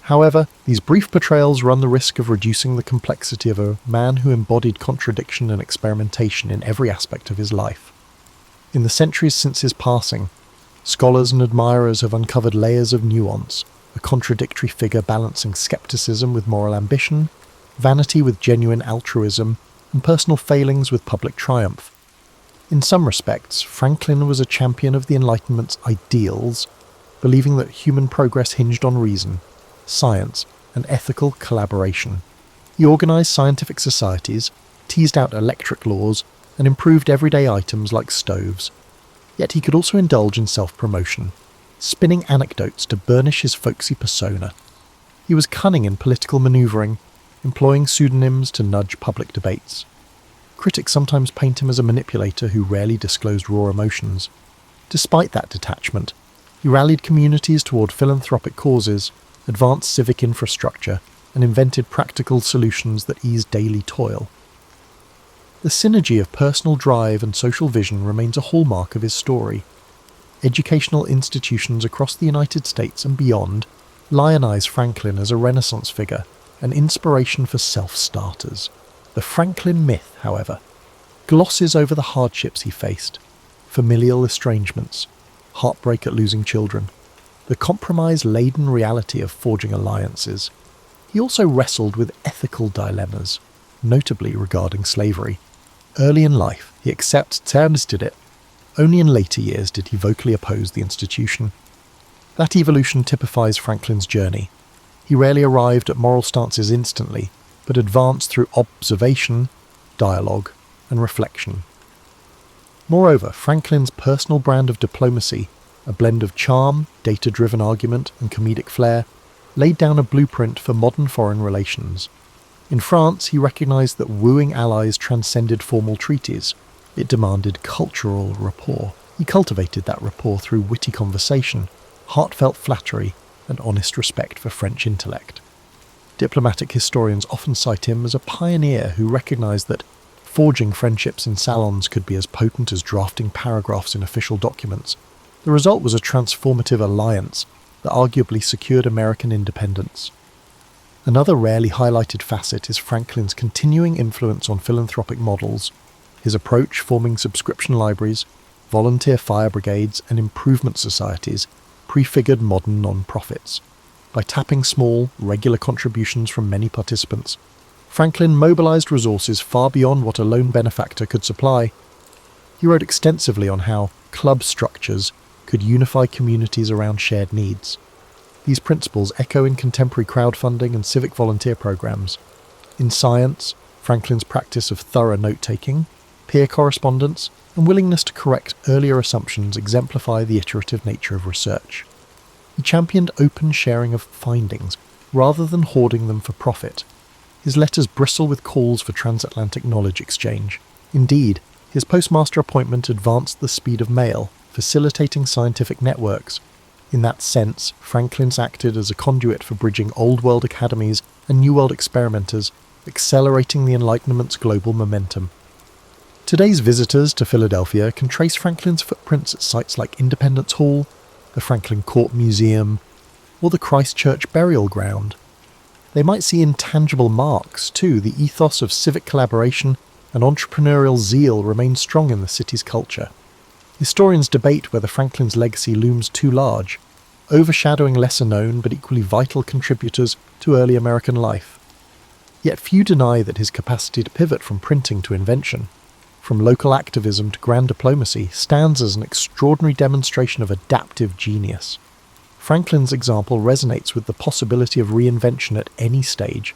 However, these brief portrayals run the risk of reducing the complexity of a man who embodied contradiction and experimentation in every aspect of his life. In the centuries since his passing, scholars and admirers have uncovered layers of nuance, a contradictory figure balancing skepticism with moral ambition, vanity with genuine altruism, and personal failings with public triumph. In some respects, Franklin was a champion of the Enlightenment's ideals, believing that human progress hinged on reason, science, and ethical collaboration. He organised scientific societies, teased out electric laws, and improved everyday items like stoves. Yet he could also indulge in self-promotion, spinning anecdotes to burnish his folksy persona. He was cunning in political manoeuvring, employing pseudonyms to nudge public debates. Critics sometimes paint him as a manipulator who rarely disclosed raw emotions. Despite that detachment, he rallied communities toward philanthropic causes, advanced civic infrastructure, and invented practical solutions that eased daily toil. The synergy of personal drive and social vision remains a hallmark of his story. Educational institutions across the United States and beyond lionize Franklin as a Renaissance figure, an inspiration for self-starters. The Franklin myth, however, glosses over the hardships he faced, familial estrangements, heartbreak at losing children, the compromise-laden reality of forging alliances. He also wrestled with ethical dilemmas, notably regarding slavery. Early in life, he accepted it. Only in later years did he vocally oppose the institution. That evolution typifies Franklin's journey. He rarely arrived at moral stances instantly, but advanced through observation, dialogue, and reflection. Moreover, Franklin's personal brand of diplomacy, a blend of charm, data-driven argument, and comedic flair, laid down a blueprint for modern foreign relations. In France, he recognised that wooing allies transcended formal treaties. It demanded cultural rapport. He cultivated that rapport through witty conversation, heartfelt flattery, and honest respect for French intellect. Diplomatic historians often cite him as a pioneer who recognised that forging friendships in salons could be as potent as drafting paragraphs in official documents. The result was a transformative alliance that arguably secured American independence. Another rarely highlighted facet is Franklin's continuing influence on philanthropic models, his approach forming subscription libraries, volunteer fire brigades, and improvement societies prefigured modern non-profits. By tapping small, regular contributions from many participants, Franklin mobilized resources far beyond what a lone benefactor could supply. He wrote extensively on how club structures could unify communities around shared needs. These principles echo in contemporary crowdfunding and civic volunteer programs. In science, Franklin's practice of thorough note-taking, peer correspondence, and willingness to correct earlier assumptions exemplify the iterative nature of research. He championed open sharing of findings, rather than hoarding them for profit. His letters bristle with calls for transatlantic knowledge exchange. Indeed, his postmaster appointment advanced the speed of mail, facilitating scientific networks. In that sense, Franklin's acted as a conduit for bridging Old World academies and New World experimenters, accelerating the Enlightenment's global momentum. Today's visitors to Philadelphia can trace Franklin's footprints at sites like Independence Hall, the Franklin Court Museum, or the Christ Church Burial Ground. They might see intangible marks, too. The ethos of civic collaboration and entrepreneurial zeal remains strong in the city's culture. Historians debate whether Franklin's legacy looms too large, overshadowing lesser-known but equally vital contributors to early American life. Yet few deny that his capacity to pivot from printing to invention, from local activism to grand diplomacy, stands as an extraordinary demonstration of adaptive genius. Franklin's example resonates with the possibility of reinvention at any stage.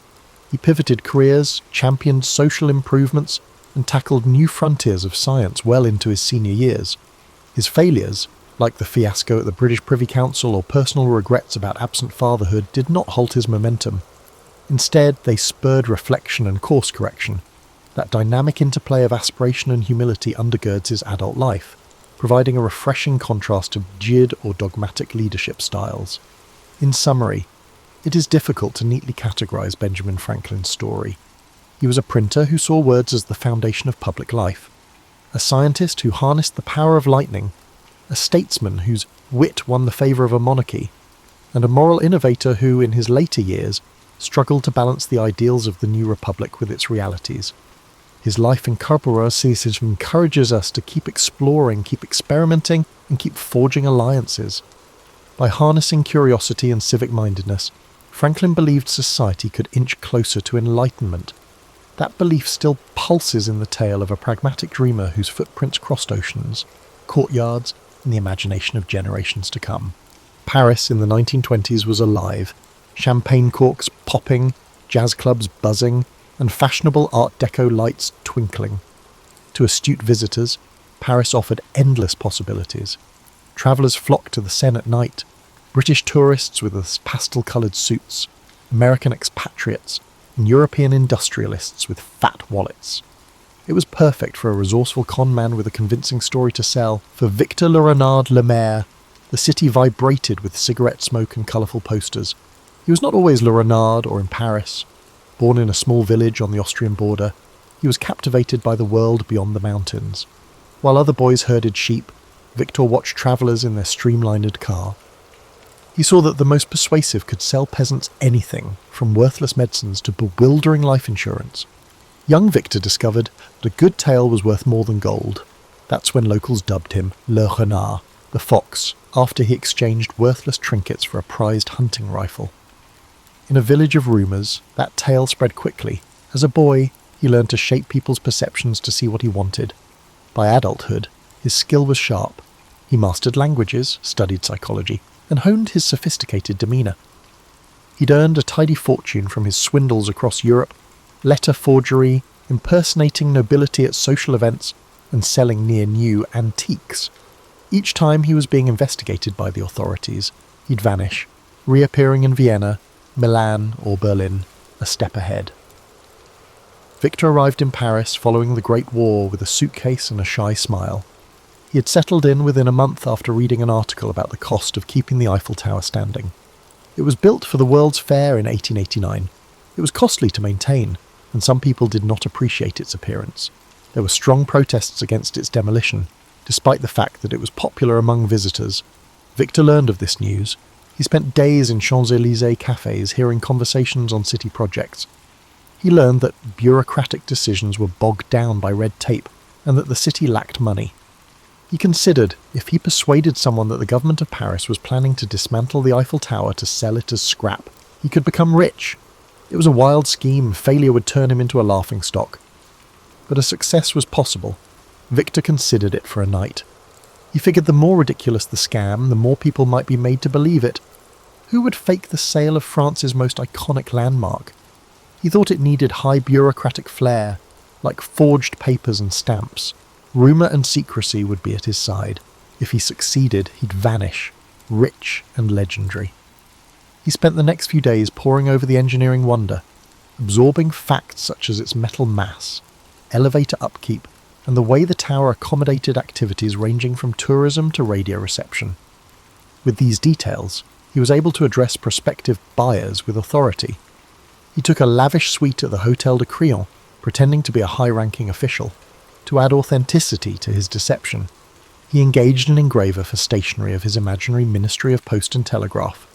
He pivoted careers, championed social improvements, and tackled new frontiers of science well into his senior years. His failures, like the fiasco at the British Privy Council or personal regrets about absent fatherhood, did not halt his momentum. Instead, they spurred reflection and course correction. That dynamic interplay of aspiration and humility undergirds his adult life, providing a refreshing contrast to rigid or dogmatic leadership styles. In summary, it is difficult to neatly categorize Benjamin Franklin's story. He was a printer who saw words as the foundation of public life, a scientist who harnessed the power of lightning, a statesman whose wit won the favour of a monarchy, and a moral innovator who, in his later years, struggled to balance the ideals of the new republic with its realities. His life in Corporasis encourages us to keep exploring, keep experimenting, and keep forging alliances. By harnessing curiosity and civic-mindedness, Franklin believed society could inch closer to enlightenment. That belief still pulses in the tale of a pragmatic dreamer whose footprints crossed oceans, courtyards, and the imagination of generations to come. Paris in the 1920s was alive, champagne corks popping, jazz clubs buzzing, and fashionable Art Deco lights twinkling. To astute visitors, Paris offered endless possibilities. Travellers flocked to the Seine at night, British tourists with their pastel-coloured suits, American expatriates, and European industrialists with fat wallets. It was perfect for a resourceful con man with a convincing story to sell. For Victor Le Renard Le Maire, the city vibrated with cigarette smoke and colourful posters. He was not always Le Renard or in Paris. Born in a small village on the Austrian border, he was captivated by the world beyond the mountains. While other boys herded sheep, Victor watched travellers in their streamlined car. He saw that the most persuasive could sell peasants anything, from worthless medicines to bewildering life insurance. Young Victor discovered that a good tale was worth more than gold. That's when locals dubbed him Le Renard, the fox, after he exchanged worthless trinkets for a prized hunting rifle. In a village of rumours, that tale spread quickly. As a boy, he learned to shape people's perceptions to see what he wanted. By adulthood, his skill was sharp. He mastered languages, studied psychology, and honed his sophisticated demeanour. He'd earned a tidy fortune from his swindles across Europe, letter forgery, impersonating nobility at social events, and selling near-new antiques. Each time he was being investigated by the authorities, he'd vanish, reappearing in Vienna, Milan or Berlin, a step ahead. Victor arrived in Paris following the Great War with a suitcase and a shy smile. He had settled in within a month after reading an article about the cost of keeping the Eiffel Tower standing. It was built for the World's Fair in 1889. It was costly to maintain, and some people did not appreciate its appearance. There were strong protests against its demolition, despite the fact that it was popular among visitors. Victor learned of this news. He spent days in Champs-Élysées cafes hearing conversations on city projects. He learned that bureaucratic decisions were bogged down by red tape and that the city lacked money. He considered if he persuaded someone that the government of Paris was planning to dismantle the Eiffel Tower to sell it as scrap, he could become rich. It was a wild scheme, failure would turn him into a laughingstock. But a success was possible. Victor considered it for a night. He figured the more ridiculous the scam, the more people might be made to believe it. Who would fake the sale of France's most iconic landmark? He thought it needed high bureaucratic flair, like forged papers and stamps. Rumour and secrecy would be at his side. If he succeeded, he'd vanish, rich and legendary. He spent the next few days poring over the engineering wonder, absorbing facts such as its metal mass, elevator upkeep, and the way the tower accommodated activities ranging from tourism to radio reception. With these details, he was able to address prospective buyers with authority. He took a lavish suite at the Hôtel de Crillon, pretending to be a high-ranking official. To add authenticity to his deception, he engaged an engraver for stationery of his imaginary Ministry of Post and Telegraph,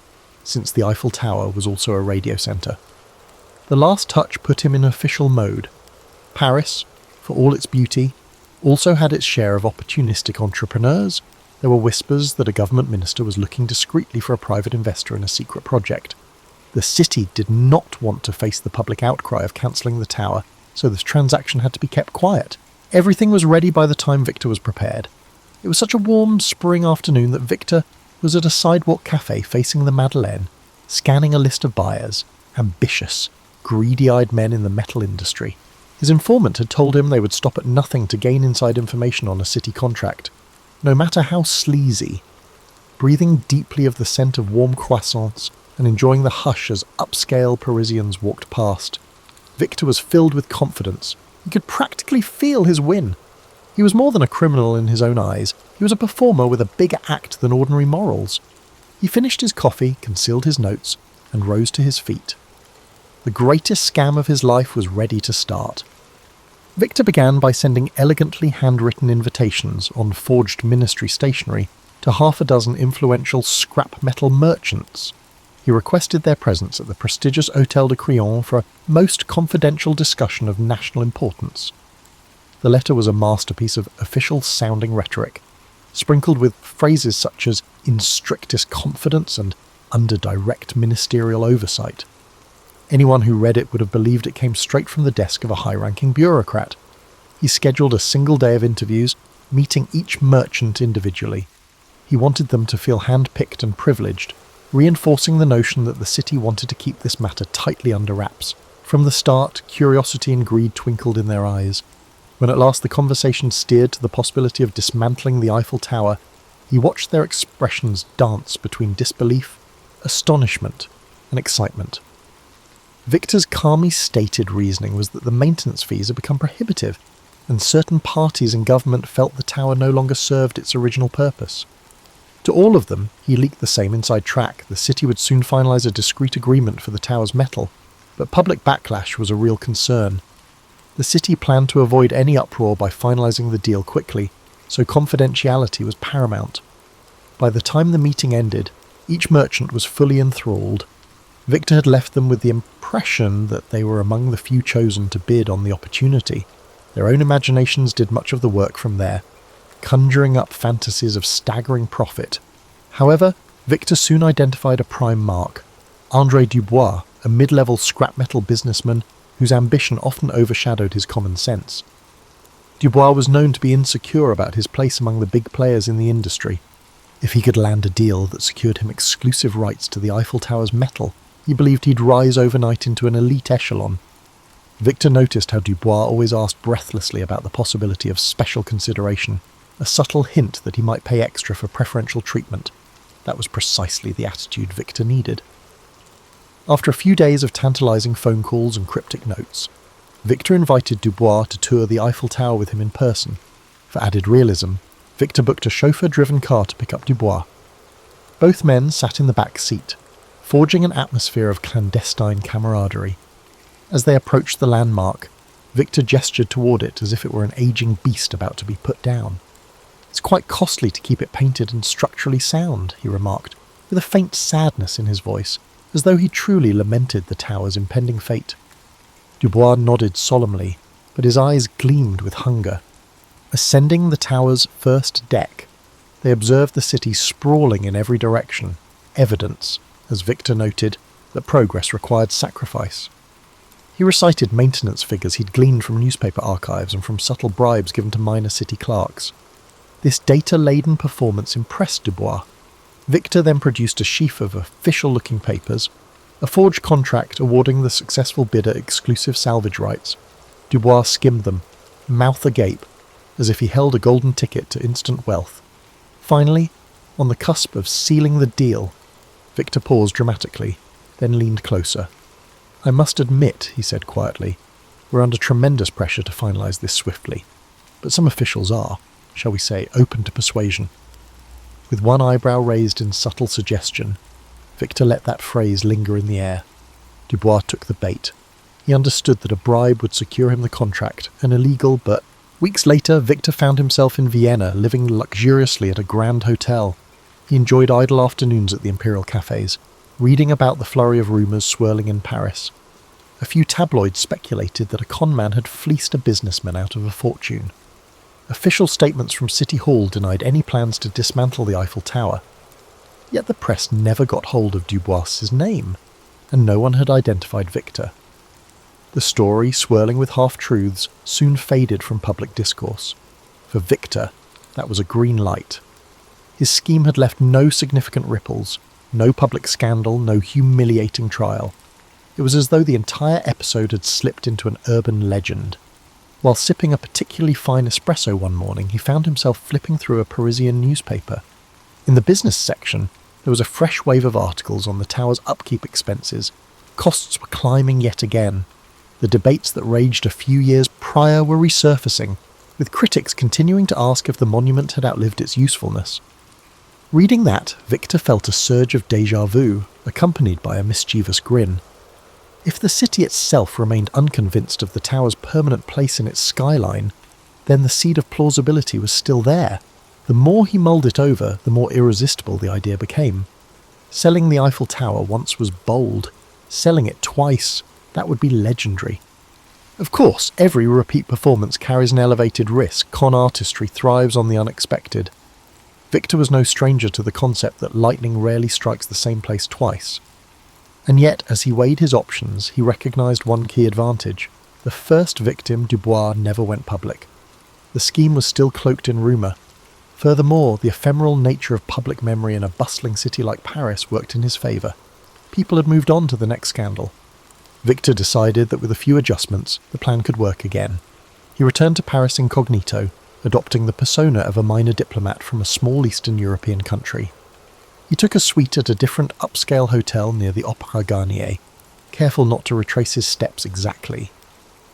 since the Eiffel Tower was also a radio centre. The last touch put him in official mode. Paris, for all its beauty, also had its share of opportunistic entrepreneurs. There were whispers that a government minister was looking discreetly for a private investor in a secret project. The city did not want to face the public outcry of cancelling the tower, so this transaction had to be kept quiet. Everything was ready by the time Victor was prepared. It was such a warm spring afternoon that Victor was at a sidewalk cafe facing the Madeleine, scanning a list of buyers, ambitious, greedy-eyed men in the metal industry. His informant had told him they would stop at nothing to gain inside information on a city contract, no matter how sleazy. Breathing deeply of the scent of warm croissants and enjoying the hush as upscale Parisians walked past. Victor was filled with confidence. He could practically feel his win. He was more than a criminal in his own eyes. He was a performer with a bigger act than ordinary morals. He finished his coffee, concealed his notes, and rose to his feet. The greatest scam of his life was ready to start. Victor began by sending elegantly handwritten invitations on forged ministry stationery to half a dozen influential scrap metal merchants. He requested their presence at the prestigious Hôtel de Crillon for a most confidential discussion of national importance. The letter was a masterpiece of official-sounding rhetoric, sprinkled with phrases such as "in strictest confidence" and "under direct ministerial oversight." Anyone who read it would have believed it came straight from the desk of a high-ranking bureaucrat. He scheduled a single day of interviews, meeting each merchant individually. He wanted them to feel hand-picked and privileged, reinforcing the notion that the city wanted to keep this matter tightly under wraps. From the start, curiosity and greed twinkled in their eyes. When at last the conversation steered to the possibility of dismantling the Eiffel Tower, he watched their expressions dance between disbelief, astonishment, and excitement. Victor's calmly stated reasoning was that the maintenance fees had become prohibitive, and certain parties in government felt the tower no longer served its original purpose. To all of them, he leaked the same inside track. The city would soon finalise a discreet agreement for the tower's metal, but public backlash was a real concern. The city planned to avoid any uproar by finalising the deal quickly, so confidentiality was paramount. By the time the meeting ended, each merchant was fully enthralled. Victor had left them with the impression that they were among the few chosen to bid on the opportunity. Their own imaginations did much of the work from there, conjuring up fantasies of staggering profit. However, Victor soon identified a prime mark: André Dubois, a mid-level scrap metal businessman whose ambition often overshadowed his common sense. Dubois was known to be insecure about his place among the big players in the industry. If he could land a deal that secured him exclusive rights to the Eiffel Tower's metal, he believed he'd rise overnight into an elite echelon. Victor noticed how Dubois always asked breathlessly about the possibility of special consideration, a subtle hint that he might pay extra for preferential treatment. That was precisely the attitude Victor needed. After a few days of tantalising phone calls and cryptic notes, Victor invited Dubois to tour the Eiffel Tower with him in person. For added realism, Victor booked a chauffeur-driven car to pick up Dubois. Both men sat in the back seat, forging an atmosphere of clandestine camaraderie. As they approached the landmark, Victor gestured toward it as if it were an aging beast about to be put down. "It's quite costly to keep it painted and structurally sound," he remarked, with a faint sadness in his voice, as though he truly lamented the tower's impending fate. Dubois nodded solemnly, but his eyes gleamed with hunger. Ascending the tower's first deck, they observed the city sprawling in every direction, evidence, as Victor noted, that progress required sacrifice. He recited maintenance figures he'd gleaned from newspaper archives and from subtle bribes given to minor city clerks. This data-laden performance impressed Dubois. Victor then produced a sheaf of official-looking papers, a forged contract awarding the successful bidder exclusive salvage rights. Dubois skimmed them, mouth agape, as if he held a golden ticket to instant wealth. Finally, on the cusp of sealing the deal, Victor paused dramatically, then leaned closer. "I must admit," he said quietly, "we're under tremendous pressure to finalise this swiftly, but some officials are, shall we say, open to persuasion." With one eyebrow raised in subtle suggestion, Victor let that phrase linger in the air. Dubois took the bait. He understood that a bribe would secure him the contract, an illegal but... Weeks later, Victor found himself in Vienna, living luxuriously at a grand hotel. He enjoyed idle afternoons at the imperial cafes, reading about the flurry of rumours swirling in Paris. A few tabloids speculated that a conman had fleeced a businessman out of a fortune. Official statements from City Hall denied any plans to dismantle the Eiffel Tower. Yet the press never got hold of Dubois's name, and no one had identified Victor. The story, swirling with half-truths, soon faded from public discourse. For Victor, that was a green light. His scheme had left no significant ripples, no public scandal, no humiliating trial. It was as though the entire episode had slipped into an urban legend. While sipping a particularly fine espresso one morning, he found himself flipping through a Parisian newspaper. In the business section, there was a fresh wave of articles on the tower's upkeep expenses. Costs were climbing yet again. The debates that raged a few years prior were resurfacing, with critics continuing to ask if the monument had outlived its usefulness. Reading that, Victor felt a surge of déjà vu, accompanied by a mischievous grin. If the city itself remained unconvinced of the tower's permanent place in its skyline, then the seed of plausibility was still there. The more he mulled it over, the more irresistible the idea became. Selling the Eiffel Tower once was bold. Selling it twice, that would be legendary. Of course, every repeat performance carries an elevated risk. Con artistry thrives on the unexpected. Victor was no stranger to the concept that lightning rarely strikes the same place twice. And yet, as he weighed his options, he recognised one key advantage. The first victim, Dubois, never went public. The scheme was still cloaked in rumour. Furthermore, the ephemeral nature of public memory in a bustling city like Paris worked in his favour. People had moved on to the next scandal. Victor decided that with a few adjustments, the plan could work again. He returned to Paris incognito, adopting the persona of a minor diplomat from a small Eastern European country. He took a suite at a different upscale hotel near the Opéra Garnier, careful not to retrace his steps exactly.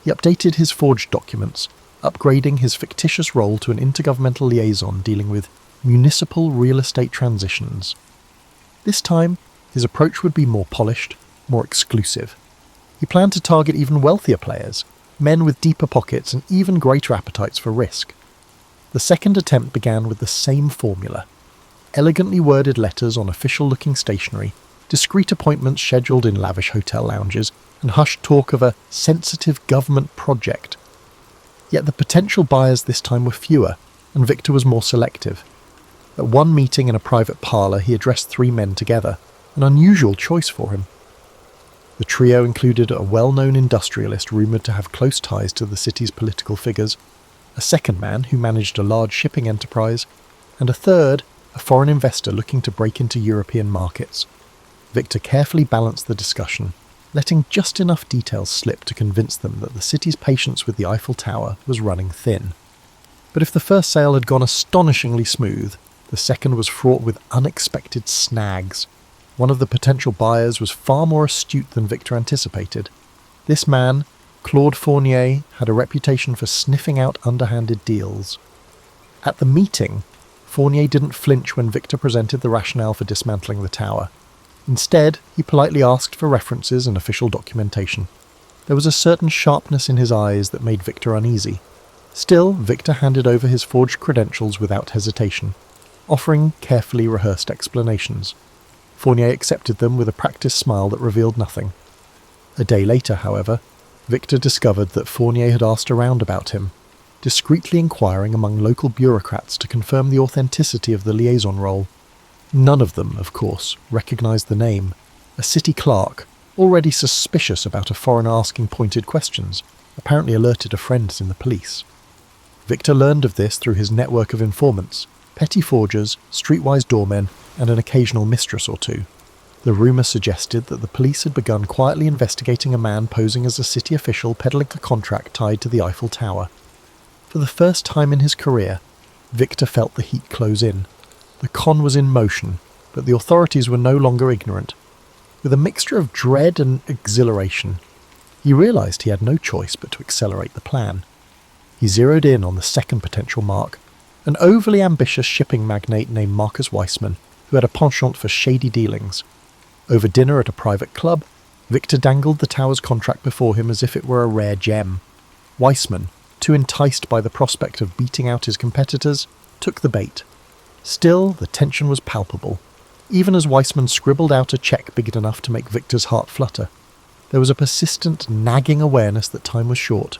He updated his forged documents, upgrading his fictitious role to an intergovernmental liaison dealing with municipal real estate transitions. This time, his approach would be more polished, more exclusive. He planned to target even wealthier players, men with deeper pockets and even greater appetites for risk. The second attempt began with the same formula. Elegantly worded letters on official-looking stationery, discreet appointments scheduled in lavish hotel lounges, and hushed talk of a sensitive government project. Yet the potential buyers this time were fewer, and Victor was more selective. At one meeting in a private parlour, he addressed 3 men together, an unusual choice for him. The trio included a well-known industrialist rumoured to have close ties to the city's political figures, a second man who managed a large shipping enterprise, and a third, a foreign investor looking to break into European markets. Victor carefully balanced the discussion, letting just enough details slip to convince them that the city's patience with the Eiffel Tower was running thin. But if the first sale had gone astonishingly smooth, the second was fraught with unexpected snags. One of the potential buyers was far more astute than Victor anticipated. This man, Claude Fournier, had a reputation for sniffing out underhanded deals. At the meeting, Fournier didn't flinch when Victor presented the rationale for dismantling the tower. Instead, he politely asked for references and official documentation. There was a certain sharpness in his eyes that made Victor uneasy. Still, Victor handed over his forged credentials without hesitation, offering carefully rehearsed explanations. Fournier accepted them with a practiced smile that revealed nothing. A day later, however, Victor discovered that Fournier had asked around about him, discreetly inquiring among local bureaucrats to confirm the authenticity of the liaison role. None of them, of course, recognised the name. A city clerk, already suspicious about a foreigner asking pointed questions, apparently alerted a friend in the police. Victor learned of this through his network of informants, petty forgers, streetwise doormen, and an occasional mistress or two. The rumour suggested that the police had begun quietly investigating a man posing as a city official peddling a contract tied to the Eiffel Tower. For the first time in his career, Victor felt the heat close in. The con was in motion, but the authorities were no longer ignorant. With a mixture of dread and exhilaration, he realised he had no choice but to accelerate the plan. He zeroed in on the second potential mark, an overly ambitious shipping magnate named Marcus Weissman, who had a penchant for shady dealings. Over dinner at a private club, Victor dangled the tower's contract before him as if it were a rare gem. Weissman, too enticed by the prospect of beating out his competitors, took the bait. Still, the tension was palpable, even as Weissman scribbled out a cheque big enough to make Victor's heart flutter. There was a persistent, nagging awareness that time was short.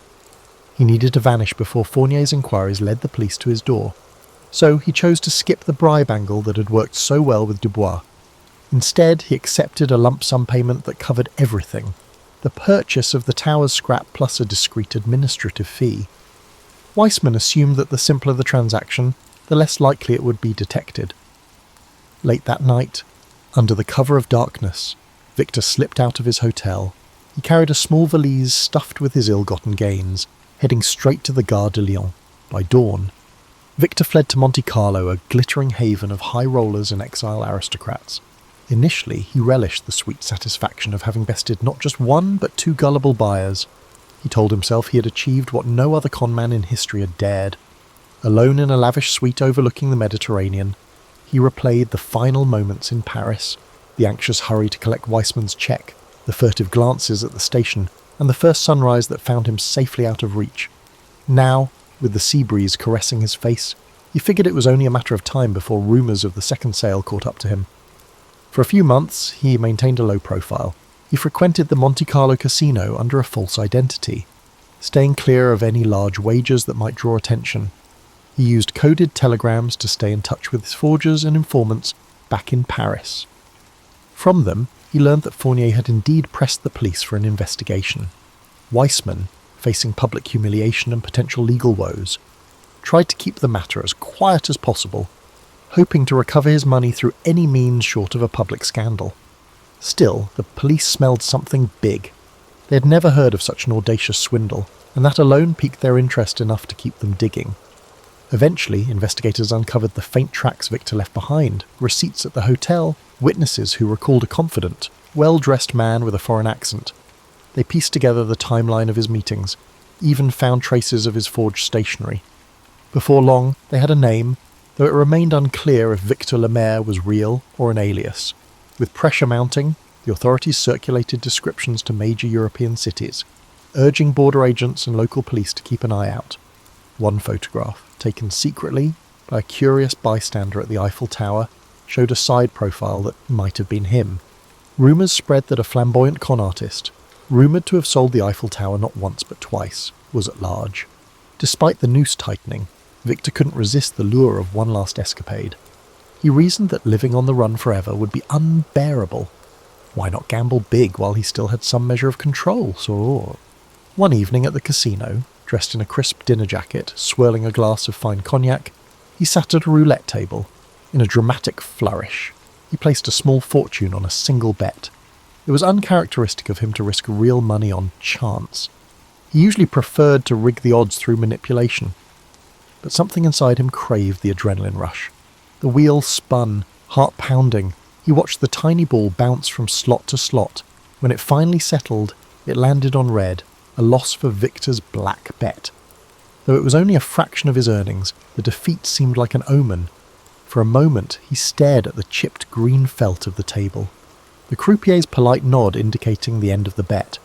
He needed to vanish before Fournier's inquiries led the police to his door. So he chose to skip the bribe angle that had worked so well with Dubois. Instead, he accepted a lump sum payment that covered everything, the purchase of the tower's scrap plus a discreet administrative fee. Weissman assumed that the simpler the transaction, the less likely it would be detected. Late that night, under the cover of darkness, Victor slipped out of his hotel. He carried a small valise stuffed with his ill-gotten gains, heading straight to the Gare de Lyon. By dawn, Victor fled to Monte Carlo, a glittering haven of high rollers and exile aristocrats. Initially, he relished the sweet satisfaction of having bested not just one, but two gullible buyers. He told himself he had achieved what no other conman in history had dared. Alone in a lavish suite overlooking the Mediterranean, he replayed the final moments in Paris, the anxious hurry to collect Weissman's cheque, the furtive glances at the station, and the first sunrise that found him safely out of reach. Now, with the sea breeze caressing his face, he figured it was only a matter of time before rumours of the second sale caught up to him. For a few months, he maintained a low profile. He frequented the Monte Carlo casino under a false identity, staying clear of any large wagers that might draw attention. He used coded telegrams to stay in touch with his forgers and informants back in Paris. From them, he learned that Fournier had indeed pressed the police for an investigation. Weissman, facing public humiliation and potential legal woes, tried to keep the matter as quiet as possible, hoping to recover his money through any means short of a public scandal. Still, the police smelled something big. They had never heard of such an audacious swindle, and that alone piqued their interest enough to keep them digging. Eventually, investigators uncovered the faint tracks Victor left behind, receipts at the hotel, witnesses who recalled a confident, well-dressed man with a foreign accent. They pieced together the timeline of his meetings, even found traces of his forged stationery. Before long, they had a name, though it remained unclear if Victor Lemaire was real or an alias. With pressure mounting, the authorities circulated descriptions to major European cities, urging border agents and local police to keep an eye out. One photograph, taken secretly by a curious bystander at the Eiffel Tower, showed a side profile that might have been him. Rumours spread that a flamboyant con artist, rumoured to have sold the Eiffel Tower not once but twice, was at large. Despite the noose tightening, Victor couldn't resist the lure of one last escapade. He reasoned that living on the run forever would be unbearable. Why not gamble big while he still had some measure of control, so... One evening at the casino, dressed in a crisp dinner jacket, swirling a glass of fine cognac, he sat at a roulette table. In a dramatic flourish, he placed a small fortune on a single bet. It was uncharacteristic of him to risk real money on chance. He usually preferred to rig the odds through manipulation. But something inside him craved the adrenaline rush. The wheel spun, heart pounding. He watched the tiny ball bounce from slot to slot. When it finally settled, it landed on red, a loss for Victor's black bet. Though it was only a fraction of his earnings, the defeat seemed like an omen. For a moment, he stared at the chipped green felt of the table, the croupier's polite nod indicating the end of the bet.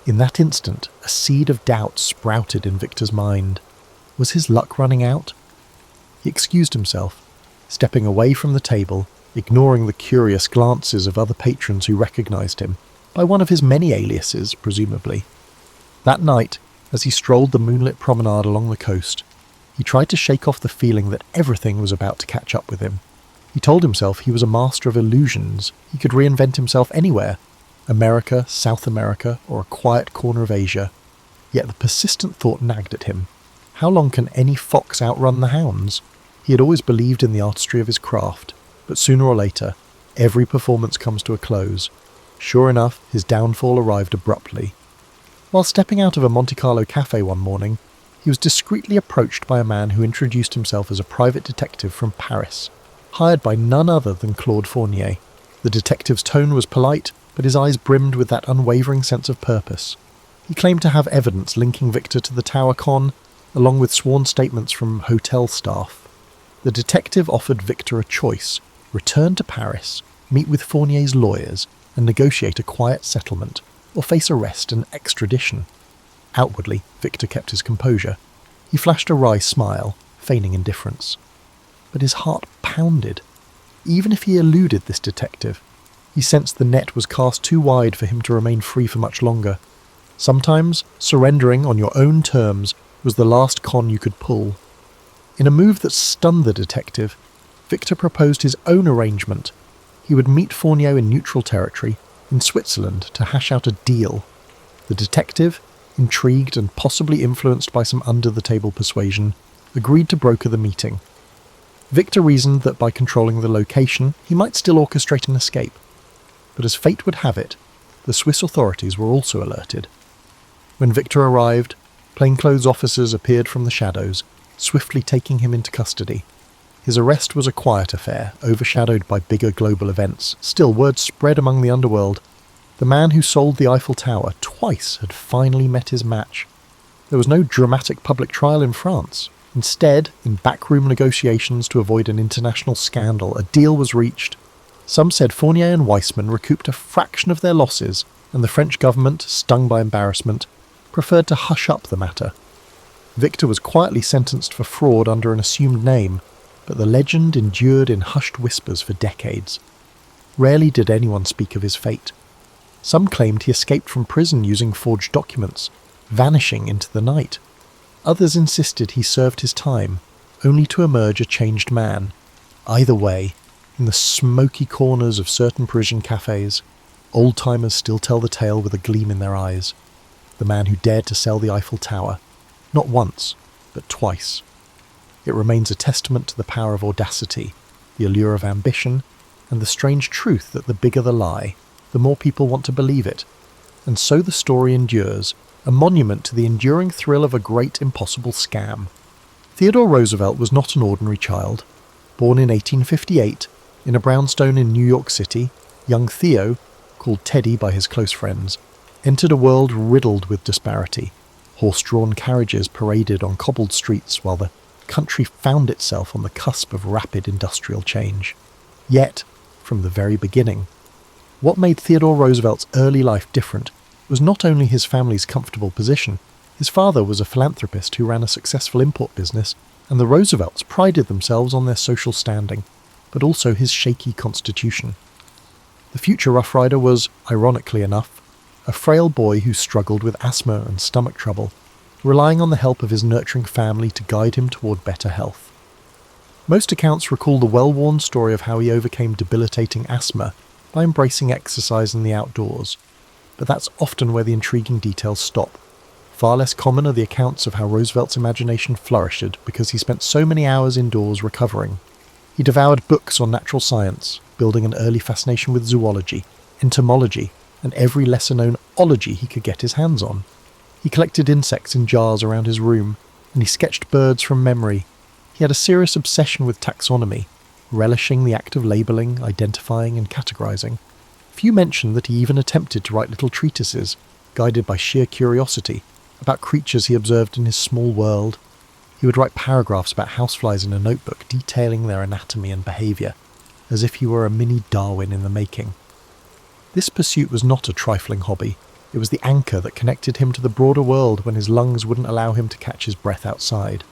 In that instant, a seed of doubt sprouted in Victor's mind. Was his luck running out? He excused himself, stepping away from the table, ignoring the curious glances of other patrons who recognised him, by one of his many aliases, presumably. That night, as he strolled the moonlit promenade along the coast, he tried to shake off the feeling that everything was about to catch up with him. He told himself he was a master of illusions. He could reinvent himself anywhere, America, South America, or a quiet corner of Asia. Yet the persistent thought nagged at him. How long can any fox outrun the hounds? He had always believed in the artistry of his craft, but sooner or later, every performance comes to a close. Sure enough, his downfall arrived abruptly. While stepping out of a Monte Carlo cafe one morning, he was discreetly approached by a man who introduced himself as a private detective from Paris, hired by none other than Claude Fournier. The detective's tone was polite, but his eyes brimmed with that unwavering sense of purpose. He claimed to have evidence linking Victor to the Tower Con, along with sworn statements from hotel staff. The detective offered Victor a choice: return to Paris, meet with Fournier's lawyers, and negotiate a quiet settlement, or face arrest and extradition. Outwardly, Victor kept his composure. He flashed a wry smile, feigning indifference. But his heart pounded. Even if he eluded this detective, he sensed the net was cast too wide for him to remain free for much longer. Sometimes, surrendering on your own terms was the last con you could pull. In a move that stunned the detective, Victor proposed his own arrangement. He would meet Fournier in neutral territory, in Switzerland, to hash out a deal. The detective, intrigued and possibly influenced by some under-the-table persuasion, agreed to broker the meeting. Victor reasoned that by controlling the location, he might still orchestrate an escape. But as fate would have it, the Swiss authorities were also alerted. When Victor arrived, plainclothes officers appeared from the shadows, swiftly taking him into custody. His arrest was a quiet affair, overshadowed by bigger global events. Still, word spread among the underworld. The man who sold the Eiffel Tower twice had finally met his match. There was no dramatic public trial in France. Instead, in backroom negotiations to avoid an international scandal, a deal was reached. Some said Fournier and Weissman recouped a fraction of their losses, and the French government, stung by embarrassment, preferred to hush up the matter. Victor was quietly sentenced for fraud under an assumed name, but the legend endured in hushed whispers for decades. Rarely did anyone speak of his fate. Some claimed he escaped from prison using forged documents, vanishing into the night. Others insisted he served his time, only to emerge a changed man. Either way, in the smoky corners of certain Parisian cafes, old-timers still tell the tale with a gleam in their eyes. The man who dared to sell the Eiffel Tower, not once, but twice. It remains a testament to the power of audacity, the allure of ambition, and the strange truth that the bigger the lie, the more people want to believe it. And so the story endures, a monument to the enduring thrill of a great impossible scam. Theodore Roosevelt was not an ordinary child. Born in 1858, in a brownstone in New York City, young Theo, called Teddy by his close friends, entered a world riddled with disparity. Horse-drawn carriages paraded on cobbled streets while the country found itself on the cusp of rapid industrial change. Yet, from the very beginning, what made Theodore Roosevelt's early life different was not only his family's comfortable position. His father was a philanthropist who ran a successful import business, and the Roosevelts prided themselves on their social standing, but also his shaky constitution. The future Rough Rider was, ironically enough, a frail boy who struggled with asthma and stomach trouble, relying on the help of his nurturing family to guide him toward better health. Most accounts recall the well-worn story of how he overcame debilitating asthma by embracing exercise in the outdoors, but that's often where the intriguing details stop. Far less common are the accounts of how Roosevelt's imagination flourished because he spent so many hours indoors recovering. He devoured books on natural science, building an early fascination with zoology, entomology, and every lesser-known ology he could get his hands on. He collected insects in jars around his room, and he sketched birds from memory. He had a serious obsession with taxonomy, relishing the act of labelling, identifying, and categorizing. Few mention that he even attempted to write little treatises, guided by sheer curiosity, about creatures he observed in his small world. He would write paragraphs about houseflies in a notebook, detailing their anatomy and behaviour, as if he were a mini Darwin in the making. This pursuit was not a trifling hobby. It was the anchor that connected him to the broader world when his lungs wouldn't allow him to catch his breath outside.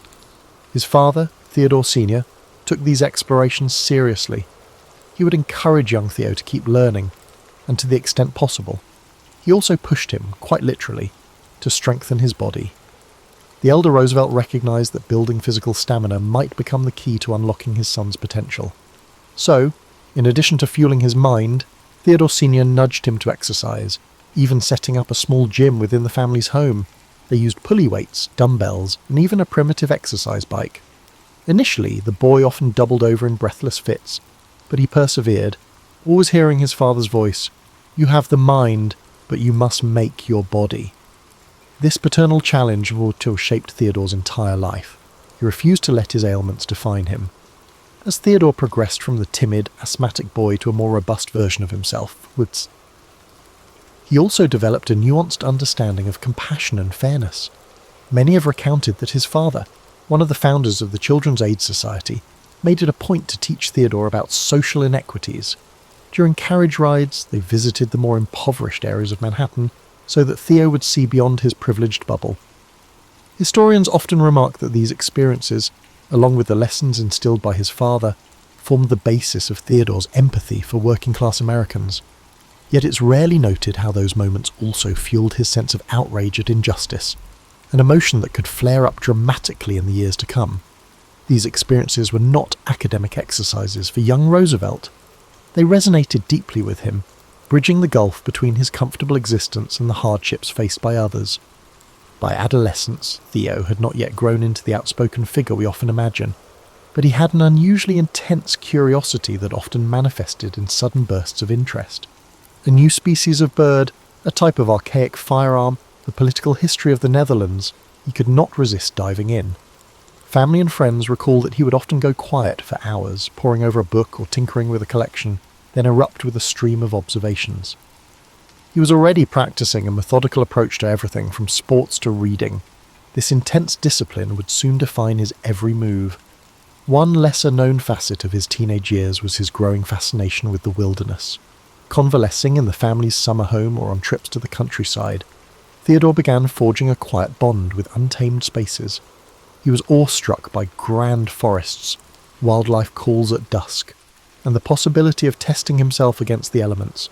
His father, Theodore Sr., took these explorations seriously. He would encourage young Theo to keep learning, and to the extent possible. He also pushed him, quite literally, to strengthen his body. The elder Roosevelt recognised that building physical stamina might become the key to unlocking his son's potential. So, in addition to fueling his mind, Theodore Sr. nudged him to exercise, even setting up a small gym within the family's home. They used pulley weights, dumbbells, and even a primitive exercise bike. Initially, the boy often doubled over in breathless fits, but he persevered, always hearing his father's voice, "You have the mind, but you must make your body." This paternal challenge would have shaped Theodore's entire life. He refused to let his ailments define him. As Theodore progressed from the timid, asthmatic boy to a more robust version of himself, he also developed a nuanced understanding of compassion and fairness. Many have recounted that his father, one of the founders of the Children's Aid Society, made it a point to teach Theodore about social inequities. During carriage rides, they visited the more impoverished areas of Manhattan so that Theo would see beyond his privileged bubble. Historians often remark that these experiences, along with the lessons instilled by his father, formed the basis of Theodore's empathy for working-class Americans. Yet it's rarely noted how those moments also fueled his sense of outrage at injustice, an emotion that could flare up dramatically in the years to come. These experiences were not academic exercises for young Roosevelt. They resonated deeply with him, bridging the gulf between his comfortable existence and the hardships faced by others. By adolescence, Theo had not yet grown into the outspoken figure we often imagine, but he had an unusually intense curiosity that often manifested in sudden bursts of interest. A new species of bird, a type of archaic firearm, the political history of the Netherlands, he could not resist diving in. Family and friends recall that he would often go quiet for hours, poring over a book or tinkering with a collection, then erupt with a stream of observations. He was already practicing a methodical approach to everything from sports to reading. This intense discipline would soon define his every move. One lesser-known facet of his teenage years was his growing fascination with the wilderness. Convalescing in the family's summer home or on trips to the countryside, Theodore began forging a quiet bond with untamed spaces. He was awestruck by grand forests, wildlife calls at dusk, and the possibility of testing himself against the elements.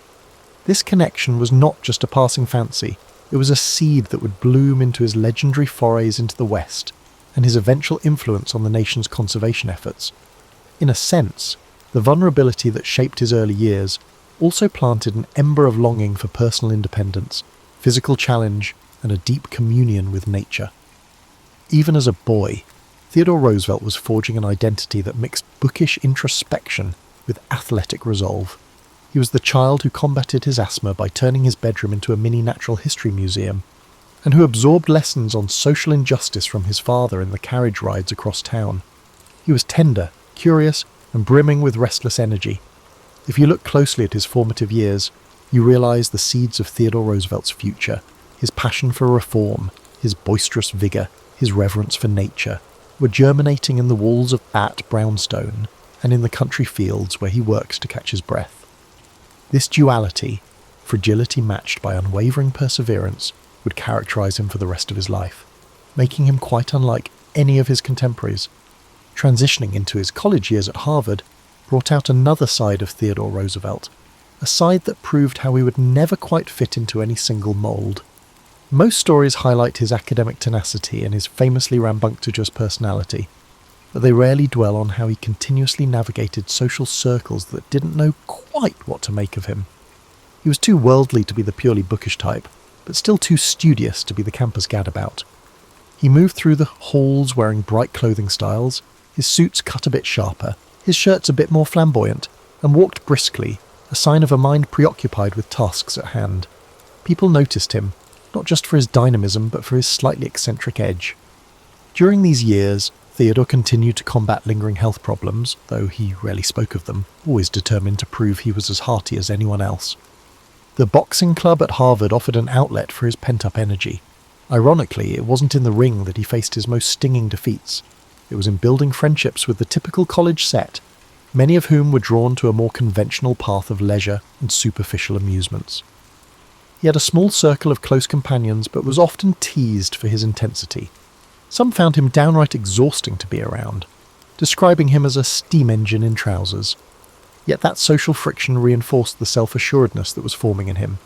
This connection was not just a passing fancy, it was a seed that would bloom into his legendary forays into the West, and his eventual influence on the nation's conservation efforts. In a sense, the vulnerability that shaped his early years also planted an ember of longing for personal independence, physical challenge, and a deep communion with nature. Even as a boy, Theodore Roosevelt was forging an identity that mixed bookish introspection with athletic resolve. He was the child who combated his asthma by turning his bedroom into a mini natural history museum, and who absorbed lessons on social injustice from his father in the carriage rides across town. He was tender, curious, and brimming with restless energy. If you look closely at his formative years, you realise the seeds of Theodore Roosevelt's future, his passion for reform, his boisterous vigour, his reverence for nature, were germinating in the walls of Brownstone and in the country fields where he worked to catch his breath. This duality, fragility matched by unwavering perseverance, would characterise him for the rest of his life, making him quite unlike any of his contemporaries. Transitioning into his college years at Harvard brought out another side of Theodore Roosevelt, a side that proved how he would never quite fit into any single mould. Most stories highlight his academic tenacity and his famously rambunctious personality, but they rarely dwell on how he continuously navigated social circles that didn't know quite what to make of him. He was too worldly to be the purely bookish type, but still too studious to be the campus gadabout. He moved through the halls wearing bright clothing styles, his suits cut a bit sharper, his shirts a bit more flamboyant, and walked briskly, a sign of a mind preoccupied with tasks at hand. People noticed him, not just for his dynamism but for his slightly eccentric edge. During these years, Theodore continued to combat lingering health problems, though he rarely spoke of them, always determined to prove he was as hearty as anyone else. The boxing club at Harvard offered an outlet for his pent-up energy. Ironically, it wasn't in the ring that he faced his most stinging defeats. It was in building friendships with the typical college set, many of whom were drawn to a more conventional path of leisure and superficial amusements. He had a small circle of close companions, but was often teased for his intensity. Some found him downright exhausting to be around, describing him as a steam engine in trousers. Yet that social friction reinforced the self-assuredness that was forming in him.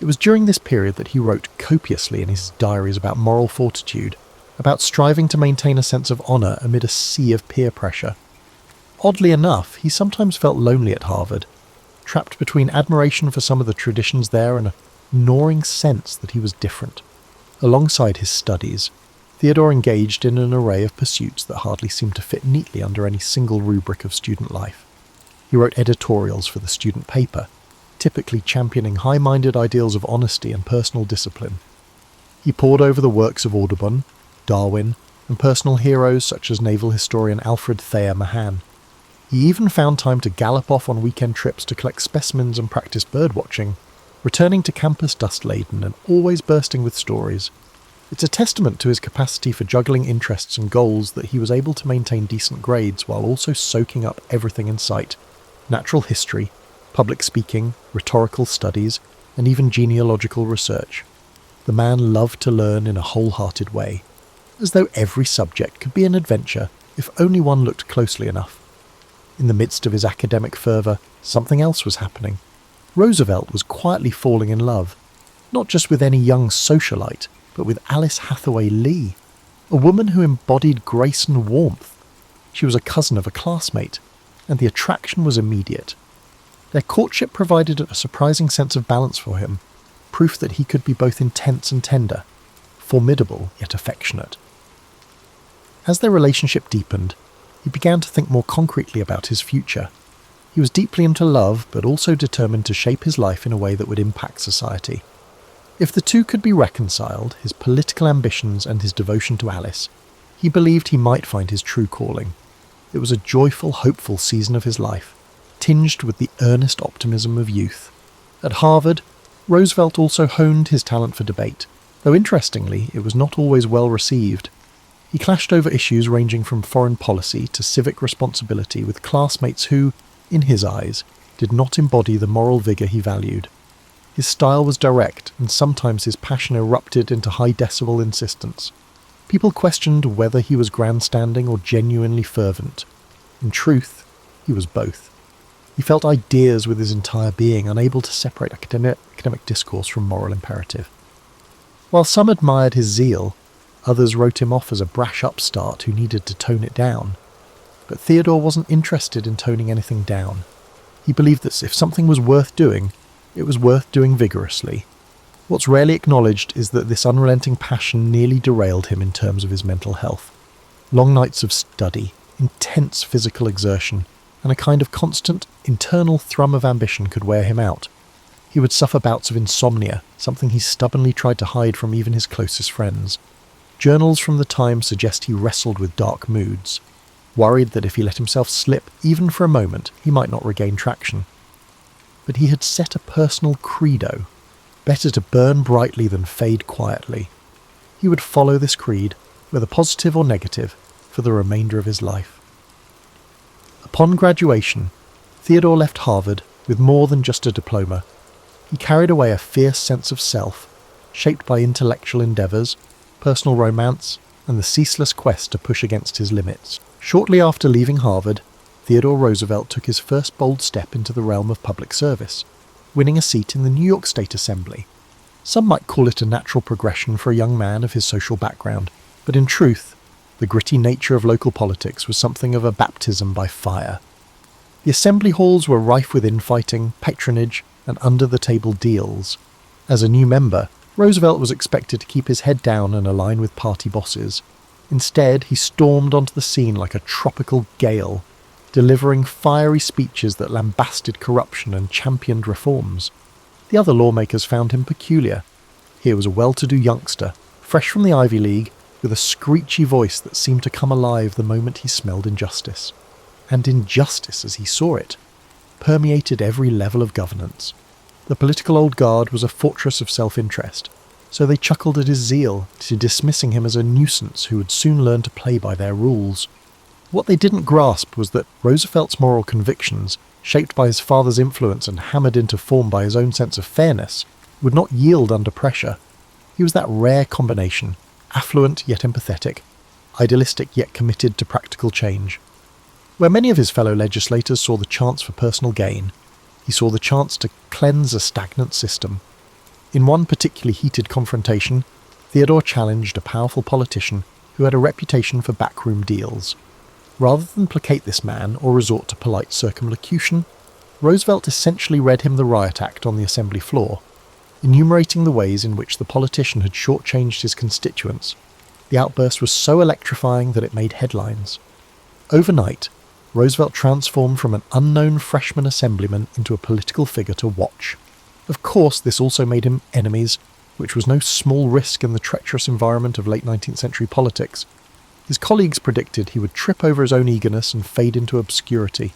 It was during this period that he wrote copiously in his diaries about moral fortitude, about striving to maintain a sense of honour amid a sea of peer pressure. Oddly enough, he sometimes felt lonely at Harvard, trapped between admiration for some of the traditions there and a gnawing sense that he was different. Alongside his studies, Theodore engaged in an array of pursuits that hardly seemed to fit neatly under any single rubric of student life. He wrote editorials for the student paper, typically championing high-minded ideals of honesty and personal discipline. He pored over the works of Audubon, Darwin, and personal heroes such as naval historian Alfred Thayer Mahan. He even found time to gallop off on weekend trips to collect specimens and practice birdwatching, returning to campus dust-laden and always bursting with stories. It's a testament to his capacity for juggling interests and goals that he was able to maintain decent grades while also soaking up everything in sight: natural history, public speaking, rhetorical studies, and even genealogical research. The man loved to learn in a wholehearted way, as though every subject could be an adventure if only one looked closely enough. In the midst of his academic fervour, something else was happening. Roosevelt was quietly falling in love, not just with any young socialite, but with Alice Hathaway Lee, a woman who embodied grace and warmth. She was a cousin of a classmate, and the attraction was immediate. Their courtship provided a surprising sense of balance for him, proof that he could be both intense and tender, formidable yet affectionate. As their relationship deepened, he began to think more concretely about his future. He was deeply into love, but also determined to shape his life in a way that would impact society. If the two could be reconciled, his political ambitions and his devotion to Alice, He believed he might find his true calling. It was a joyful, hopeful season of his life, tinged with the earnest optimism of youth. At Harvard, Roosevelt also honed his talent for debate, though interestingly, it was not always well received. He clashed over issues ranging from foreign policy to civic responsibility with classmates who, in his eyes, did not embody the moral vigour he valued. His style was direct, and sometimes his passion erupted into high-decibel insistence. People questioned whether he was grandstanding or genuinely fervent. In truth, he was both. He felt ideas with his entire being, unable to separate academic discourse from moral imperative. While some admired his zeal, others wrote him off as a brash upstart who needed to tone it down. But Theodore wasn't interested in toning anything down. He believed that if something was worth doing, it was worth doing vigorously. What's rarely acknowledged is that this unrelenting passion nearly derailed him in terms of his mental health. Long nights of study, intense physical exertion, and a kind of constant internal thrum of ambition could wear him out. He would suffer bouts of insomnia, something he stubbornly tried to hide from even his closest friends. Journals from the time suggest he wrestled with dark moods, worried that if he let himself slip, even for a moment, he might not regain traction. But he had set a personal credo: better to burn brightly than fade quietly. He would follow this creed, whether positive or negative, for the remainder of his life. Upon graduation, Theodore left Harvard with more than just a diploma. He carried away a fierce sense of self, shaped by intellectual endeavours, personal romance, and the ceaseless quest to push against his limits. Shortly after leaving Harvard, Theodore Roosevelt took his first bold step into the realm of public service, winning a seat in the New York State Assembly. Some might call it a natural progression for a young man of his social background, but in truth, the gritty nature of local politics was something of a baptism by fire. The assembly halls were rife with infighting, patronage, and under-the-table deals. As a new member, Roosevelt was expected to keep his head down and align with party bosses. Instead, he stormed onto the scene like a tropical gale, delivering fiery speeches that lambasted corruption and championed reforms. The other lawmakers found him peculiar. Here was a well-to-do youngster, fresh from the Ivy League, with a screechy voice that seemed to come alive the moment he smelled injustice. And injustice, as he saw it, permeated every level of governance. The political old guard was a fortress of self-interest, so they chuckled at his zeal, dismissing him as a nuisance who would soon learn to play by their rules. What they didn't grasp was that Roosevelt's moral convictions, shaped by his father's influence and hammered into form by his own sense of fairness, would not yield under pressure. He was that rare combination, affluent yet empathetic, idealistic yet committed to practical change. Where many of his fellow legislators saw the chance for personal gain, he saw the chance to cleanse a stagnant system. In one particularly heated confrontation, Theodore challenged a powerful politician who had a reputation for backroom deals. Rather than placate this man or resort to polite circumlocution, Roosevelt essentially read him the riot act on the assembly floor, enumerating the ways in which the politician had shortchanged his constituents. The outburst was so electrifying that it made headlines. Overnight, Roosevelt transformed from an unknown freshman assemblyman into a political figure to watch. Of course, this also made him enemies, which was no small risk in the treacherous environment of late 19th century politics. His colleagues predicted he would trip over his own eagerness and fade into obscurity.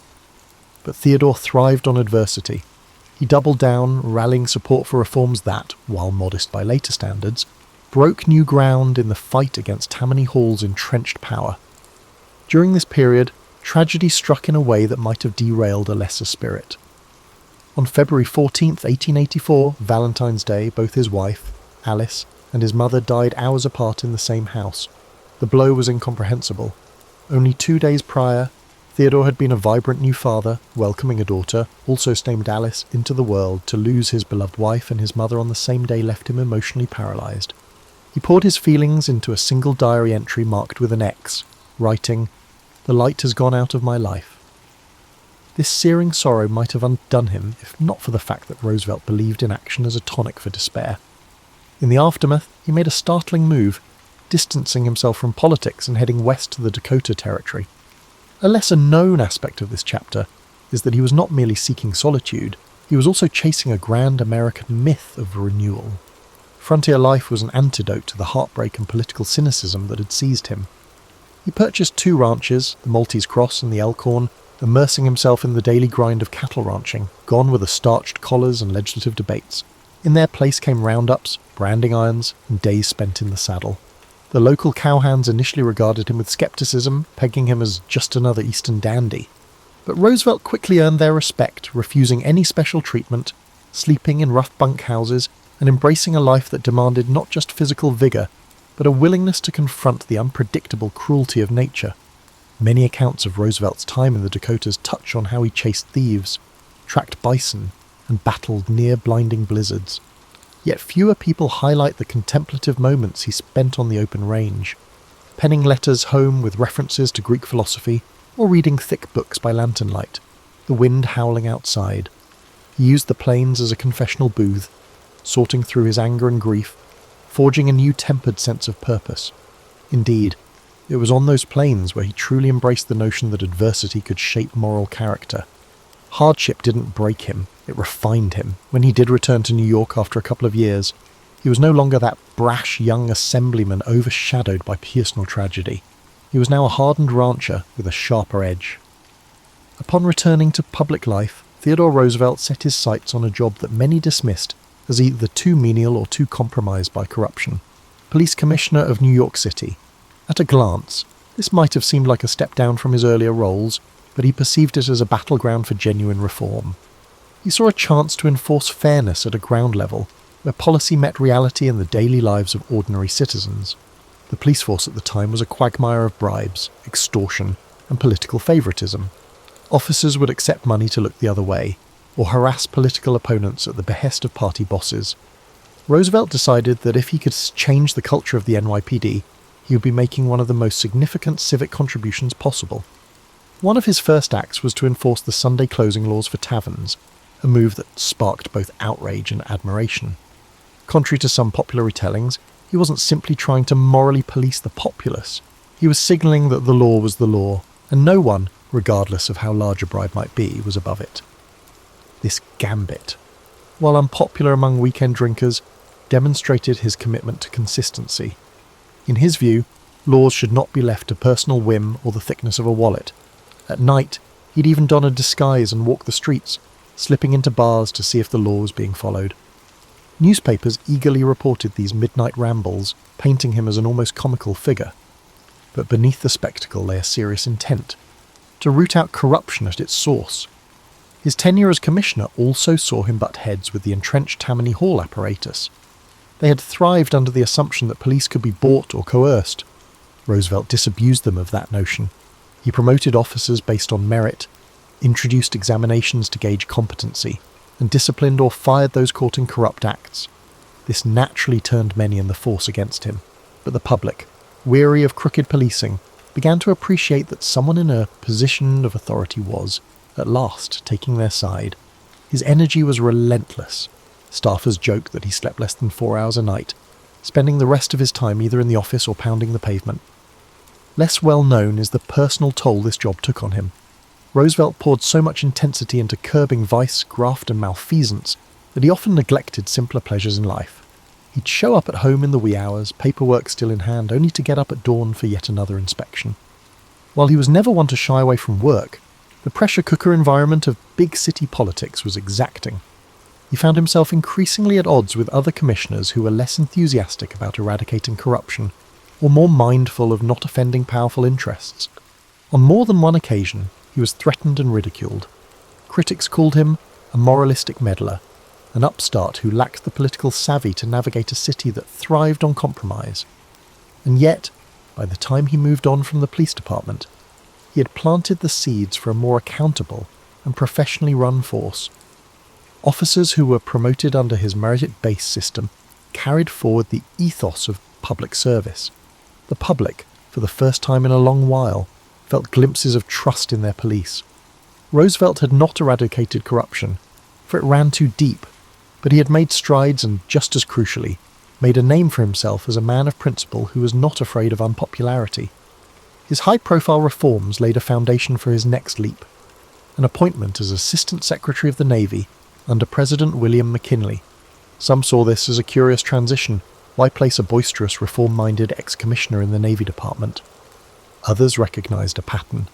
But Theodore thrived on adversity. He doubled down, rallying support for reforms that, while modest by later standards, broke new ground in the fight against Tammany Hall's entrenched power. During this period, tragedy struck in a way that might have derailed a lesser spirit. On February 14th, 1884, Valentine's Day, both his wife, Alice, and his mother died hours apart in the same house. The blow was incomprehensible. Only 2 days prior, Theodore had been a vibrant new father, welcoming a daughter, also named Alice, into the world. To lose his beloved wife and his mother on the same day left him emotionally paralysed. He poured his feelings into a single diary entry marked with an X, writing, "The light has gone out of my life." This searing sorrow might have undone him if not for the fact that Roosevelt believed in action as a tonic for despair. In the aftermath, he made a startling move, distancing himself from politics and heading west to the Dakota Territory. A lesser-known aspect of this chapter is that he was not merely seeking solitude, he was also chasing a grand American myth of renewal. Frontier life was an antidote to the heartbreak and political cynicism that had seized him. He purchased 2 ranches, the Maltese Cross and the Elkhorn, immersing himself in the daily grind of cattle ranching, gone were the starched collars and legislative debates. In their place came roundups, branding irons, and days spent in the saddle. The local cowhands initially regarded him with skepticism, pegging him as just another Eastern dandy. But Roosevelt quickly earned their respect, refusing any special treatment, sleeping in rough bunkhouses, and embracing a life that demanded not just physical vigour, but a willingness to confront the unpredictable cruelty of nature. Many accounts of Roosevelt's time in the Dakotas touch on how he chased thieves, tracked bison, and battled near blinding blizzards. Yet fewer people highlight the contemplative moments he spent on the open range, penning letters home with references to Greek philosophy, or reading thick books by lantern light, the wind howling outside. He used the plains as a confessional booth, sorting through his anger and grief, forging a new tempered sense of purpose. Indeed, it was on those plains where he truly embraced the notion that adversity could shape moral character. Hardship didn't break him, it refined him. When he did return to New York after a couple of years, he was no longer that brash young assemblyman overshadowed by personal tragedy. He was now a hardened rancher with a sharper edge. Upon returning to public life, Theodore Roosevelt set his sights on a job that many dismissed as either too menial or too compromised by corruption. Police Commissioner of New York City. At a glance, this might have seemed like a step down from his earlier roles, but he perceived it as a battleground for genuine reform. He saw a chance to enforce fairness at a ground level, where policy met reality in the daily lives of ordinary citizens. The police force at the time was a quagmire of bribes, extortion, and political favouritism. Officers would accept money to look the other way, or harass political opponents at the behest of party bosses. Roosevelt decided that if he could change the culture of the NYPD, he would be making one of the most significant civic contributions possible. One of his first acts was to enforce the Sunday closing laws for taverns, a move that sparked both outrage and admiration. Contrary to some popular retellings, he wasn't simply trying to morally police the populace. He was signalling that the law was the law, and no one, regardless of how large a bribe might be, was above it. This gambit, while unpopular among weekend drinkers, demonstrated his commitment to consistency. In his view, laws should not be left to personal whim or the thickness of a wallet. At night, he'd even don a disguise and walk the streets, slipping into bars to see if the law was being followed. Newspapers eagerly reported these midnight rambles, painting him as an almost comical figure. But beneath the spectacle lay a serious intent, to root out corruption at its source. His tenure as commissioner also saw him butt heads with the entrenched Tammany Hall apparatus. They had thrived under the assumption that police could be bought or coerced. Roosevelt disabused them of that notion. He promoted officers based on merit, introduced examinations to gauge competency, and disciplined or fired those caught in corrupt acts. This naturally turned many in the force against him, but the public, weary of crooked policing, began to appreciate that someone in a position of authority was, at last, taking their side. His energy was relentless. Staffers joked that he slept less than 4 hours a night, spending the rest of his time either in the office or pounding the pavement. Less well known is the personal toll this job took on him. Roosevelt poured so much intensity into curbing vice, graft and malfeasance that he often neglected simpler pleasures in life. He'd show up at home in the wee hours, paperwork still in hand, only to get up at dawn for yet another inspection. While he was never one to shy away from work, the pressure cooker environment of big city politics was exacting. He found himself increasingly at odds with other commissioners who were less enthusiastic about eradicating corruption, or more mindful of not offending powerful interests. On more than one occasion, he was threatened and ridiculed. Critics called him a moralistic meddler, an upstart who lacked the political savvy to navigate a city that thrived on compromise. And yet, by the time he moved on from the police department, he had planted the seeds for a more accountable and professionally run force. Officers who were promoted under his merit-based system carried forward the ethos of public service. The public, for the first time in a long while, felt glimpses of trust in their police. Roosevelt had not eradicated corruption, for it ran too deep, but he had made strides and, just as crucially, made a name for himself as a man of principle who was not afraid of unpopularity. His high-profile reforms laid a foundation for his next leap, an appointment as Assistant Secretary of the Navy under President William McKinley. Some saw this as a curious transition. Why place a boisterous, reform-minded ex-commissioner in the Navy Department? Others recognized a pattern.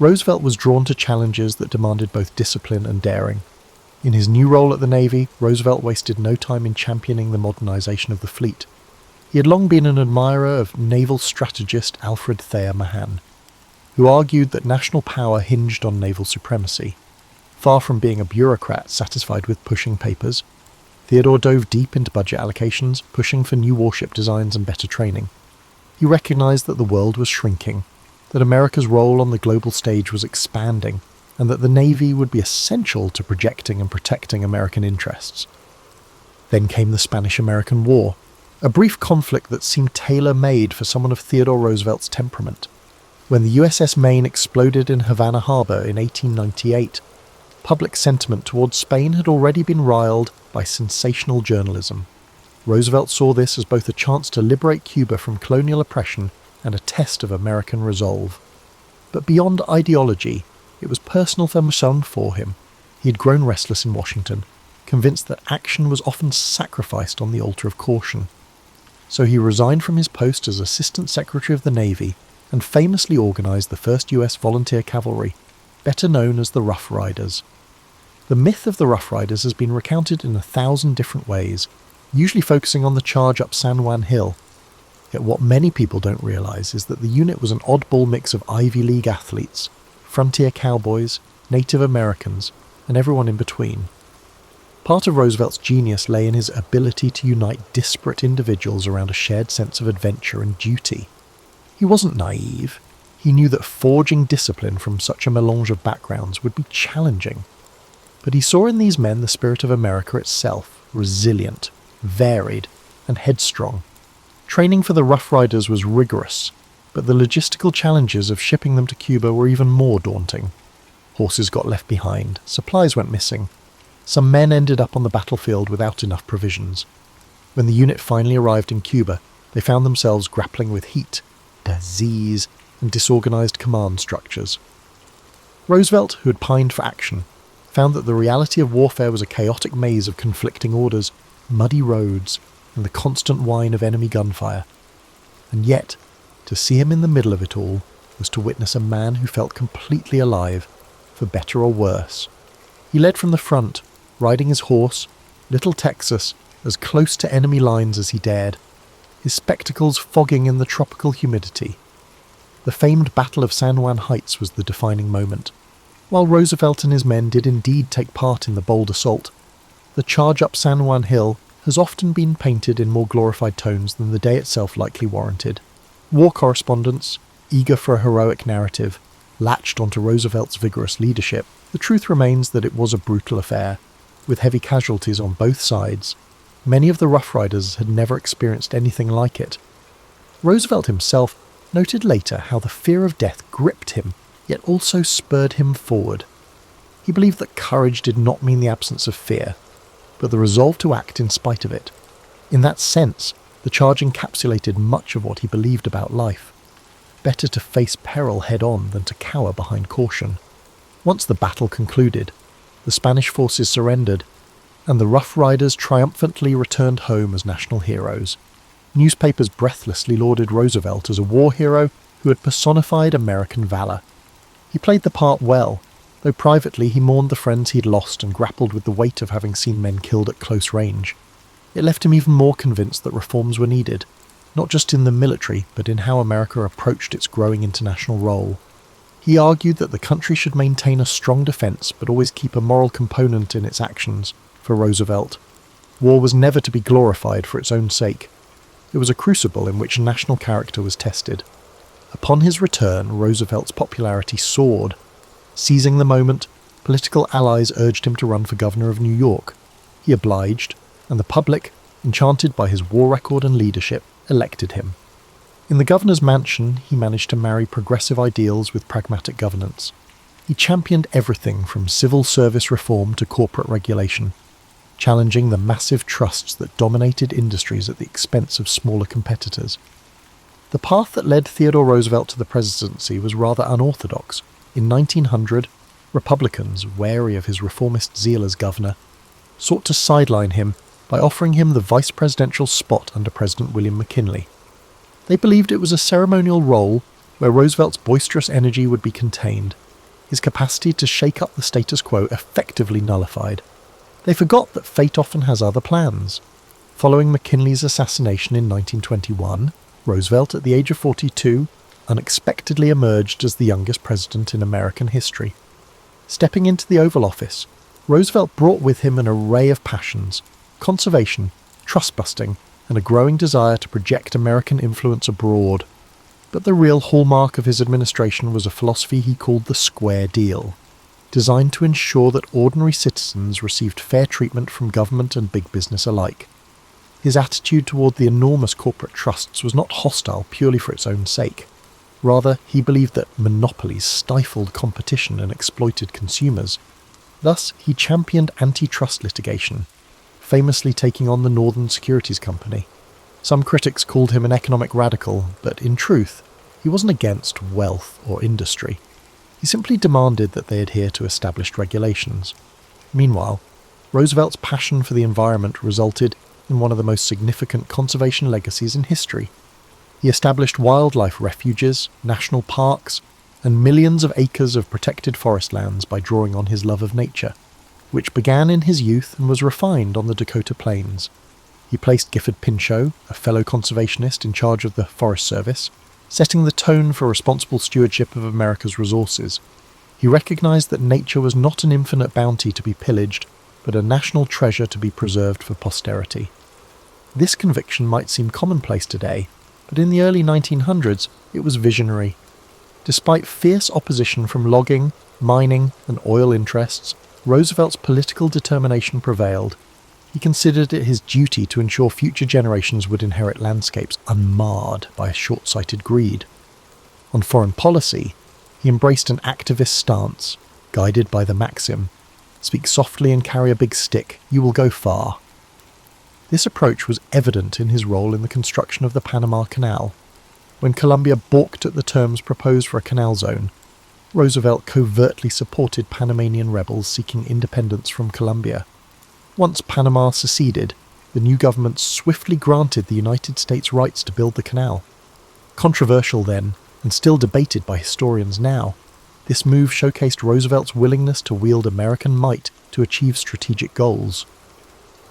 Roosevelt was drawn to challenges that demanded both discipline and daring. In his new role at the Navy, Roosevelt wasted no time in championing the modernization of the fleet. He had long been an admirer of naval strategist Alfred Thayer Mahan, who argued that national power hinged on naval supremacy. Far from being a bureaucrat satisfied with pushing papers, Theodore dove deep into budget allocations, pushing for new warship designs and better training. He recognized that the world was shrinking, that America's role on the global stage was expanding, and that the Navy would be essential to projecting and protecting American interests. Then came the Spanish-American War, a brief conflict that seemed tailor-made for someone of Theodore Roosevelt's temperament. When the USS Maine exploded in Havana Harbor in 1898, public sentiment towards Spain had already been riled by sensational journalism. Roosevelt saw this as both a chance to liberate Cuba from colonial oppression and a test of American resolve. But beyond ideology, it was personal concern for him. He had grown restless in Washington, convinced that action was often sacrificed on the altar of caution. So he resigned from his post as Assistant Secretary of the Navy and famously organised the first US Volunteer Cavalry, better known as the Rough Riders. The myth of the Rough Riders has been recounted in 1,000 different ways, usually focusing on the charge up San Juan Hill. Yet what many people don't realise is that the unit was an oddball mix of Ivy League athletes, frontier cowboys, Native Americans, and everyone in between. Part of Roosevelt's genius lay in his ability to unite disparate individuals around a shared sense of adventure and duty. He wasn't naive. He knew that forging discipline from such a melange of backgrounds would be challenging. But he saw in these men the spirit of America itself, resilient, varied, and headstrong. Training for the Rough Riders was rigorous, but the logistical challenges of shipping them to Cuba were even more daunting. Horses got left behind, supplies went missing. Some men ended up on the battlefield without enough provisions. When the unit finally arrived in Cuba, they found themselves grappling with heat, disease, and disorganized command structures. Roosevelt, who had pined for action, found that the reality of warfare was a chaotic maze of conflicting orders, muddy roads, and the constant whine of enemy gunfire. And yet, to see him in the middle of it all was to witness a man who felt completely alive, for better or worse. He led from the front, riding his horse, Little Texas, as close to enemy lines as he dared, his spectacles fogging in the tropical humidity. The famed Battle of San Juan Heights was the defining moment. While Roosevelt and his men did indeed take part in the bold assault, the charge up San Juan Hill has often been painted in more glorified tones than the day itself likely warranted. War correspondents, eager for a heroic narrative, latched onto Roosevelt's vigorous leadership. The truth remains that it was a brutal affair, with heavy casualties on both sides. Many of the Rough Riders had never experienced anything like it. Roosevelt himself noted later how the fear of death gripped him, yet also spurred him forward. He believed that courage did not mean the absence of fear, but the resolve to act in spite of it. In that sense, the charge encapsulated much of what he believed about life. Better to face peril head-on than to cower behind caution. Once the battle concluded, the Spanish forces surrendered, and the Rough Riders triumphantly returned home as national heroes. Newspapers breathlessly lauded Roosevelt as a war hero who had personified American valor. He played the part well, though privately he mourned the friends he'd lost and grappled with the weight of having seen men killed at close range. It left him even more convinced that reforms were needed, not just in the military, but in how America approached its growing international role. He argued that the country should maintain a strong defence, but always keep a moral component in its actions. For Roosevelt, war was never to be glorified for its own sake. It was a crucible in which national character was tested. Upon his return, Roosevelt's popularity soared. Seizing the moment, political allies urged him to run for governor of New York. He obliged, and the public, enchanted by his war record and leadership, elected him. In the governor's mansion, he managed to marry progressive ideals with pragmatic governance. He championed everything from civil service reform to corporate regulation, challenging the massive trusts that dominated industries at the expense of smaller competitors. The path that led Theodore Roosevelt to the presidency was rather unorthodox. In 1900, Republicans, wary of his reformist zeal as governor, sought to sideline him by offering him the vice presidential spot under President William McKinley. They believed it was a ceremonial role where Roosevelt's boisterous energy would be contained, his capacity to shake up the status quo effectively nullified. They forgot that fate often has other plans. Following McKinley's assassination in 1921, Roosevelt, at the age of 42, unexpectedly emerged as the youngest president in American history. Stepping into the Oval Office, Roosevelt brought with him an array of passions: conservation, trust-busting, and a growing desire to project American influence abroad. But the real hallmark of his administration was a philosophy he called the Square Deal, designed to ensure that ordinary citizens received fair treatment from government and big business alike. His attitude toward the enormous corporate trusts was not hostile purely for its own sake. Rather, he believed that monopolies stifled competition and exploited consumers. Thus, he championed antitrust litigation, famously taking on the Northern Securities Company. Some critics called him an economic radical, but in truth, he wasn't against wealth or industry. He simply demanded that they adhere to established regulations. Meanwhile, Roosevelt's passion for the environment resulted in one of the most significant conservation legacies in history. He established wildlife refuges, national parks, and millions of acres of protected forest lands by drawing on his love of nature, which began in his youth and was refined on the Dakota Plains. He placed Gifford Pinchot, a fellow conservationist, in charge of the Forest Service, setting the tone for responsible stewardship of America's resources. He recognized that nature was not an infinite bounty to be pillaged, but a national treasure to be preserved for posterity. This conviction might seem commonplace today, but in the early 1900s it was visionary. Despite fierce opposition from logging, mining, and oil interests, Roosevelt's political determination prevailed. He considered it his duty to ensure future generations would inherit landscapes unmarred by short-sighted greed. On foreign policy, he embraced an activist stance, guided by the maxim, "Speak softly and carry a big stick, you will go far." This approach was evident in his role in the construction of the Panama Canal. When Colombia balked at the terms proposed for a canal zone, Roosevelt covertly supported Panamanian rebels seeking independence from Colombia. Once Panama seceded, the new government swiftly granted the United States rights to build the canal. Controversial then, and still debated by historians now, this move showcased Roosevelt's willingness to wield American might to achieve strategic goals.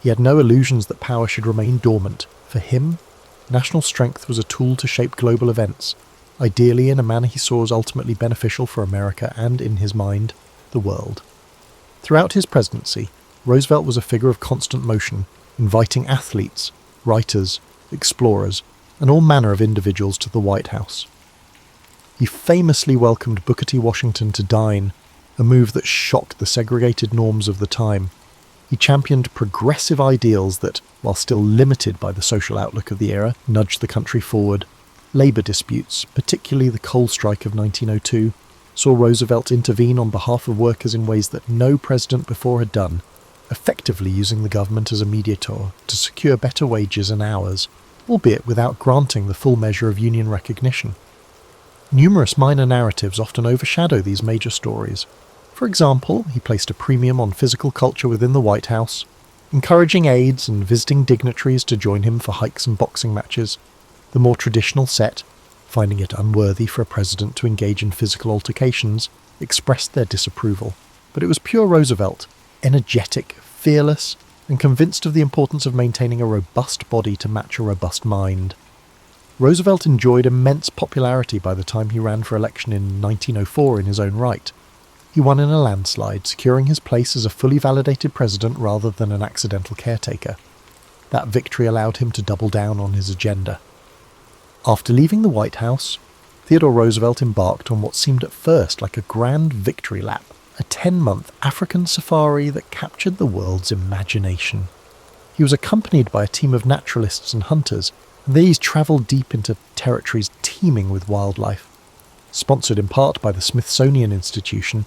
He had no illusions that power should remain dormant. For him, national strength was a tool to shape global events, ideally in a manner he saw as ultimately beneficial for America and, in his mind, the world. Throughout his presidency, Roosevelt was a figure of constant motion, inviting athletes, writers, explorers, and all manner of individuals to the White House. He famously welcomed Booker T. Washington to dine, a move that shocked the segregated norms of the time. He championed progressive ideals that, while still limited by the social outlook of the era, nudged the country forward. Labour disputes, particularly the coal strike of 1902, saw Roosevelt intervene on behalf of workers in ways that no president before had done, effectively using the government as a mediator to secure better wages and hours, albeit without granting the full measure of union recognition. Numerous minor narratives often overshadow these major stories. For example, he placed a premium on physical culture within the White House, encouraging aides and visiting dignitaries to join him for hikes and boxing matches. The more traditional set, finding it unworthy for a president to engage in physical altercations, expressed their disapproval. But it was pure Roosevelt, energetic, fearless, and convinced of the importance of maintaining a robust body to match a robust mind. Roosevelt enjoyed immense popularity by the time he ran for election in 1904 in his own right. He won in a landslide, securing his place as a fully validated president rather than an accidental caretaker. That victory allowed him to double down on his agenda. After leaving the White House, Theodore Roosevelt embarked on what seemed at first like a grand victory lap, a 10-month African safari that captured the world's imagination. He was accompanied by a team of naturalists and hunters, and these travelled deep into territories teeming with wildlife. Sponsored in part by the Smithsonian Institution,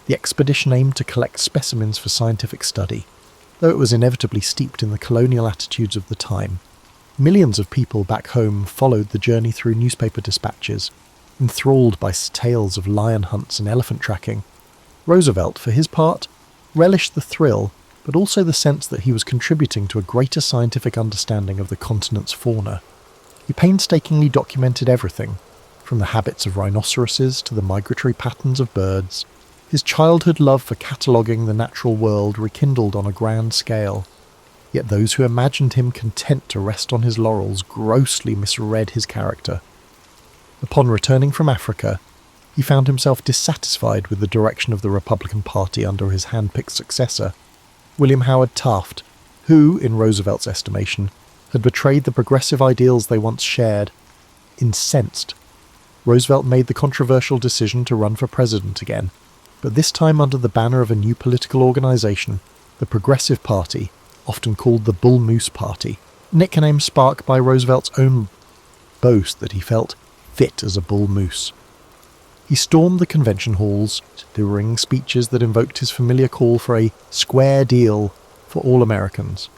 the expedition aimed to collect specimens for scientific study, though it was inevitably steeped in the colonial attitudes of the time. Millions of people back home followed the journey through newspaper dispatches, enthralled by tales of lion hunts and elephant tracking. Roosevelt, for his part, relished the thrill, but also the sense that he was contributing to a greater scientific understanding of the continent's fauna. He painstakingly documented everything, From the habits of rhinoceroses to the migratory patterns of birds, his childhood love for cataloguing the natural world rekindled on a grand scale. Yet those who imagined him content to rest on his laurels grossly misread his character. Upon returning from Africa, he found himself dissatisfied with the direction of the Republican Party under his hand-picked successor, William Howard Taft, who, in Roosevelt's estimation, had betrayed the progressive ideals they once shared. Incensed, Roosevelt made the controversial decision to run for president again, but this time under the banner of a new political organisation, the Progressive Party, often called the Bull Moose Party, a nickname sparked by Roosevelt's own boast that he felt fit as a bull moose. He stormed the convention halls, delivering speeches that invoked his familiar call for a square deal for all Americans.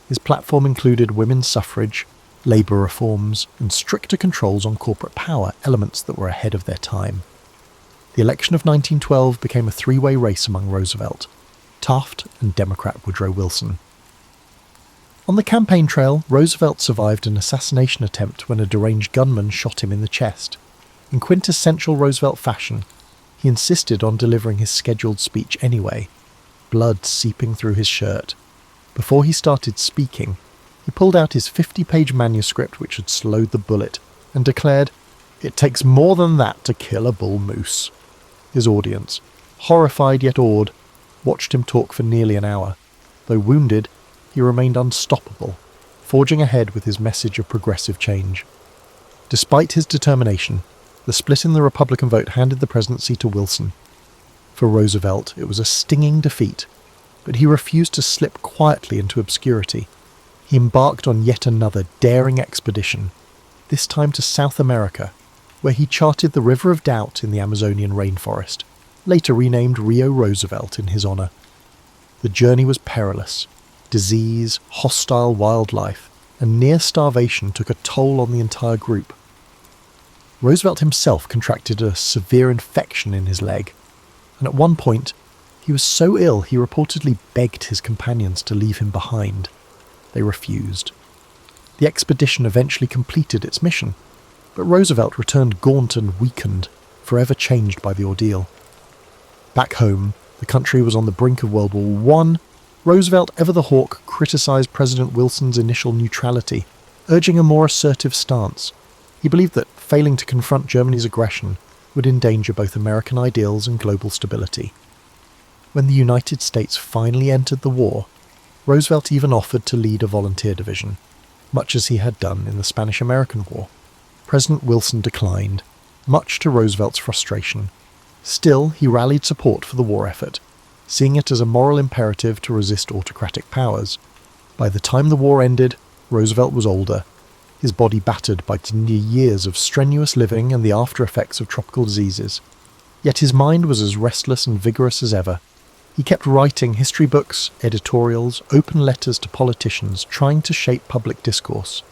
His platform included women's suffrage, labour reforms, and stricter controls on corporate power, elements that were ahead of their time. The election of 1912 became a three-way race among Roosevelt, Taft, and Democrat Woodrow Wilson. On the campaign trail, Roosevelt survived an assassination attempt when a deranged gunman shot him in the chest. In quintessential Roosevelt fashion, he insisted on delivering his scheduled speech anyway, blood seeping through his shirt. Before he started speaking, he pulled out his 50-page manuscript which had slowed the bullet and declared, "It takes more than that to kill a bull moose." His audience, horrified yet awed, watched him talk for nearly an hour. Though wounded, he remained unstoppable, forging ahead with his message of progressive change. Despite his determination, the split in the Republican vote handed the presidency to Wilson. For Roosevelt, it was a stinging defeat, but he refused to slip quietly into obscurity. He embarked on yet another daring expedition, this time to South America, where he charted the River of Doubt in the Amazonian rainforest, later renamed Rio Roosevelt in his honour. The journey was perilous. Disease, hostile wildlife, and near starvation took a toll on the entire group. Roosevelt himself contracted a severe infection in his leg, and at one point he was so ill he reportedly begged his companions to leave him behind. They refused. The expedition eventually completed its mission, but Roosevelt returned gaunt and weakened, forever changed by the ordeal. Back home, the country was on the brink of World War I. Roosevelt, ever the hawk, criticised President Wilson's initial neutrality, urging a more assertive stance. He believed that failing to confront Germany's aggression would endanger both American ideals and global stability. When the United States finally entered the war, Roosevelt even offered to lead a volunteer division, much as he had done in the Spanish-American War. President Wilson declined, much to Roosevelt's frustration. Still, he rallied support for the war effort, seeing it as a moral imperative to resist autocratic powers. By the time the war ended, Roosevelt was older, his body battered by years of strenuous living and the after-effects of tropical diseases. Yet his mind was as restless and vigorous as ever. He kept writing history books, editorials, open letters to politicians, trying to shape public discourse.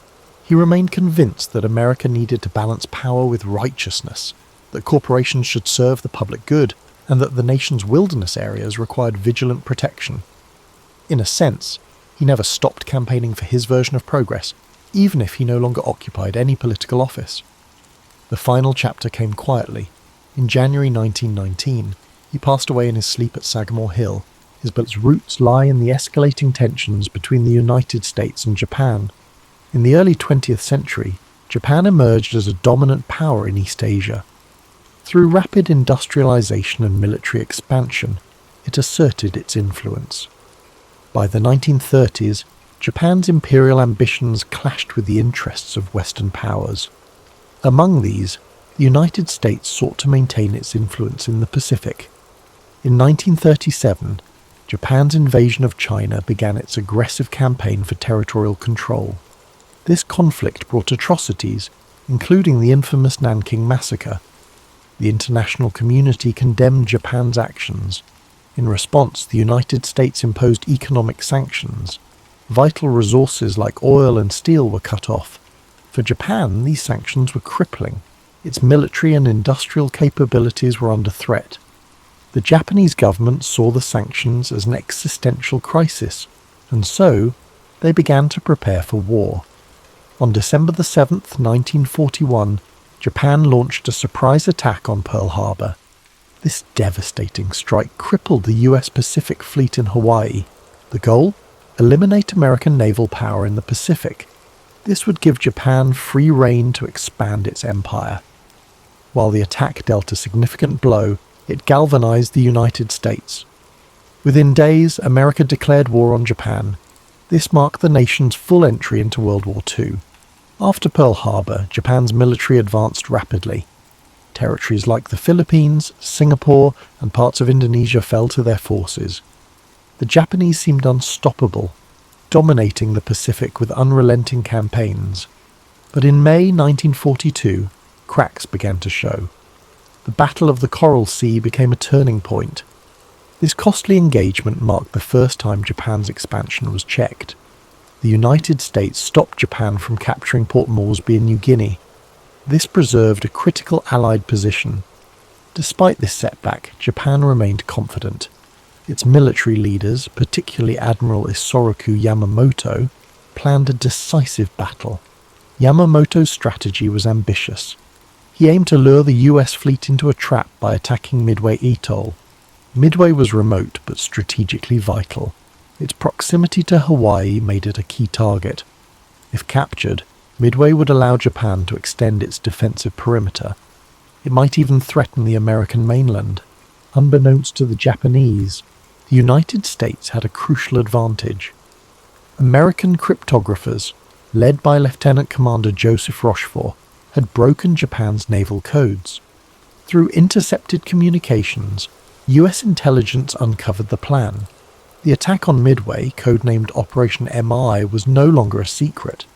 He remained convinced that America needed to balance power with righteousness, that corporations should serve the public good, and that the nation's wilderness areas required vigilant protection. In a sense, he never stopped campaigning for his version of progress, even if he no longer occupied any political office. The final chapter came quietly. In January 1919, he passed away in his sleep at Sagamore Hill. His roots lie in the escalating tensions between the United States and Japan. In the early 20th century, Japan emerged as a dominant power in East Asia. Through rapid industrialization and military expansion, it asserted its influence. By the 1930s, Japan's imperial ambitions clashed with the interests of Western powers. Among these, the United States sought to maintain its influence in the Pacific. In 1937, Japan's invasion of China began its aggressive campaign for territorial control. This conflict brought atrocities, including the infamous Nanking Massacre. The international community condemned Japan's actions. In response, the United States imposed economic sanctions. Vital resources like oil and steel were cut off. For Japan, these sanctions were crippling. Its military and industrial capabilities were under threat. The Japanese government saw the sanctions as an existential crisis, and so they began to prepare for war. On December 7, 1941, Japan launched a surprise attack on Pearl Harbor. This devastating strike crippled the US Pacific Fleet in Hawaii. The goal? Eliminate American naval power in the Pacific. This would give Japan free rein to expand its empire. While the attack dealt a significant blow, it galvanized the United States. Within days, America declared war on Japan. This marked the nation's full entry into World War II. After Pearl Harbor, Japan's military advanced rapidly. Territories like the Philippines, Singapore, and parts of Indonesia fell to their forces. The Japanese seemed unstoppable, dominating the Pacific with unrelenting campaigns. But in May 1942, cracks began to show. The Battle of the Coral Sea became a turning point. This costly engagement marked the first time Japan's expansion was checked. The United States stopped Japan from capturing Port Moresby in New Guinea. This preserved a critical Allied position. Despite this setback, Japan remained confident. Its military leaders, particularly Admiral Isoroku Yamamoto, planned a decisive battle. Yamamoto's strategy was ambitious. He aimed to lure the US fleet into a trap by attacking Midway Atoll. Midway was remote but strategically vital. Its proximity to Hawaii made it a key target. If captured, Midway would allow Japan to extend its defensive perimeter. It might even threaten the American mainland. Unbeknownst to the Japanese, the United States had a crucial advantage. American cryptographers, led by Lieutenant Commander Joseph Rochefort, had broken Japan's naval codes. Through intercepted communications, US intelligence uncovered the plan. The attack on Midway, codenamed Operation MI, was no longer a secret.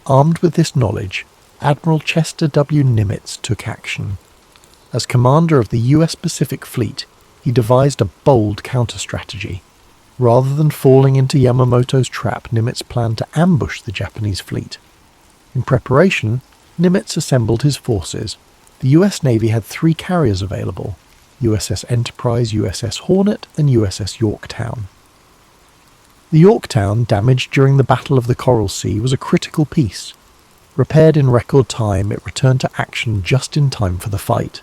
Armed with this knowledge, Admiral Chester W. Nimitz took action. As commander of the US Pacific Fleet, he devised a bold counter-strategy. Rather than falling into Yamamoto's trap, Nimitz planned to ambush the Japanese fleet. In preparation, Nimitz assembled his forces. The US Navy had 3 carriers available: USS Enterprise, USS Hornet, and USS Yorktown. The Yorktown, damaged during the Battle of the Coral Sea, was a critical piece. Repaired in record time, it returned to action just in time for the fight.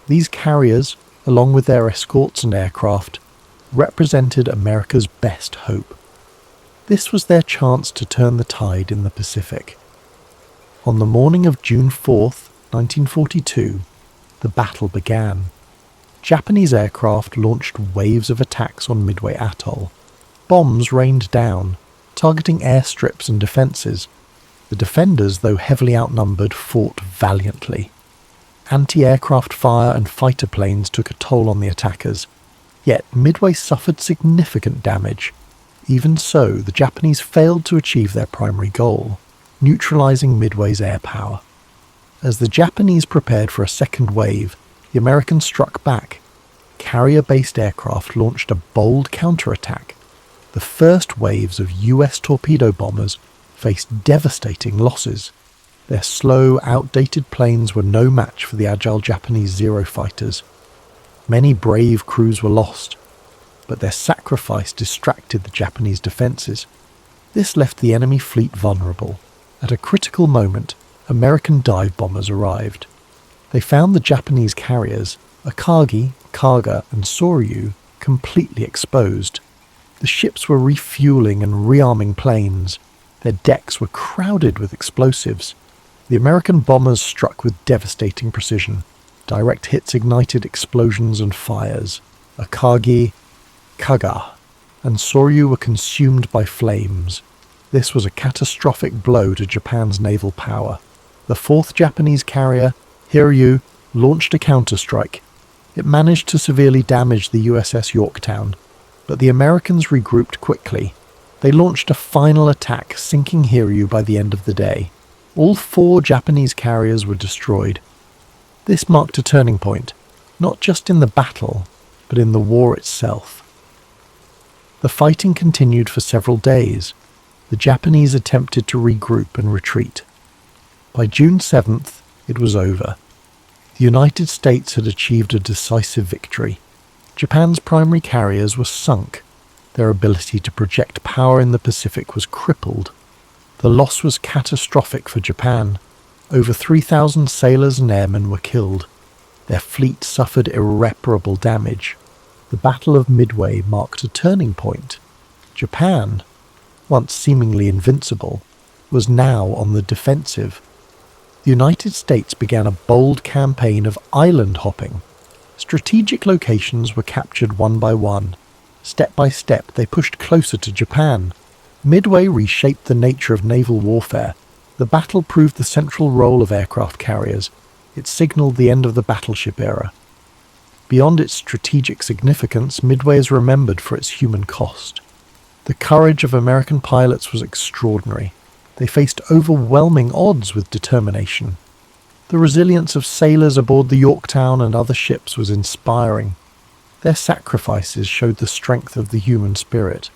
These carriers, along with their escorts and aircraft, represented America's best hope. This was their chance to turn the tide in the Pacific. On the morning of June 4th, 1942, the battle began. Japanese aircraft launched waves of attacks on Midway Atoll. Bombs rained down, targeting airstrips and defences. The defenders, though heavily outnumbered, fought valiantly. Anti-aircraft fire and fighter planes took a toll on the attackers. Yet Midway suffered significant damage. Even so, the Japanese failed to achieve their primary goal, neutralising Midway's air power. As the Japanese prepared for a second wave, the Americans struck back. Carrier-based aircraft launched a bold counterattack. The first waves of US torpedo bombers faced devastating losses. Their slow, outdated planes were no match for the agile Japanese Zero fighters. Many brave crews were lost, but their sacrifice distracted the Japanese defences. This left the enemy fleet vulnerable. At a critical moment, American dive bombers arrived. They found the Japanese carriers, Akagi, Kaga, and Soryu, completely exposed. The ships were refueling and rearming planes. Their decks were crowded with explosives. The American bombers struck with devastating precision. Direct hits ignited explosions and fires. Akagi, Kaga, and Soryu were consumed by flames. This was a catastrophic blow to Japan's naval power. The 4th Japanese carrier, Hiryu, launched a counterstrike. It managed to severely damage the USS Yorktown, but the Americans regrouped quickly. They launched a final attack, sinking Hiryu by the end of the day. All 4 Japanese carriers were destroyed. This marked a turning point, not just in the battle, but in the war itself. The fighting continued for several days. The Japanese attempted to regroup and retreat. By June 7th, it was over. The United States had achieved a decisive victory. Japan's primary carriers were sunk. Their ability to project power in the Pacific was crippled. The loss was catastrophic for Japan. Over 3,000 sailors and airmen were killed. Their fleet suffered irreparable damage. The Battle of Midway marked a turning point. Japan, once seemingly invincible, was now on the defensive. The United States began a bold campaign of island hopping. Strategic locations were captured one by one. Step by step, they pushed closer to Japan. Midway reshaped the nature of naval warfare. The battle proved the central role of aircraft carriers. It signaled the end of the battleship era. Beyond its strategic significance, Midway is remembered for its human cost. The courage of American pilots was extraordinary. They faced overwhelming odds with determination. The resilience of sailors aboard the Yorktown and other ships was inspiring. Their sacrifices showed the strength of the human spirit,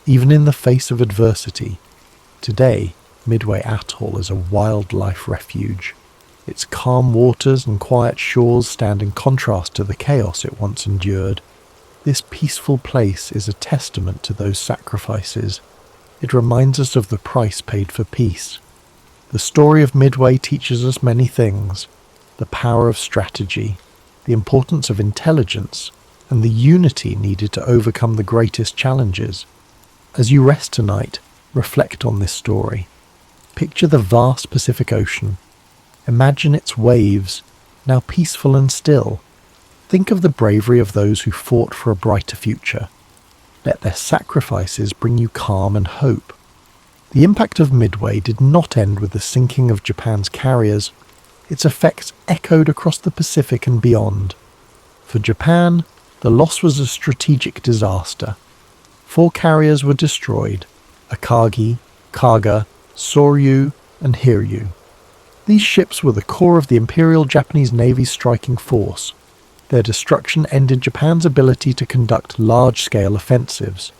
even in the face of adversity. Today, Midway Atoll is a wildlife refuge. Its calm waters and quiet shores stand in contrast to the chaos it once endured. This peaceful place is a testament to those sacrifices. It reminds us of the price paid for peace. The story of Midway teaches us many things: the power of strategy, the importance of intelligence, and the unity needed to overcome the greatest challenges. As you rest tonight, reflect on this story. Picture the vast Pacific Ocean. Imagine its waves, now peaceful and still. Think of the bravery of those who fought for a brighter future. Let their sacrifices bring you calm and hope. The impact of Midway did not end with the sinking of Japan's carriers. Its effects echoed across the Pacific and beyond. For Japan, the loss was a strategic disaster. 4 carriers were destroyed: Akagi, Kaga, Soryu, and Hiryu. These ships were the core of the Imperial Japanese Navy's striking force. Their destruction ended Japan's ability to conduct large-scale offensives.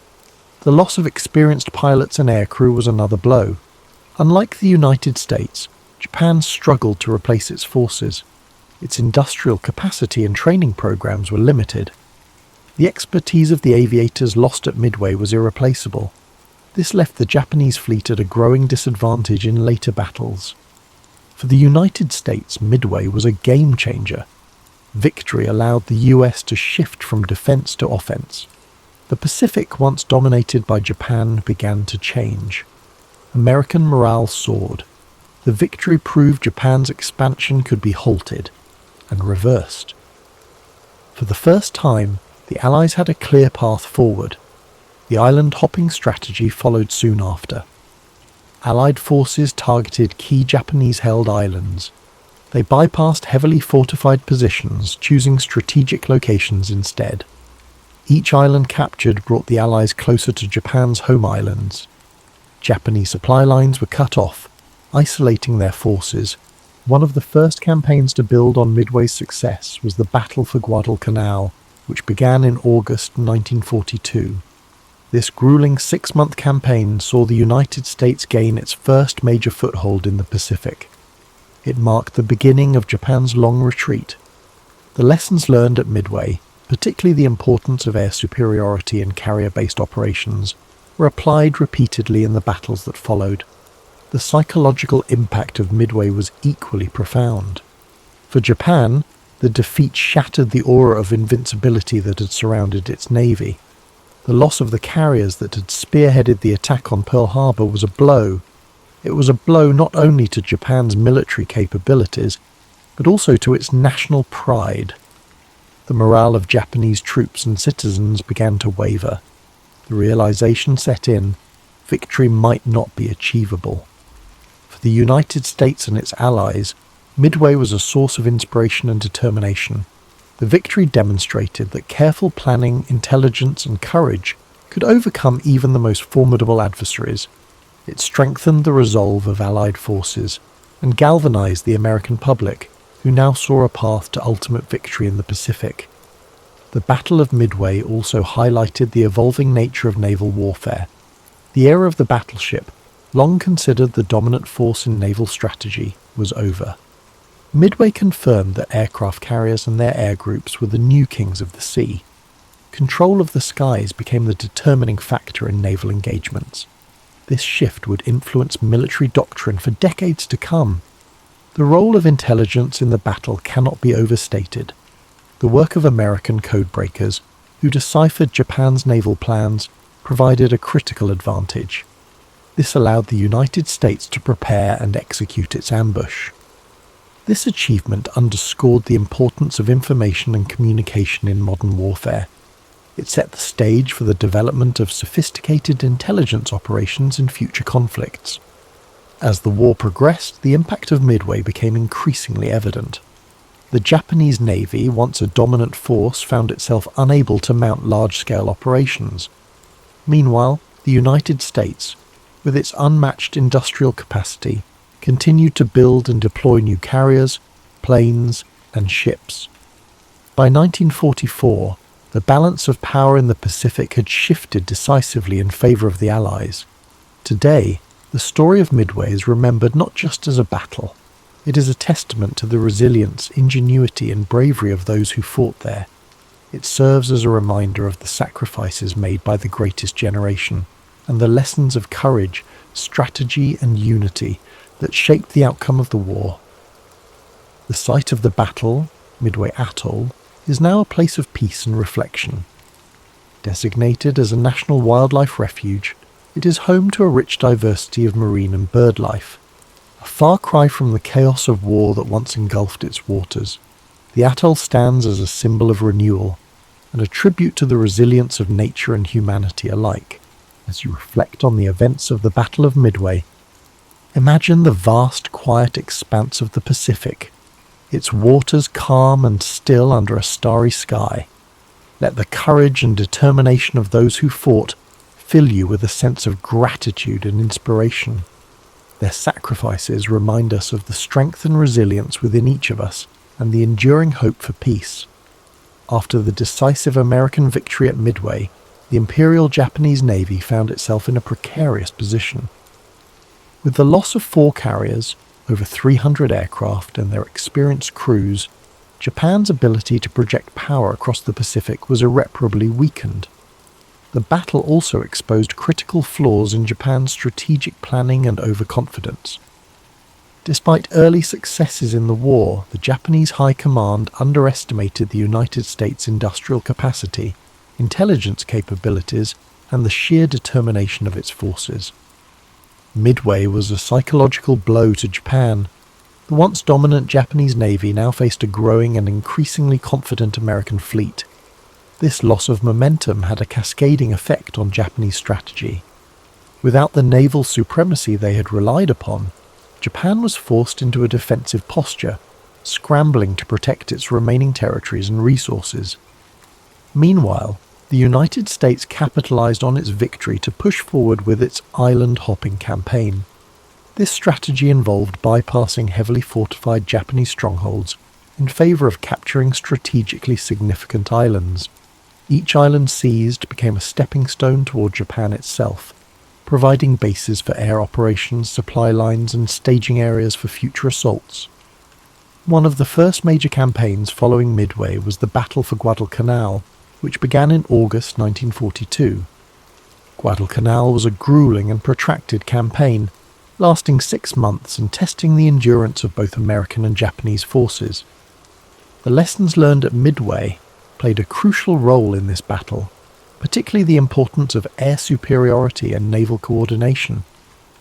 The loss of experienced pilots and aircrew was another blow. Unlike the United States, Japan struggled to replace its forces. Its industrial capacity and training programs were limited. The expertise of the aviators lost at Midway was irreplaceable. This left the Japanese fleet at a growing disadvantage in later battles. For the United States, Midway was a game-changer. Victory allowed the US to shift from defense to offense. The Pacific, once dominated by Japan, began to change. American morale soared. The victory proved Japan's expansion could be halted and reversed. For the first time, the Allies had a clear path forward. The island-hopping strategy followed soon after. Allied forces targeted key Japanese-held islands. They bypassed heavily fortified positions, choosing strategic locations instead. Each island captured brought the Allies closer to Japan's home islands. Japanese supply lines were cut off, isolating their forces. One of the first campaigns to build on Midway's success was the Battle for Guadalcanal, which began in August 1942. This grueling 6-month campaign saw the United States gain its first major foothold in the Pacific. It marked the beginning of Japan's long retreat. The lessons learned at Midway, particularly the importance of air superiority and carrier-based operations, were applied repeatedly in the battles that followed. The psychological impact of Midway was equally profound. For Japan, the defeat shattered the aura of invincibility that had surrounded its navy. The loss of the carriers that had spearheaded the attack on Pearl Harbor was a blow. It was a blow not only to Japan's military capabilities, but also to its national pride. The morale of Japanese troops and citizens began to waver. The realization set in: victory might not be achievable. For the United States and its allies, Midway was a source of inspiration and determination. The victory demonstrated that careful planning, intelligence, and courage could overcome even the most formidable adversaries. It strengthened the resolve of Allied forces and galvanized the American public, who now saw a path to ultimate victory in the Pacific. The Battle of Midway also highlighted the evolving nature of naval warfare. The era of the battleship, long considered the dominant force in naval strategy, was over. Midway confirmed that aircraft carriers and their air groups were the new kings of the sea. Control of the skies became the determining factor in naval engagements. This shift would influence military doctrine for decades to come. The role of intelligence in the battle cannot be overstated. The work of American codebreakers, who deciphered Japan's naval plans, provided a critical advantage. This allowed the United States to prepare and execute its ambush. This achievement underscored the importance of information and communication in modern warfare. It set the stage for the development of sophisticated intelligence operations in future conflicts. As the war progressed, the impact of Midway became increasingly evident. The Japanese Navy, once a dominant force, found itself unable to mount large-scale operations. Meanwhile, the United States, with its unmatched industrial capacity, continued to build and deploy new carriers, planes, and ships. By 1944, the balance of power in the Pacific had shifted decisively in favor of the Allies. Today, the story of Midway is remembered not just as a battle. It is a testament to the resilience, ingenuity, and bravery of those who fought there. It serves as a reminder of the sacrifices made by the greatest generation, and the lessons of courage, strategy, and unity that shaped the outcome of the war. The site of the battle, Midway Atoll, is now a place of peace and reflection. Designated as a national wildlife refuge, it is home to a rich diversity of marine and bird life. A far cry from the chaos of war that once engulfed its waters, the atoll stands as a symbol of renewal and a tribute to the resilience of nature and humanity alike. As you reflect on the events of the Battle of Midway, imagine the vast, quiet expanse of the Pacific, its waters calm and still under a starry sky. Let the courage and determination of those who fought fill you with a sense of gratitude and inspiration. Their sacrifices remind us of the strength and resilience within each of us and the enduring hope for peace. After the decisive American victory at Midway, the Imperial Japanese Navy found itself in a precarious position. With the loss of 4 carriers, over 300 aircraft, and their experienced crews, Japan's ability to project power across the Pacific was irreparably weakened. The battle also exposed critical flaws in Japan's strategic planning and overconfidence. Despite early successes in the war, the Japanese High Command underestimated the United States' industrial capacity, intelligence capabilities, and the sheer determination of its forces. Midway was a psychological blow to Japan. The once dominant Japanese Navy now faced a growing and increasingly confident American fleet. This loss of momentum had a cascading effect on Japanese strategy. Without the naval supremacy they had relied upon, Japan was forced into a defensive posture, scrambling to protect its remaining territories and resources. Meanwhile, the United States capitalized on its victory to push forward with its island-hopping campaign. This strategy involved bypassing heavily fortified Japanese strongholds in favor of capturing strategically significant islands. Each island seized became a stepping stone toward Japan itself, providing bases for air operations, supply lines, and staging areas for future assaults. One of the first major campaigns following Midway was the Battle for Guadalcanal, which began in August 1942. Guadalcanal was a grueling and protracted campaign, lasting 6 months and testing the endurance of both American and Japanese forces. The lessons learned at Midway played a crucial role in this battle, particularly the importance of air superiority and naval coordination.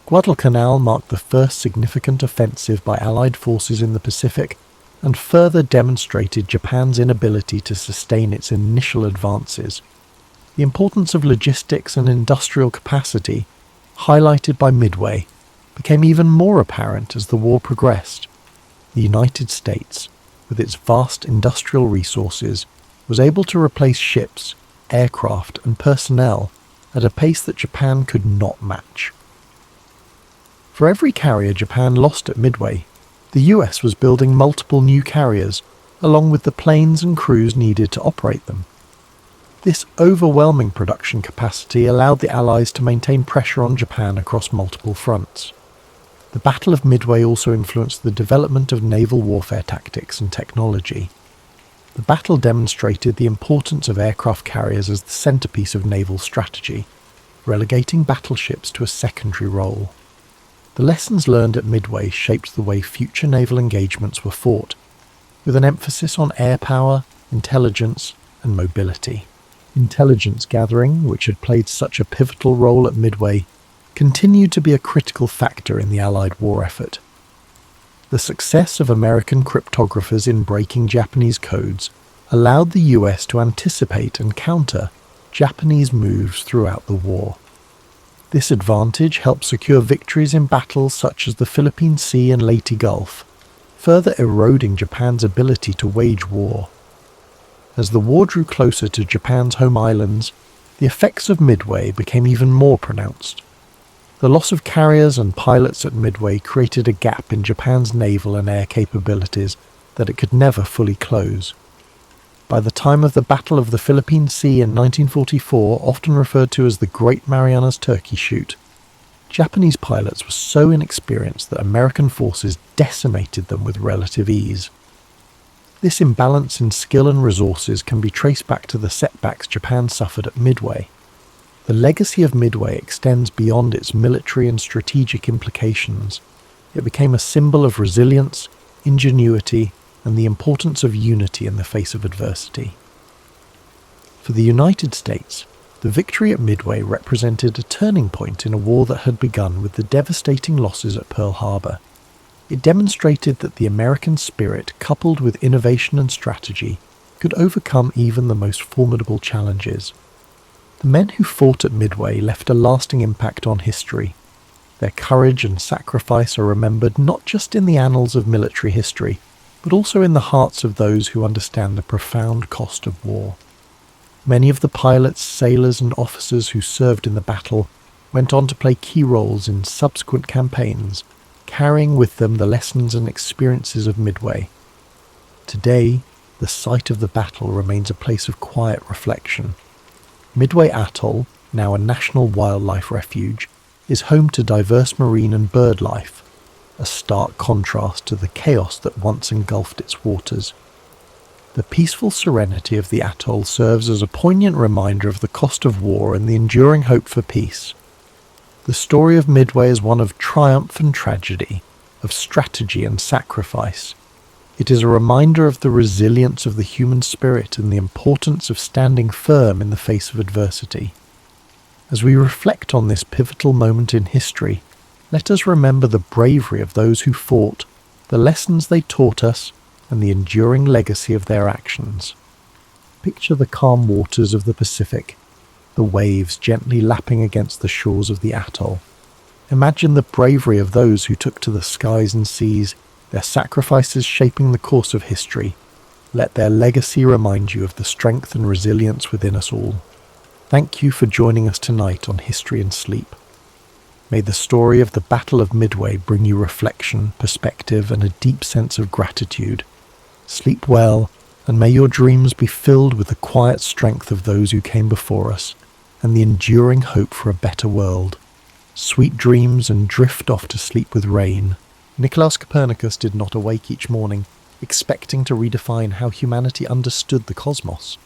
Guadalcanal marked the first significant offensive by Allied forces in the Pacific and further demonstrated Japan's inability to sustain its initial advances. The importance of logistics and industrial capacity, highlighted by Midway, became even more apparent as the war progressed. The United States, with its vast industrial resources, was able to replace ships, aircraft, and personnel at a pace that Japan could not match. For every carrier Japan lost at Midway, the US was building multiple new carriers, along with the planes and crews needed to operate them. This overwhelming production capacity allowed the Allies to maintain pressure on Japan across multiple fronts. The Battle of Midway also influenced the development of naval warfare tactics and technology. The battle demonstrated the importance of aircraft carriers as the centerpiece of naval strategy, relegating battleships to a secondary role. The lessons learned at Midway shaped the way future naval engagements were fought, with an emphasis on air power, intelligence, and mobility. Intelligence gathering, which had played such a pivotal role at Midway, continued to be a critical factor in the Allied war effort. The success of American cryptographers in breaking Japanese codes allowed the US to anticipate and counter Japanese moves throughout the war. This advantage helped secure victories in battles such as the Philippine Sea and Leyte Gulf, further eroding Japan's ability to wage war. As the war drew closer to Japan's home islands, the effects of Midway became even more pronounced. The loss of carriers and pilots at Midway created a gap in Japan's naval and air capabilities that it could never fully close. By the time of the Battle of the Philippine Sea in 1944, often referred to as the Great Marianas Turkey Shoot, Japanese pilots were so inexperienced that American forces decimated them with relative ease. This imbalance in skill and resources can be traced back to the setbacks Japan suffered at Midway. The legacy of Midway extends beyond its military and strategic implications. It became a symbol of resilience, ingenuity, and the importance of unity in the face of adversity. For the United States, the victory at Midway represented a turning point in a war that had begun with the devastating losses at Pearl Harbor. It demonstrated that the American spirit, coupled with innovation and strategy, could overcome even the most formidable challenges. The men who fought at Midway left a lasting impact on history. Their courage and sacrifice are remembered not just in the annals of military history, but also in the hearts of those who understand the profound cost of war. Many of the pilots, sailors, and officers who served in the battle went on to play key roles in subsequent campaigns, carrying with them the lessons and experiences of Midway. Today, the site of the battle remains a place of quiet reflection. Midway Atoll, now a national wildlife refuge, is home to diverse marine and bird life, a stark contrast to the chaos that once engulfed its waters. The peaceful serenity of the atoll serves as a poignant reminder of the cost of war and the enduring hope for peace. The story of Midway is one of triumph and tragedy, of strategy and sacrifice. It is a reminder of the resilience of the human spirit and the importance of standing firm in the face of adversity. As we reflect on this pivotal moment in history, let us remember the bravery of those who fought, the lessons they taught us, and the enduring legacy of their actions. Picture the calm waters of the Pacific, the waves gently lapping against the shores of the atoll. Imagine the bravery of those who took to the skies and seas, their sacrifices shaping the course of history. Let their legacy remind you of the strength and resilience within us all. Thank you for joining us tonight on History and Sleep. May the story of the Battle of Midway bring you reflection, perspective, and a deep sense of gratitude. Sleep well, and may your dreams be filled with the quiet strength of those who came before us, and the enduring hope for a better world. Sweet dreams, and drift off to sleep with rain. Nicholaus Copernicus did not awake each morning, expecting to redefine how humanity understood the cosmos.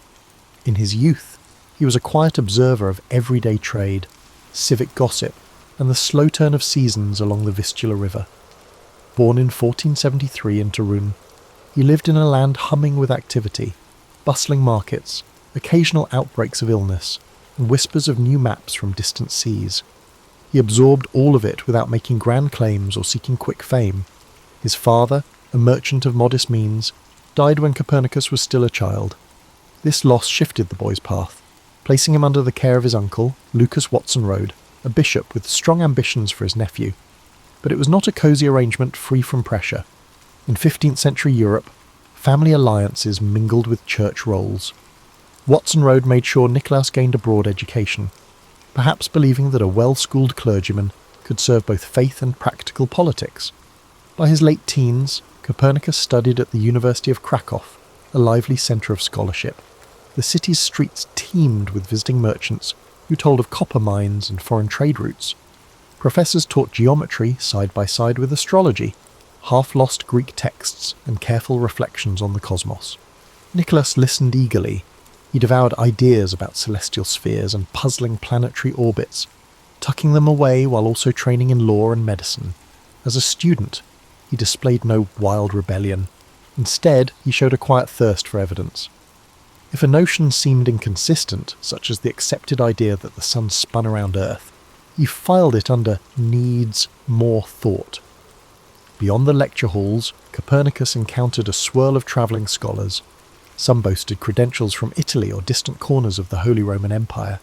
In his youth, he was a quiet observer of everyday trade, civic gossip, and the slow turn of seasons along the Vistula River. Born in 1473 in Torun, he lived in a land humming with activity, bustling markets, occasional outbreaks of illness, and whispers of new maps from distant seas. He absorbed all of it without making grand claims or seeking quick fame. His father, a merchant of modest means, died when Copernicus was still a child. This loss shifted the boy's path, placing him under the care of his uncle, Lucas Watson Road, a bishop with strong ambitions for his nephew. But it was not a cosy arrangement free from pressure. In 15th century Europe, family alliances mingled with church roles. Watson Road made sure Nicholaus gained a broad education, perhaps believing that a well-schooled clergyman could serve both faith and practical politics. By his late teens, Copernicus studied at the University of Krakow, a lively centre of scholarship. The city's streets teemed with visiting merchants who told of copper mines and foreign trade routes. Professors taught geometry side by side with astrology, half-lost Greek texts, and careful reflections on the cosmos. Nicholaus listened eagerly. He devoured ideas about celestial spheres and puzzling planetary orbits, tucking them away while also training in law and medicine. As a student, he displayed no wild rebellion. Instead, he showed a quiet thirst for evidence. If a notion seemed inconsistent, such as the accepted idea that the sun spun around Earth, he filed it under needs more thought. Beyond the lecture halls, Copernicus encountered a swirl of travelling scholars. Some boasted credentials from Italy or distant corners of the Holy Roman Empire.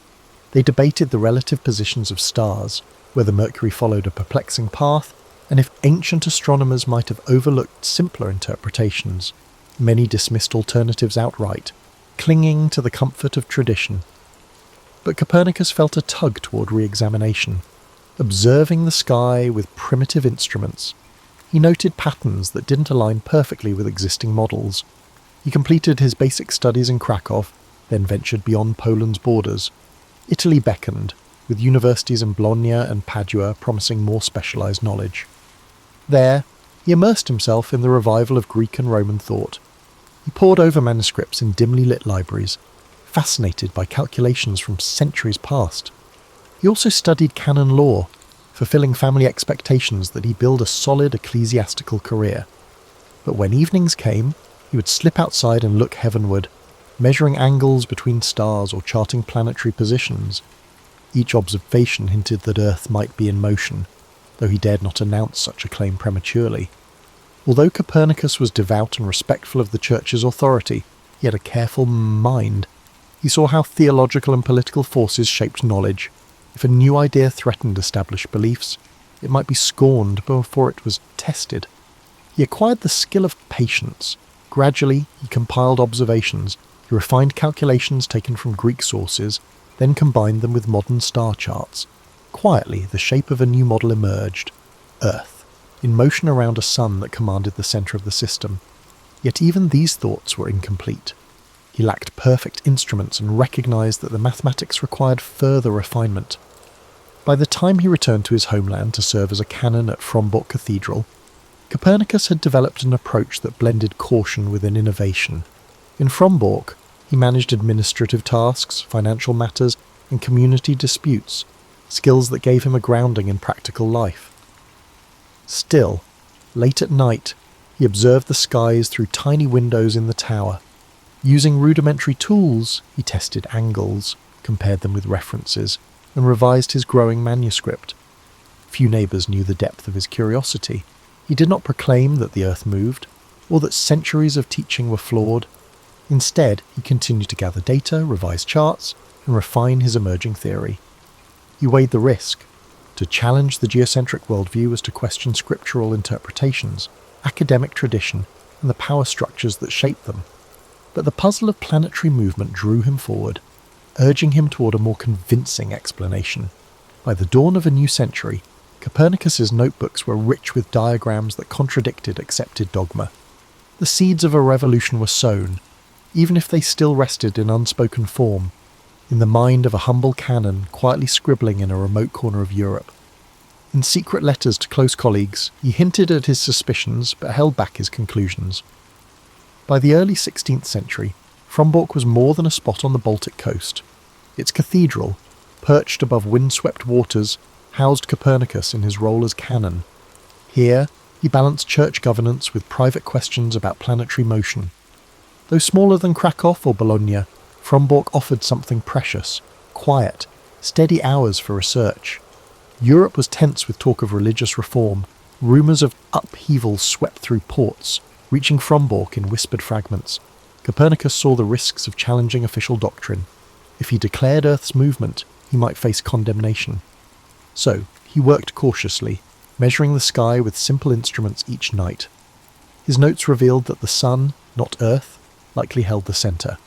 They debated the relative positions of stars, whether Mercury followed a perplexing path, and if ancient astronomers might have overlooked simpler interpretations. Many dismissed alternatives outright, clinging to the comfort of tradition. But Copernicus felt a tug toward re-examination. Observing the sky with primitive instruments, he noted patterns that didn't align perfectly with existing models. He completed his basic studies in Krakow, then ventured beyond Poland's borders. Italy beckoned, with universities in Bologna and Padua promising more specialised knowledge. There, he immersed himself in the revival of Greek and Roman thought. He pored over manuscripts in dimly lit libraries, fascinated by calculations from centuries past. He also studied canon law, fulfilling family expectations that he build a solid ecclesiastical career. But when evenings came, he would slip outside and look heavenward, measuring angles between stars or charting planetary positions. Each observation hinted that Earth might be in motion, though he dared not announce such a claim prematurely. Although Copernicus was devout and respectful of the Church's authority, he had a careful mind. He saw how theological and political forces shaped knowledge. If a new idea threatened established beliefs, it might be scorned before it was tested. He acquired the skill of patience. Gradually, he compiled observations. He refined calculations taken from Greek sources, then combined them with modern star charts. Quietly, the shape of a new model emerged: Earth, in motion around a sun that commanded the centre of the system. Yet even these thoughts were incomplete. He lacked perfect instruments and recognised that the mathematics required further refinement. By the time he returned to his homeland to serve as a canon at Frombork Cathedral, Copernicus had developed an approach that blended caution with an innovation. In Frombork, he managed administrative tasks, financial matters, and community disputes, skills that gave him a grounding in practical life. Still, late at night, he observed the skies through tiny windows in the tower. Using rudimentary tools, he tested angles, compared them with references, and revised his growing manuscript. Few neighbours knew the depth of his curiosity. He did not proclaim that the earth moved, or that centuries of teaching were flawed. Instead, he continued to gather data, revise charts, and refine his emerging theory. He weighed the risk. To challenge the geocentric worldview was to question scriptural interpretations, academic tradition, and the power structures that shaped them. But the puzzle of planetary movement drew him forward, urging him toward a more convincing explanation. By the dawn of a new century, Copernicus's notebooks were rich with diagrams that contradicted accepted dogma. The seeds of a revolution were sown, even if they still rested in unspoken form, in the mind of a humble canon quietly scribbling in a remote corner of Europe. In secret letters to close colleagues, he hinted at his suspicions but held back his conclusions. By the early 16th century, Frombork was more than a spot on the Baltic coast. Its cathedral, perched above windswept waters, housed Copernicus in his role as canon. Here, he balanced church governance with private questions about planetary motion. Though smaller than Krakow or Bologna, Frombork offered something precious: quiet, steady hours for research. Europe was tense with talk of religious reform. Rumours of upheaval swept through ports, reaching Frombork in whispered fragments. Copernicus saw the risks of challenging official doctrine. If he declared Earth's movement, he might face condemnation. So, he worked cautiously, measuring the sky with simple instruments each night. His notes revealed that the sun, not Earth, likely held the centre.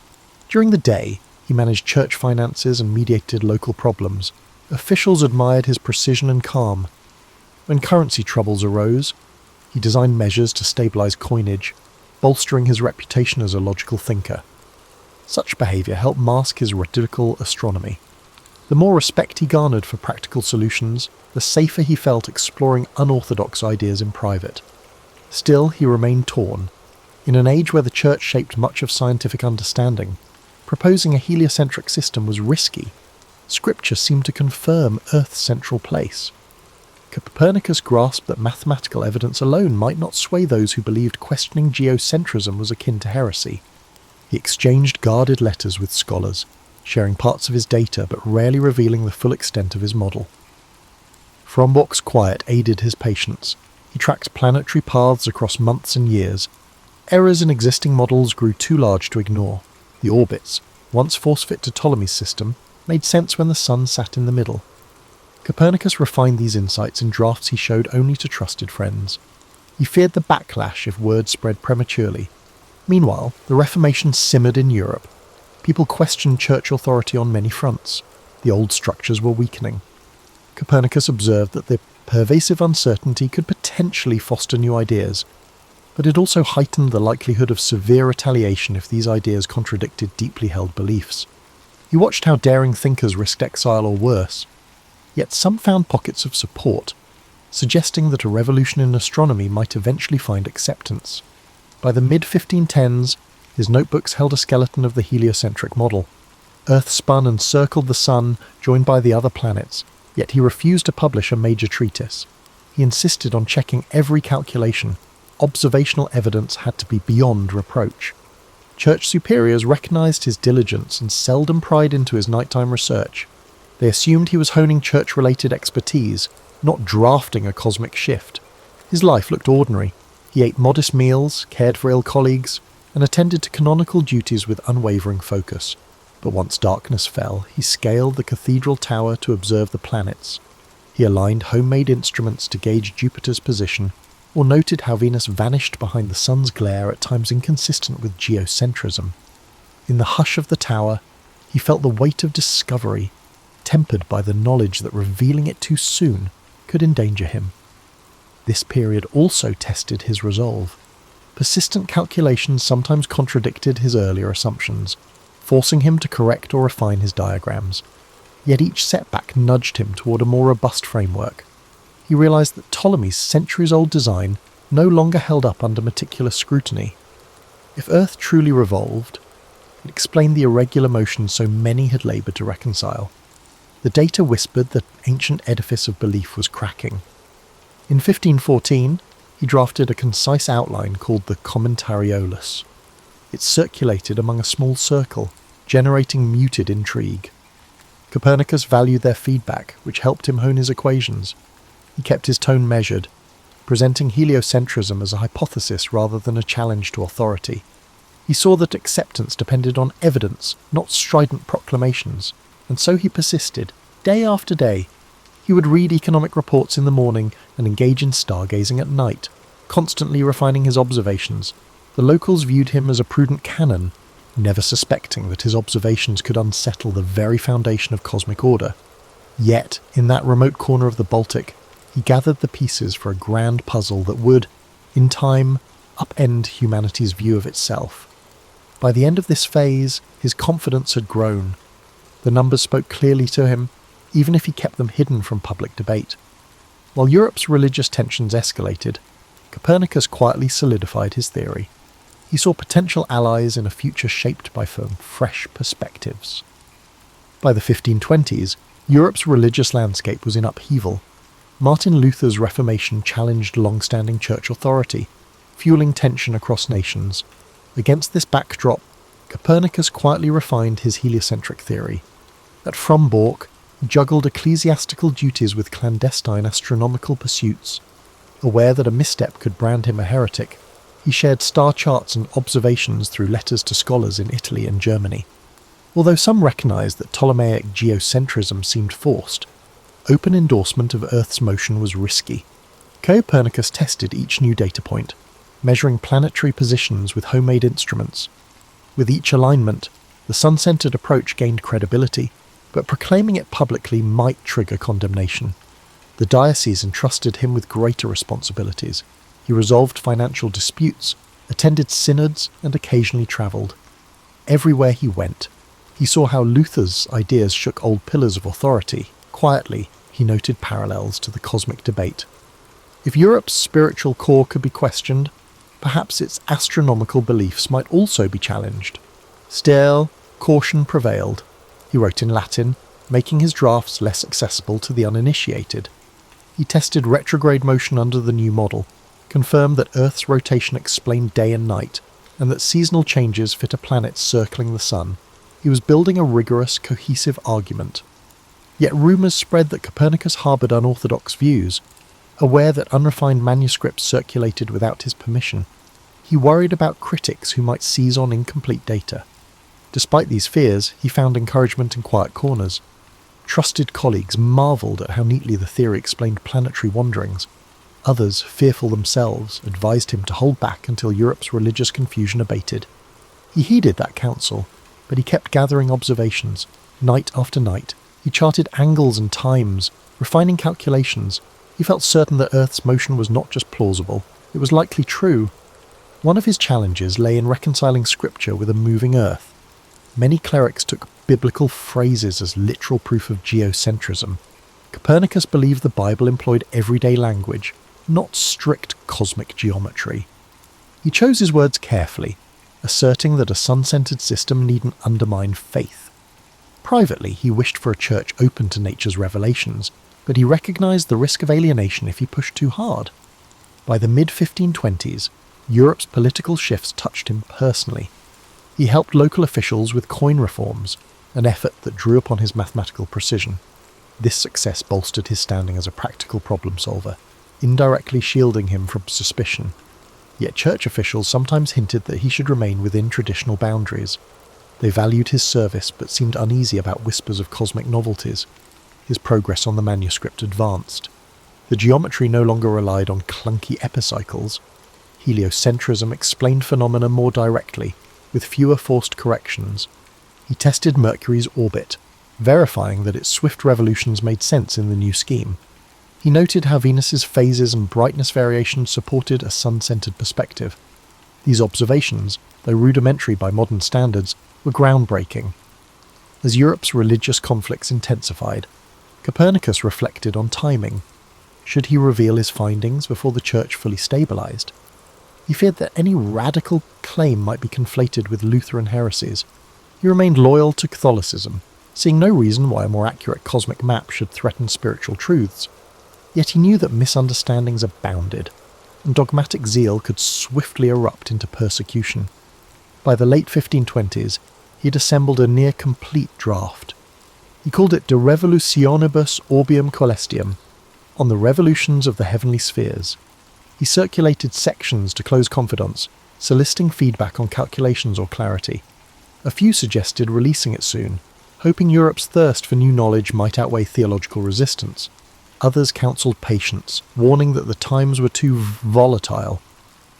During the day, he managed church finances and mediated local problems. Officials admired his precision and calm. When currency troubles arose, he designed measures to stabilise coinage, bolstering his reputation as a logical thinker. Such behaviour helped mask his radical astronomy. The more respect he garnered for practical solutions, the safer he felt exploring unorthodox ideas in private. Still, he remained torn. In an age where the Church shaped much of scientific understanding, proposing a heliocentric system was risky. Scripture seemed to confirm Earth's central place. Copernicus grasped that mathematical evidence alone might not sway those who believed questioning geocentrism was akin to heresy. He exchanged guarded letters with scholars, sharing parts of his data but rarely revealing the full extent of his model. Frombork's quiet aided his patience. He tracked planetary paths across months and years. Errors in existing models grew too large to ignore. The orbits, once force-fit to Ptolemy's system, made sense when the sun sat in the middle. Copernicus refined these insights in drafts he showed only to trusted friends. He feared the backlash if word spread prematurely. Meanwhile, the Reformation simmered in Europe. People questioned church authority on many fronts. The old structures were weakening. Copernicus observed that the pervasive uncertainty could potentially foster new ideas, but it also heightened the likelihood of severe retaliation if these ideas contradicted deeply held beliefs. He watched how daring thinkers risked exile or worse, yet some found pockets of support, suggesting that a revolution in astronomy might eventually find acceptance. By the mid-1510s, his notebooks held a skeleton of the heliocentric model. Earth spun and circled the sun, joined by the other planets, yet he refused to publish a major treatise. He insisted on checking every calculation. Observational evidence had to be beyond reproach. Church superiors recognized his diligence and seldom pried into his nighttime research. They assumed he was honing church-related expertise, not drafting a cosmic shift. His life looked ordinary. He ate modest meals, cared for ill colleagues, and attended to canonical duties with unwavering focus. But once darkness fell, he scaled the cathedral tower to observe the planets. He aligned homemade instruments to gauge Jupiter's position, or noted how Venus vanished behind the sun's glare at times inconsistent with geocentrism. In the hush of the tower, he felt the weight of discovery, tempered by the knowledge that revealing it too soon could endanger him. This period also tested his resolve. Persistent calculations sometimes contradicted his earlier assumptions, forcing him to correct or refine his diagrams. Yet each setback nudged him toward a more robust framework. He realized that Ptolemy's centuries-old design no longer held up under meticulous scrutiny. If Earth truly revolved, it explained the irregular motion so many had labored to reconcile. The data whispered that ancient edifice of belief was cracking. In 1514, he drafted a concise outline called the Commentariolus. It circulated among a small circle, generating muted intrigue. Copernicus valued their feedback, which helped him hone his equations. He kept his tone measured, presenting heliocentrism as a hypothesis rather than a challenge to authority. He saw that acceptance depended on evidence, not strident proclamations, and so he persisted, day after day. He would read economic reports in the morning and engage in stargazing at night, constantly refining his observations. The locals viewed him as a prudent canon, never suspecting that his observations could unsettle the very foundation of cosmic order. Yet, in that remote corner of the Baltic, he gathered the pieces for a grand puzzle that would, in time, upend humanity's view of itself. By the end of this phase, his confidence had grown. The numbers spoke clearly to him, even if he kept them hidden from public debate. While Europe's religious tensions escalated, Copernicus quietly solidified his theory. He saw potential allies in a future shaped by fresh perspectives. By the 1520s, Europe's religious landscape was in upheaval. Martin Luther's Reformation challenged long-standing church authority, fueling tension across nations. Against this backdrop, Copernicus quietly refined his heliocentric theory. At Frombork, he juggled ecclesiastical duties with clandestine astronomical pursuits. Aware that a misstep could brand him a heretic, he shared star charts and observations through letters to scholars in Italy and Germany. Although some recognized that Ptolemaic geocentrism seemed forced, open endorsement of Earth's motion was risky. Copernicus tested each new data point, measuring planetary positions with homemade instruments. With each alignment, the sun-centered approach gained credibility, but proclaiming it publicly might trigger condemnation. The diocese entrusted him with greater responsibilities. He resolved financial disputes, attended synods, and occasionally travelled. Everywhere he went, he saw how Luther's ideas shook old pillars of authority. Quietly, he noted parallels to the cosmic debate. If Europe's spiritual core could be questioned, perhaps its astronomical beliefs might also be challenged. Still, caution prevailed. He wrote in Latin, making his drafts less accessible to the uninitiated. He tested retrograde motion under the new model, confirmed that Earth's rotation explained day and night, and that seasonal changes fit a planet circling the Sun. He was building a rigorous, cohesive argument. Yet rumours spread that Copernicus harboured unorthodox views. Aware that unrefined manuscripts circulated without his permission, he worried about critics who might seize on incomplete data. Despite these fears, he found encouragement in quiet corners. Trusted colleagues marvelled at how neatly the theory explained planetary wanderings. Others, fearful themselves, advised him to hold back until Europe's religious confusion abated. He heeded that counsel, but he kept gathering observations, night after night. He charted angles and times, refining calculations. He felt certain that Earth's motion was not just plausible, it was likely true. One of his challenges lay in reconciling scripture with a moving Earth. Many clerics took biblical phrases as literal proof of geocentrism. Copernicus believed the Bible employed everyday language, not strict cosmic geometry. He chose his words carefully, asserting that a sun-centered system needn't undermine faith. Privately, he wished for a church open to nature's revelations, but he recognized the risk of alienation if he pushed too hard. By the mid-1520s, Europe's political shifts touched him personally. He helped local officials with coin reforms, an effort that drew upon his mathematical precision. This success bolstered his standing as a practical problem solver, indirectly shielding him from suspicion. Yet church officials sometimes hinted that he should remain within traditional boundaries. They valued his service but seemed uneasy about whispers of cosmic novelties. His progress on the manuscript advanced. The geometry no longer relied on clunky epicycles. Heliocentrism explained phenomena more directly, with fewer forced corrections. He tested Mercury's orbit, verifying that its swift revolutions made sense in the new scheme. He noted how Venus's phases and brightness variations supported a sun-centered perspective. These observations, though rudimentary by modern standards, were groundbreaking. As Europe's religious conflicts intensified, Copernicus reflected on timing. Should he reveal his findings before the Church fully stabilized? He feared that any radical claim might be conflated with Lutheran heresies. He remained loyal to Catholicism, seeing no reason why a more accurate cosmic map should threaten spiritual truths. Yet he knew that misunderstandings abounded, and dogmatic zeal could swiftly erupt into persecution. By the late 1520s, he had assembled a near-complete draft. He called it De Revolutionibus Orbium Coelestium, on the revolutions of the heavenly spheres. He circulated sections to close confidants, soliciting feedback on calculations or clarity. A few suggested releasing it soon, hoping Europe's thirst for new knowledge might outweigh theological resistance. Others counselled patience, warning that the times were too volatile.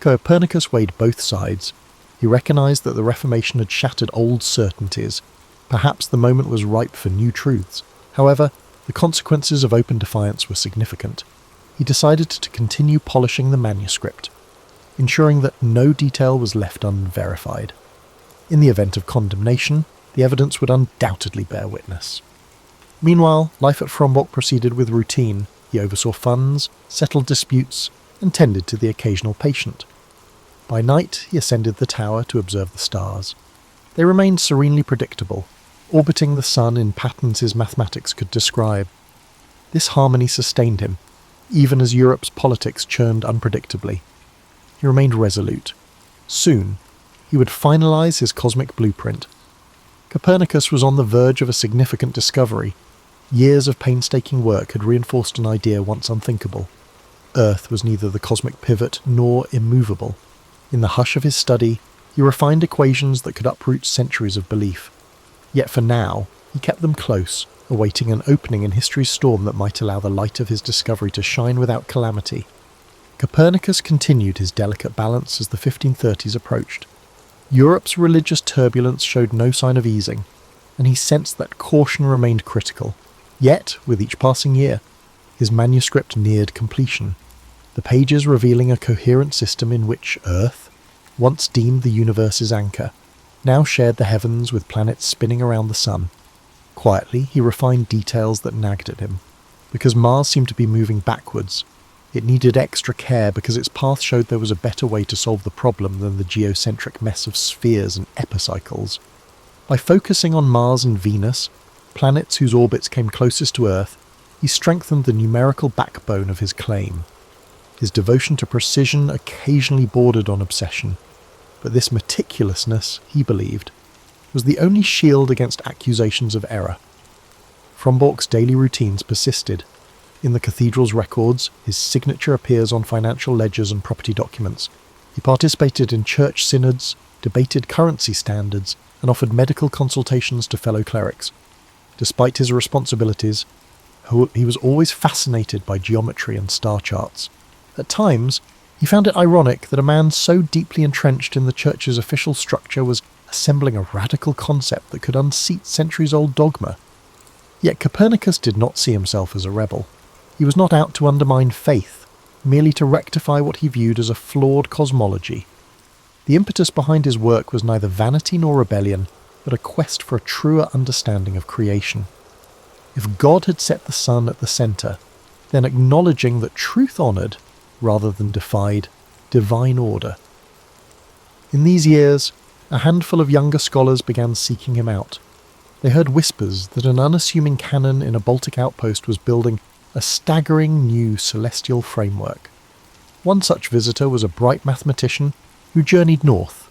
Copernicus weighed both sides. He recognised that the Reformation had shattered old certainties. Perhaps the moment was ripe for new truths. However, the consequences of open defiance were significant. He decided to continue polishing the manuscript, ensuring that no detail was left unverified. In the event of condemnation, the evidence would undoubtedly bear witness. Meanwhile, life at Frombock proceeded with routine. He oversaw funds, settled disputes, and tended to the occasional patient. By night, he ascended the tower to observe the stars. They remained serenely predictable, orbiting the sun in patterns his mathematics could describe. This harmony sustained him, even as Europe's politics churned unpredictably. He remained resolute. Soon, he would finalize his cosmic blueprint. Copernicus was on the verge of a significant discovery. Years of painstaking work had reinforced an idea once unthinkable. Earth was neither the cosmic pivot nor immovable. In the hush of his study, he refined equations that could uproot centuries of belief. Yet for now, he kept them close, awaiting an opening in history's storm that might allow the light of his discovery to shine without calamity. Copernicus continued his delicate balance as the 1530s approached. Europe's religious turbulence showed no sign of easing, and he sensed that caution remained critical. Yet, with each passing year, his manuscript neared completion, the pages revealing a coherent system in which Earth, once deemed the universe's anchor, now shared the heavens with planets spinning around the sun. Quietly, he refined details that nagged at him. Because Mars seemed to be moving backwards, it needed extra care because its path showed there was a better way to solve the problem than the geocentric mess of spheres and epicycles. By focusing on Mars and Venus, planets whose orbits came closest to Earth, he strengthened the numerical backbone of his claim. His devotion to precision occasionally bordered on obsession, but this meticulousness, he believed, was the only shield against accusations of error. Frombork's daily routines persisted. In the cathedral's records, his signature appears on financial ledgers and property documents. He participated in church synods, debated currency standards, and offered medical consultations to fellow clerics. Despite his responsibilities, he was always fascinated by geometry and star charts. At times, he found it ironic that a man so deeply entrenched in the church's official structure was assembling a radical concept that could unseat centuries-old dogma. Yet Copernicus did not see himself as a rebel. He was not out to undermine faith, merely to rectify what he viewed as a flawed cosmology. The impetus behind his work was neither vanity nor rebellion, but a quest for a truer understanding of creation. If God had set the sun at the centre, then acknowledging that truth honoured, rather than defied, divine order. In these years, a handful of younger scholars began seeking him out. They heard whispers that an unassuming canon in a Baltic outpost was building a staggering new celestial framework. One such visitor was a bright mathematician who journeyed north,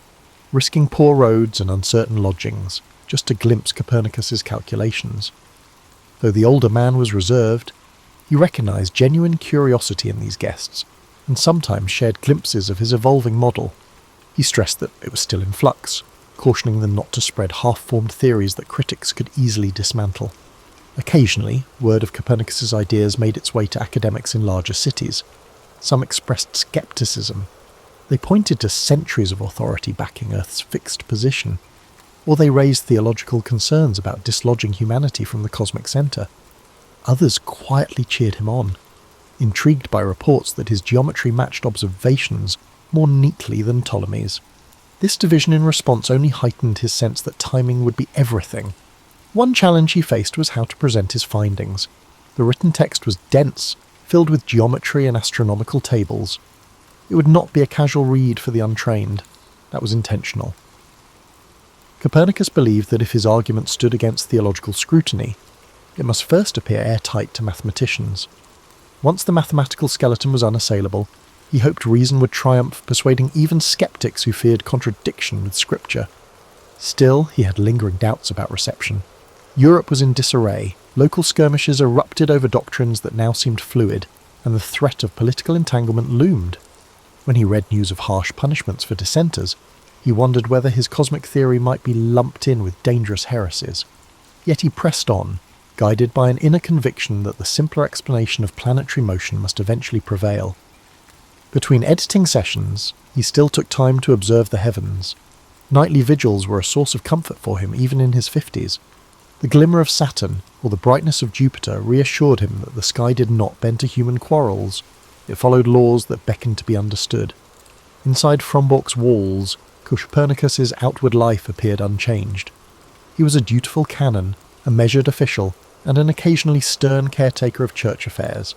risking poor roads and uncertain lodgings, just to glimpse Copernicus's calculations. Though the older man was reserved, he recognised genuine curiosity in these guests, and sometimes shared glimpses of his evolving model. He stressed that it was still in flux, cautioning them not to spread half-formed theories that critics could easily dismantle. Occasionally, word of Copernicus's ideas made its way to academics in larger cities. Some expressed scepticism. They pointed to centuries of authority backing Earth's fixed position, or they raised theological concerns about dislodging humanity from the cosmic centre. Others quietly cheered him on, intrigued by reports that his geometry matched observations more neatly than Ptolemy's. This division in response only heightened his sense that timing would be everything. One challenge he faced was how to present his findings. The written text was dense, filled with geometry and astronomical tables. It would not be a casual read for the untrained. That was intentional. Copernicus believed that if his argument stood against theological scrutiny, it must first appear airtight to mathematicians. Once the mathematical skeleton was unassailable, he hoped reason would triumph, persuading even skeptics who feared contradiction with scripture. Still, he had lingering doubts about reception. Europe was in disarray, local skirmishes erupted over doctrines that now seemed fluid, and the threat of political entanglement loomed. When he read news of harsh punishments for dissenters, he wondered whether his cosmic theory might be lumped in with dangerous heresies. Yet he pressed on, guided by an inner conviction that the simpler explanation of planetary motion must eventually prevail. Between editing sessions, he still took time to observe the heavens. Nightly vigils were a source of comfort for him even in his 50s. The glimmer of Saturn, or the brightness of Jupiter, reassured him that the sky did not bend to human quarrels. It followed laws that beckoned to be understood. Inside Frombork's walls, Copernicus's outward life appeared unchanged. He was a dutiful canon, a measured official, and an occasionally stern caretaker of church affairs.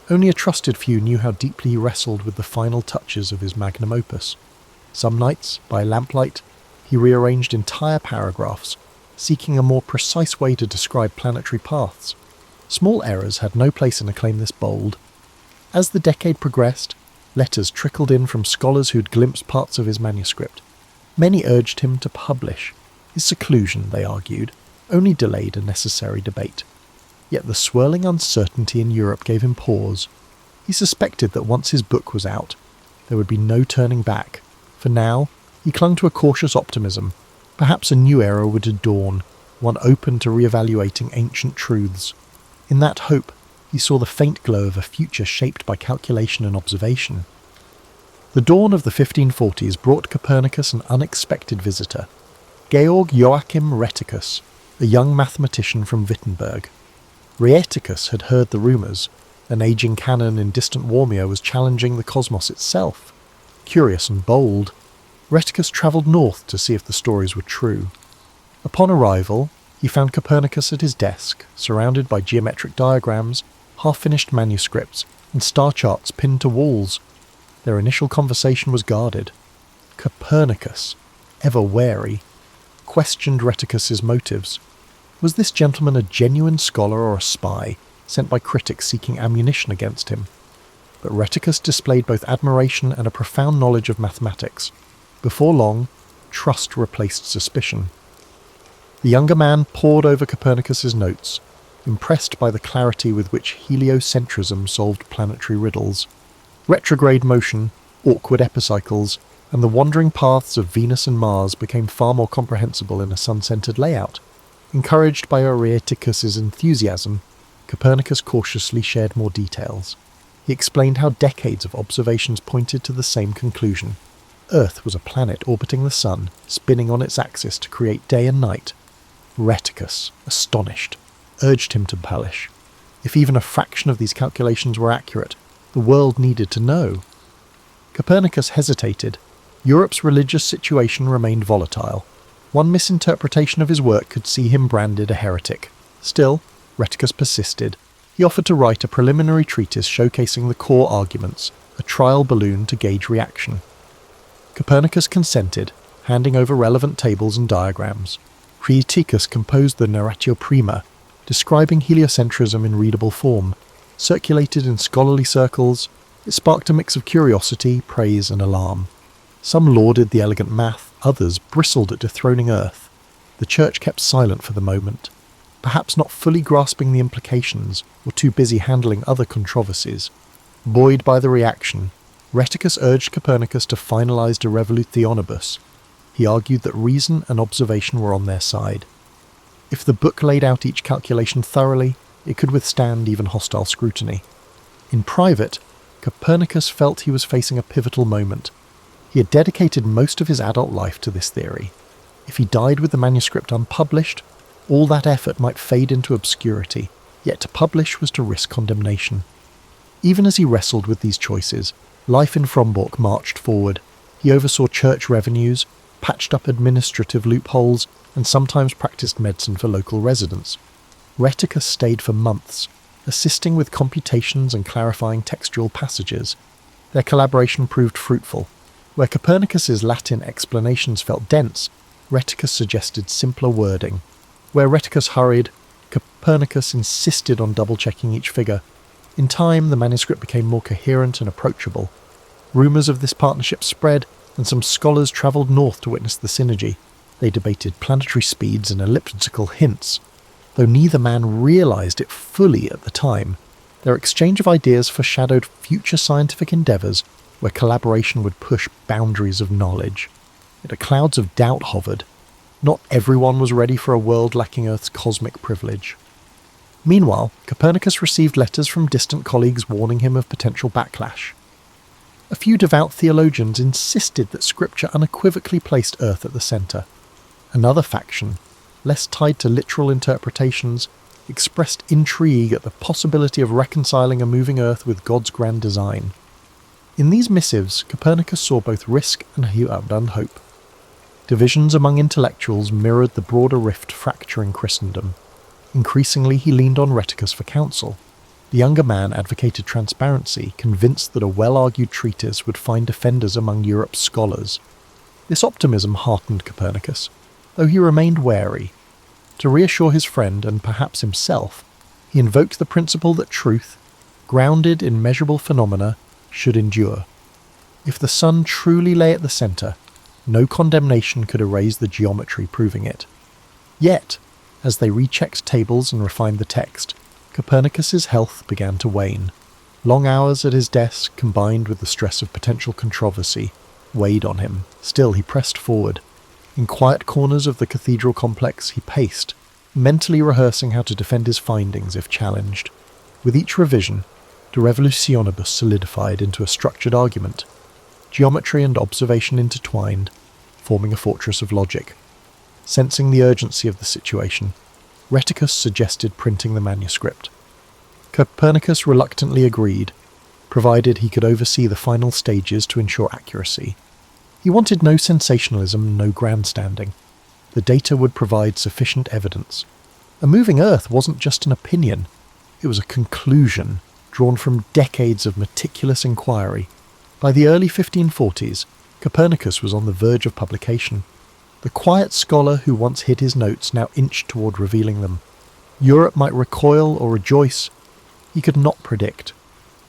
Only a trusted few knew how deeply he wrestled with the final touches of his magnum opus. Some nights, by lamplight, he rearranged entire paragraphs, seeking a more precise way to describe planetary paths. Small errors had no place in a claim this bold. As the decade progressed, letters trickled in from scholars who'd glimpsed parts of his manuscript. Many urged him to publish. His seclusion, they argued, only delayed a necessary debate. Yet the swirling uncertainty in Europe gave him pause. He suspected that once his book was out, there would be no turning back. For now, he clung to a cautious optimism. Perhaps a new era would dawn, one open to re-evaluating ancient truths. In that hope, he saw the faint glow of a future shaped by calculation and observation. The dawn of the 1540s brought Copernicus an unexpected visitor, Georg Joachim Rheticus, a young mathematician from Wittenberg. Rheticus had heard the rumours. An ageing canon in distant Warmia was challenging the cosmos itself. Curious and bold, Rheticus travelled north to see if the stories were true. Upon arrival, he found Copernicus at his desk, surrounded by geometric diagrams, half-finished manuscripts, and star charts pinned to walls. Their initial conversation was guarded. Copernicus, ever wary, questioned Rheticus's motives. Was this gentleman a genuine scholar or a spy, sent by critics seeking ammunition against him. But Rheticus displayed both admiration and a profound knowledge of mathematics. Before long, trust replaced suspicion. The younger man pored over Copernicus's notes, impressed by the clarity with which heliocentrism solved planetary riddles. Retrograde motion, awkward epicycles, and the wandering paths of Venus and Mars became far more comprehensible in a sun-centered layout. Encouraged by Rheticus's enthusiasm, Copernicus cautiously shared more details. He explained how decades of observations pointed to the same conclusion. Earth was a planet orbiting the sun, spinning on its axis to create day and night. Rheticus, astonished, urged him to publish. If even a fraction of these calculations were accurate, the world needed to know. Copernicus hesitated. Europe's religious situation remained volatile. One misinterpretation of his work could see him branded a heretic. Still, Rheticus persisted. He offered to write a preliminary treatise showcasing the core arguments, a trial balloon to gauge reaction. Copernicus consented, handing over relevant tables and diagrams. Rheticus composed the Narratio Prima, describing heliocentrism in readable form. Circulated in scholarly circles, it sparked a mix of curiosity, praise, and alarm. Some lauded the elegant math, others bristled at dethroning Earth. The Church kept silent for the moment, perhaps not fully grasping the implications or too busy handling other controversies. Buoyed by the reaction, Rheticus urged Copernicus to finalize De Revolutionibus. He argued that reason and observation were on their side. If the book laid out each calculation thoroughly, it could withstand even hostile scrutiny. In private, Copernicus felt he was facing a pivotal moment. He had dedicated most of his adult life to this theory. If he died with the manuscript unpublished, all that effort might fade into obscurity, yet to publish was to risk condemnation. Even as he wrestled with these choices, life in Frombork marched forward. He oversaw church revenues, patched up administrative loopholes, and sometimes practiced medicine for local residents. Rheticus stayed for months, assisting with computations and clarifying textual passages. Their collaboration proved fruitful. Where Copernicus's Latin explanations felt dense, Rheticus suggested simpler wording. Where Rheticus hurried, Copernicus insisted on double-checking each figure. In time, the manuscript became more coherent and approachable. Rumours of this partnership spread, and some scholars travelled north to witness the synergy. They debated planetary speeds and elliptical hints. Though neither man realised it fully at the time, their exchange of ideas foreshadowed future scientific endeavours where collaboration would push boundaries of knowledge. Yet clouds of doubt hovered. Not everyone was ready for a world lacking Earth's cosmic privilege. Meanwhile, Copernicus received letters from distant colleagues warning him of potential backlash. A few devout theologians insisted that Scripture unequivocally placed Earth at the centre. Another faction, less tied to literal interpretations, expressed intrigue at the possibility of reconciling a moving Earth with God's grand design. In these missives, Copernicus saw both risk and hope. Divisions among intellectuals mirrored the broader rift fracturing Christendom. Increasingly, he leaned on Rheticus for counsel. The younger man advocated transparency, convinced that a well-argued treatise would find defenders among Europe's scholars. This optimism heartened Copernicus, though he remained wary. To reassure his friend, and perhaps himself, he invoked the principle that truth, grounded in measurable phenomena, should endure. If the sun truly lay at the centre, no condemnation could erase the geometry proving it. Yet, as they rechecked tables and refined the text, Copernicus's health began to wane. Long hours at his desk, combined with the stress of potential controversy, weighed on him. Still, he pressed forward. In quiet corners of the cathedral complex, he paced, mentally rehearsing how to defend his findings if challenged. With each revision, De Revolutionibus solidified into a structured argument. Geometry and observation intertwined, forming a fortress of logic. Sensing the urgency of the situation, Rheticus suggested printing the manuscript. Copernicus reluctantly agreed, provided he could oversee the final stages to ensure accuracy. He wanted no sensationalism, no grandstanding. The data would provide sufficient evidence. A moving Earth wasn't just an opinion, it was a conclusion drawn from decades of meticulous inquiry. By the early 1540s, Copernicus was on the verge of publication. The quiet scholar who once hid his notes now inched toward revealing them. Europe might recoil or rejoice, he could not predict.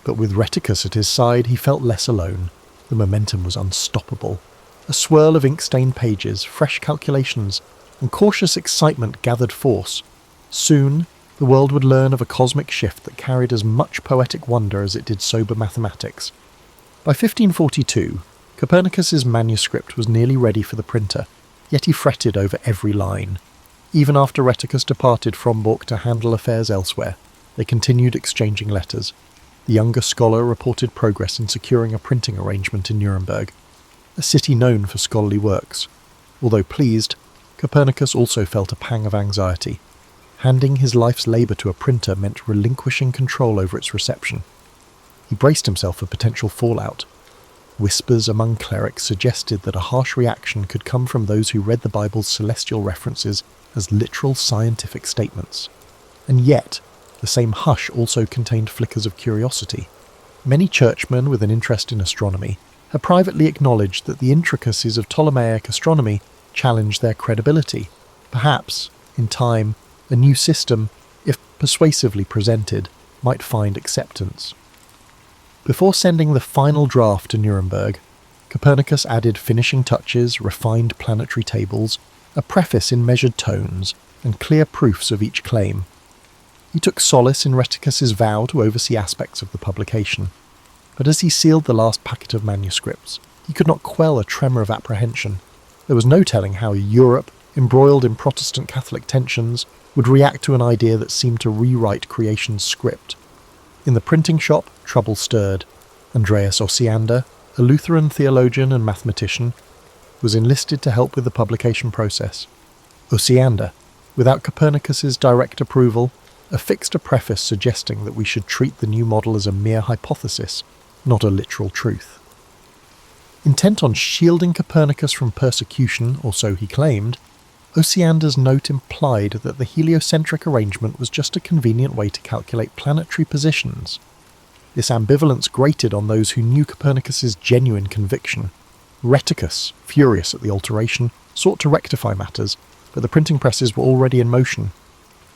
But with Rheticus at his side, he felt less alone. The momentum was unstoppable. A swirl of ink-stained pages, fresh calculations, and cautious excitement gathered force. Soon, the world would learn of a cosmic shift that carried as much poetic wonder as it did sober mathematics. By 1542, Copernicus's manuscript was nearly ready for the printer, yet he fretted over every line. Even after Rheticus departed from Frombork to handle affairs elsewhere, they continued exchanging letters. The younger scholar reported progress in securing a printing arrangement in Nuremberg, a city known for scholarly works. Although pleased, Copernicus also felt a pang of anxiety. Handing his life's labour to a printer meant relinquishing control over its reception. He braced himself for potential fallout. Whispers among clerics suggested that a harsh reaction could come from those who read the Bible's celestial references as literal scientific statements. And yet, the same hush also contained flickers of curiosity. Many churchmen with an interest in astronomy had privately acknowledged that the intricacies of Ptolemaic astronomy challenged their credibility. Perhaps, in time, a new system, if persuasively presented, might find acceptance. Before sending the final draft to Nuremberg, Copernicus added finishing touches, refined planetary tables, a preface in measured tones, and clear proofs of each claim. He took solace in Rheticus's vow to oversee aspects of the publication, but as he sealed the last packet of manuscripts, he could not quell a tremor of apprehension. There was no telling how Europe, embroiled in Protestant Catholic tensions, would react to an idea that seemed to rewrite creation's script. In the printing shop, trouble stirred. Andreas Osiander, a Lutheran theologian and mathematician, was enlisted to help with the publication process. Osiander, without Copernicus's direct approval, affixed a preface suggesting that we should treat the new model as a mere hypothesis, not a literal truth. Intent on shielding Copernicus from persecution, or so he claimed, Osiander's note implied that the heliocentric arrangement was just a convenient way to calculate planetary positions. This ambivalence grated on those who knew Copernicus's genuine conviction. Rheticus, furious at the alteration, sought to rectify matters, but the printing presses were already in motion.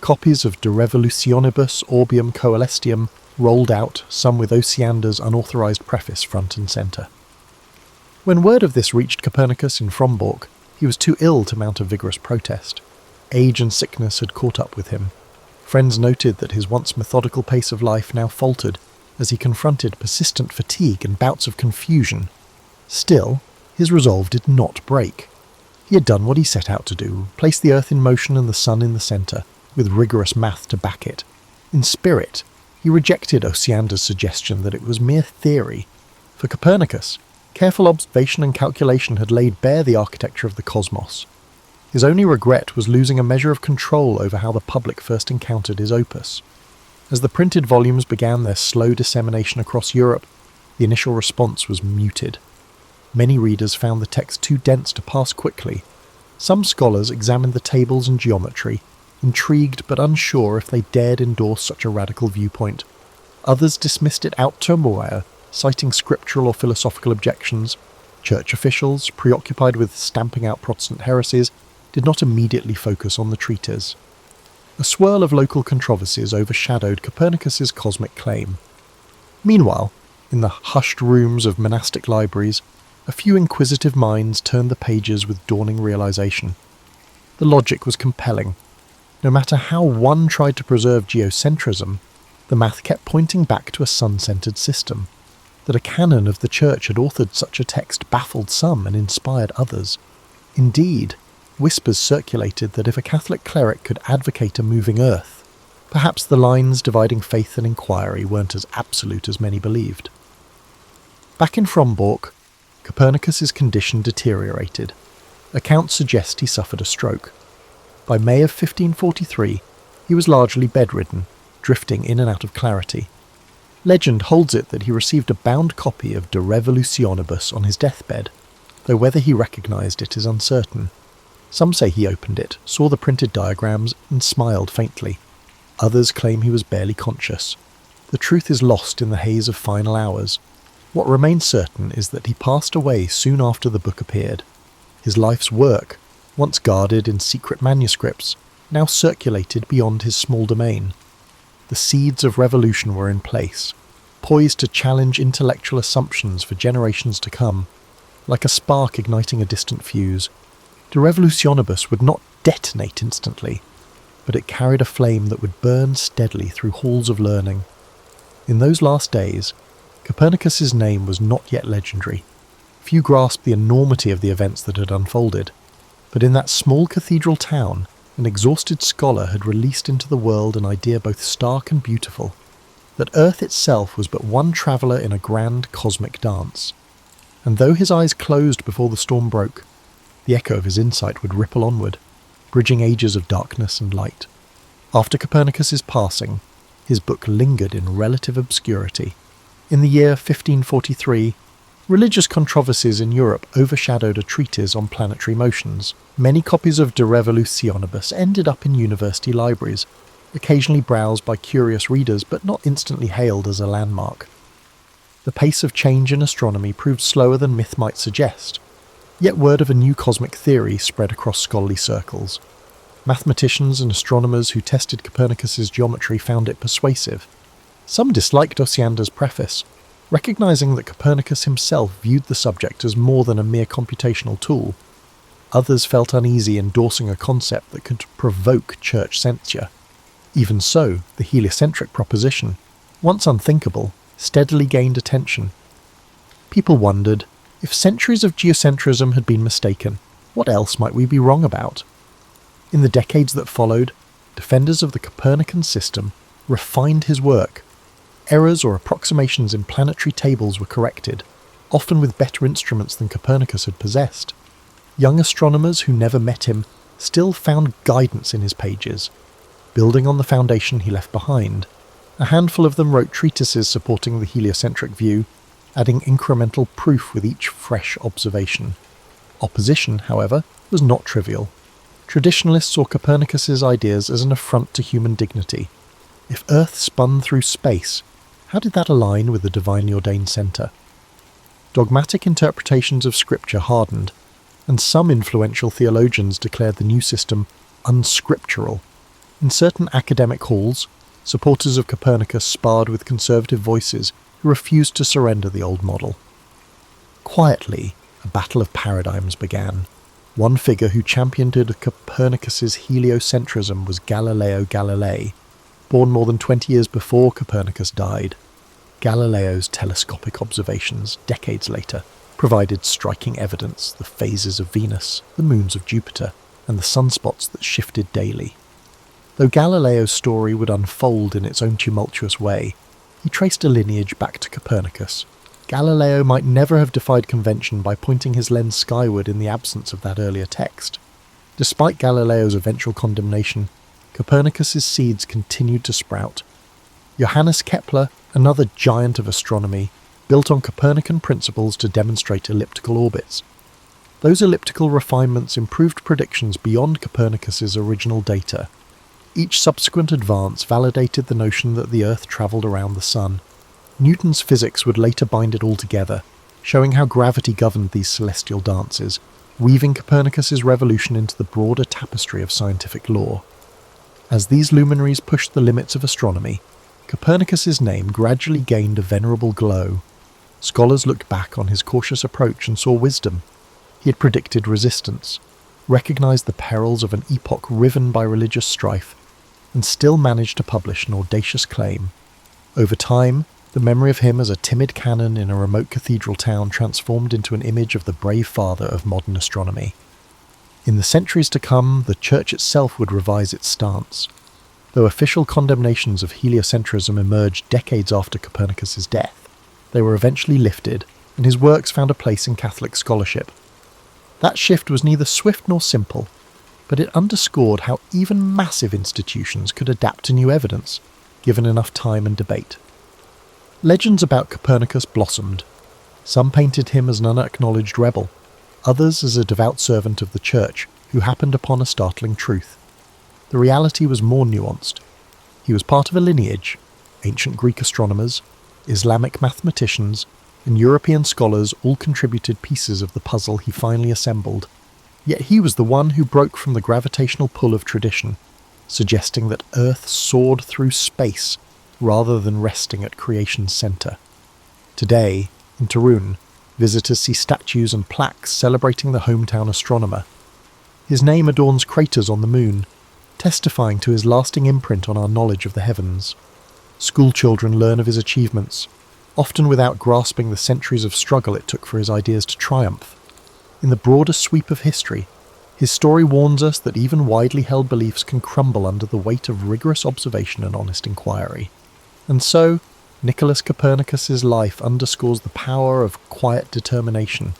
Copies of De Revolutionibus Orbium Coelestium rolled out, some with Osiander's unauthorized preface front and centre. When word of this reached Copernicus in Frombork, he was too ill to mount a vigorous protest. Age and sickness had caught up with him. Friends noted that his once methodical pace of life now faltered as he confronted persistent fatigue and bouts of confusion. Still, his resolve did not break. He had done what he set out to do, placed the Earth in motion and the Sun in the centre, with rigorous math to back it. In spirit, he rejected Osiander's suggestion that it was mere theory. For Copernicus, careful observation and calculation had laid bare the architecture of the cosmos. His only regret was losing a measure of control over how the public first encountered his opus. As the printed volumes began their slow dissemination across Europe, the initial response was muted. Many readers found the text too dense to pass quickly. Some scholars examined the tables and geometry, intrigued but unsure if they dared endorse such a radical viewpoint. Others dismissed it out turmoil, citing scriptural or philosophical objections. Church officials, preoccupied with stamping out Protestant heresies, did not immediately focus on the treatise. A swirl of local controversies overshadowed Copernicus's cosmic claim. Meanwhile, in the hushed rooms of monastic libraries, a few inquisitive minds turned the pages with dawning realization. The logic was compelling. No matter how one tried to preserve geocentrism, the math kept pointing back to a sun-centered system. That a canon of the Church had authored such a text baffled some and inspired others. Indeed, whispers circulated that if a Catholic cleric could advocate a moving earth, perhaps the lines dividing faith and inquiry weren't as absolute as many believed. Back in Frombork, Copernicus's condition deteriorated. Accounts suggest he suffered a stroke. By May of 1543, he was largely bedridden, drifting in and out of clarity. Legend holds it that he received a bound copy of De Revolutionibus on his deathbed, though whether he recognised it is uncertain. Some say he opened it, saw the printed diagrams, and smiled faintly. Others claim he was barely conscious. The truth is lost in the haze of final hours. What remains certain is that he passed away soon after the book appeared. His life's work, once guarded in secret manuscripts, now circulated beyond his small domain. The seeds of revolution were in place, poised to challenge intellectual assumptions for generations to come. Like a spark igniting a distant fuse, De Revolutionibus would not detonate instantly, but it carried a flame that would burn steadily through halls of learning. In those last days, Copernicus's name was not yet legendary. Few grasped the enormity of the events that had unfolded, but in that small cathedral town, an exhausted scholar had released into the world an idea both stark and beautiful, that Earth itself was but one traveller in a grand cosmic dance. And though his eyes closed before the storm broke, the echo of his insight would ripple onward, bridging ages of darkness and light. After Copernicus's passing, his book lingered in relative obscurity. In the year 1543, religious controversies in Europe overshadowed a treatise on planetary motions. Many copies of De Revolutionibus ended up in university libraries, occasionally browsed by curious readers but not instantly hailed as a landmark. The pace of change in astronomy proved slower than myth might suggest, yet word of a new cosmic theory spread across scholarly circles. Mathematicians and astronomers who tested Copernicus's geometry found it persuasive. Some disliked Osiander's preface, recognizing that Copernicus himself viewed the subject as more than a mere computational tool. Others felt uneasy endorsing a concept that could provoke church censure. Even so, the heliocentric proposition, once unthinkable, steadily gained attention. People wondered, if centuries of geocentrism had been mistaken, what else might we be wrong about? In the decades that followed, defenders of the Copernican system refined his work. Errors or approximations in planetary tables were corrected, often with better instruments than Copernicus had possessed. Young astronomers who never met him still found guidance in his pages. Building on the foundation he left behind, a handful of them wrote treatises supporting the heliocentric view, adding incremental proof with each fresh observation. Opposition, however, was not trivial. Traditionalists saw Copernicus's ideas as an affront to human dignity. If Earth spun through space, how did that align with the divinely ordained centre? Dogmatic interpretations of Scripture hardened, and some influential theologians declared the new system unscriptural. In certain academic halls, supporters of Copernicus sparred with conservative voices who refused to surrender the old model. Quietly, a battle of paradigms began. One figure who championed Copernicus's heliocentrism was Galileo Galilei, born more than 20 years before Copernicus died. Galileo's telescopic observations, decades later, provided striking evidence: the phases of Venus, the moons of Jupiter, and the sunspots that shifted daily. Though Galileo's story would unfold in its own tumultuous way, he traced a lineage back to Copernicus. Galileo might never have defied convention by pointing his lens skyward in the absence of that earlier text. Despite Galileo's eventual condemnation, Copernicus's seeds continued to sprout. Johannes Kepler, another giant of astronomy, built on Copernican principles to demonstrate elliptical orbits. Those elliptical refinements improved predictions beyond Copernicus's original data. Each subsequent advance validated the notion that the Earth travelled around the Sun. Newton's physics would later bind it all together, showing how gravity governed these celestial dances, weaving Copernicus's revolution into the broader tapestry of scientific lore. As these luminaries pushed the limits of astronomy, Copernicus's name gradually gained a venerable glow. Scholars looked back on his cautious approach and saw wisdom. He had predicted resistance, recognized the perils of an epoch riven by religious strife, and still managed to publish an audacious claim. Over time, the memory of him as a timid canon in a remote cathedral town transformed into an image of the brave father of modern astronomy. In the centuries to come, the Church itself would revise its stance. Though official condemnations of heliocentrism emerged decades after Copernicus's death, they were eventually lifted, and his works found a place in Catholic scholarship. That shift was neither swift nor simple, but it underscored how even massive institutions could adapt to new evidence, given enough time and debate. Legends about Copernicus blossomed. Some painted him as an unacknowledged rebel, others as a devout servant of the Church who happened upon a startling truth. The reality was more nuanced. He was part of a lineage: ancient Greek astronomers, Islamic mathematicians, and European scholars all contributed pieces of the puzzle he finally assembled. Yet he was the one who broke from the gravitational pull of tradition, suggesting that Earth soared through space rather than resting at creation's centre. Today, in Tarun, visitors see statues and plaques celebrating the hometown astronomer. His name adorns craters on the moon, testifying to his lasting imprint on our knowledge of the heavens. Schoolchildren learn of his achievements, often without grasping the centuries of struggle it took for his ideas to triumph. In the broader sweep of history, his story warns us that even widely held beliefs can crumble under the weight of rigorous observation and honest inquiry. And so, Nicholaus Copernicus's life underscores the power of quiet determination.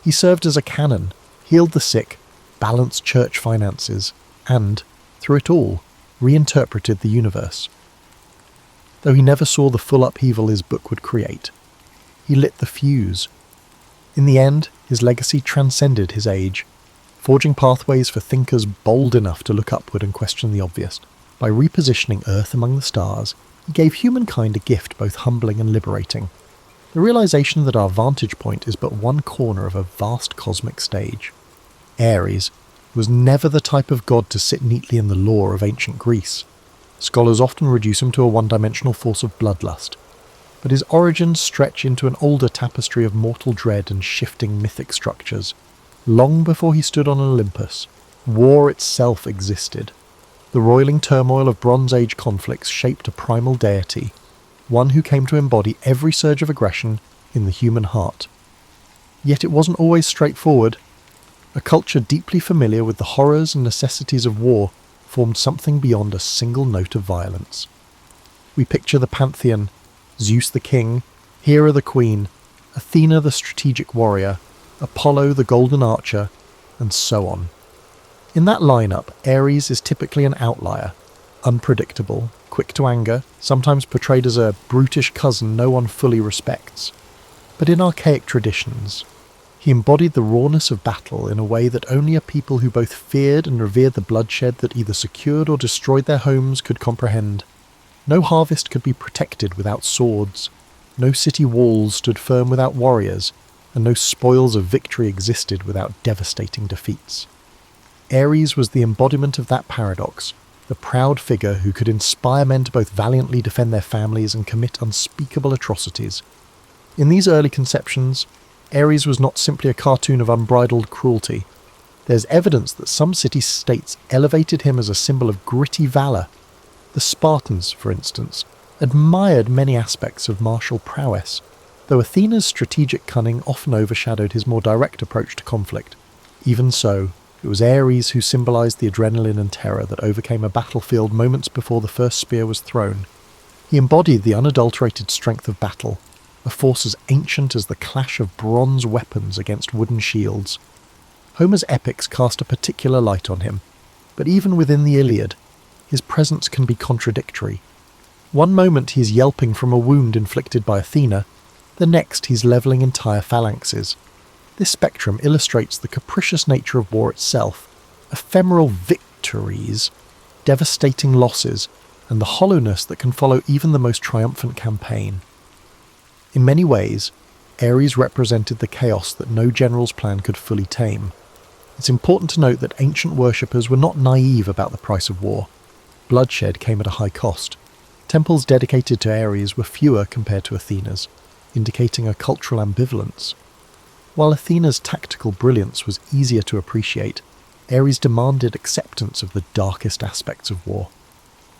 He served as a canon, healed the sick, balanced church finances, and, through it all, reinterpreted the universe. Though he never saw the full upheaval his book would create, he lit the fuse. In the end, his legacy transcended his age, forging pathways for thinkers bold enough to look upward and question the obvious. By repositioning Earth among the stars, he gave humankind a gift both humbling and liberating, the realization that our vantage point is but one corner of a vast cosmic stage. Ares was never the type of god to sit neatly in the lore of ancient Greece. Scholars often reduce him to a one-dimensional force of bloodlust, but his origins stretch into an older tapestry of mortal dread and shifting mythic structures. Long before he stood on Olympus, war itself existed. The roiling turmoil of Bronze Age conflicts shaped a primal deity, one who came to embody every surge of aggression in the human heart. Yet it wasn't always straightforward. A culture deeply familiar with the horrors and necessities of war formed something beyond a single note of violence. We picture the pantheon, Zeus the king, Hera the queen, Athena the strategic warrior, Apollo the golden archer, and so on. In that lineup, Ares is typically an outlier, unpredictable, quick to anger, sometimes portrayed as a brutish cousin no one fully respects. But in archaic traditions, he embodied the rawness of battle in a way that only a people who both feared and revered the bloodshed that either secured or destroyed their homes could comprehend. No harvest could be protected without swords, no city walls stood firm without warriors, and no spoils of victory existed without devastating defeats. Ares was the embodiment of that paradox, the proud figure who could inspire men to both valiantly defend their families and commit unspeakable atrocities. In these early conceptions, Ares was not simply a cartoon of unbridled cruelty. There's evidence that some city-states elevated him as a symbol of gritty valour. The Spartans, for instance, admired many aspects of martial prowess, though Athena's strategic cunning often overshadowed his more direct approach to conflict. Even so, it was Ares who symbolised the adrenaline and terror that overcame a battlefield moments before the first spear was thrown. He embodied the unadulterated strength of battle, a force as ancient as the clash of bronze weapons against wooden shields. Homer's epics cast a particular light on him, but even within the Iliad, his presence can be contradictory. One moment he is yelping from a wound inflicted by Athena, the next he's levelling entire phalanxes. This spectrum illustrates the capricious nature of war itself, ephemeral victories, devastating losses, and the hollowness that can follow even the most triumphant campaign. In many ways, Ares represented the chaos that no general's plan could fully tame. It's important to note that ancient worshippers were not naive about the price of war. Bloodshed came at a high cost. Temples dedicated to Ares were fewer compared to Athena's, indicating a cultural ambivalence. While Athena's tactical brilliance was easier to appreciate, Ares demanded acceptance of the darkest aspects of war.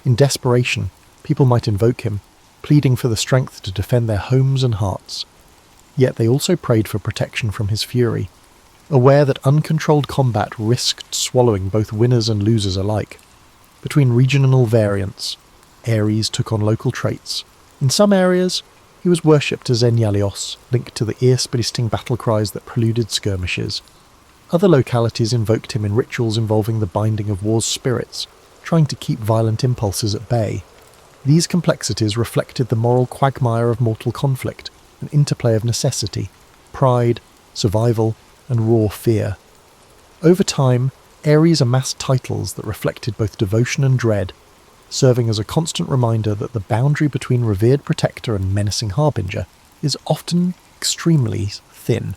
In desperation, people might invoke him, pleading for the strength to defend their homes and hearts. Yet they also prayed for protection from his fury, aware that uncontrolled combat risked swallowing both winners and losers alike. Between regional variants, Ares took on local traits. In some areas, he was worshipped as Enyalios, linked to the ear-splitting battle cries that preluded skirmishes. Other localities invoked him in rituals involving the binding of war's spirits, trying to keep violent impulses at bay. These complexities reflected the moral quagmire of mortal conflict, an interplay of necessity, pride, survival, and raw fear. Over time, Ares amassed titles that reflected both devotion and dread, serving as a constant reminder that the boundary between revered protector and menacing harbinger is often extremely thin.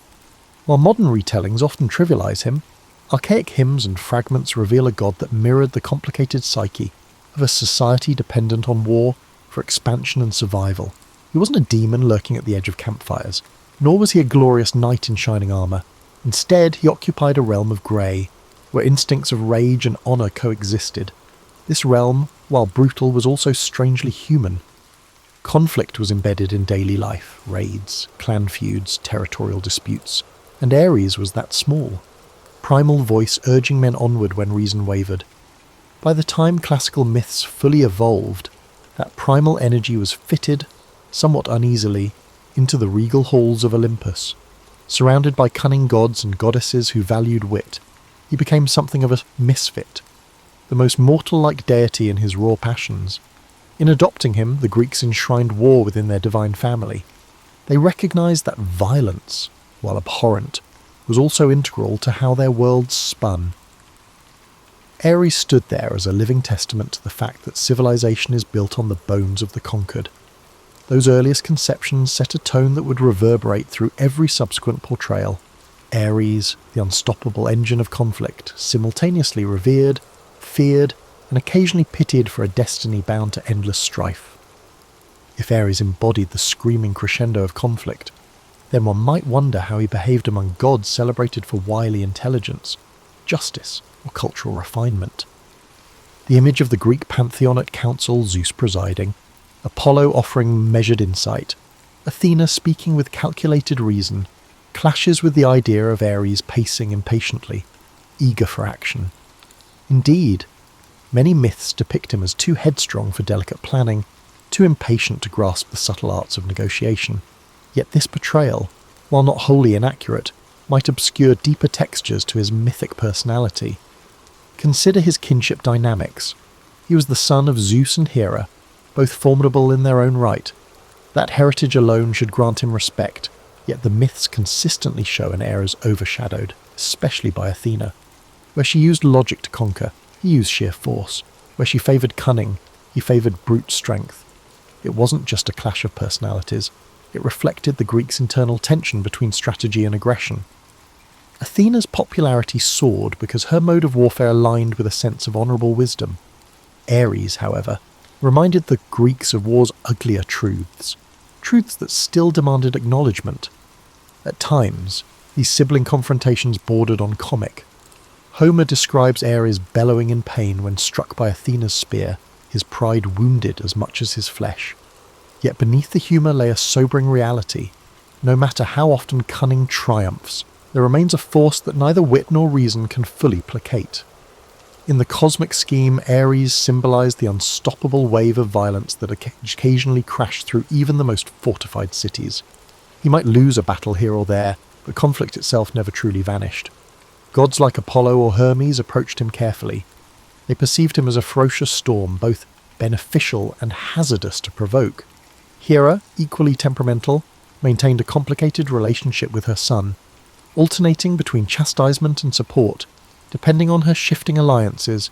While modern retellings often trivialise him, Archaic hymns and fragments reveal a god that mirrored the complicated psyche of a society dependent on war for expansion and survival. He wasn't a demon lurking at the edge of campfires, nor was he a glorious knight in shining armour. Instead, he occupied a realm of grey, where instincts of rage and honour coexisted. This realm, while brutal, was also strangely human. Conflict was embedded in daily life, raids, clan feuds, territorial disputes, and Ares was that small. Primal voice urging men onward when reason wavered. By the time classical myths fully evolved, that primal energy was fitted, somewhat uneasily, into the regal halls of Olympus. Surrounded by cunning gods and goddesses who valued wit, he became something of a misfit, the most mortal-like deity in his raw passions. In adopting him, the Greeks enshrined war within their divine family. They recognized that violence, while abhorrent, was also integral to how their worlds spun. Ares stood there as a living testament to the fact that civilization is built on the bones of the conquered. Those earliest conceptions set a tone that would reverberate through every subsequent portrayal. Ares, the unstoppable engine of conflict, simultaneously revered, feared, and occasionally pitied for a destiny bound to endless strife. If Ares embodied the screaming crescendo of conflict, then one might wonder how he behaved among gods celebrated for wily intelligence, justice, or cultural refinement. The image of the Greek pantheon at council, Zeus presiding, Apollo offering measured insight, Athena speaking with calculated reason, clashes with the idea of Ares pacing impatiently, eager for action. Indeed, many myths depict him as too headstrong for delicate planning, too impatient to grasp the subtle arts of negotiation. Yet this portrayal, while not wholly inaccurate, might obscure deeper textures to his mythic personality. Consider his kinship dynamics. He was the son of Zeus and Hera, both formidable in their own right. That heritage alone should grant him respect, yet the myths consistently show an heir as overshadowed, especially by Athena. Where she used logic to conquer, he used sheer force. Where she favoured cunning, he favoured brute strength. It wasn't just a clash of personalities. It reflected the Greeks' internal tension between strategy and aggression. Athena's popularity soared because her mode of warfare aligned with a sense of honourable wisdom. Ares, however, reminded the Greeks of war's uglier truths that still demanded acknowledgement. At times, these sibling confrontations bordered on comic. Homer describes Ares bellowing in pain when struck by Athena's spear, his pride wounded as much as his flesh. Yet beneath the humour lay a sobering reality. No matter how often cunning triumphs, there remains a force that neither wit nor reason can fully placate. In the cosmic scheme, Ares symbolised the unstoppable wave of violence that occasionally crashed through even the most fortified cities. He might lose a battle here or there, but conflict itself never truly vanished. Gods like Apollo or Hermes approached him carefully. They perceived him as a ferocious storm, both beneficial and hazardous to provoke. Hera, equally temperamental, maintained a complicated relationship with her son, alternating between chastisement and support, depending on her shifting alliances.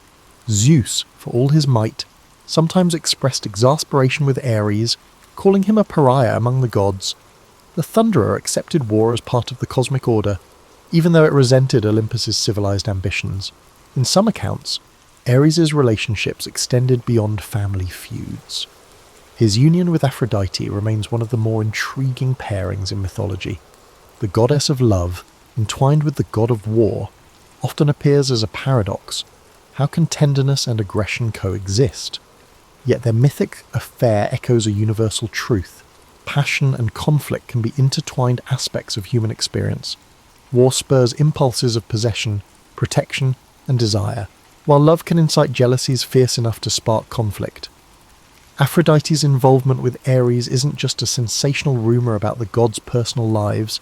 Zeus, for all his might, sometimes expressed exasperation with Ares, calling him a pariah among the gods. The Thunderer accepted war as part of the cosmic order, even though it resented Olympus's civilized ambitions. In some accounts, Ares' relationships extended beyond family feuds. His union with Aphrodite remains one of the more intriguing pairings in mythology. The goddess of love, entwined with the god of war, often appears as a paradox. How can tenderness and aggression coexist? Yet their mythic affair echoes a universal truth. Passion and conflict can be intertwined aspects of human experience. War spurs impulses of possession, protection, and desire, while love can incite jealousies fierce enough to spark conflict. Aphrodite's involvement with Ares isn't just a sensational rumour about the gods' personal lives.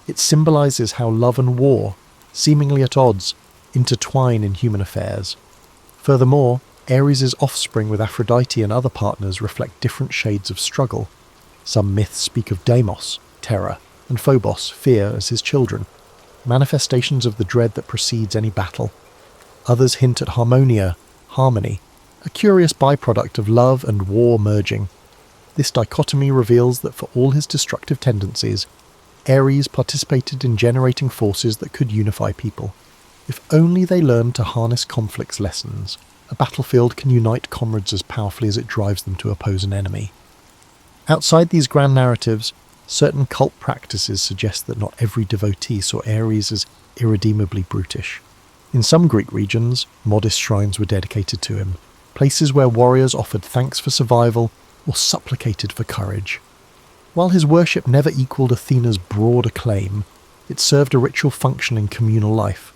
It symbolises how love and war, seemingly at odds, intertwine in human affairs. Furthermore, Ares' offspring with Aphrodite and other partners reflect different shades of struggle. Some myths speak of Deimos, terror, and Phobos, fear, as his children, manifestations of the dread that precedes any battle. Others hint at Harmonia, harmony, a curious byproduct of love and war merging. This dichotomy reveals that for all his destructive tendencies, Ares participated in generating forces that could unify people. If only they learned to harness conflict's lessons, a battlefield can unite comrades as powerfully as it drives them to oppose an enemy. Outside these grand narratives, certain cult practices suggest that not every devotee saw Ares as irredeemably brutish. In some Greek regions, modest shrines were dedicated to him, places where warriors offered thanks for survival or supplicated for courage. While his worship never equalled Athena's broad acclaim, it served a ritual function in communal life.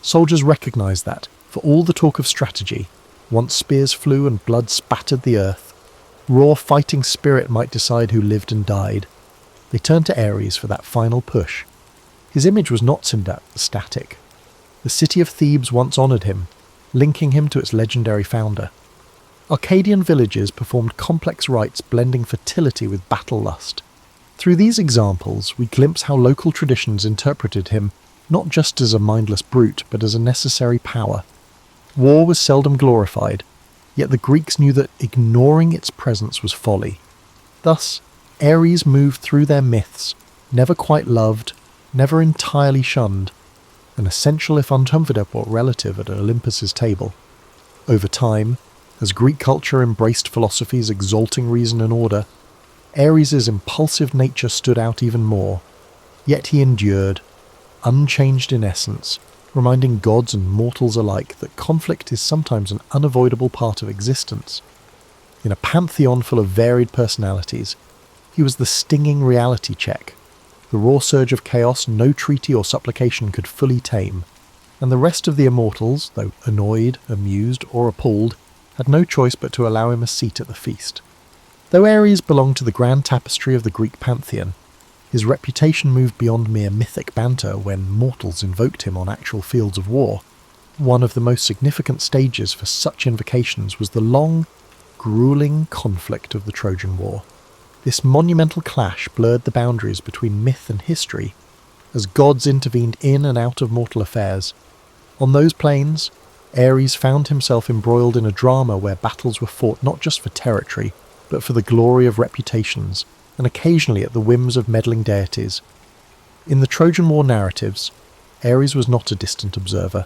Soldiers recognised that, for all the talk of strategy, once spears flew and blood spattered the earth, raw fighting spirit might decide who lived and died. They turned to Ares for that final push. His image was not static. The city of Thebes once honoured him, linking him to its legendary founder. Arcadian villages performed complex rites blending fertility with battle lust. Through these examples, we glimpse how local traditions interpreted him not just as a mindless brute, but as a necessary power. War was seldom glorified, yet the Greeks knew that ignoring its presence was folly. Thus, Ares moved through their myths, never quite loved, never entirely shunned, an essential if uncomfortable relative at Olympus's table. Over time, as Greek culture embraced philosophies exalting reason and order, Ares's impulsive nature stood out even more. Yet he endured, unchanged in essence, reminding gods and mortals alike that conflict is sometimes an unavoidable part of existence. In a pantheon full of varied personalities, he was the stinging reality check, the raw surge of chaos no treaty or supplication could fully tame, and the rest of the immortals, though annoyed, amused, or appalled, had no choice but to allow him a seat at the feast. Though Ares belonged to the grand tapestry of the Greek pantheon, his reputation moved beyond mere mythic banter when mortals invoked him on actual fields of war. One of the most significant stages for such invocations was the long, grueling conflict of the Trojan War. This monumental clash blurred the boundaries between myth and history, as gods intervened in and out of mortal affairs. On those plains, Ares found himself embroiled in a drama where battles were fought not just for territory, but for the glory of reputations, and occasionally at the whims of meddling deities. In the Trojan War narratives, Ares was not a distant observer.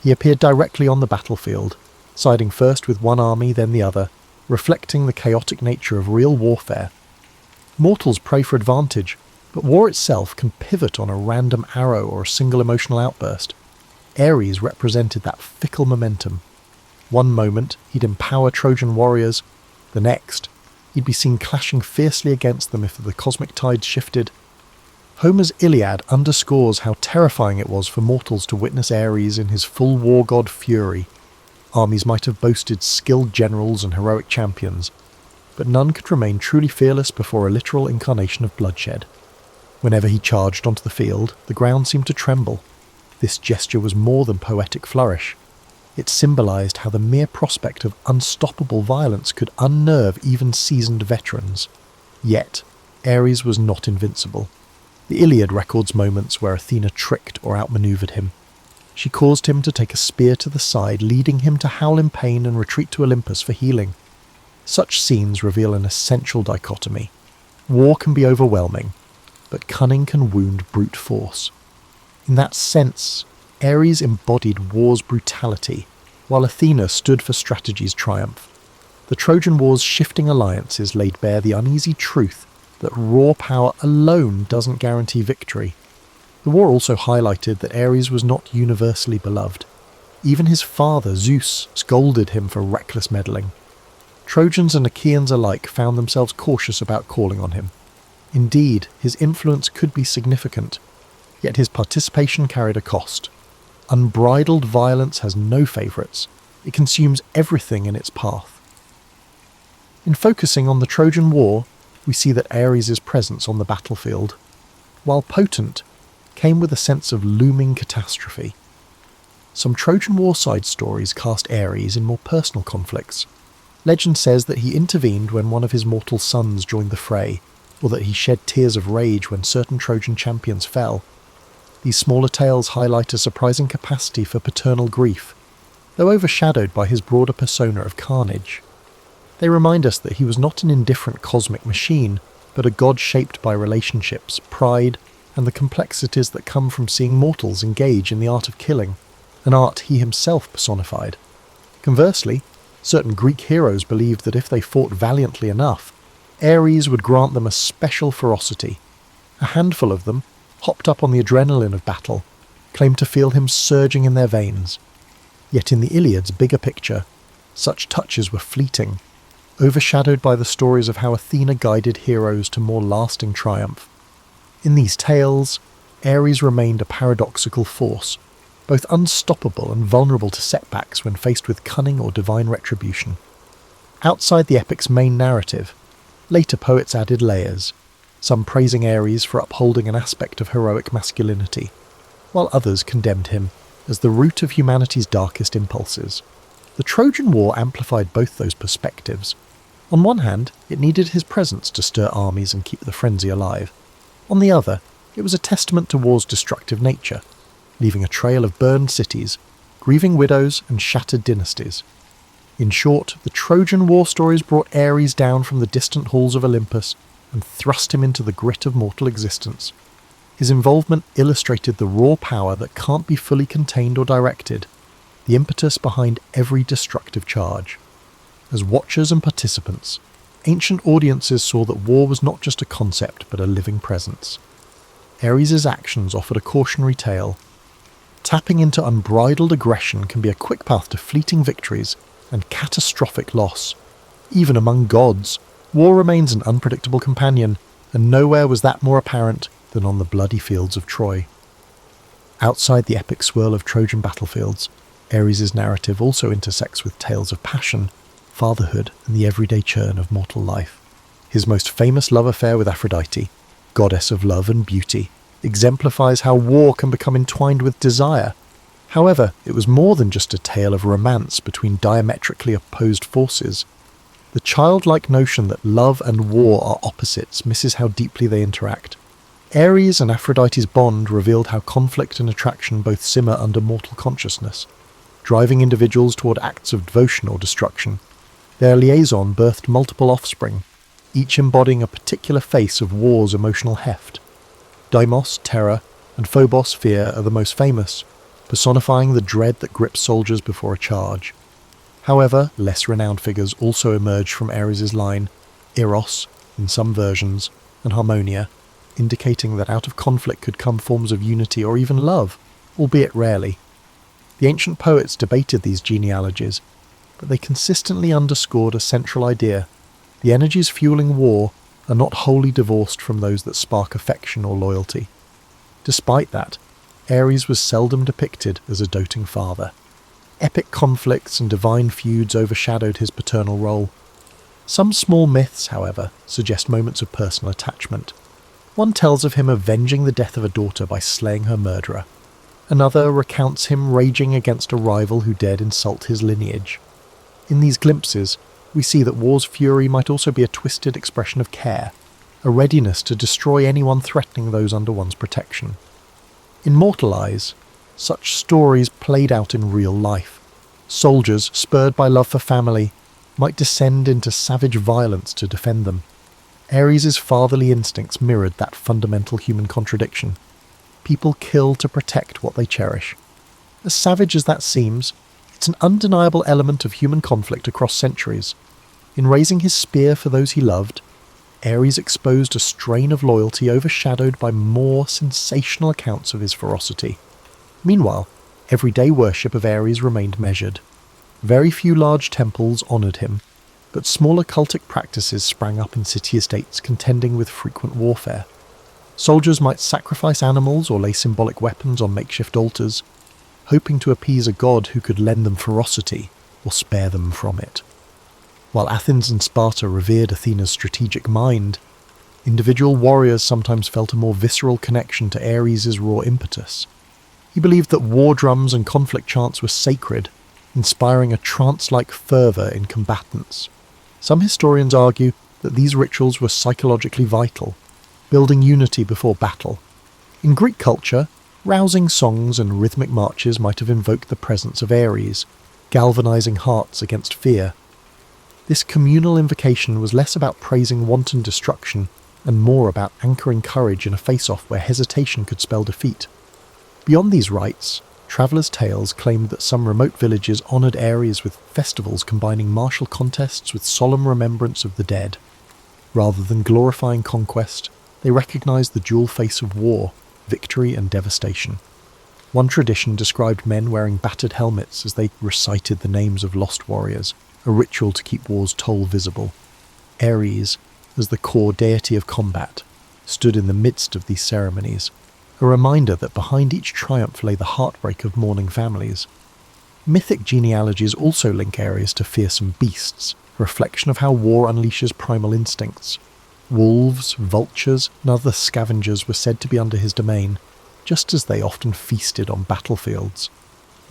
He appeared directly on the battlefield, siding first with one army then the other, reflecting the chaotic nature of real warfare. Mortals pray for advantage, but war itself can pivot on a random arrow or a single emotional outburst. Ares represented that fickle momentum. One moment he'd empower Trojan warriors, the next he'd be seen clashing fiercely against them if the cosmic tides shifted. Homer's Iliad underscores how terrifying it was for mortals to witness Ares in his full war god fury. Armies might have boasted skilled generals and heroic champions, but none could remain truly fearless before a literal incarnation of bloodshed. Whenever he charged onto the field, the ground seemed to tremble. This gesture was more than poetic flourish. It symbolised how the mere prospect of unstoppable violence could unnerve even seasoned veterans. Yet, Ares was not invincible. The Iliad records moments where Athena tricked or outmanoeuvred him. She caused him to take a spear to the side, leading him to howl in pain and retreat to Olympus for healing. Such scenes reveal an essential dichotomy. War can be overwhelming, but cunning can wound brute force. In that sense, Ares embodied war's brutality, while Athena stood for strategy's triumph. The Trojan War's shifting alliances laid bare the uneasy truth that raw power alone doesn't guarantee victory. The war also highlighted that Ares was not universally beloved. Even his father, Zeus, scolded him for reckless meddling. Trojans and Achaeans alike found themselves cautious about calling on him. Indeed, his influence could be significant, yet his participation carried a cost. Unbridled violence has no favourites. It consumes everything in its path. In focusing on the Trojan War, we see that Ares' presence on the battlefield, while potent, came with a sense of looming catastrophe. Some Trojan War side stories cast Ares in more personal conflicts. Legend says that he intervened when one of his mortal sons joined the fray, or that he shed tears of rage when certain Trojan champions fell. These smaller tales highlight a surprising capacity for paternal grief, though overshadowed by his broader persona of carnage. They remind us that he was not an indifferent cosmic machine, but a god shaped by relationships, pride, and the complexities that come from seeing mortals engage in the art of killing. an art he himself personified. Conversely, certain Greek heroes believed that if they fought valiantly enough, Ares would grant them a special ferocity. A handful of them, hopped up on the adrenaline of battle, claimed to feel him surging in their veins. Yet in the Iliad's bigger picture, such touches were fleeting, overshadowed by the stories of how Athena guided heroes to more lasting triumph. In these tales, Ares remained a paradoxical force, both unstoppable and vulnerable to setbacks when faced with cunning or divine retribution. Outside the epic's main narrative, later poets added layers, some praising Ares for upholding an aspect of heroic masculinity, while others condemned him as the root of humanity's darkest impulses. The Trojan War amplified both those perspectives. On one hand, it needed his presence to stir armies and keep the frenzy alive. On the other, it was a testament to war's destructive nature, leaving a trail of burned cities, grieving widows and shattered dynasties. In short, the Trojan War stories brought Ares down from the distant halls of Olympus and thrust him into the grit of mortal existence. His involvement illustrated the raw power that can't be fully contained or directed, the impetus behind every destructive charge. As watchers and participants, ancient audiences saw that war was not just a concept but a living presence. Ares' actions offered a cautionary tale. Tapping into unbridled aggression can be a quick path to fleeting victories and catastrophic loss. Even among gods, war remains an unpredictable companion, and nowhere was that more apparent than on the bloody fields of Troy. Outside the epic swirl of Trojan battlefields, Ares' narrative also intersects with tales of passion, fatherhood, and the everyday churn of mortal life. His most famous love affair with Aphrodite, goddess of love and beauty, exemplifies how war can become entwined with desire. However, it was more than just a tale of romance between diametrically opposed forces. The childlike notion that love and war are opposites misses how deeply they interact. Ares and Aphrodite's bond revealed how conflict and attraction both simmer under mortal consciousness, driving individuals toward acts of devotion or destruction. Their liaison birthed multiple offspring, each embodying a particular face of war's emotional heft. Deimos, terror, and Phobos, fear, are the most famous, personifying the dread that grips soldiers before a charge. However, less renowned figures also emerged from Ares' line, Eros, in some versions, and Harmonia, indicating that out of conflict could come forms of unity or even love, albeit rarely. The ancient poets debated these genealogies, but they consistently underscored a central idea: the energies fueling war are not wholly divorced from those that spark affection or loyalty. Despite that, Ares was seldom depicted as a doting father. Epic conflicts and divine feuds overshadowed his paternal role. Some small myths, however, suggest moments of personal attachment. One tells of him avenging the death of a daughter by slaying her murderer. Another recounts him raging against a rival who dared insult his lineage. In these glimpses, we see that war's fury might also be a twisted expression of care, a readiness to destroy anyone threatening those under one's protection. In mortal eyes, such stories played out in real life. Soldiers, spurred by love for family, might descend into savage violence to defend them. Ares' fatherly instincts mirrored that fundamental human contradiction. People kill to protect what they cherish. As savage as that seems, it's an undeniable element of human conflict across centuries. In raising his spear for those he loved, Ares exposed a strain of loyalty overshadowed by more sensational accounts of his ferocity. Meanwhile, everyday worship of Ares remained measured. Very few large temples honoured him, but smaller cultic practices sprang up in city-estates contending with frequent warfare. Soldiers might sacrifice animals or lay symbolic weapons on makeshift altars, hoping to appease a god who could lend them ferocity or spare them from it. While Athens and Sparta revered Athena's strategic mind, individual warriors sometimes felt a more visceral connection to Ares' raw impetus. He believed that war drums and conflict chants were sacred, inspiring a trance-like fervour in combatants. Some historians argue that these rituals were psychologically vital, building unity before battle. In Greek culture, rousing songs and rhythmic marches might have invoked the presence of Ares, galvanizing hearts against fear. This communal invocation was less about praising wanton destruction and more about anchoring courage in a face-off where hesitation could spell defeat. Beyond these rites, Travellers' tales claimed that some remote villages honoured Ares with festivals combining martial contests with solemn remembrance of the dead. Rather than glorifying conquest, they recognised the dual face of war, victory and devastation. One tradition described men wearing battered helmets as they recited the names of lost warriors, a ritual to keep war's toll visible. Ares, as the core deity of combat, stood in the midst of these ceremonies, a reminder that behind each triumph lay the heartbreak of mourning families. Mythic genealogies also link Ares to fearsome beasts, a reflection of how war unleashes primal instincts. Wolves, vultures, and other scavengers were said to be under his domain, just as they often feasted on battlefields.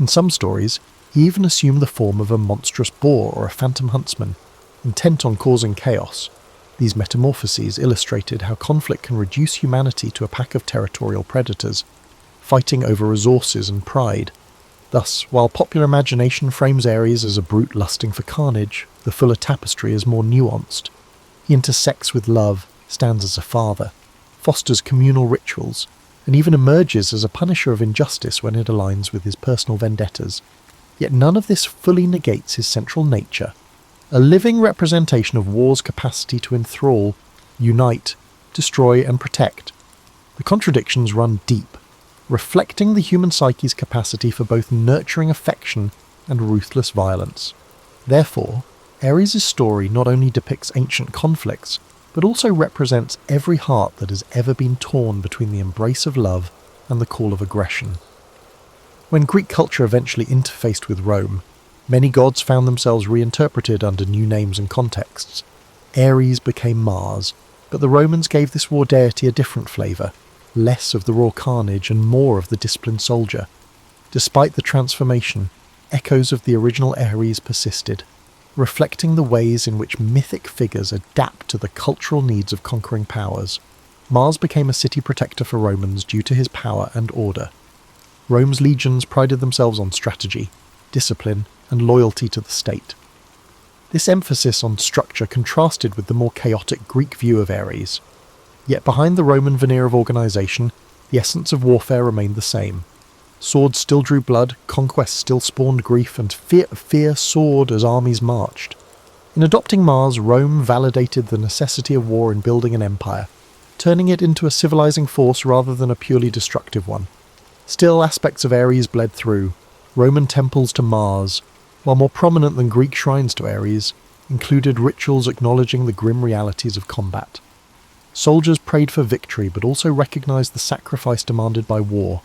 In some stories, he even assumed the form of a monstrous boar or a phantom huntsman, intent on causing chaos. These metamorphoses illustrated how conflict can reduce humanity to a pack of territorial predators, fighting over resources and pride. Thus, while popular imagination frames Ares as a brute lusting for carnage, the fuller tapestry is more nuanced. He intersects with love, stands as a father, fosters communal rituals, and even emerges as a punisher of injustice when it aligns with his personal vendettas. Yet none of this fully negates his central nature, a living representation of war's capacity to enthrall, unite, destroy and protect. The contradictions run deep, reflecting the human psyche's capacity for both nurturing affection and ruthless violence. Therefore, Ares' story not only depicts ancient conflicts, but also represents every heart that has ever been torn between the embrace of love and the call of aggression. When Greek culture eventually interfaced with Rome, many gods found themselves reinterpreted under new names and contexts. Ares became Mars, but the Romans gave this war deity a different flavour, less of the raw carnage and more of the disciplined soldier. Despite the transformation, echoes of the original Ares persisted, reflecting the ways in which mythic figures adapt to the cultural needs of conquering powers. Mars became a city protector for Romans due to his power and order. Rome's legions prided themselves on strategy, discipline, and loyalty to the state. This emphasis on structure contrasted with the more chaotic Greek view of Ares. Yet behind the Roman veneer of organisation, the essence of warfare remained the same. Swords still drew blood, conquest still spawned grief, and fear soared as armies marched. In adopting Mars, Rome validated the necessity of war in building an empire, turning it into a civilizing force rather than a purely destructive one. Still, aspects of Ares bled through. Roman temples to Mars, while more prominent than Greek shrines to Ares, included rituals acknowledging the grim realities of combat. Soldiers prayed for victory but also recognized the sacrifice demanded by war.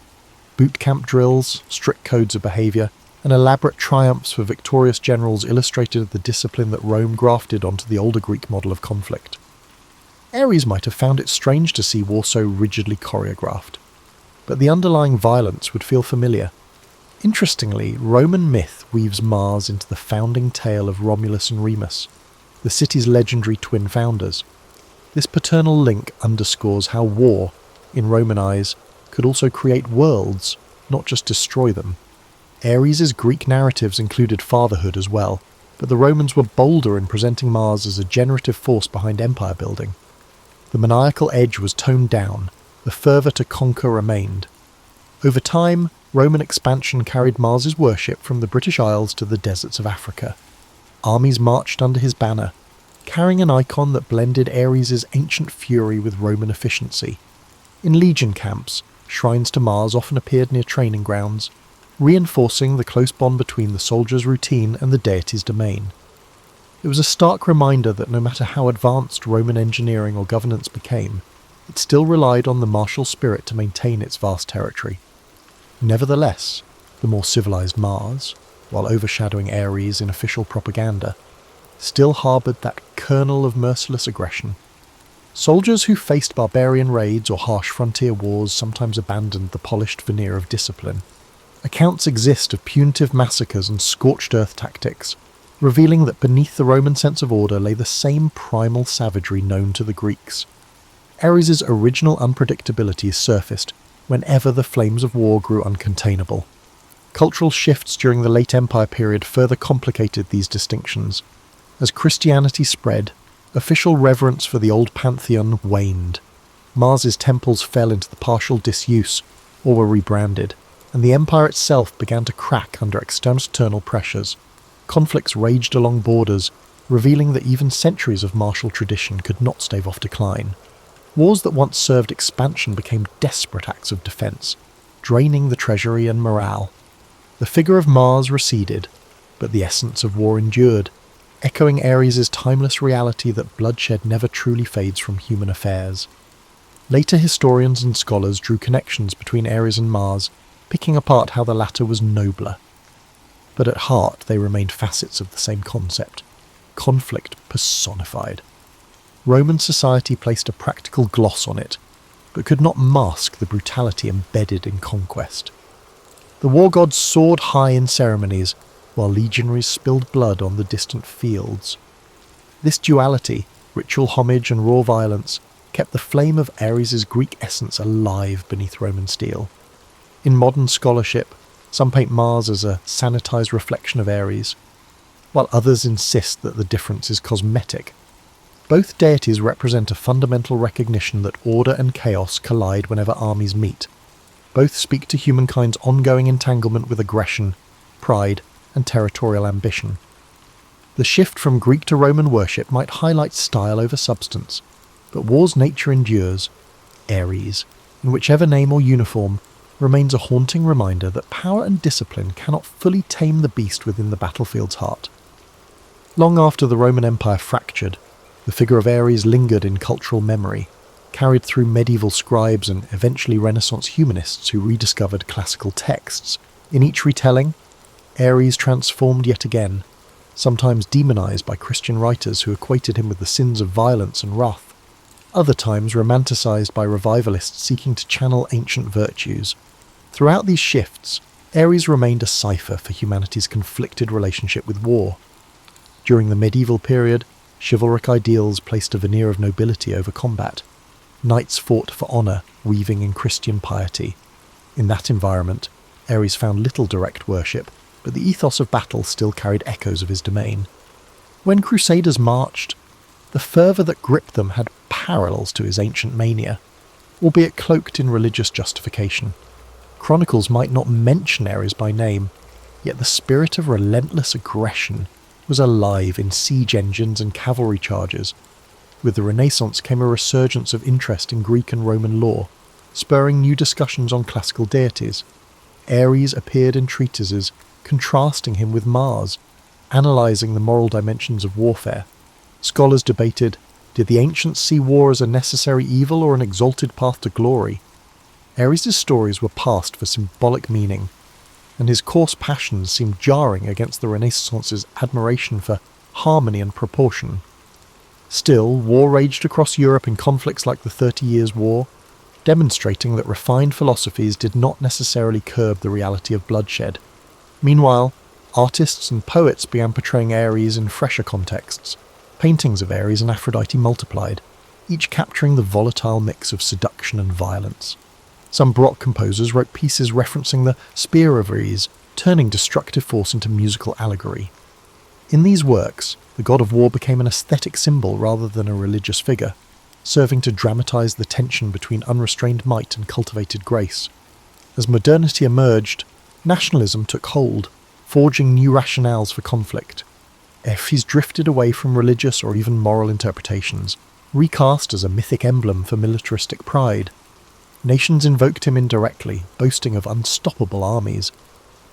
Boot camp drills, strict codes of behaviour, and elaborate triumphs for victorious generals illustrated the discipline that Rome grafted onto the older Greek model of conflict. Ares might have found it strange to see war so rigidly choreographed, but the underlying violence would feel familiar. Interestingly, Roman myth weaves Mars into the founding tale of Romulus and Remus, the city's legendary twin founders. This paternal link underscores how war, in Roman eyes, could also create worlds, not just destroy them. Ares' Greek narratives included fatherhood as well, but the Romans were bolder in presenting Mars as a generative force behind empire building. The maniacal edge was toned down, the fervour to conquer remained. Over time, Roman expansion carried Mars' worship from the British Isles to the deserts of Africa. Armies marched under his banner, carrying an icon that blended Ares' ancient fury with Roman efficiency. In legion camps, shrines to Mars often appeared near training grounds, reinforcing the close bond between the soldier's routine and the deity's domain. It was a stark reminder that no matter how advanced Roman engineering or governance became, it still relied on the martial spirit to maintain its vast territory. Nevertheless, the more civilized Mars, while overshadowing Ares in official propaganda, still harboured that kernel of merciless aggression. Soldiers who faced barbarian raids or harsh frontier wars sometimes abandoned the polished veneer of discipline. Accounts exist of punitive massacres and scorched earth tactics, revealing that beneath the Roman sense of order lay the same primal savagery known to the Greeks. Ares' original unpredictability surfaced whenever the flames of war grew uncontainable. Cultural shifts during the late Empire period further complicated these distinctions. As Christianity spread, official reverence for the old pantheon waned. Mars' temples fell into the partial disuse or were rebranded. and the empire itself began to crack under external pressures. Conflicts raged along borders, revealing that even centuries of martial tradition could not stave off decline. Wars that once served expansion became desperate acts of defence, draining the treasury and morale. The figure of Mars receded, but the essence of war endured, echoing Ares' timeless reality that bloodshed never truly fades from human affairs. Later historians and scholars drew connections between Ares and Mars, picking apart how the latter was nobler. But at heart they remained facets of the same concept: conflict personified. Roman society placed a practical gloss on it, but could not mask the brutality embedded in conquest. The war gods soared high in ceremonies, while legionaries spilled blood on the distant fields. This duality, ritual homage and raw violence, kept the flame of Ares' Greek essence alive beneath Roman steel. In modern scholarship, some paint Mars as a sanitized reflection of Ares, while others insist that the difference is cosmetic. Both deities represent a fundamental recognition that order and chaos collide whenever armies meet. Both speak to humankind's ongoing entanglement with aggression, pride, and territorial ambition. The shift from Greek to Roman worship might highlight style over substance, but war's nature endures. Ares, in whichever name or uniform, remains a haunting reminder that power and discipline cannot fully tame the beast within the battlefield's heart. Long after the Roman Empire fractured, the figure of Ares lingered in cultural memory, carried through medieval scribes and eventually Renaissance humanists who rediscovered classical texts. In each retelling, Ares transformed yet again, sometimes demonized by Christian writers who equated him with the sins of violence and wrath, other times romanticized by revivalists seeking to channel ancient virtues. Throughout these shifts, Ares remained a cipher for humanity's conflicted relationship with war. During the medieval period, chivalric ideals placed a veneer of nobility over combat. Knights fought for honour, weaving in Christian piety. In that environment, Ares found little direct worship, but the ethos of battle still carried echoes of his domain. When crusaders marched, the fervour that gripped them had parallels to his ancient mania, albeit cloaked in religious justification. Chronicles might not mention Ares by name, yet the spirit of relentless aggression was alive in siege engines and cavalry charges. With the Renaissance came a resurgence of interest in Greek and Roman lore, spurring new discussions on classical deities. Ares appeared in treatises contrasting him with Mars, analysing the moral dimensions of warfare. Scholars debated, did the ancients see war as a necessary evil or an exalted path to glory? Ares' stories were passed for symbolic meaning, and his coarse passions seemed jarring against the Renaissance's admiration for harmony and proportion. Still, war raged across Europe in conflicts like the 30 Years' War, demonstrating that refined philosophies did not necessarily curb the reality of bloodshed. Meanwhile, artists and poets began portraying Ares in fresher contexts. Paintings of Ares and Aphrodite multiplied, each capturing the volatile mix of seduction and violence. Some Baroque composers wrote pieces referencing the spear of Ares, turning destructive force into musical allegory. In these works, the god of war became an aesthetic symbol rather than a religious figure, serving to dramatize the tension between unrestrained might and cultivated grace. As modernity emerged, nationalism took hold, forging new rationales for conflict. Ares drifted away from religious or even moral interpretations, recast as a mythic emblem for militaristic pride. Nations invoked him indirectly, boasting of unstoppable armies.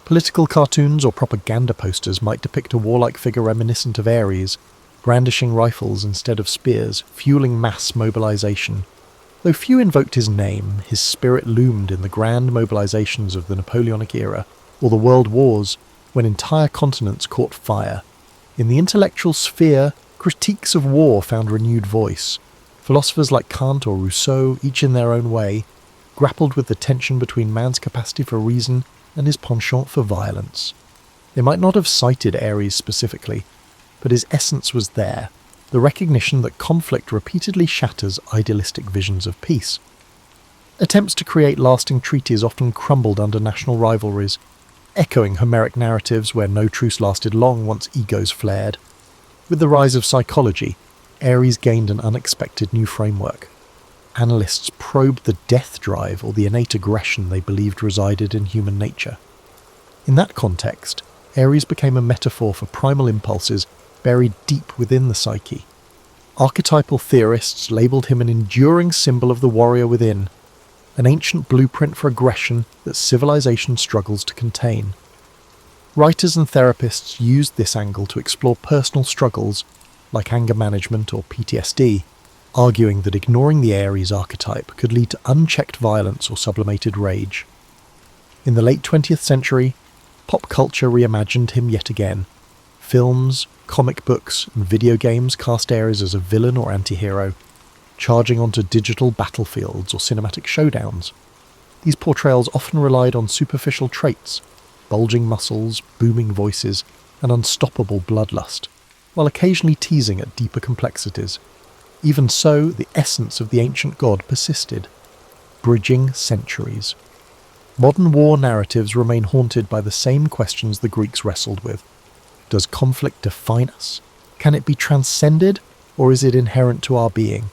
Political cartoons or propaganda posters might depict a warlike figure reminiscent of Ares, brandishing rifles instead of spears, fueling mass mobilization. Though few invoked his name, his spirit loomed in the grand mobilizations of the Napoleonic era, or the World Wars, when entire continents caught fire. In the intellectual sphere, critiques of war found renewed voice. Philosophers like Kant or Rousseau, each in their own way, grappled with the tension between man's capacity for reason and his penchant for violence. They might not have cited Ares specifically, but his essence was there, the recognition that conflict repeatedly shatters idealistic visions of peace. Attempts to create lasting treaties often crumbled under national rivalries, echoing Homeric narratives where no truce lasted long once egos flared. With the rise of psychology, Ares gained an unexpected new framework. analysts probed the death drive or the innate aggression they believed resided in human nature. In that context, Aries became a metaphor for primal impulses buried deep within the psyche. Archetypal theorists labelled him an enduring symbol of the warrior within, an ancient blueprint for aggression that civilization struggles to contain. Writers and therapists used this angle to explore personal struggles, like anger management or PTSD, arguing that ignoring the Aries archetype could lead to unchecked violence or sublimated rage. In the late 20th century, pop culture reimagined him yet again. Films, comic books, and video games cast Aries as a villain or anti-hero, charging onto digital battlefields or cinematic showdowns. These portrayals often relied on superficial traits, bulging muscles, booming voices, and unstoppable bloodlust, while occasionally teasing at deeper complexities. Even so, the essence of the ancient god persisted, bridging centuries. Modern war narratives remain haunted by the same questions the Greeks wrestled with. Does conflict define us? Can it be transcended, or is it inherent to our being?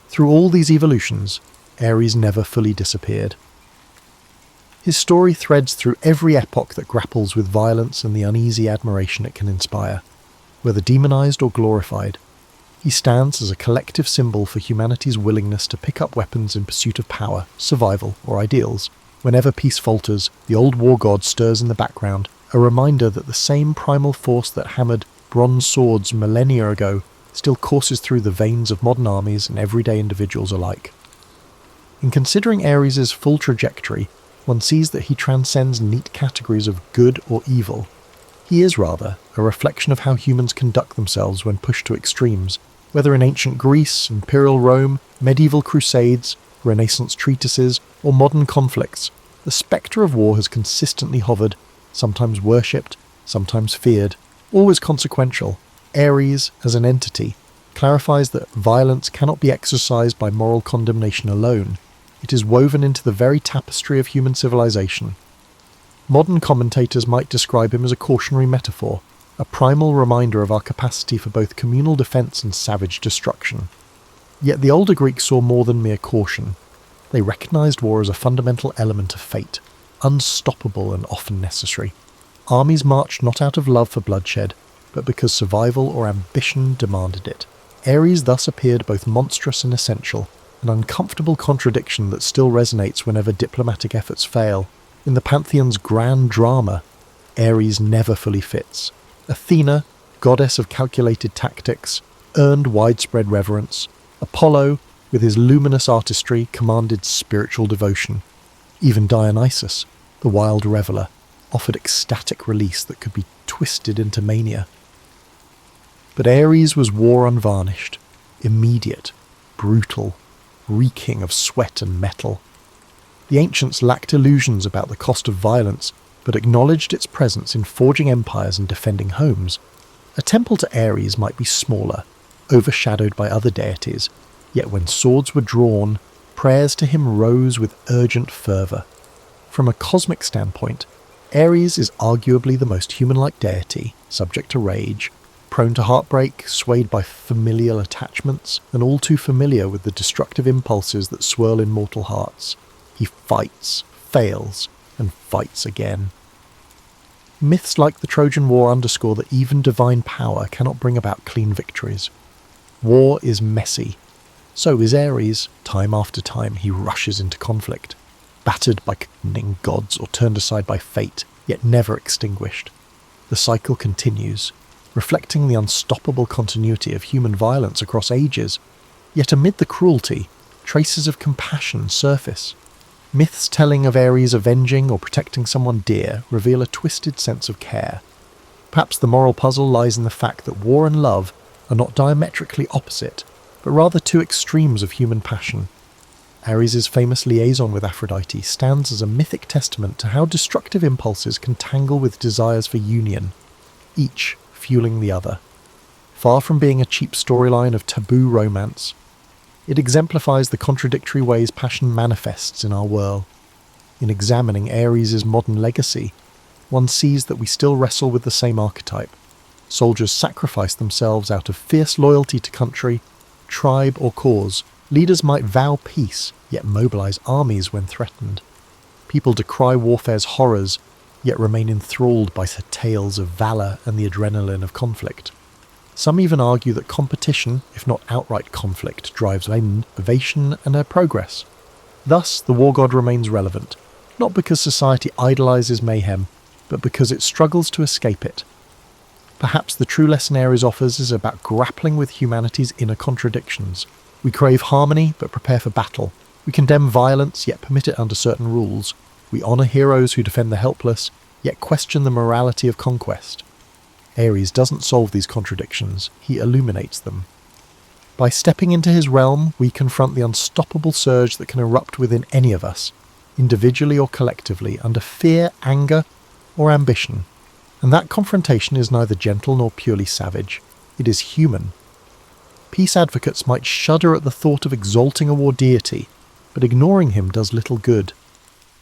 Through all these evolutions, Aries never fully disappeared. His story threads through every epoch that grapples with violence and the uneasy admiration it can inspire. Whether demonized or glorified, he stands as a collective symbol for humanity's willingness to pick up weapons in pursuit of power, survival, or ideals. Whenever peace falters, the old war god stirs in the background, a reminder that the same primal force that hammered bronze swords millennia ago still courses through the veins of modern armies and everyday individuals alike. In considering Aries' full trajectory, one sees that he transcends neat categories of good or evil. He is, rather, a reflection of how humans conduct themselves when pushed to extremes, whether in ancient Greece, Imperial Rome, medieval crusades, Renaissance treatises, or modern conflicts. The spectre of war has consistently hovered, sometimes worshipped, sometimes feared, always consequential. Aries, as an entity, clarifies that violence cannot be exercised by moral condemnation alone. It is woven into the very tapestry of human civilization. Modern commentators might describe him as a cautionary metaphor, a primal reminder of our capacity for both communal defense and savage destruction. Yet the older Greeks saw more than mere caution. They recognized war as a fundamental element of fate, unstoppable and often necessary. Armies marched not out of love for bloodshed, but because survival or ambition demanded it. Aries thus appeared both monstrous and essential, an uncomfortable contradiction that still resonates whenever diplomatic efforts fail. In the Pantheon's grand drama, Aries never fully fits. Athena, goddess of calculated tactics, earned widespread reverence. Apollo, with his luminous artistry, commanded spiritual devotion. Even Dionysus, the wild reveller, offered ecstatic release that could be twisted into mania. But Aries was war unvarnished, immediate, brutal, reeking of sweat and metal. The ancients lacked illusions about the cost of violence, but acknowledged its presence in forging empires and defending homes. A temple to Ares might be smaller, overshadowed by other deities, yet when swords were drawn, prayers to him rose with urgent fervour. From a cosmic standpoint, Ares is arguably the most human-like deity, subject to rage, prone to heartbreak, swayed by familial attachments, and all too familiar with the destructive impulses that swirl in mortal hearts. He fights, fails, and fights again. Myths like the Trojan War underscore that even divine power cannot bring about clean victories. War is messy. So is Ares. Time after time he rushes into conflict, battered by contending gods or turned aside by fate, yet never extinguished. The cycle continues, reflecting the unstoppable continuity of human violence across ages. Yet amid the cruelty, traces of compassion surface. Myths telling of Ares avenging or protecting someone dear reveal a twisted sense of care. Perhaps the moral puzzle lies in the fact that war and love are not diametrically opposite, but rather two extremes of human passion. Ares' famous liaison with Aphrodite stands as a mythic testament to how destructive impulses can tangle with desires for union, each fueling the other. Far from being a cheap storyline of taboo romance, it exemplifies the contradictory ways passion manifests in our world. In examining Ares' modern legacy, one sees that we still wrestle with the same archetype. Soldiers sacrifice themselves out of fierce loyalty to country, tribe or cause, Leaders might vow peace, yet mobilize armies when threatened. People decry warfare's horrors, yet remain enthralled by her tales of valour and the adrenaline of conflict. Some even argue that competition, if not outright conflict, drives innovation and progress. Thus, the war god remains relevant, not because society idolises mayhem, but because it struggles to escape it. Perhaps the true lesson Ares offers is about grappling with humanity's inner contradictions. We crave harmony, but prepare for battle. We condemn violence, yet permit it under certain rules. We honour heroes who defend the helpless, yet question the morality of conquest. Ares doesn't solve these contradictions, he illuminates them. By stepping into his realm, we confront the unstoppable surge that can erupt within any of us, individually or collectively, under fear, anger, or ambition. And that confrontation is neither gentle nor purely savage. It is human. Peace advocates might shudder at the thought of exalting a war deity, but ignoring him does little good.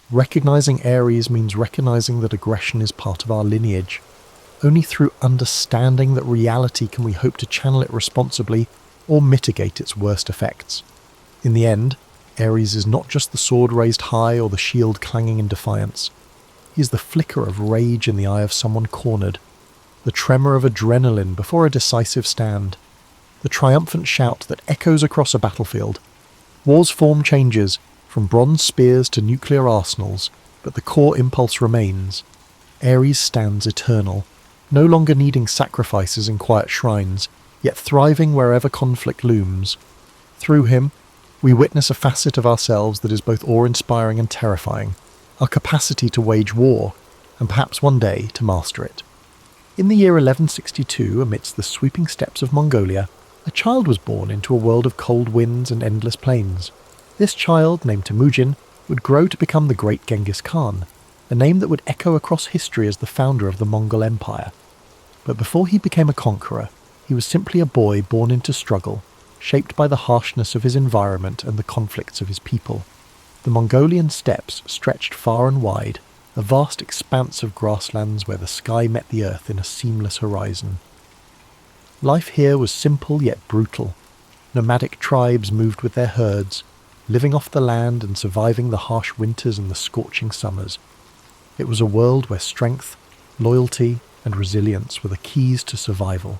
Recognizing Ares means recognizing that aggression is part of our lineage. Only through understanding that reality can we hope to channel it responsibly or mitigate its worst effects. In the end, Ares is not just the sword raised high or the shield clanging in defiance. He is the flicker of rage in the eye of someone cornered, the tremor of adrenaline before a decisive stand, the triumphant shout that echoes across a battlefield. War's form changes, from bronze spears to nuclear arsenals, but the core impulse remains. Ares stands eternal, no longer needing sacrifices in quiet shrines, yet thriving wherever conflict looms. Through him, we witness a facet of ourselves that is both awe-inspiring and terrifying, our capacity to wage war, and perhaps one day to master it. In the year 1162, amidst the sweeping steppes of Mongolia, a child was born into a world of cold winds and endless plains. This child, named Temujin, would grow to become the great Genghis Khan, a name that would echo across history as the founder of the Mongol Empire. But before he became a conqueror, he was simply a boy born into struggle, shaped by the harshness of his environment and the conflicts of his people. The Mongolian steppes stretched far and wide, a vast expanse of grasslands where the sky met the earth in a seamless horizon. Life here was simple yet brutal. Nomadic tribes moved with their herds, living off the land and surviving the harsh winters and the scorching summers. It was a world where strength, loyalty, and resilience were the keys to survival.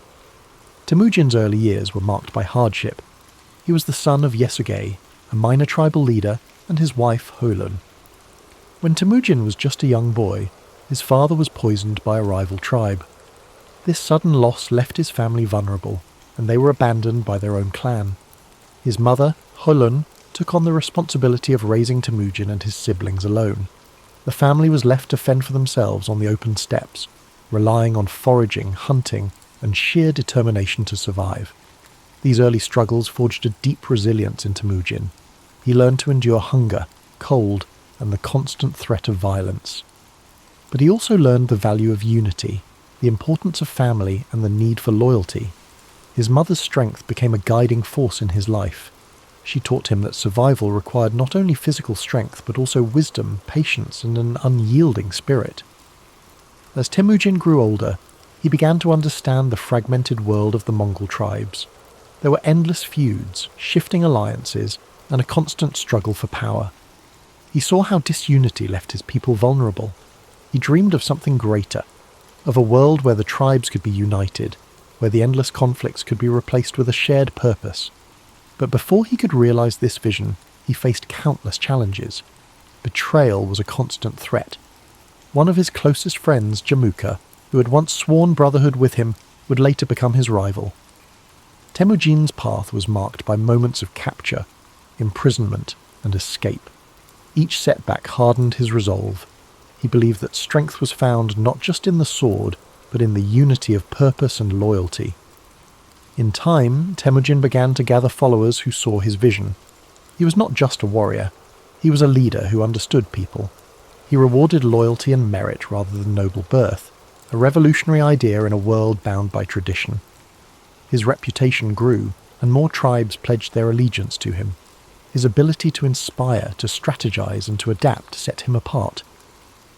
Temujin's early years were marked by hardship. He was the son of Yesugei, a minor tribal leader, and his wife Holun. When Temujin was just a young boy, his father was poisoned by a rival tribe. This sudden loss left his family vulnerable, and they were abandoned by their own clan. His mother, Holun, took on the responsibility of raising Temujin and his siblings alone. The family was left to fend for themselves on the open steppes, relying on foraging, hunting, and sheer determination to survive. These early struggles forged a deep resilience in Temujin. He learned to endure hunger, cold, and the constant threat of violence. But he also learned the value of unity, the importance of family, and the need for loyalty. His mother's strength became a guiding force in his life. She taught him that survival required not only physical strength, but also wisdom, patience, and an unyielding spirit. As Temujin grew older, he began to understand the fragmented world of the Mongol tribes. There were endless feuds, shifting alliances, and a constant struggle for power. He saw how disunity left his people vulnerable. He dreamed of something greater, of a world where the tribes could be united, where the endless conflicts could be replaced with a shared purpose. But before he could realize this vision, he faced countless challenges. Betrayal was a constant threat. One of his closest friends, Jamuka, who had once sworn brotherhood with him, would later become his rival. Temujin's path was marked by moments of capture, imprisonment, and escape. Each setback hardened his resolve. He believed that strength was found not just in the sword, but in the unity of purpose and loyalty. In time, Temujin began to gather followers who saw his vision. He was not just a warrior. He was a leader who understood people. He rewarded loyalty and merit rather than noble birth, a revolutionary idea in a world bound by tradition. His reputation grew, and more tribes pledged their allegiance to him. His ability to inspire, to strategize, and to adapt set him apart.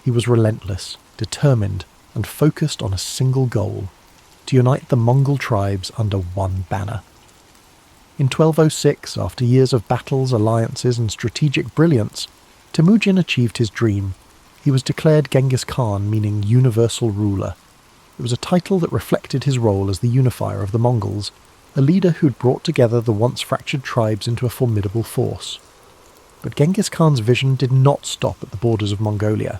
He was relentless, determined, and focused on a single goal: to unite the Mongol tribes under one banner. In 1206, after years of battles, alliances, and strategic brilliance, Temujin achieved his dream. He was declared Genghis Khan, meaning universal ruler. It was a title that reflected his role as the unifier of the Mongols, a leader who'd brought together the once fractured tribes into a formidable force. But Genghis Khan's vision did not stop at the borders of Mongolia.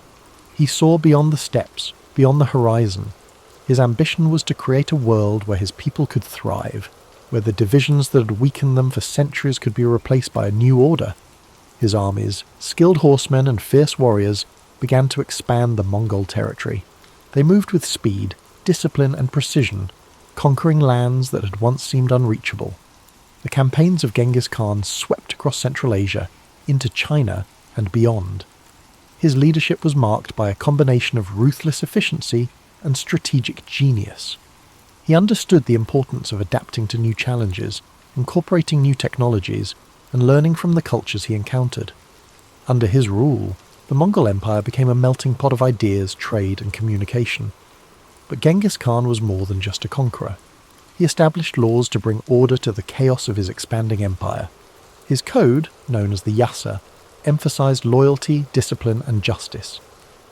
He saw beyond the steppes, beyond the horizon. His ambition was to create a world where his people could thrive, where the divisions that had weakened them for centuries could be replaced by a new order. His armies, skilled horsemen and fierce warriors, began to expand the Mongol territory. They moved with speed, discipline and precision, conquering lands that had once seemed unreachable. The campaigns of Genghis Khan swept across Central Asia, into China and beyond. His leadership was marked by a combination of ruthless efficiency and strategic genius. He understood the importance of adapting to new challenges, incorporating new technologies, and learning from the cultures he encountered. Under his rule, the Mongol Empire became a melting pot of ideas, trade, and communication. But Genghis Khan was more than just a conqueror. He established laws to bring order to the chaos of his expanding empire. His code, known as the Yasa, emphasized loyalty, discipline, and justice.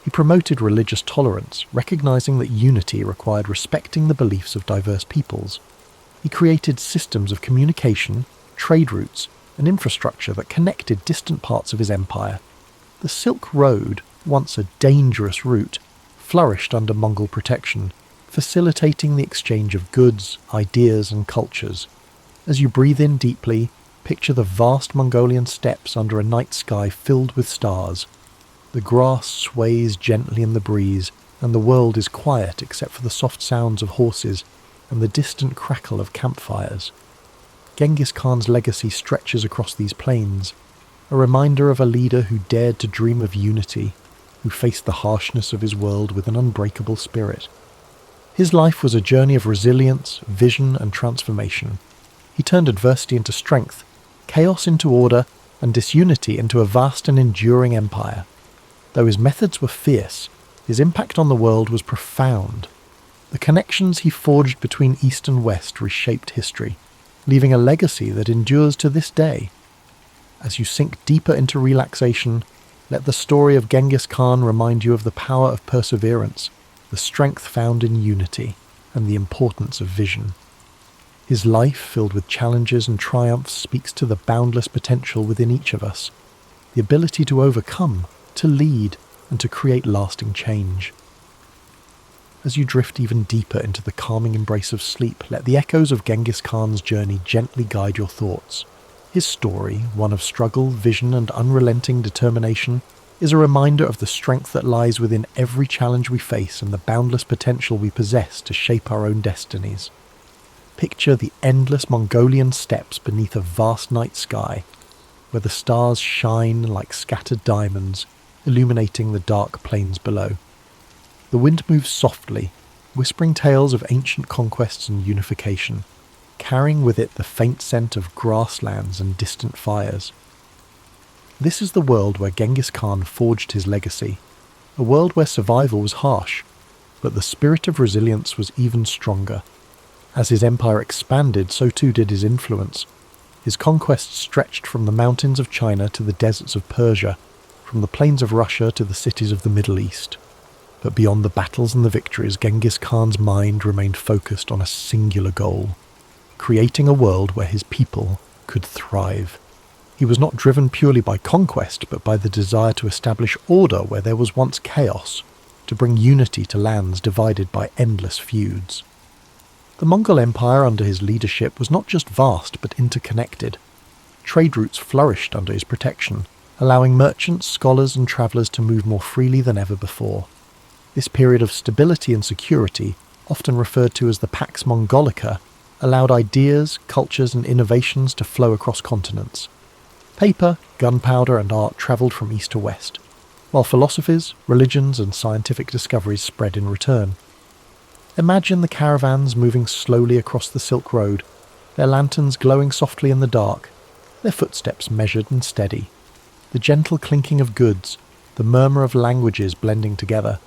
He promoted religious tolerance, recognizing that unity required respecting the beliefs of diverse peoples. He created systems of communication, trade routes, and infrastructure that connected distant parts of his empire. The Silk Road, once a dangerous route, flourished under Mongol protection, facilitating the exchange of goods, ideas, and cultures. As you breathe in deeply, picture the vast Mongolian steppes under a night sky filled with stars. The grass sways gently in the breeze, and the world is quiet except for the soft sounds of horses and the distant crackle of campfires. Genghis Khan's legacy stretches across these plains, a reminder of a leader who dared to dream of unity, who faced the harshness of his world with an unbreakable spirit. His life was a journey of resilience, vision, and transformation. He turned adversity into strength, chaos into order, and disunity into a vast and enduring empire. Though his methods were fierce, his impact on the world was profound. The connections he forged between East and West reshaped history, leaving a legacy that endures to this day. As you sink deeper into relaxation, let the story of Genghis Khan remind you of the power of perseverance, the strength found in unity, and the importance of vision. His life, filled with challenges and triumphs, speaks to the boundless potential within each of us, the ability to overcome, to lead, and to create lasting change. As you drift even deeper into the calming embrace of sleep, let the echoes of Genghis Khan's journey gently guide your thoughts. His story, one of struggle, vision, and unrelenting determination, is a reminder of the strength that lies within every challenge we face and the boundless potential we possess to shape our own destinies. Picture the endless Mongolian steppes beneath a vast night sky, where the stars shine like scattered diamonds, illuminating the dark plains below. The wind moves softly, whispering tales of ancient conquests and unification, carrying with it the faint scent of grasslands and distant fires. This is the world where Genghis Khan forged his legacy, a world where survival was harsh, but the spirit of resilience was even stronger. As his empire expanded, so too did his influence. His conquests stretched from the mountains of China to the deserts of Persia, from the plains of Russia to the cities of the Middle East. But beyond the battles and the victories, Genghis Khan's mind remained focused on a singular goal: creating a world where his people could thrive. He was not driven purely by conquest, but by the desire to establish order where there was once chaos, to bring unity to lands divided by endless feuds. The Mongol Empire under his leadership was not just vast, but interconnected. Trade routes flourished under his protection, allowing merchants, scholars, and travellers to move more freely than ever before. This period of stability and security, often referred to as the Pax Mongolica, allowed ideas, cultures, and innovations to flow across continents. Paper, gunpowder, and art travelled from east to west, while philosophies, religions, and scientific discoveries spread in return. Imagine the caravans moving slowly across the Silk Road, their lanterns glowing softly in the dark, their footsteps measured and steady, the gentle clinking of goods, the murmur of languages blending together.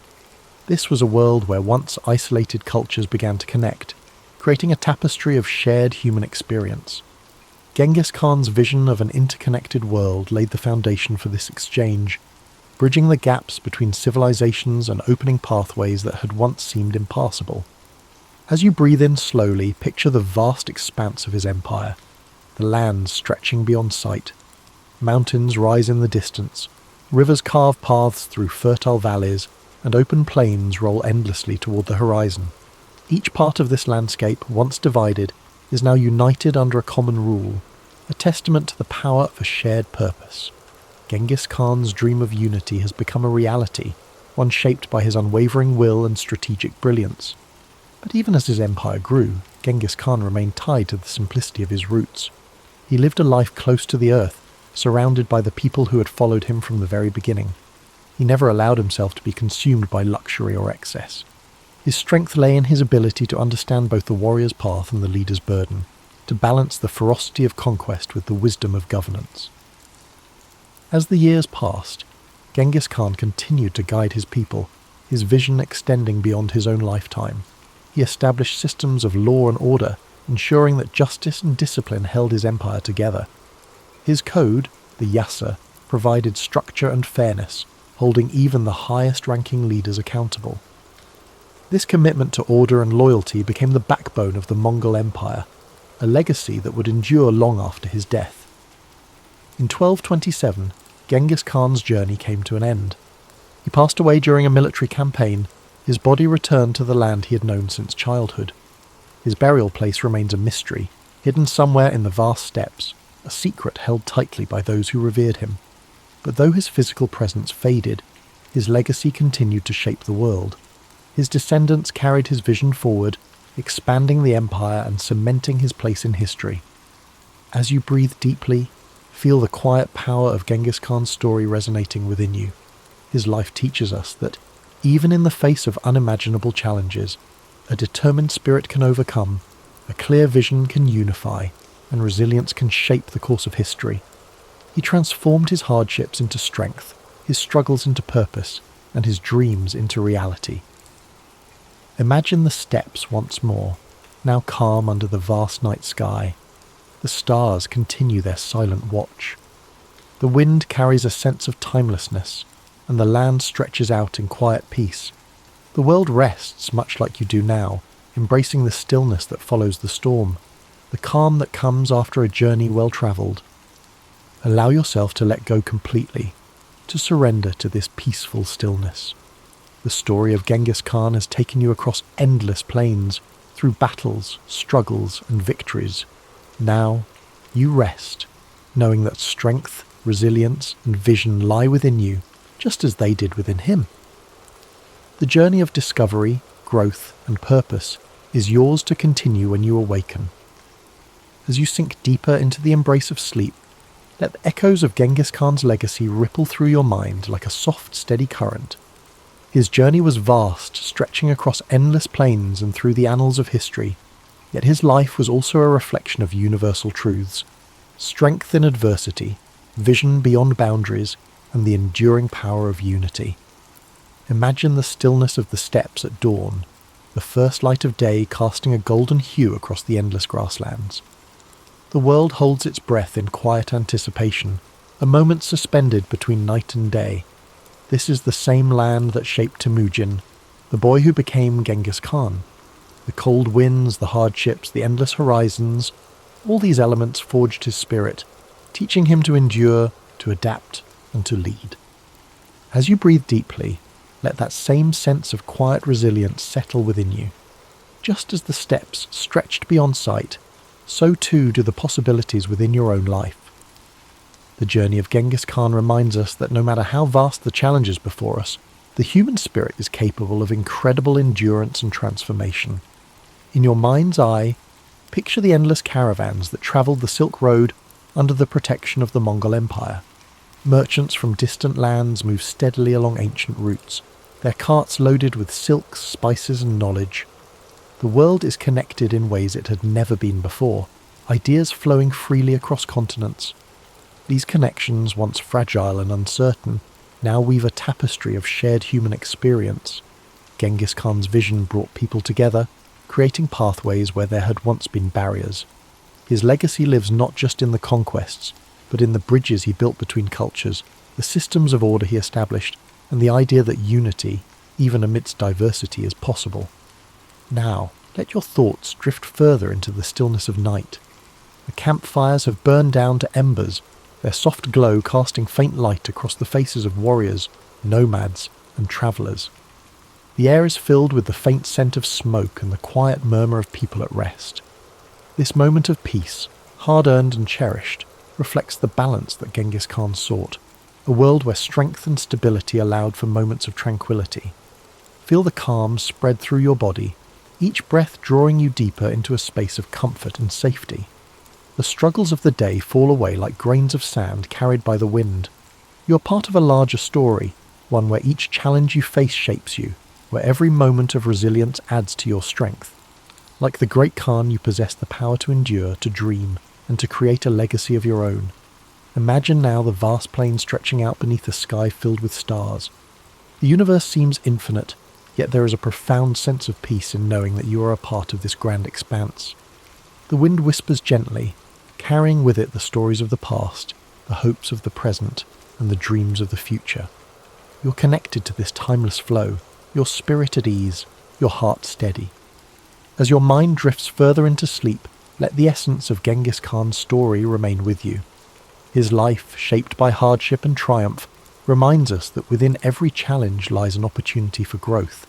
This was a world where once isolated cultures began to connect, creating a tapestry of shared human experience. Genghis Khan's vision of an interconnected world laid the foundation for this exchange, bridging the gaps between civilizations and opening pathways that had once seemed impassable. As you breathe in slowly, picture the vast expanse of his empire, the lands stretching beyond sight. Mountains rise in the distance, rivers carve paths through fertile valleys, and open plains roll endlessly toward the horizon. Each part of this landscape, once divided, is now united under a common rule, a testament to the power of a shared purpose. Genghis Khan's dream of unity has become a reality, one shaped by his unwavering will and strategic brilliance. But even as his empire grew, Genghis Khan remained tied to the simplicity of his roots. He lived a life close to the earth, surrounded by the people who had followed him from the very beginning. He never allowed himself to be consumed by luxury or excess. His strength lay in his ability to understand both the warrior's path and the leader's burden, to balance the ferocity of conquest with the wisdom of governance. As the years passed, Genghis Khan continued to guide his people, his vision extending beyond his own lifetime. He established systems of law and order, ensuring that justice and discipline held his empire together. His code, the Yasa, provided structure and fairness, holding even the highest-ranking leaders accountable. This commitment to order and loyalty became the backbone of the Mongol Empire, a legacy that would endure long after his death. In 1227, Genghis Khan's journey came to an end. He passed away during a military campaign. His body returned to the land he had known since childhood. His burial place remains a mystery, hidden somewhere in the vast steppes, a secret held tightly by those who revered him. But though his physical presence faded, his legacy continued to shape the world. His descendants carried his vision forward, expanding the empire and cementing his place in history. As you breathe deeply, feel the quiet power of Genghis Khan's story resonating within you. His life teaches us that, even in the face of unimaginable challenges, a determined spirit can overcome, a clear vision can unify, and resilience can shape the course of history. He transformed his hardships into strength, his struggles into purpose, and his dreams into reality. Imagine the steppes once more, now calm under the vast night sky. The stars continue their silent watch. The wind carries a sense of timelessness, and the land stretches out in quiet peace. The world rests much like you do now, embracing the stillness that follows the storm, the calm that comes after a journey well travelled. Allow yourself to let go completely, to surrender to this peaceful stillness. The story of Genghis Khan has taken you across endless plains, through battles, struggles, and victories. Now, you rest, knowing that strength, resilience, and vision lie within you, just as they did within him. The journey of discovery, growth, and purpose is yours to continue when you awaken. As you sink deeper into the embrace of sleep, let the echoes of Genghis Khan's legacy ripple through your mind like a soft, steady current. His journey was vast, stretching across endless plains and through the annals of history, yet his life was also a reflection of universal truths: strength in adversity, vision beyond boundaries, and the enduring power of unity. Imagine the stillness of the steppes at dawn, the first light of day casting a golden hue across the endless grasslands. The world holds its breath in quiet anticipation, a moment suspended between night and day. This is the same land that shaped Temujin, the boy who became Genghis Khan. The cold winds, the hardships, the endless horizons, all these elements forged his spirit, teaching him to endure, to adapt, and to lead. As you breathe deeply, let that same sense of quiet resilience settle within you. Just as the steppes stretched beyond sight, so too do the possibilities within your own life. The journey of Genghis Khan reminds us that no matter how vast the challenges before us, the human spirit is capable of incredible endurance and transformation. In your mind's eye, picture the endless caravans that travelled the Silk Road under the protection of the Mongol Empire. Merchants from distant lands move steadily along ancient routes, their carts loaded with silks, spices, and knowledge. The world is connected in ways it had never been before, ideas flowing freely across continents. These connections, once fragile and uncertain, now weave a tapestry of shared human experience. Genghis Khan's vision brought people together, creating pathways where there had once been barriers. His legacy lives not just in the conquests, but in the bridges he built between cultures, the systems of order he established, and the idea that unity, even amidst diversity, is possible. Now, let your thoughts drift further into the stillness of night. The campfires have burned down to embers, their soft glow casting faint light across the faces of warriors, nomads, and travellers. The air is filled with the faint scent of smoke and the quiet murmur of people at rest. This moment of peace, hard-earned and cherished, reflects the balance that Genghis Khan sought, a world where strength and stability allowed for moments of tranquility. Feel the calm spread through your body, each breath drawing you deeper into a space of comfort and safety. The struggles of the day fall away like grains of sand carried by the wind. You are part of a larger story, one where each challenge you face shapes you, where every moment of resilience adds to your strength. Like the great Khan, you possess the power to endure, to dream, and to create a legacy of your own. Imagine now the vast plain stretching out beneath a sky filled with stars. The universe seems infinite, yet there is a profound sense of peace in knowing that you are a part of this grand expanse. The wind whispers gently, carrying with it the stories of the past, the hopes of the present, and the dreams of the future. You're connected to this timeless flow, your spirit at ease, your heart steady. As your mind drifts further into sleep, let the essence of Genghis Khan's story remain with you. His life, shaped by hardship and triumph, reminds us that within every challenge lies an opportunity for growth.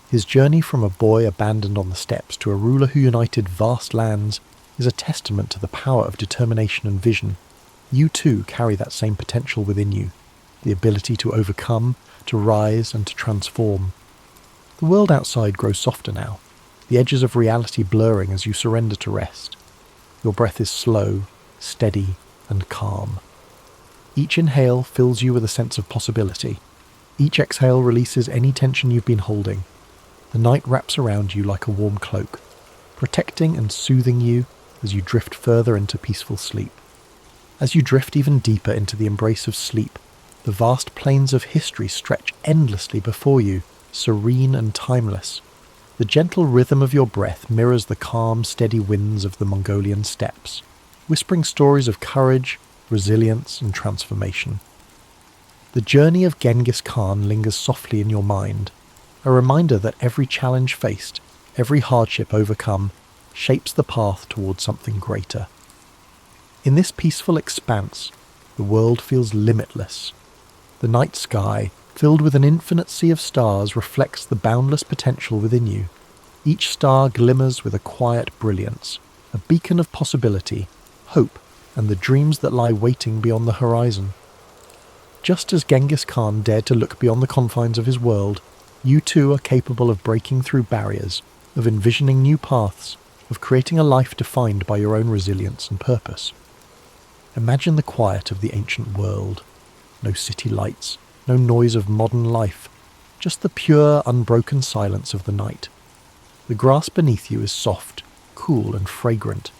His journey from a boy abandoned on the steppes to a ruler who united vast lands is a testament to the power of determination and vision. You too carry that same potential within you, the ability to overcome, to rise, and to transform. The world outside grows softer now, the edges of reality blurring as you surrender to rest. Your breath is slow, steady, and calm. Each inhale fills you with a sense of possibility. Each exhale releases any tension you've been holding. The night wraps around you like a warm cloak, protecting and soothing you as you drift further into peaceful sleep. As you drift even deeper into the embrace of sleep, the vast plains of history stretch endlessly before you, serene and timeless. The gentle rhythm of your breath mirrors the calm, steady winds of the Mongolian steppes, whispering stories of courage, resilience, and transformation. The journey of Genghis Khan lingers softly in your mind, a reminder that every challenge faced, every hardship overcome, shapes the path towards something greater. In this peaceful expanse, the world feels limitless. The night sky, filled with an infinite sea of stars, reflects the boundless potential within you. Each star glimmers with a quiet brilliance, a beacon of possibility, hope, and the dreams that lie waiting beyond the horizon. Just as Genghis Khan dared to look beyond the confines of his world, you too are capable of breaking through barriers, of envisioning new paths, of creating a life defined by your own resilience and purpose. Imagine the quiet of the ancient world. No city lights, no noise of modern life, just the pure, unbroken silence of the night. The grass beneath you is soft, cool, and fragrant.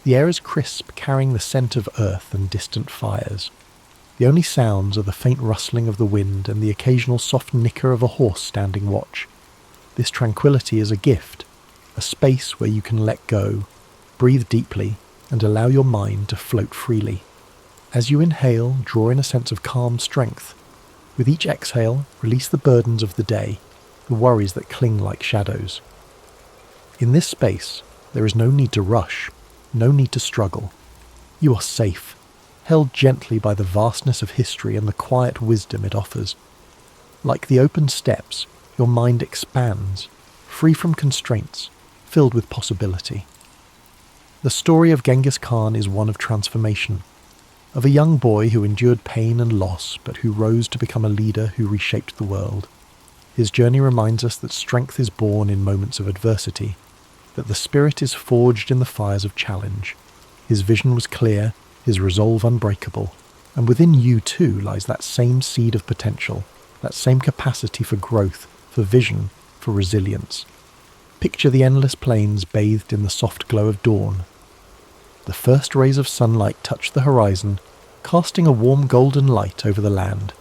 The air is crisp, carrying the scent of earth and distant fires. The only sounds are the faint rustling of the wind and the occasional soft nicker of a horse standing watch. This tranquility is a gift, a space where you can let go, breathe deeply, and allow your mind to float freely. As you inhale, draw in a sense of calm strength. With each exhale, release the burdens of the day, the worries that cling like shadows. In this space, there is no need to rush, no need to struggle. You are safe, held gently by the vastness of history and the quiet wisdom it offers. Like the open steppes, your mind expands, free from constraints, filled with possibility. The story of Genghis Khan is one of transformation, of a young boy who endured pain and loss, but who rose to become a leader who reshaped the world. His journey reminds us that strength is born in moments of adversity, that the spirit is forged in the fires of challenge. His vision was clear, his resolve unbreakable, and within you too lies that same seed of potential, that same capacity for growth, for vision, for resilience. Picture the endless plains bathed in the soft glow of dawn. The first rays of sunlight touch the horizon, casting a warm golden light over the land.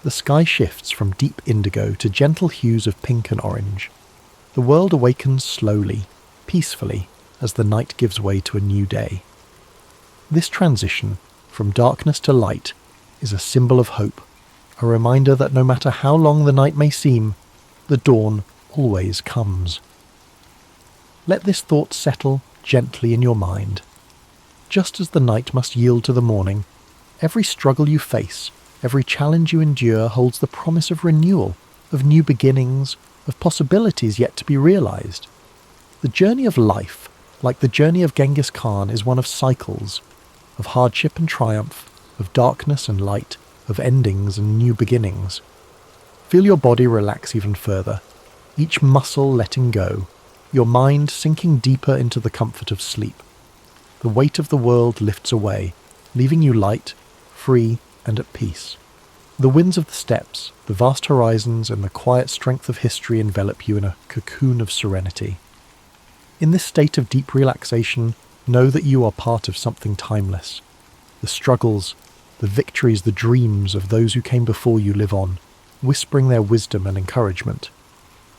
The sky shifts from deep indigo to gentle hues of pink and orange. The world awakens slowly, peacefully, as the night gives way to a new day. This transition from darkness to light is a symbol of hope, a reminder that no matter how long the night may seem, the dawn always comes. Let this thought settle gently in your mind. Just as the night must yield to the morning, every struggle you face, every challenge you endure holds the promise of renewal, of new beginnings, of possibilities yet to be realized. The journey of life, like the journey of Genghis Khan, is one of cycles, of hardship and triumph, of darkness and light, of endings and new beginnings. Feel your body relax even further, each muscle letting go, your mind sinking deeper into the comfort of sleep. The weight of the world lifts away, leaving you light, free, and at peace. The winds of the steppes, the vast horizons, and the quiet strength of history envelop you in a cocoon of serenity. In this state of deep relaxation, know that you are part of something timeless. The struggles, the victories, the dreams of those who came before you live on, whispering their wisdom and encouragement.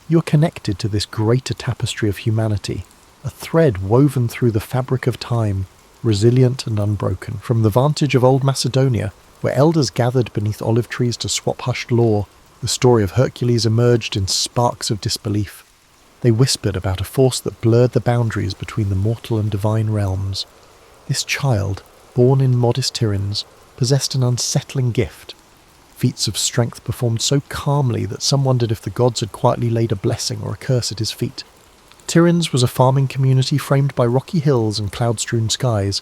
You are connected to this greater tapestry of humanity, a thread woven through the fabric of time, resilient and unbroken. From the vantage of old Macedonia, where elders gathered beneath olive trees to swap hushed lore, the story of Hercules emerged in sparks of disbelief. They whispered about a force that blurred the boundaries between the mortal and divine realms. This child, born in modest Tiryns, possessed an unsettling gift. Feats of strength performed so calmly that some wondered if the gods had quietly laid a blessing or a curse at his feet. Tiryns was a farming community framed by rocky hills and cloud-strewn skies,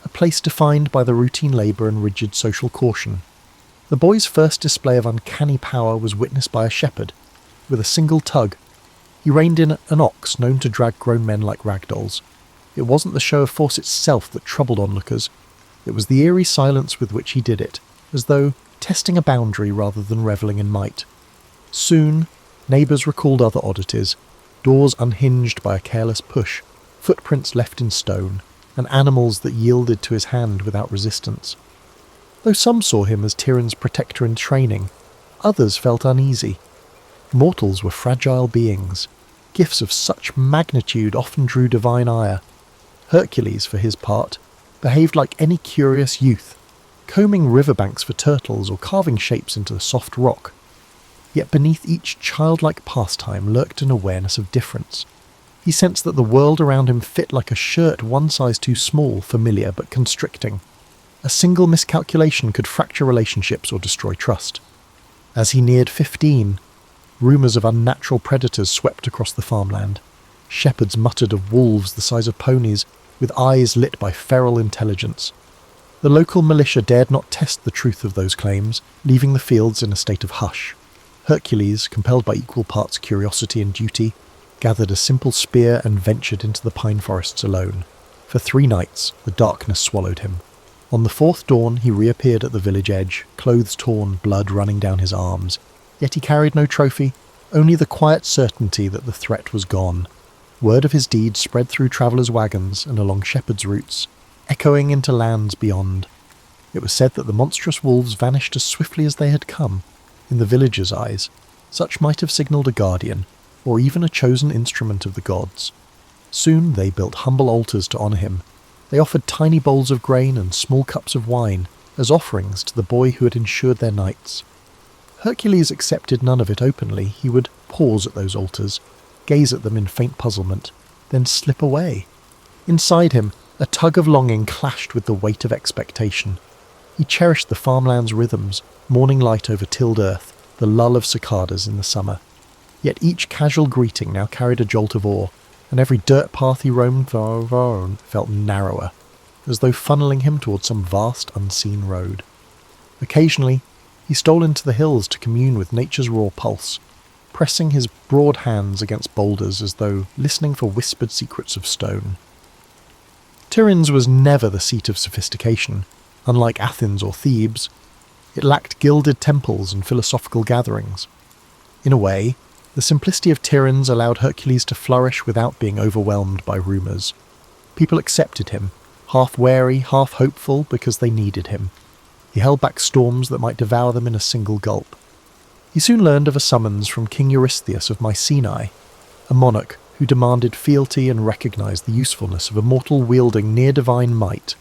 a place defined by the routine labour and rigid social caution. The boy's first display of uncanny power was witnessed by a shepherd. With a single tug, he reined in an ox known to drag grown men like ragdolls. It wasn't the show of force itself that troubled onlookers. It was the eerie silence with which he did it, as though testing a boundary rather than revelling in might. Soon, neighbours recalled other oddities, doors unhinged by a careless push, footprints left in stone, and animals that yielded to his hand without resistance. Though some saw him as Tiryns' protector in training, others felt uneasy. Mortals were fragile beings. Gifts of such magnitude often drew divine ire. Hercules, for his part, behaved like any curious youth, combing riverbanks for turtles or carving shapes into the soft rock. Yet beneath each childlike pastime lurked an awareness of difference. He sensed that the world around him fit like a shirt one size too small, familiar but constricting. A single miscalculation could fracture relationships or destroy trust. As he neared 15, rumours of unnatural predators swept across the farmland. Shepherds muttered of wolves the size of ponies, with eyes lit by feral intelligence. The local militia dared not test the truth of those claims, leaving the fields in a state of hush. Hercules, compelled by equal parts curiosity and duty, gathered a simple spear and ventured into the pine forests alone. For 3 nights, the darkness swallowed him. On the 4th dawn, he reappeared at the village edge, clothes torn, blood running down his arms. Yet he carried no trophy, only the quiet certainty that the threat was gone. Word of his deeds spread through travellers' wagons and along shepherds' routes, echoing into lands beyond. It was said that the monstrous wolves vanished as swiftly as they had come. In the villagers' eyes, such might have signalled a guardian, or even a chosen instrument of the gods. Soon they built humble altars to honour him. They offered tiny bowls of grain and small cups of wine as offerings to the boy who had ensured their nights. Hercules accepted none of it openly. He would pause at those altars, gaze at them in faint puzzlement, then slip away. Inside him, a tug of longing clashed with the weight of expectation. He cherished the farmland's rhythms, morning light over tilled earth, the lull of cicadas in the summer. Yet each casual greeting now carried a jolt of awe, and every dirt path he roamed felt narrower, as though funneling him towards some vast unseen road. Occasionally, he stole into the hills to commune with nature's raw pulse, pressing his broad hands against boulders as though listening for whispered secrets of stone. Tiryns was never the seat of sophistication. Unlike Athens or Thebes, it lacked gilded temples and philosophical gatherings. In a way, the simplicity of Tiryns allowed Hercules to flourish without being overwhelmed by rumours. People accepted him, half wary, half hopeful, because they needed him. He held back storms that might devour them in a single gulp. He soon learned of a summons from King Eurystheus of Mycenae, a monarch who demanded fealty and recognized the usefulness of a mortal wielding near-divine might.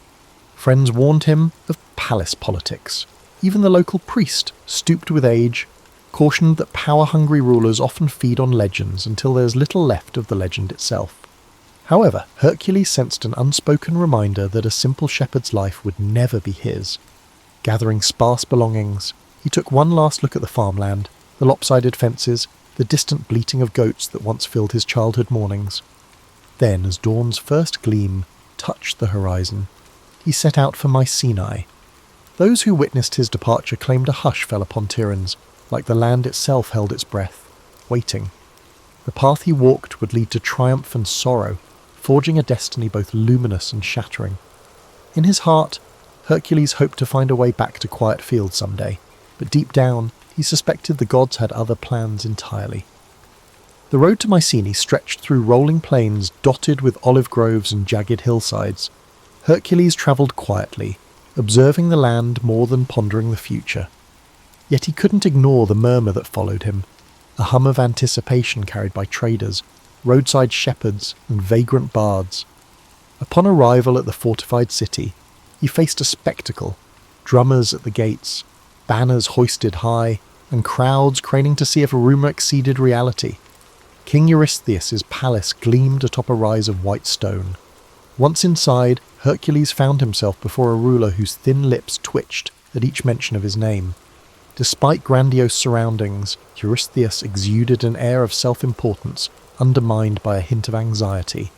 Friends warned him of palace politics. Even the local priest, stooped with age, cautioned that power-hungry rulers often feed on legends until there is little left of the legend itself. However, Hercules sensed an unspoken reminder that a simple shepherd's life would never be his. Gathering sparse belongings, he took one last look at the farmland, the lopsided fences, the distant bleating of goats that once filled his childhood mornings. Then, as dawn's first gleam touched the horizon, he set out for Mycenae. Those who witnessed his departure claimed a hush fell upon Tiryns, like the land itself held its breath, waiting. The path he walked would lead to triumph and sorrow, forging a destiny both luminous and shattering. In his heart, Hercules hoped to find a way back to quiet fields someday, but deep down, he suspected the gods had other plans entirely. The road to Mycenae stretched through rolling plains dotted with olive groves and jagged hillsides. Hercules travelled quietly, observing the land more than pondering the future. Yet he couldn't ignore the murmur that followed him, a hum of anticipation carried by traders, roadside shepherds, and vagrant bards. Upon arrival at the fortified city, he faced a spectacle: drummers at the gates, banners hoisted high, and crowds craning to see if a rumour exceeded reality. King Eurystheus' palace gleamed atop a rise of white stone. Once inside, Hercules found himself before a ruler whose thin lips twitched at each mention of his name. Despite grandiose surroundings, Eurystheus exuded an air of self-importance, undermined by a hint of anxiety.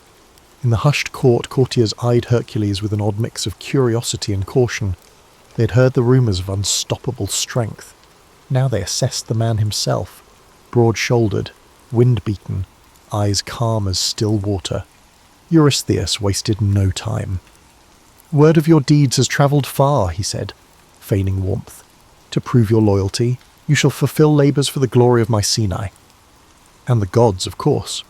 In the hushed court, courtiers eyed Hercules with an odd mix of curiosity and caution. They had heard the rumours of unstoppable strength. Now they assessed the man himself, broad-shouldered, wind-beaten, eyes calm as still water. Eurystheus wasted no time. "Word of your deeds has travelled far," he said, feigning warmth. "To prove your loyalty, you shall fulfil labours for the glory of Mycenae. And the gods, of course."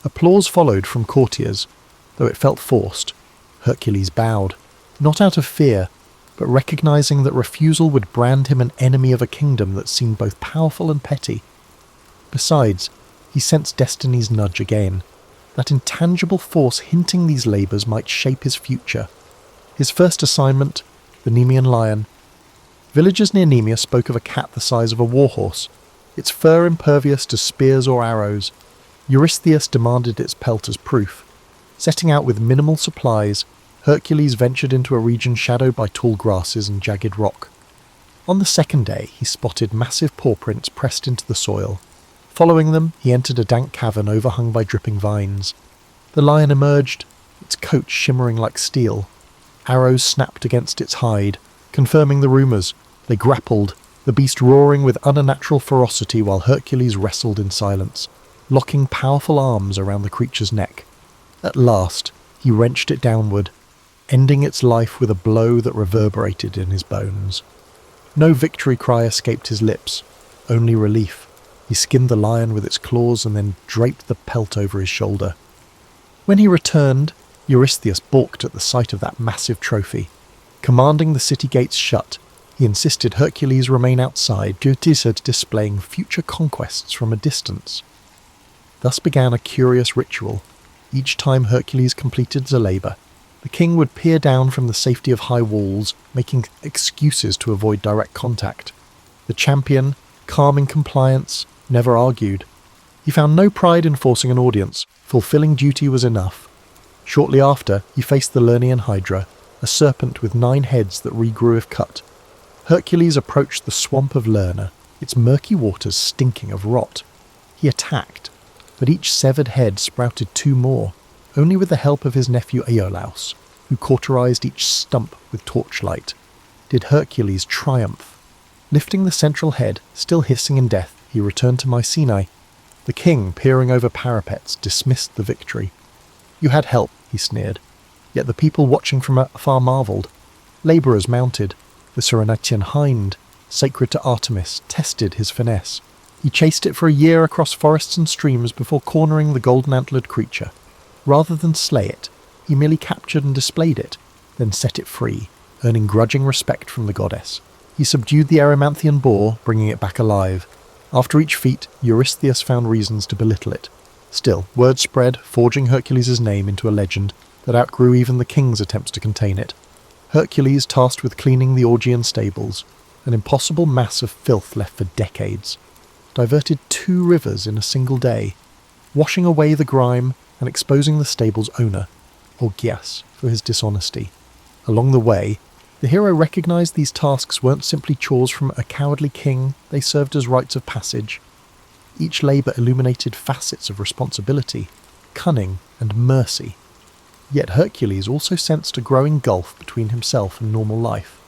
Applause followed from courtiers, though it felt forced. Hercules bowed, not out of fear, but recognising that refusal would brand him an enemy of a kingdom that seemed both powerful and petty. Besides, he sensed destiny's nudge again, that intangible force hinting these labours might shape his future. His first assignment, the Nemean lion. Villagers near Nemea spoke of a cat the size of a warhorse, its fur impervious to spears or arrows. Eurystheus demanded its pelt as proof. Setting out with minimal supplies, Hercules ventured into a region shadowed by tall grasses and jagged rock. On the second day, he spotted massive paw prints pressed into the soil. Following them, he entered a dank cavern overhung by dripping vines. The lion emerged, its coat shimmering like steel. Arrows snapped against its hide, confirming the rumours. They grappled, the beast roaring with unnatural ferocity while Hercules wrestled in silence, locking powerful arms around the creature's neck. At last, he wrenched it downward, ending its life with a blow that reverberated in his bones. No victory cry escaped his lips, only relief. He skinned the lion with its claws and then draped the pelt over his shoulder. When he returned, Eurystheus balked at the sight of that massive trophy. Commanding the city gates shut, he insisted Hercules remain outside due to displaying future conquests from a distance. Thus began a curious ritual. Each time Hercules completed a labour, the king would peer down from the safety of high walls, making excuses to avoid direct contact. The champion, calm in compliance, never argued. He found no pride in forcing an audience. Fulfilling duty was enough. Shortly after, he faced the Lernaean Hydra, a serpent with 9 heads that regrew if cut. Hercules approached the swamp of Lerna, its murky waters stinking of rot. He attacked, but each severed head sprouted 2 more, only with the help of his nephew Iolaus, who cauterized each stump with torchlight. Did Hercules triumph? Lifting the central head, still hissing in death, he returned to Mycenae. The king, peering over parapets, dismissed the victory. "You had help," he sneered. Yet the people watching from afar marvelled. Labourers mounted. The Cyrenaian hind, sacred to Artemis, tested his finesse. He chased it for a year across forests and streams before cornering the golden-antlered creature. Rather than slay it, he merely captured and displayed it, then set it free, earning grudging respect from the goddess. He subdued the Erymanthian boar, bringing it back alive. After each feat, Eurystheus found reasons to belittle it. Still, word spread, forging Hercules' name into a legend that outgrew even the king's attempts to contain it. Hercules, tasked with cleaning the Augean stables, an impossible mass of filth left for decades, diverted 2 rivers in a single day, washing away the grime and exposing the stable's owner, Augeas, for his dishonesty. Along the way, the hero recognised these tasks weren't simply chores from a cowardly king, they served as rites of passage. Each labour illuminated facets of responsibility, cunning, and mercy. Yet Hercules also sensed a growing gulf between himself and normal life.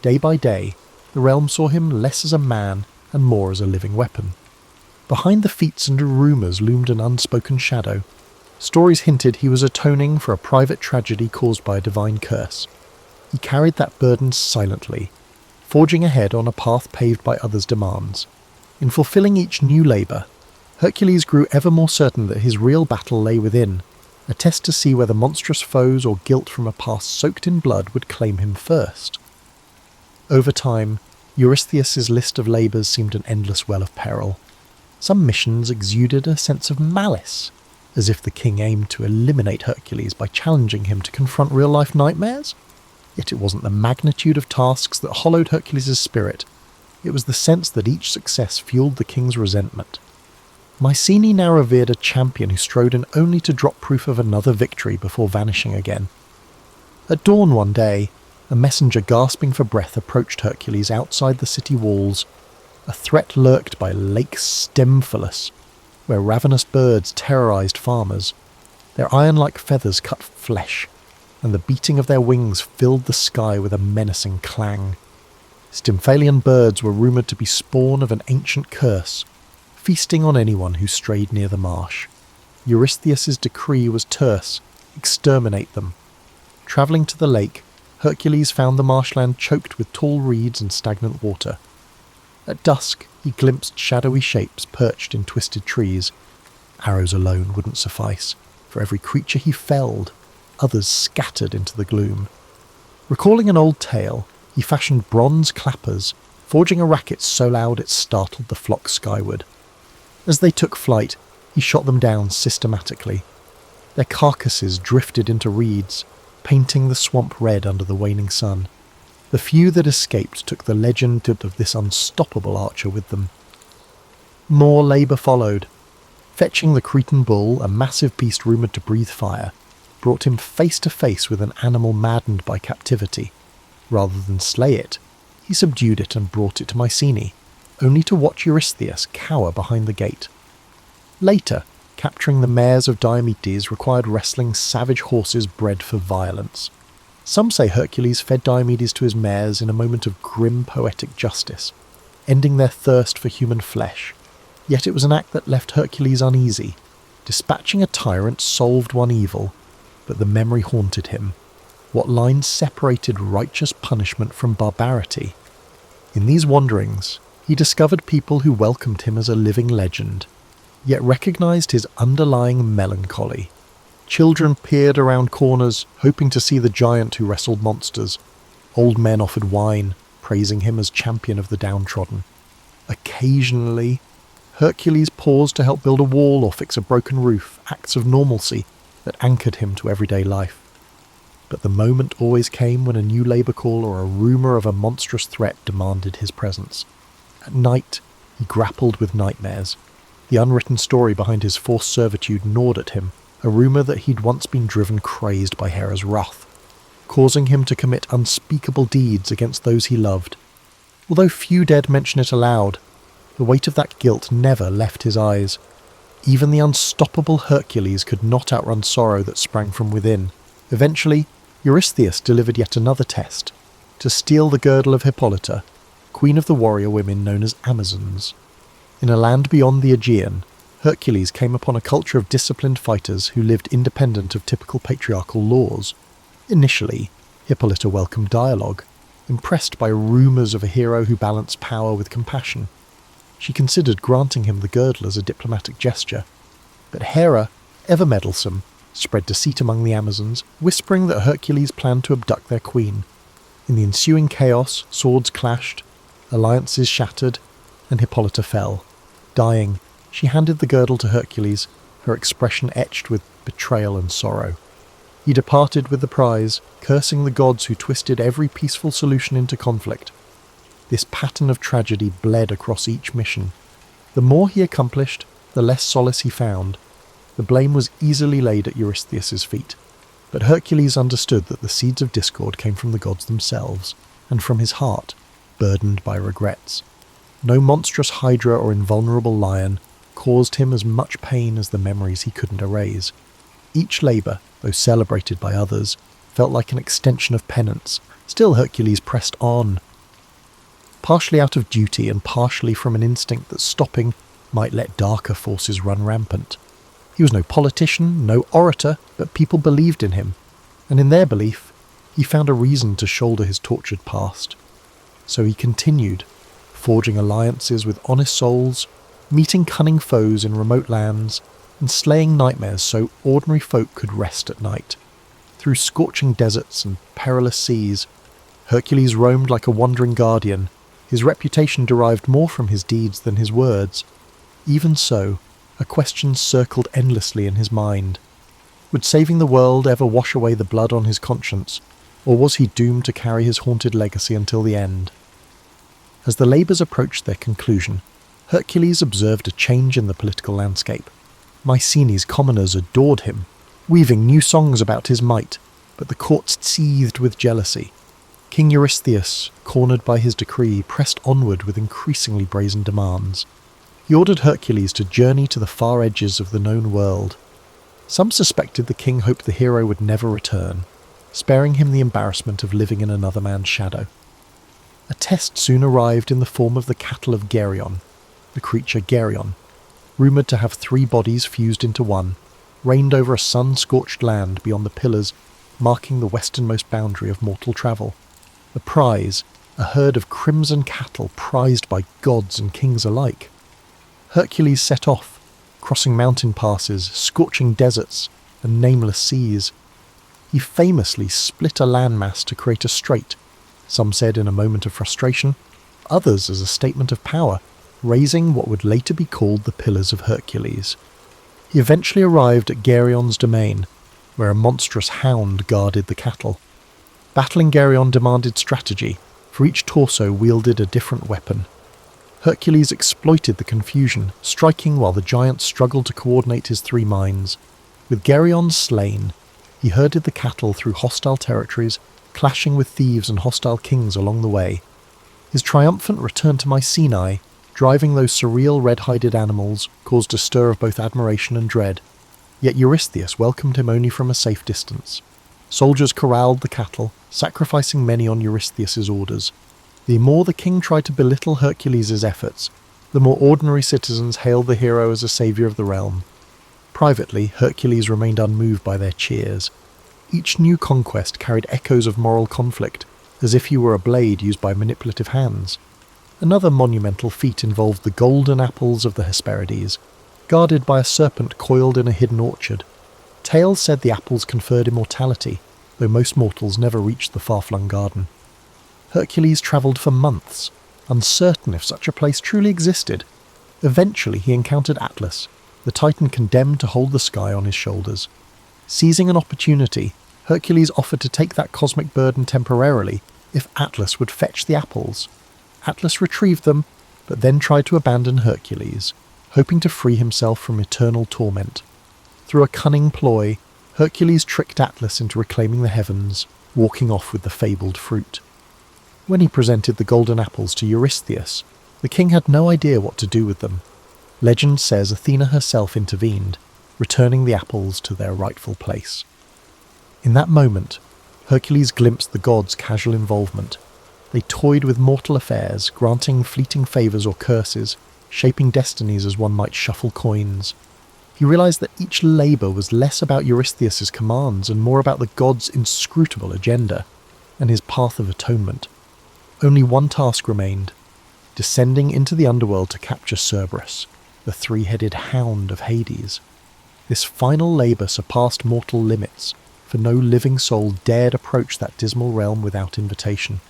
Day by day, the realm saw him less as a man and more as a living weapon. Behind the feats and rumours loomed an unspoken shadow. Stories hinted he was atoning for a private tragedy caused by a divine curse. He carried that burden silently, forging ahead on a path paved by others' demands. In fulfilling each new labour, Hercules grew ever more certain that his real battle lay within, a test to see whether monstrous foes or guilt from a past soaked in blood would claim him first. Over time, Eurystheus' list of labours seemed an endless well of peril. Some missions exuded a sense of malice, as if the king aimed to eliminate Hercules by challenging him to confront real-life nightmares. Yet it wasn't the magnitude of tasks that hollowed Hercules' spirit. It was the sense that each success fueled the king's resentment. Mycenae now revered a champion who strode in only to drop proof of another victory before vanishing again. At dawn one day, a messenger gasping for breath approached Hercules outside the city walls. A threat lurked by Lake Stymphalus, where ravenous birds terrorized farmers. Their iron-like feathers cut flesh, and the beating of their wings filled the sky with a menacing clang. Stymphalian birds were rumoured to be spawn of an ancient curse, feasting on anyone who strayed near the marsh. Eurystheus' decree was terse: exterminate them. Travelling to the lake, Hercules found the marshland choked with tall reeds and stagnant water. At dusk, he glimpsed shadowy shapes perched in twisted trees. Arrows alone wouldn't suffice. For every creature he felled, others scattered into the gloom. Recalling an old tale, he fashioned bronze clappers, forging a racket so loud it startled the flock skyward. As they took flight, he shot them down systematically. Their carcasses drifted into reeds, painting the swamp red under the waning sun. The few that escaped took the legend of this unstoppable archer with them. More labour followed. Fetching the Cretan bull, a massive beast rumoured to breathe fire, brought him face to face with an animal maddened by captivity. Rather than slay it, he subdued it and brought it to Mycenae, only to watch Eurystheus cower behind the gate. Later, capturing the mares of Diomedes required wrestling savage horses bred for violence. Some say Hercules fed Diomedes to his mares in a moment of grim poetic justice, ending their thirst for human flesh. Yet it was an act that left Hercules uneasy. Dispatching a tyrant solved one evil, but the memory haunted him. What lines separated righteous punishment from barbarity? In these wanderings, he discovered people who welcomed him as a living legend, yet recognised his underlying melancholy. Children peered around corners, hoping to see the giant who wrestled monsters. Old men offered wine, praising him as champion of the downtrodden. Occasionally, Hercules paused to help build a wall or fix a broken roof, acts of normalcy that anchored him to everyday life. But the moment always came when a new labour call or a rumour of a monstrous threat demanded his presence. At night, he grappled with nightmares. The unwritten story behind his forced servitude gnawed at him, a rumour that he'd once been driven crazed by Hera's wrath, causing him to commit unspeakable deeds against those he loved. Although few dared mention it aloud, the weight of that guilt never left his eyes. Even the unstoppable Hercules could not outrun sorrow that sprang from within. Eventually, Eurystheus delivered yet another test, to steal the girdle of Hippolyta, queen of the warrior women known as Amazons. In a land beyond the Aegean, Hercules came upon a culture of disciplined fighters who lived independent of typical patriarchal laws. Initially, Hippolyta welcomed dialogue, impressed by rumours of a hero who balanced power with compassion. She considered granting him the girdle as a diplomatic gesture. But Hera, ever meddlesome, spread deceit among the Amazons, whispering that Hercules planned to abduct their queen. In the ensuing chaos, swords clashed, alliances shattered, and Hippolyta fell. Dying, she handed the girdle to Hercules, her expression etched with betrayal and sorrow. He departed with the prize, cursing the gods who twisted every peaceful solution into conflict. This pattern of tragedy bled across each mission. The more he accomplished, the less solace he found. The blame was easily laid at Eurystheus' feet, but Hercules understood that the seeds of discord came from the gods themselves, and from his heart, burdened by regrets. No monstrous hydra or invulnerable lion caused him as much pain as the memories he couldn't erase. Each labour, though celebrated by others, felt like an extension of penance. Still Hercules pressed on, partially out of duty and partially from an instinct that stopping might let darker forces run rampant. He was no politician, no orator, but people believed in him, and in their belief, he found a reason to shoulder his tortured past. So he continued, forging alliances with honest souls, meeting cunning foes in remote lands, and slaying nightmares so ordinary folk could rest at night. Through scorching deserts and perilous seas, Hercules roamed like a wandering guardian. His reputation derived more from his deeds than his words. Even so, a question circled endlessly in his mind. Would saving the world ever wash away the blood on his conscience, or was he doomed to carry his haunted legacy until the end? As the labours approached their conclusion, Hercules observed a change in the political landscape. Mycenae's commoners adored him, weaving new songs about his might, but the courts seethed with jealousy. King Eurystheus, cornered by his decree, pressed onward with increasingly brazen demands. He ordered Hercules to journey to the far edges of the known world. Some suspected the king hoped the hero would never return, sparing him the embarrassment of living in another man's shadow. A test soon arrived in the form of the cattle of Geryon, the creature Geryon, rumoured to have 3 bodies fused into one, reigned over a sun-scorched land beyond the pillars marking the westernmost boundary of mortal travel. The prize, a herd of crimson cattle prized by gods and kings alike. Hercules set off, crossing mountain passes, scorching deserts, and nameless seas. He famously split a landmass to create a strait, some said in a moment of frustration, others as a statement of power, raising what would later be called the Pillars of Hercules. He eventually arrived at Geryon's domain, where a monstrous hound guarded the cattle. Battling Geryon demanded strategy, for each torso wielded a different weapon. Hercules exploited the confusion, striking while the giant struggled to coordinate his 3 minds. With Geryon slain, he herded the cattle through hostile territories, clashing with thieves and hostile kings along the way. His triumphant return to Mycenae, driving those surreal red-hided animals, caused a stir of both admiration and dread. Yet Eurystheus welcomed him only from a safe distance. Soldiers corralled the cattle, sacrificing many on Eurystheus' orders. The more the king tried to belittle Hercules' efforts, the more ordinary citizens hailed the hero as a saviour of the realm. Privately, Hercules remained unmoved by their cheers. Each new conquest carried echoes of moral conflict, as if he were a blade used by manipulative hands. Another monumental feat involved the golden apples of the Hesperides, guarded by a serpent coiled in a hidden orchard. Tales said the apples conferred immortality, though most mortals never reached the far-flung garden. Hercules travelled for months, uncertain if such a place truly existed. Eventually he encountered Atlas, the titan condemned to hold the sky on his shoulders. Seizing an opportunity, Hercules offered to take that cosmic burden temporarily if Atlas would fetch the apples. Atlas retrieved them, but then tried to abandon Hercules, hoping to free himself from eternal torment. Through a cunning ploy, Hercules tricked Atlas into reclaiming the heavens, walking off with the fabled fruit. When he presented the golden apples to Eurystheus, the king had no idea what to do with them. Legend says Athena herself intervened, returning the apples to their rightful place. In that moment, Hercules glimpsed the gods' casual involvement. They toyed with mortal affairs, granting fleeting favours or curses, shaping destinies as one might shuffle coins. He realised that each labour was less about Eurystheus' commands and more about the gods' inscrutable agenda, and his path of atonement. Only one task remained, descending into the underworld to capture Cerberus, the 3-headed hound of Hades. This final labour surpassed mortal limits, for no living soul dared approach that dismal realm without invitation.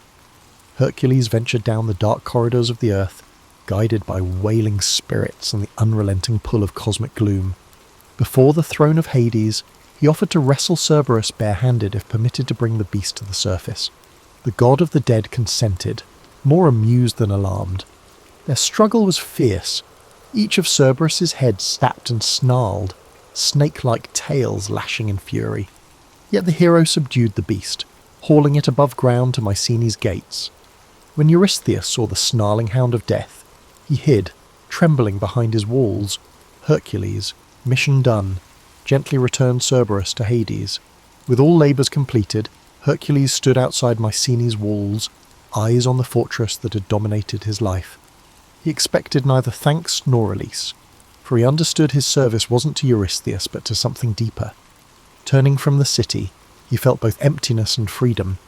Hercules ventured down the dark corridors of the earth, guided by wailing spirits and the unrelenting pull of cosmic gloom. Before the throne of Hades, he offered to wrestle Cerberus bare-handed if permitted to bring the beast to the surface. The god of the dead consented, more amused than alarmed. Their struggle was fierce. Each of Cerberus's heads snapped and snarled, snake-like tails lashing in fury. Yet the hero subdued the beast, hauling it above ground to Mycenae's gates. When Eurystheus saw the snarling hound of death, he hid, trembling behind his walls. Hercules, mission done, gently returned Cerberus to Hades. With all labours completed, Hercules stood outside Mycenae's walls, eyes on the fortress that had dominated his life. He expected neither thanks nor release, for he understood his service wasn't to Eurystheus but to something deeper. Turning from the city, he felt both emptiness and freedom.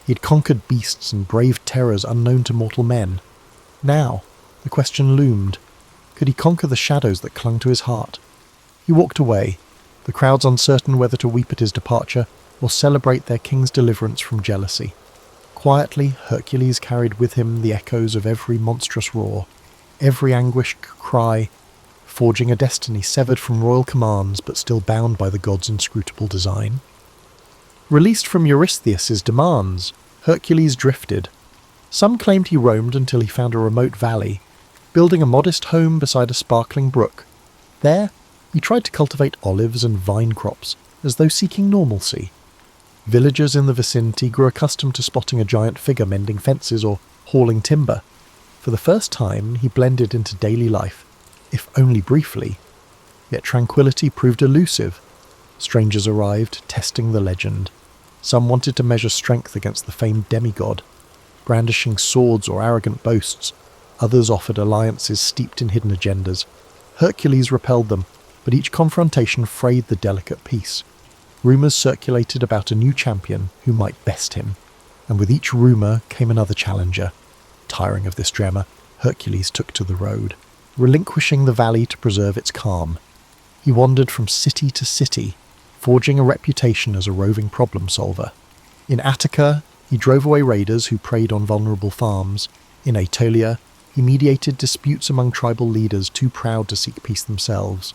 He had conquered beasts and braved terrors unknown to mortal men. Now, the question loomed, could he conquer the shadows that clung to his heart? He walked away, the crowds uncertain whether to weep at his departure or celebrate their king's deliverance from jealousy. Quietly, Hercules carried with him the echoes of every monstrous roar, every anguished cry, forging a destiny severed from royal commands but still bound by the god's inscrutable design. Released from Eurystheus's demands, Hercules drifted. Some claimed he roamed until he found a remote valley, building a modest home beside a sparkling brook. There, he tried to cultivate olives and vine crops, as though seeking normalcy. Villagers in the vicinity grew accustomed to spotting a giant figure mending fences or hauling timber. For the first time, he blended into daily life, if only briefly. Yet tranquility proved elusive. Strangers arrived, testing the legend. Some wanted to measure strength against the famed demigod, brandishing swords or arrogant boasts. Others offered alliances steeped in hidden agendas. Hercules repelled them, but each confrontation frayed the delicate peace. Rumours circulated about a new champion who might best him, and with each rumour came another challenger. Tiring of this drama, Hercules took to the road, relinquishing the valley to preserve its calm. He wandered from city to city, forging a reputation as a roving problem solver. In Attica, he drove away raiders who preyed on vulnerable farms. In Aetolia, he mediated disputes among tribal leaders too proud to seek peace themselves.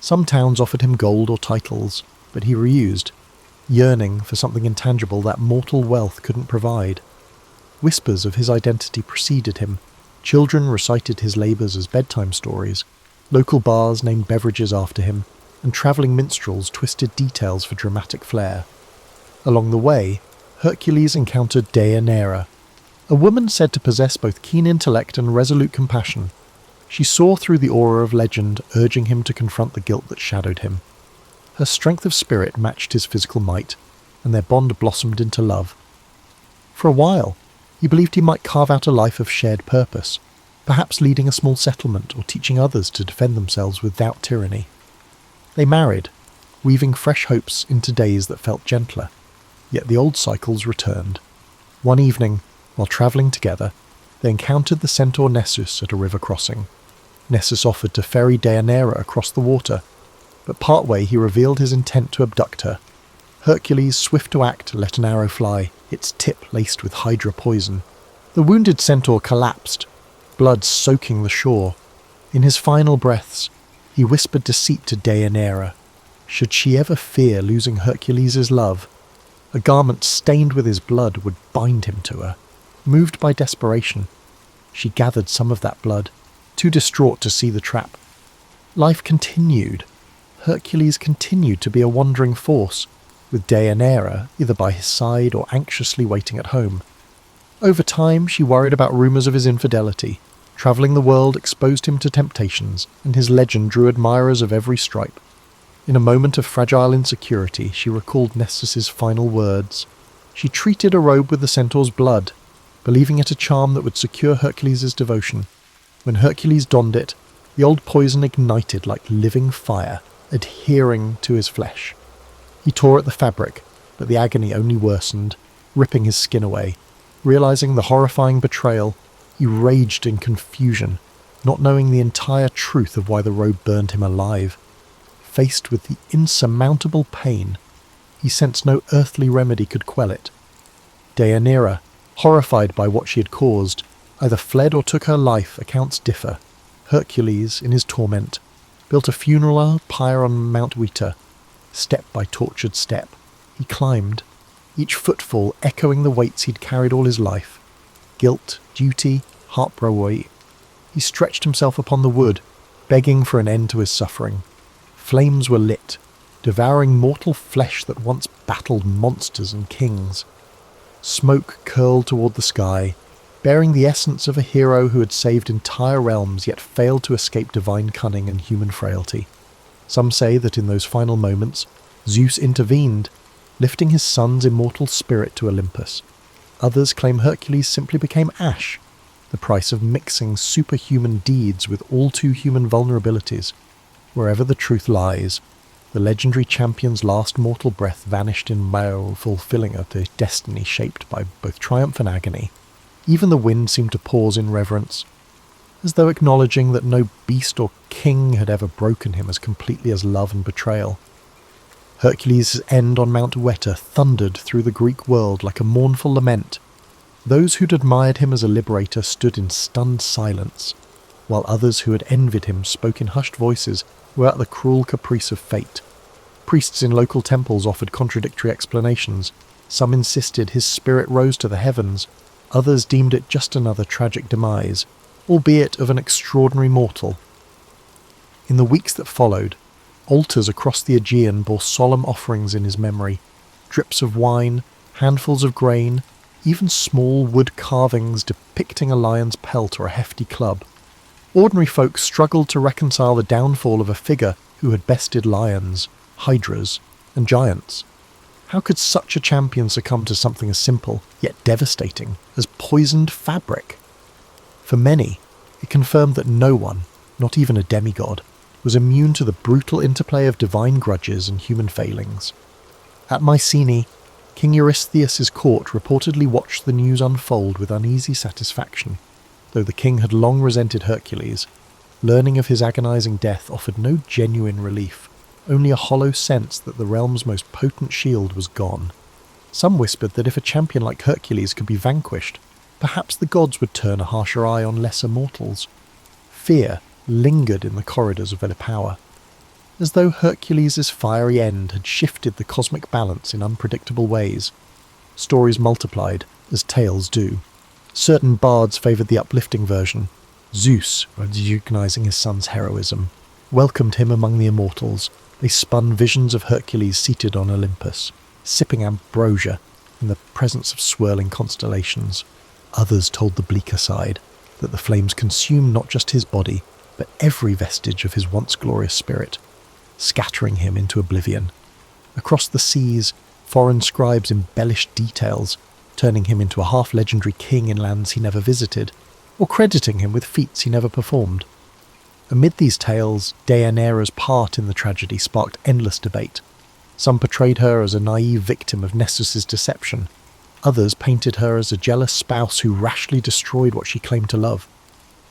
Some towns offered him gold or titles, but he refused, yearning for something intangible that mortal wealth couldn't provide. Whispers of his identity preceded him. Children recited his labours as bedtime stories. Local bars named beverages after him, and travelling minstrels twisted details for dramatic flair. Along the way, Hercules encountered Deianira, a woman said to possess both keen intellect and resolute compassion. She saw through the aura of legend, urging him to confront the guilt that shadowed him. Her strength of spirit matched his physical might, and their bond blossomed into love. For a while, he believed he might carve out a life of shared purpose, perhaps leading a small settlement or teaching others to defend themselves without tyranny. They married, weaving fresh hopes into days that felt gentler, yet the old cycles returned. One evening, while travelling together, they encountered the centaur Nessus at a river crossing. Nessus offered to ferry Deianira across the water, but partway he revealed his intent to abduct her. Hercules, swift to act, let an arrow fly, its tip laced with hydra poison. The wounded centaur collapsed, blood soaking the shore. In his final breaths, he whispered deceit to Deianira. Should she ever fear losing Hercules' love, a garment stained with his blood would bind him to her. Moved by desperation, she gathered some of that blood, too distraught to see the trap. Life continued. Hercules continued to be a wandering force, with Deianira either by his side or anxiously waiting at home. Over time, she worried about rumours of his infidelity. Travelling the world exposed him to temptations, and his legend drew admirers of every stripe. In a moment of fragile insecurity, she recalled Nessus's final words. She treated a robe with the centaur's blood, believing it a charm that would secure Hercules' devotion. When Hercules donned it, the old poison ignited like living fire, adhering to his flesh. He tore at the fabric, but the agony only worsened, ripping his skin away. Realizing the horrifying betrayal, he raged in confusion, not knowing the entire truth of why the robe burned him alive. Faced with the insurmountable pain, he sensed no earthly remedy could quell it. Deianira, horrified by what she had caused, either fled or took her life. Accounts differ. Hercules, in his torment, built a funeral pyre on Mount Weta. Step by tortured step, he climbed, each footfall echoing the weights he'd carried all his life. Guilt, duty, heartbreak. He stretched himself upon the wood, begging for an end to his suffering. Flames were lit, devouring mortal flesh that once battled monsters and kings. Smoke curled toward the sky, bearing the essence of a hero who had saved entire realms yet failed to escape divine cunning and human frailty. Some say that in those final moments, Zeus intervened, lifting his son's immortal spirit to Olympus. Others claim Hercules simply became ash, the price of mixing superhuman deeds with all too human vulnerabilities. Wherever the truth lies, the legendary champion's last mortal breath vanished in bile, fulfilling a destiny shaped by both triumph and agony. Even the wind seemed to pause in reverence, as though acknowledging that no beast or king had ever broken him as completely as love and betrayal. Hercules' end on Mount Weta thundered through the Greek world like a mournful lament. Those who'd admired him as a liberator stood in stunned silence, while others who had envied him spoke in hushed voices were at the cruel caprice of fate. Priests in local temples offered contradictory explanations. Some insisted his spirit rose to the heavens, others deemed it just another tragic demise, albeit of an extraordinary mortal. In the weeks that followed, altars across the Aegean bore solemn offerings in his memory, drips of wine, handfuls of grain, even small wood carvings depicting a lion's pelt or a hefty club. Ordinary folk struggled to reconcile the downfall of a figure who had bested lions, hydras, and giants. How could such a champion succumb to something as simple, yet devastating, as poisoned fabric? For many, it confirmed that no one, not even a demigod, was immune to the brutal interplay of divine grudges and human failings. At Mycenae, King Eurystheus' court reportedly watched the news unfold with uneasy satisfaction. Though the king had long resented Hercules, learning of his agonizing death offered no genuine relief, only a hollow sense that the realm's most potent shield was gone. Some whispered that if a champion like Hercules could be vanquished, perhaps the gods would turn a harsher eye on lesser mortals. Fear lingered in the corridors of their power, as though Hercules' fiery end had shifted the cosmic balance in unpredictable ways. Stories multiplied, as tales do. Certain bards favoured the uplifting version. Zeus, recognizing his son's heroism, welcomed him among the immortals. They spun visions of Hercules seated on Olympus, sipping ambrosia in the presence of swirling constellations. Others told the bleaker side, that the flames consumed not just his body, but every vestige of his once glorious spirit, scattering him into oblivion. Across the seas, foreign scribes embellished details, turning him into a half-legendary king in lands he never visited, or crediting him with feats he never performed. Amid these tales, Deianira's part in the tragedy sparked endless debate. Some portrayed her as a naive victim of Nessus's deception. Others painted her as a jealous spouse who rashly destroyed what she claimed to love.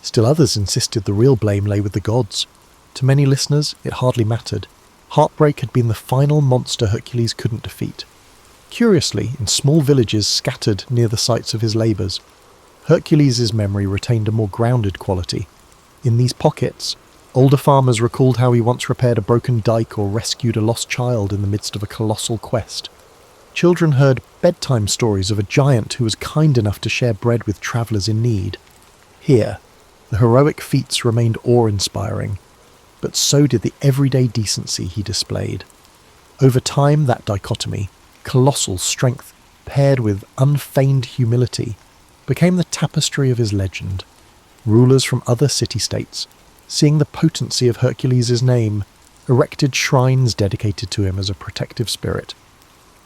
Still others insisted the real blame lay with the gods. To many listeners, it hardly mattered. Heartbreak had been the final monster Hercules couldn't defeat. Curiously, in small villages scattered near the sites of his labours, Hercules' memory retained a more grounded quality. In these pockets, older farmers recalled how he once repaired a broken dike or rescued a lost child in the midst of a colossal quest. Children heard bedtime stories of a giant who was kind enough to share bread with travellers in need. Here, the heroic feats remained awe-inspiring, but so did the everyday decency he displayed. Over time, that dichotomy, colossal strength paired with unfeigned humility, became the tapestry of his legend. Rulers from other city-states, seeing the potency of Hercules' name, erected shrines dedicated to him as a protective spirit.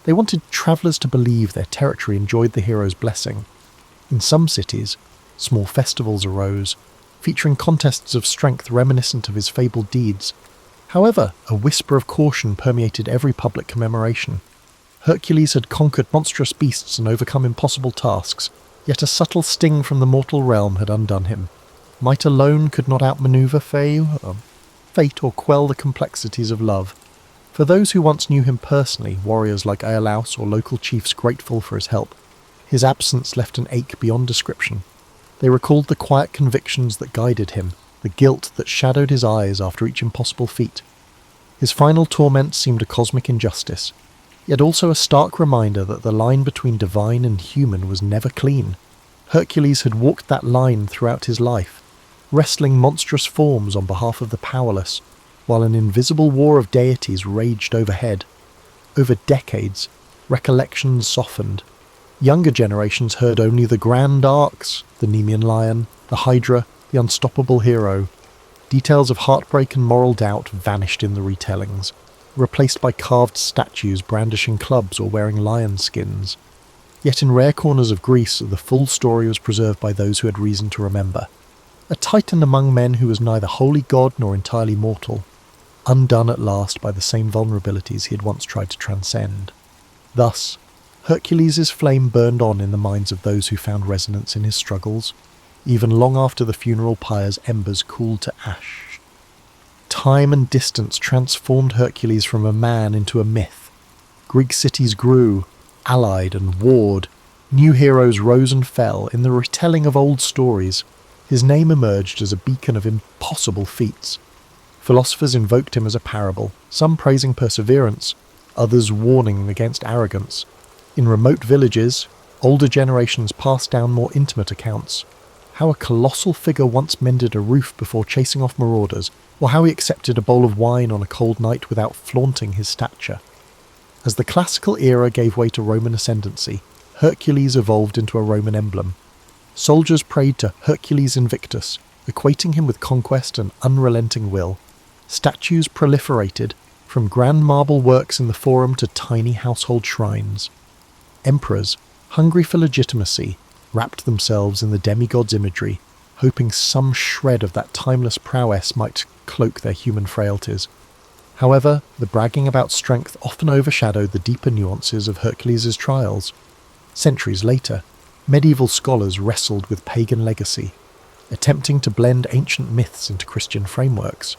They wanted travellers to believe their territory enjoyed the hero's blessing. In some cities, small festivals arose, featuring contests of strength reminiscent of his fabled deeds. However, a whisper of caution permeated every public commemoration. Hercules had conquered monstrous beasts and overcome impossible tasks, yet a subtle sting from the mortal realm had undone him. Might alone could not outmaneuver fate or quell the complexities of love. For those who once knew him personally, warriors like Iolaus or local chiefs grateful for his help, his absence left an ache beyond description. They recalled the quiet convictions that guided him, the guilt that shadowed his eyes after each impossible feat. His final torment seemed a cosmic injustice, yet also a stark reminder that the line between divine and human was never clean. Hercules had walked that line throughout his life, wrestling monstrous forms on behalf of the powerless, while an invisible war of deities raged overhead. Over decades, recollections softened. Younger generations heard only the grand arcs, the Nemean lion, the Hydra, the unstoppable hero. Details of heartbreak and moral doubt vanished in the retellings, replaced by carved statues brandishing clubs or wearing lion skins. Yet in rare corners of Greece, the full story was preserved by those who had reason to remember. A titan among men who was neither wholly god nor entirely mortal, undone at last by the same vulnerabilities he had once tried to transcend. Thus, Hercules' flame burned on in the minds of those who found resonance in his struggles, even long after the funeral pyre's embers cooled to ash. Time and distance transformed Hercules from a man into a myth. Greek cities grew, allied and warred. New heroes rose and fell. In the retelling of old stories, his name emerged as a beacon of impossible feats. Philosophers invoked him as a parable, some praising perseverance, others warning against arrogance. In remote villages, older generations passed down more intimate accounts. How a colossal figure once mended a roof before chasing off marauders, or how he accepted a bowl of wine on a cold night without flaunting his stature. As the classical era gave way to Roman ascendancy, Hercules evolved into a Roman emblem. Soldiers prayed to Hercules Invictus, equating him with conquest and unrelenting will. Statues proliferated, from grand marble works in the Forum to tiny household shrines. Emperors, hungry for legitimacy, wrapped themselves in the demigod's imagery, hoping some shred of that timeless prowess might cloak their human frailties. However, the bragging about strength often overshadowed the deeper nuances of Hercules' trials. Centuries later, medieval scholars wrestled with pagan legacy, attempting to blend ancient myths into Christian frameworks.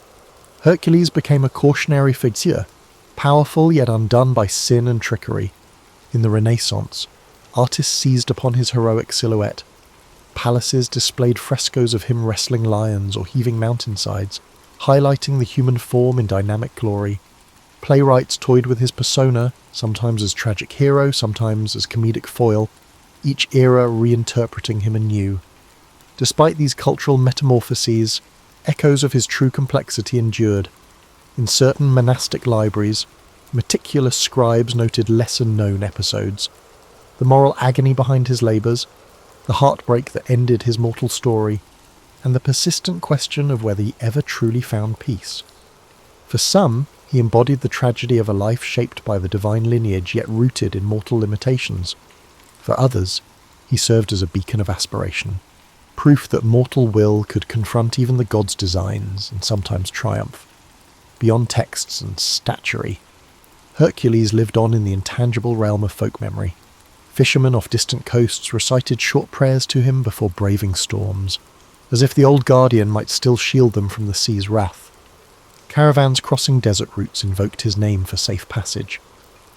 Hercules became a cautionary figure, powerful yet undone by sin and trickery. In the Renaissance, artists seized upon his heroic silhouette. Palaces displayed frescoes of him wrestling lions or heaving mountainsides, highlighting the human form in dynamic glory. Playwrights toyed with his persona, sometimes as tragic hero, sometimes as comedic foil, each era reinterpreting him anew. Despite these cultural metamorphoses, echoes of his true complexity endured. In certain monastic libraries, meticulous scribes noted lesser-known episodes. The moral agony behind his labours, the heartbreak that ended his mortal story, and the persistent question of whether he ever truly found peace. For some, he embodied the tragedy of a life shaped by the divine lineage yet rooted in mortal limitations. For others, he served as a beacon of aspiration, proof that mortal will could confront even the gods' designs and sometimes triumph. Beyond texts and statuary, Hercules lived on in the intangible realm of folk memory. Fishermen off distant coasts recited short prayers to him before braving storms, as if the old guardian might still shield them from the sea's wrath. Caravans crossing desert routes invoked his name for safe passage.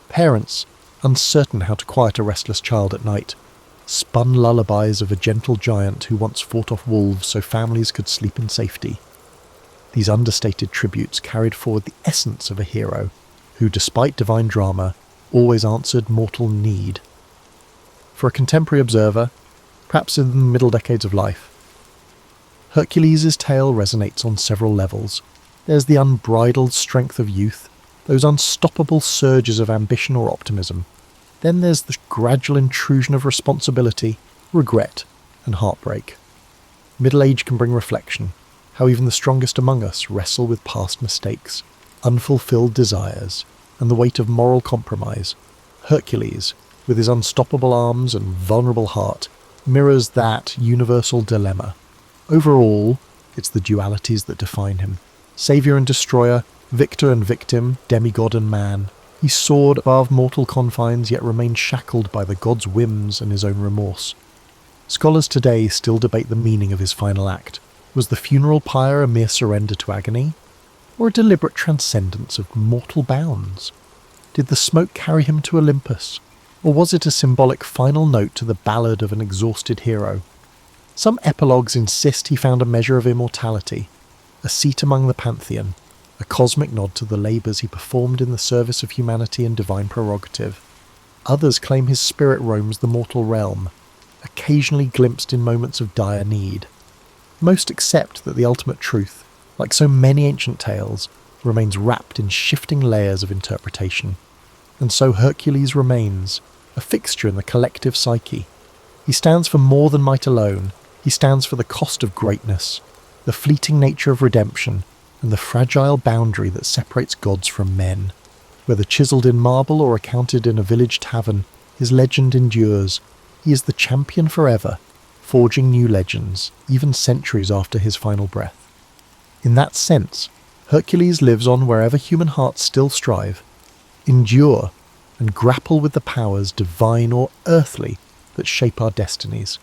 Parents, uncertain how to quiet a restless child at night, spun lullabies of a gentle giant who once fought off wolves so families could sleep in safety. These understated tributes carried forward the essence of a hero, who, despite divine drama, always answered mortal need. For a contemporary observer, perhaps in the middle decades of life, Hercules' tale resonates on several levels. There's the unbridled strength of youth, those unstoppable surges of ambition or optimism. Then there's the gradual intrusion of responsibility, regret, and heartbreak. Middle age can bring reflection, how even the strongest among us wrestle with past mistakes, unfulfilled desires, and the weight of moral compromise. Hercules, with his unstoppable arms and vulnerable heart, mirrors that universal dilemma. Overall, it's the dualities that define him. Saviour and destroyer, victor and victim, demigod and man. He soared above mortal confines yet remained shackled by the god's whims and his own remorse. Scholars today still debate the meaning of his final act. Was the funeral pyre a mere surrender to agony, or a deliberate transcendence of mortal bounds? Did the smoke carry him to Olympus, or was it a symbolic final note to the ballad of an exhausted hero? Some epilogues insist he found a measure of immortality, a seat among the pantheon, a cosmic nod to the labours he performed in the service of humanity and divine prerogative. Others claim his spirit roams the mortal realm, occasionally glimpsed in moments of dire need. Most accept that the ultimate truth, like so many ancient tales, remains wrapped in shifting layers of interpretation. And so Hercules remains, a fixture in the collective psyche. He stands for more than might alone. He stands for the cost of greatness, the fleeting nature of redemption, and the fragile boundary that separates gods from men. Whether chiselled in marble or accounted in a village tavern, his legend endures. He is the champion forever, forging new legends, even centuries after his final breath. In that sense, Hercules lives on wherever human hearts still strive, endure, and grapple with the powers, divine or earthly, that shape our destinies.